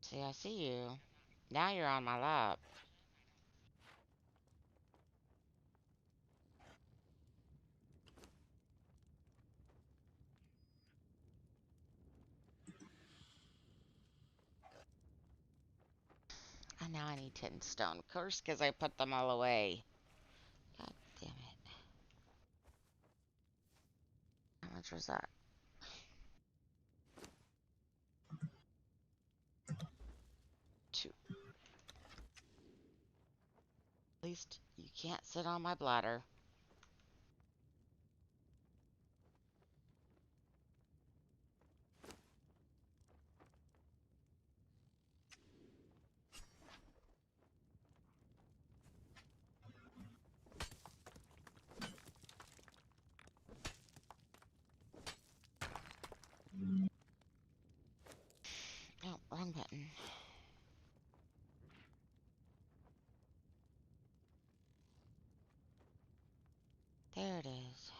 See, I see you. Now you're on my lap. And now I need 10 stone. Curse, because I put them all away. God damn it. How much was that? Can't sit on my bladder. Oh, wrong button. There it is.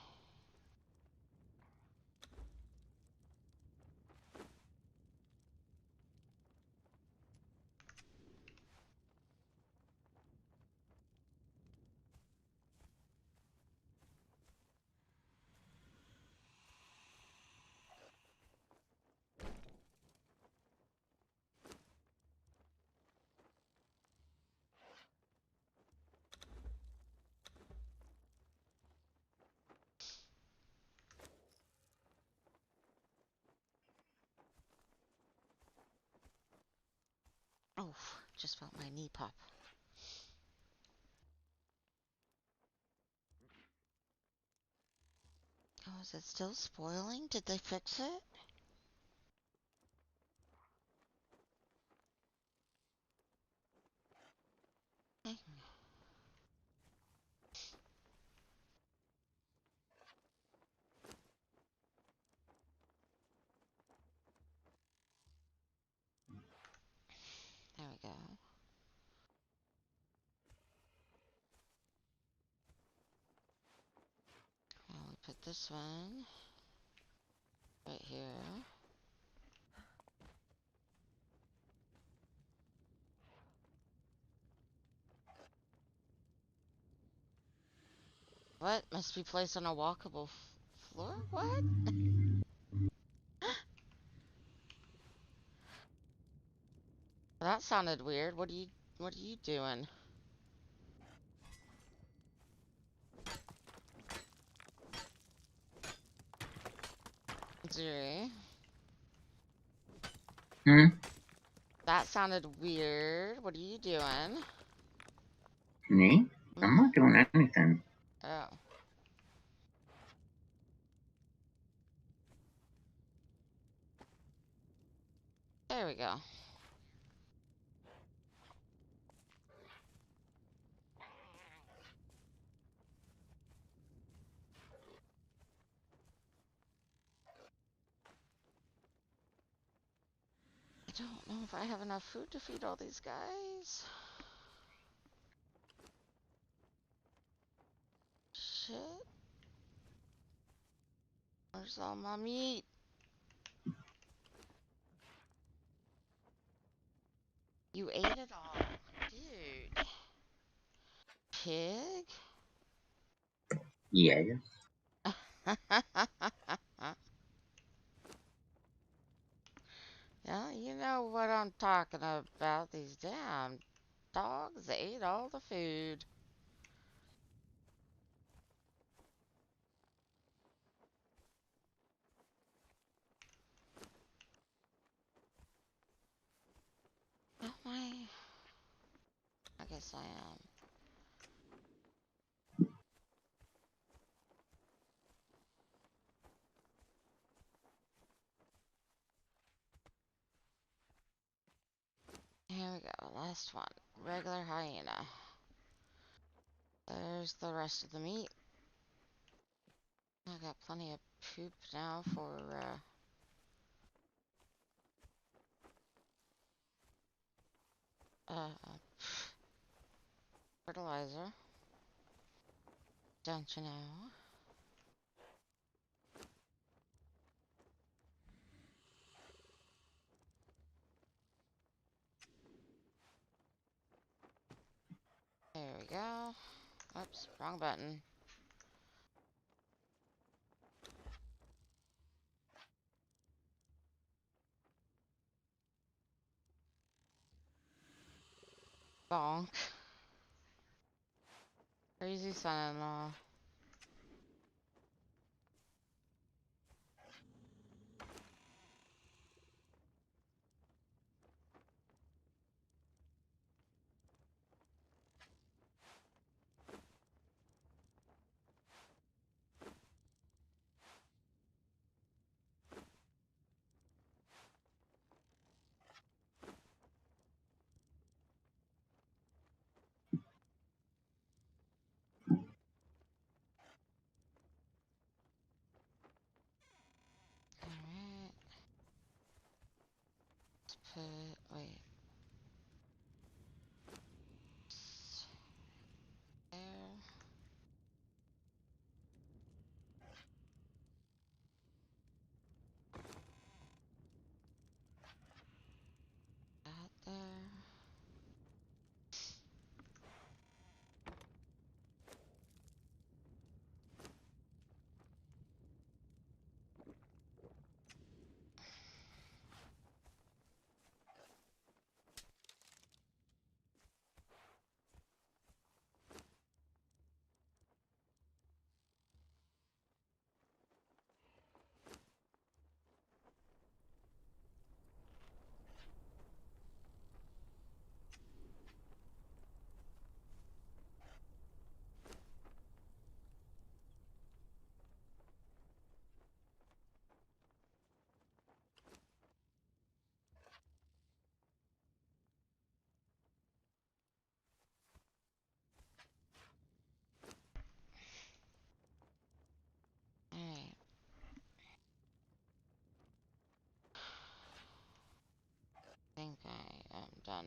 Oh, just felt my knee pop. Oh, is it still spoiling? Did they fix it? Okay. There we go. Well, we put this one right here. What? Must be placed on a walkable floor? What? That sounded weird. What are you doing? Zuri. Hmm? That sounded weird. What are you doing? Me? I'm Mm-hmm. not doing anything. Oh. There we go. I don't know if I have enough food to feed all these guys. Shit. Where's all my meat? You ate it all. Dude. Pig? Yeah. Yeah, you know what I'm talking about. These damn dogs, they ate all the food. Am I? I guess I am. Here we go, last one. Regular hyena. There's the rest of the meat. I got plenty of poop now for, fertilizer. Don't you know? There we go. Oops, wrong button. Bonk. Crazy son-in-law.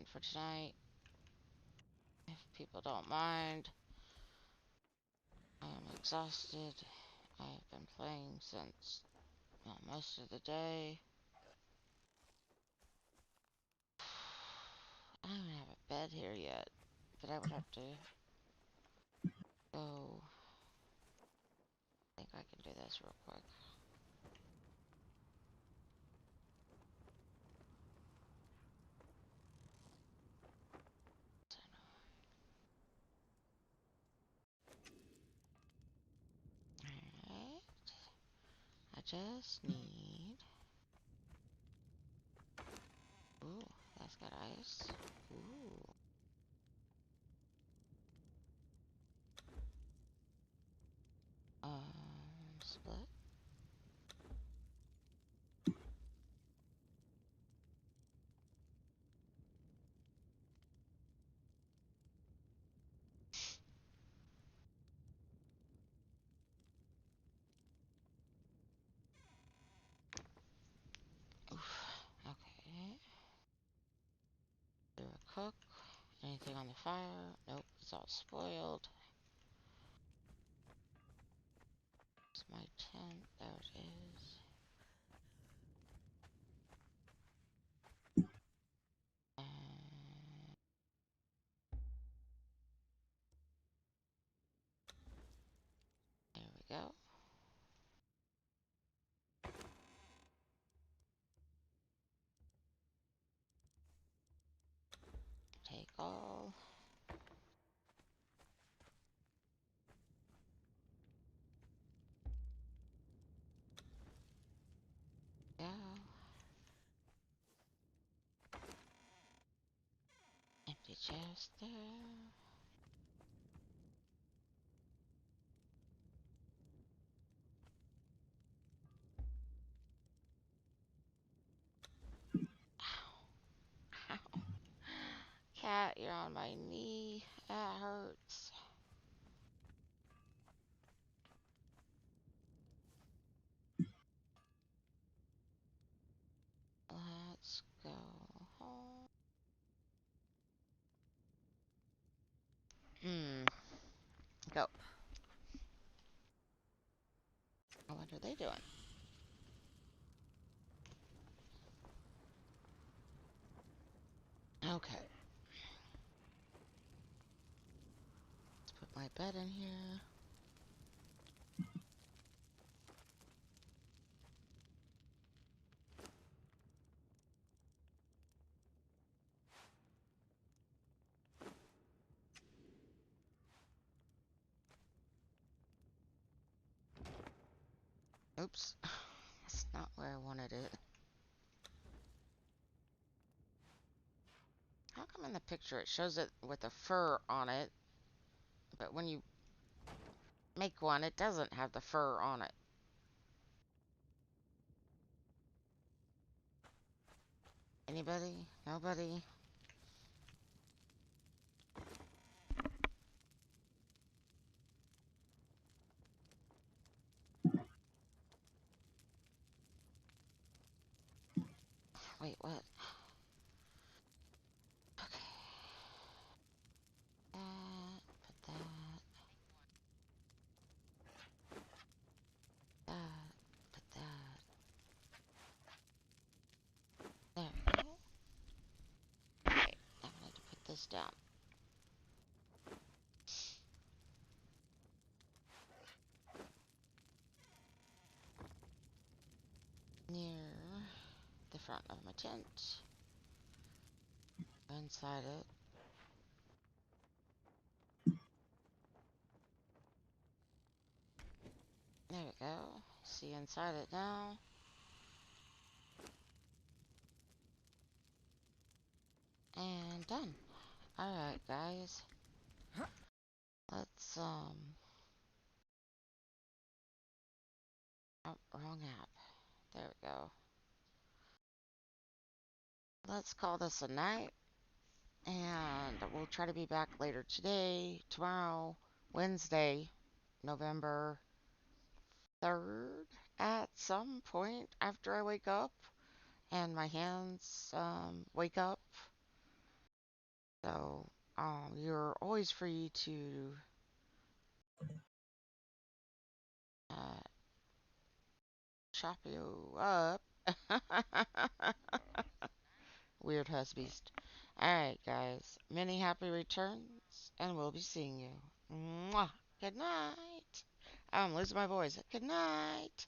done for tonight. If people don't mind. I am exhausted. I have been playing since, well, most of the day. I don't have a bed here yet, but I would have to go. I think I can do this real quick. Alright. I just need. Ooh, that's got ice. Ooh. Split. Oof. Okay. Do a cook. Anything on the fire? Nope, it's all spoiled. It's my tent. There it is. And there we go. Take all. Go. Empty chest there. Ow. Ow. Cat, you're on my knee. That hurts. Let's go home. Go. What are they doing? Okay. Let's put my bed in here. Oops. That's not where I wanted it. How come in the picture it shows it with a fur on it, but when you make one, it doesn't have the fur on it? Anybody? Nobody? Wait, what? Okay. Put that. Put that. There we go. Okay, now I need to put this down. Near the front of my tent. Inside it. There we go. See inside it now. And done. Alright, guys. Let's, oh, wrong app. There we go. Let's call this a night. And we'll try to be back later today, tomorrow, Wednesday, November 3rd, at some point after I wake up and my hands wake up. So, you're always free to uh, chop you up. Weird husbeast. Alright, guys. Many happy returns, and we'll be seeing you. Mwah. Good night. I'm losing my voice. Good night.